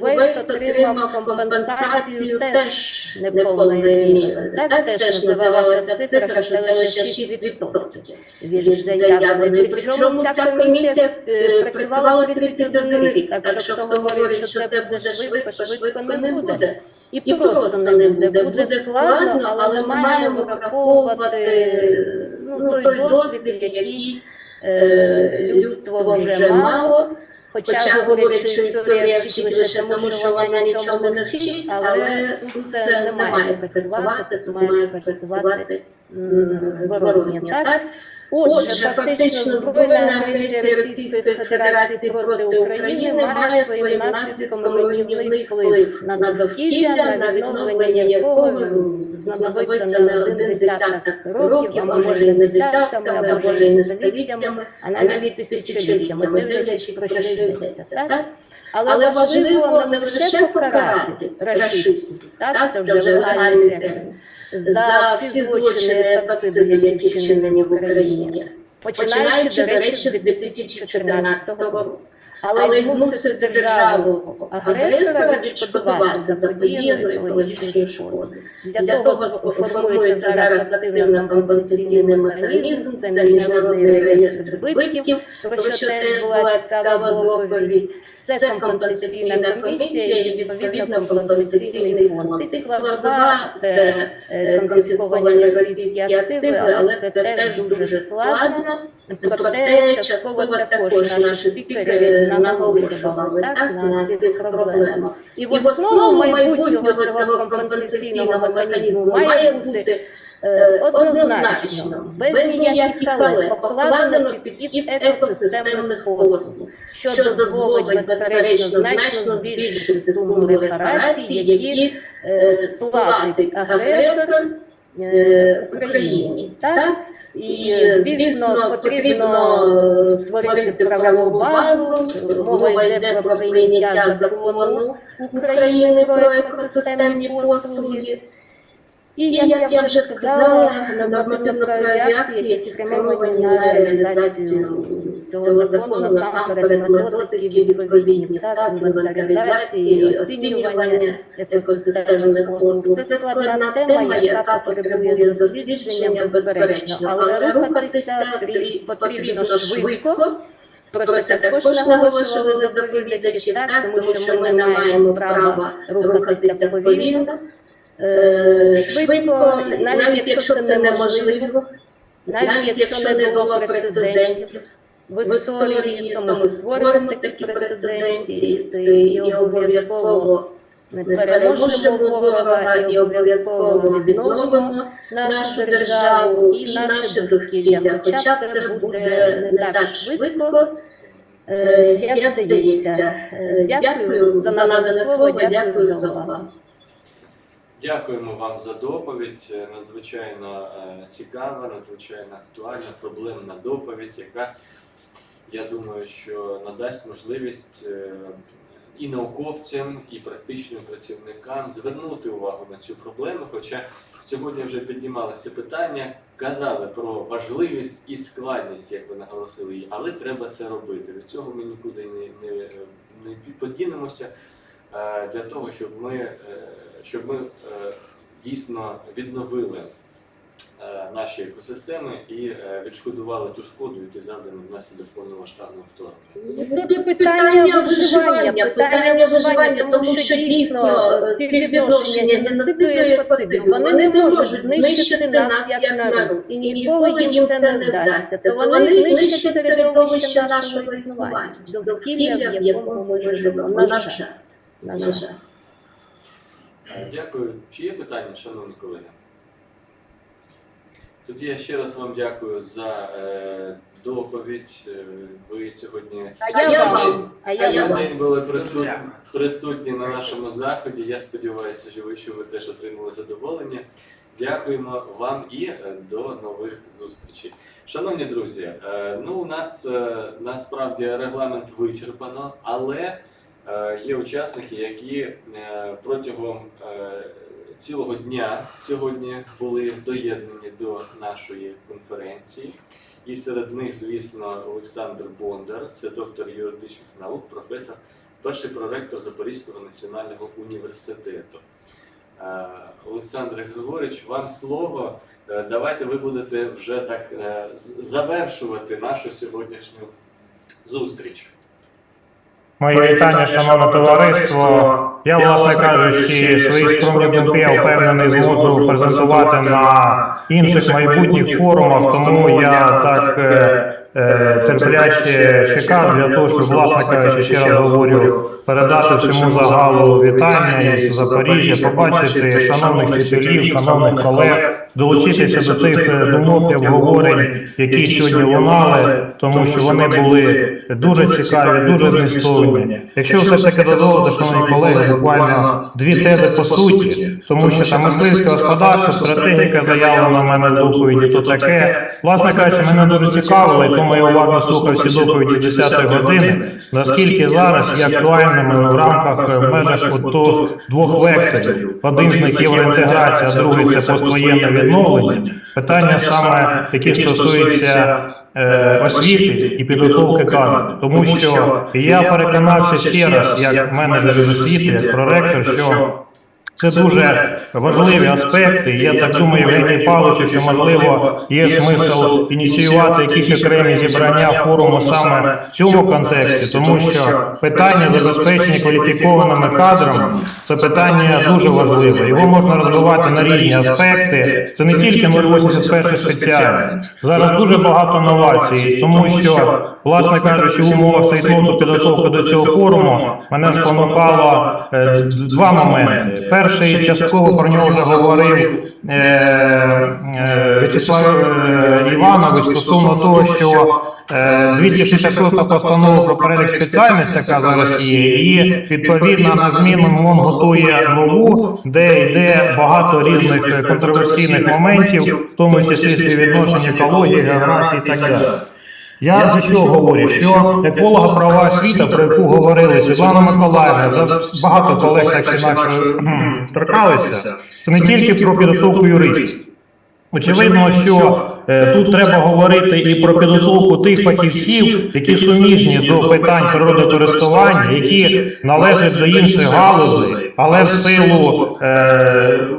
Кувейт отримав компенсацію теж неповної міри. Теж називалася цифра, що це лише 6% від заявленої. Причому ця комісія працювала 31 рік, так що хто говорить, що це буде швидко не буде. І просто не буде. Буде складно, але ми маємо враховувати той досвід, який людство вже мало. Хоча говорять, що історія вчить лише тому, що вона нічого не вчить, але це не має спрацювати, то має спрацювати зворотньо. Отже, фактично збройна агресія Російської Федерації проти України має своїм наслідком руйнівний вплив на довкілля, на відновлення якого знадобиться не один десяток років, а може і не десятками, а може і не століттями, а навіть тисячоліттями, дивлячись, про що йдеться. Але важливо не лише покарати рашистів, це вже легальний термін, за всі злочини екоциди, які вчинені в Україні, починаючи, до речі, з 2014 року. Але й змусити державу-агресора відшкодувати за заподіяну екологічну шкоду. Для того формується зараз активно компенсаційний механізм, це міжнародний реєстр збитків, про що теж була цікава доповідь. Це компенсаційна комісія і відповідно компенсаційний фонд. Ці складова – це конфісковані російські активи, але це теж дуже складно. Проте частково також наші спікери наголошували на цих проблемах. І в основу майбутнього цього компенсаційного механізму має бути однозначно, без ніяких але, покладено підхід екосистемних послуг, що дозволить, безперечно, значно збільшити суму репарацій, які сплатить агресор Україні. І, звісно, потрібно створити правову базу, мова йде про прийняття закону України про екосистемні послуги. І, як я вже сказала, нормативно-правові акти, які спрямовані на реалізацію цього закону, насамперед методики відповідні, інвентаризації, оцінювання екосистемних послуг. Це складна тема, яка потребує дослідження, безперечно, але рухатися потрібно швидко. Про це також наголошували доповідачі, тому що ми не маємо права рухатися повільно. Швидко, навіть якщо це неможливо, навіть якщо не було прецедентів в історії, то ми створимо такі прецеденти і обов'язково ми переможемо ворога і обов'язково відновимо нашу державу і наше довкілля. Хоча це буде не так швидко, як здається. Дякую за надане слово, дякую за увагу. Дякуємо вам за доповідь. Надзвичайно цікава, надзвичайно актуальна, проблемна доповідь, яка, я думаю, що надасть можливість і науковцям, і практичним працівникам звернути увагу на цю проблему, хоча сьогодні вже піднімалося питання, казали про важливість і складність, як ви наголосили її, але треба це робити. Від цього ми нікуди не подінемося для того, щоб ми дійсно відновили наші екосистеми і відшкодували ту шкоду, яку завдано внаслідок повномасштабного вторгнення. Тут питання виживання, тому що дійсно співвідношення геноциду і екоциду, вони не можуть знищити нас як народ, і ніколи їм це не вдасться. То вони знищать середовище нашого існування, довкілля, в якому ми живемо. На жаль. Дякую. Чи є питання, шановні колеги? Тоді я ще раз вам дякую за доповідь. Ви сьогодні день були присутні на нашому заході. Я сподіваюся, що ви теж отримали задоволення. Дякуємо вам і до нових зустрічей. Шановні друзі, у нас насправді регламент вичерпано, але є учасники, які протягом цілого дня сьогодні були доєднані до нашої конференції. І серед них, звісно, Олександр Бондар, це доктор юридичних наук, професор, перший проректор Запорізького національного університету. Олександр Григорович, вам слово. Давайте ви будете вже так завершувати нашу сьогоднішню зустріч. Мої вітання, шановне товариство. Я, власне кажучи, свої скромні думки, я впевнений, зможу презентувати на інших майбутніх форумах, тому я так терпляче чекав для того, щоб, власне кажучи, ще раз говорю, передати всьому загалу вітання із Запоріжжя, побачити шановних вчителів, шановних колег, долучитися до тих думок і обговорень, які сьогодні лунали, тому що вони були дуже цікаві, дуже змістовні. Якщо все ж таки дозволите, шановні колеги, буквально дві тези по суті, тому що там мисливське господарство, стратегіка заявлена в мене в доповіді, то таке. Власне кажучи, мене дуже цікавило, тому я уважно слухав всі доповіді 10-ї години, наскільки зараз є актуальними в рамках, в межах двох векторів. Один з них євроінтеграція, а другий це поствоєнне відновлення. Питання саме, які стосуються освіти і підготовки кадрів. Тому що я переконався ще раз, як менеджер з освіти, як проректор, що це дуже важливі аспекти. Я так думаю, Євгеній Павловичу, що, можливо, є смисл ініціювати якісь окремі зібрання форуму саме в цьому контексті, тому що питання забезпечення кваліфікованими кадрами – це питання дуже важливе. Його можна розвивати на різні аспекти. Це не тільки 081 спеціальність. Зараз дуже багато новацій, тому що, власне кажучи, в умовах Суєтнову підготовки до цього форуму мене спонукало два моменти. Перший, частково про нього вже говорив В'ячеслав Іванович стосовно того, що 266 постанова про перелік спеціальностей, яка зараз є, і відповідно на зміну МОН готує нову, де йде багато різних контроверсійних моментів, в тому числі співвідношення екології, географії і так далі. Я до чого говорю, що еколого-правова освіта, про яку говорили Світлана Миколаївна, багато колег так чи інакше торкалися, це не тільки про підготовку юристів. Очевидно, що тут треба говорити і про підготовку тих фахівців, які суміжні до питань природокористування, які належать до інших галузей, але в силу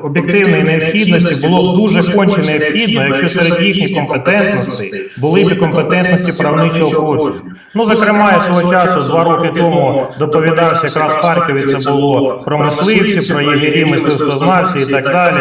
об'єктивної необхідності було б дуже конче необхідно, якщо серед їхніх компетентностей були б компетентності правничого профілю. Зокрема, я свого часу, 2 роки тому, доповідався якраз в Харкові, це було про мисливців, про єгерів, мисливськознавців і так далі.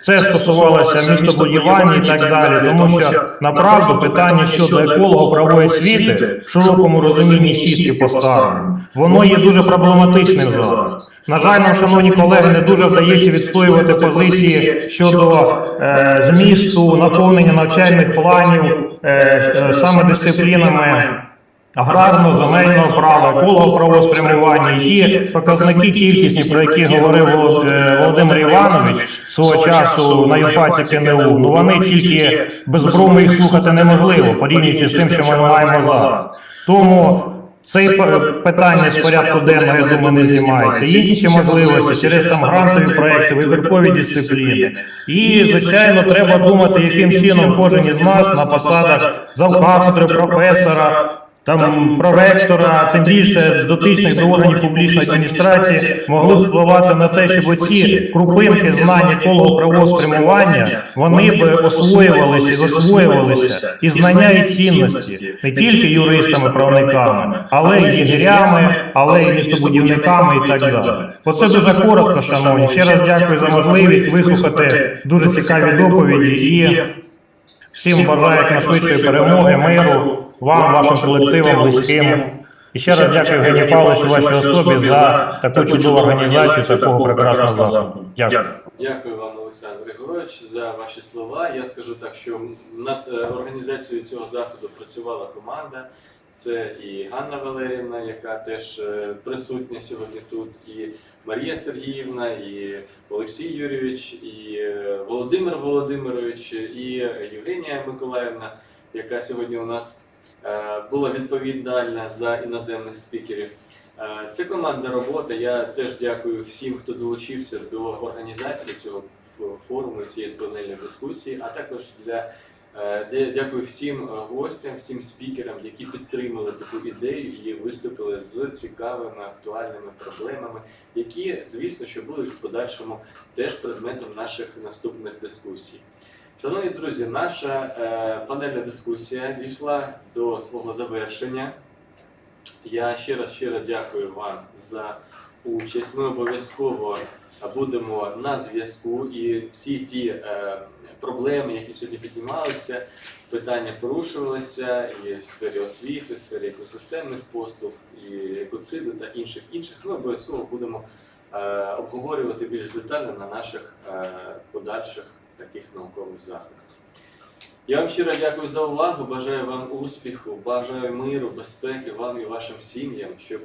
Це стосувалося містобудування і так далі, тому що, направду, питання щодо еколого-правової освіти, в широкому розумінні чистки по-старому, воно є дуже проблематичним зараз. На жаль, нам, шановні колеги, не дуже вдається відстоювати позиції щодо змісту, наповнення навчальних планів саме дисциплінами аграрного, земельного права, еколого-правового спрямування, і ті показники кількісні, про які говорив Володимир Іванович свого часу на юрфаці КНУ, вони тільки без брому їх слухати неможливо, порівнюючи з тим, що ми маємо зараз. Тому Це питання з порядку денного, я думаю, не знімається. Є інші можливості через там грантові проекти, вибіркові дисципліни. І, звичайно, треба думати, яким чином кожен із нас на посадах завкафедри, професора, там проректора, тим більше дотичних до органів публічної адміністрації, могли б впливати на те, щоб оці крупинки знань еколого-правового спрямування, вони б освоювалися і засвоювалися, і знання, і цінності, не тільки юристами, правниками, але й єгерями, але й містобудівниками і так далі. Оце дуже коротко, шановні. Ще раз дякую за можливість вислухати дуже цікаві доповіді і всім бажаю якнайшвидшої перемоги, миру, вам, вашим колективам, близьким. І ще раз дякую, Євгенію Павловичу, вашій особі за таку чудову організацію такого прекрасного заходу. Дякую. Дякую вам, Олександр Григорович, за ваші слова. Я скажу так, що над організацією цього заходу працювала команда. Це і Ганна Валеріївна, яка теж присутня сьогодні тут, і Марія Сергіївна, і Олексій Юрійович, і Володимир Володимирович, і Євгенія Миколаївна, яка сьогодні у нас була відповідальна за іноземних спікерів. Це командна робота. Я теж дякую всім, хто долучився до організації цього форуму, цієї панельної дискусії, а також дякую всім гостям, всім спікерам, які підтримали таку ідею і виступили з цікавими, актуальними проблемами, які, звісно, що будуть в подальшому теж предметом наших наступних дискусій. Шановні друзі, наша панельна дискусія дійшла до свого завершення. Я ще раз щиро дякую вам за участь. Ми обов'язково будемо на зв'язку, і всі ті проблеми, які сьогодні піднімалися, питання порушувалися і в сфері освіти, в сфері екосистемних послуг, і екоциду та інших. Ми обов'язково будемо обговорювати більш детально на наших подальших таких наукових заходах. Я вам щиро дякую за увагу, бажаю вам успіху, бажаю миру, безпеки вам і вашим сім'ям, щоб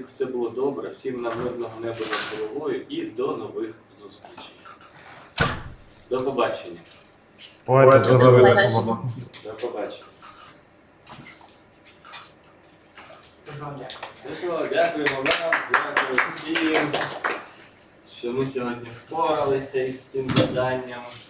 все було добре, всім нам мирного неба над головою і до нових зустрічей. До побачення. До побачення. Дякуємо вам, дякую всім, що ми сьогодні впоралися із цим завданням.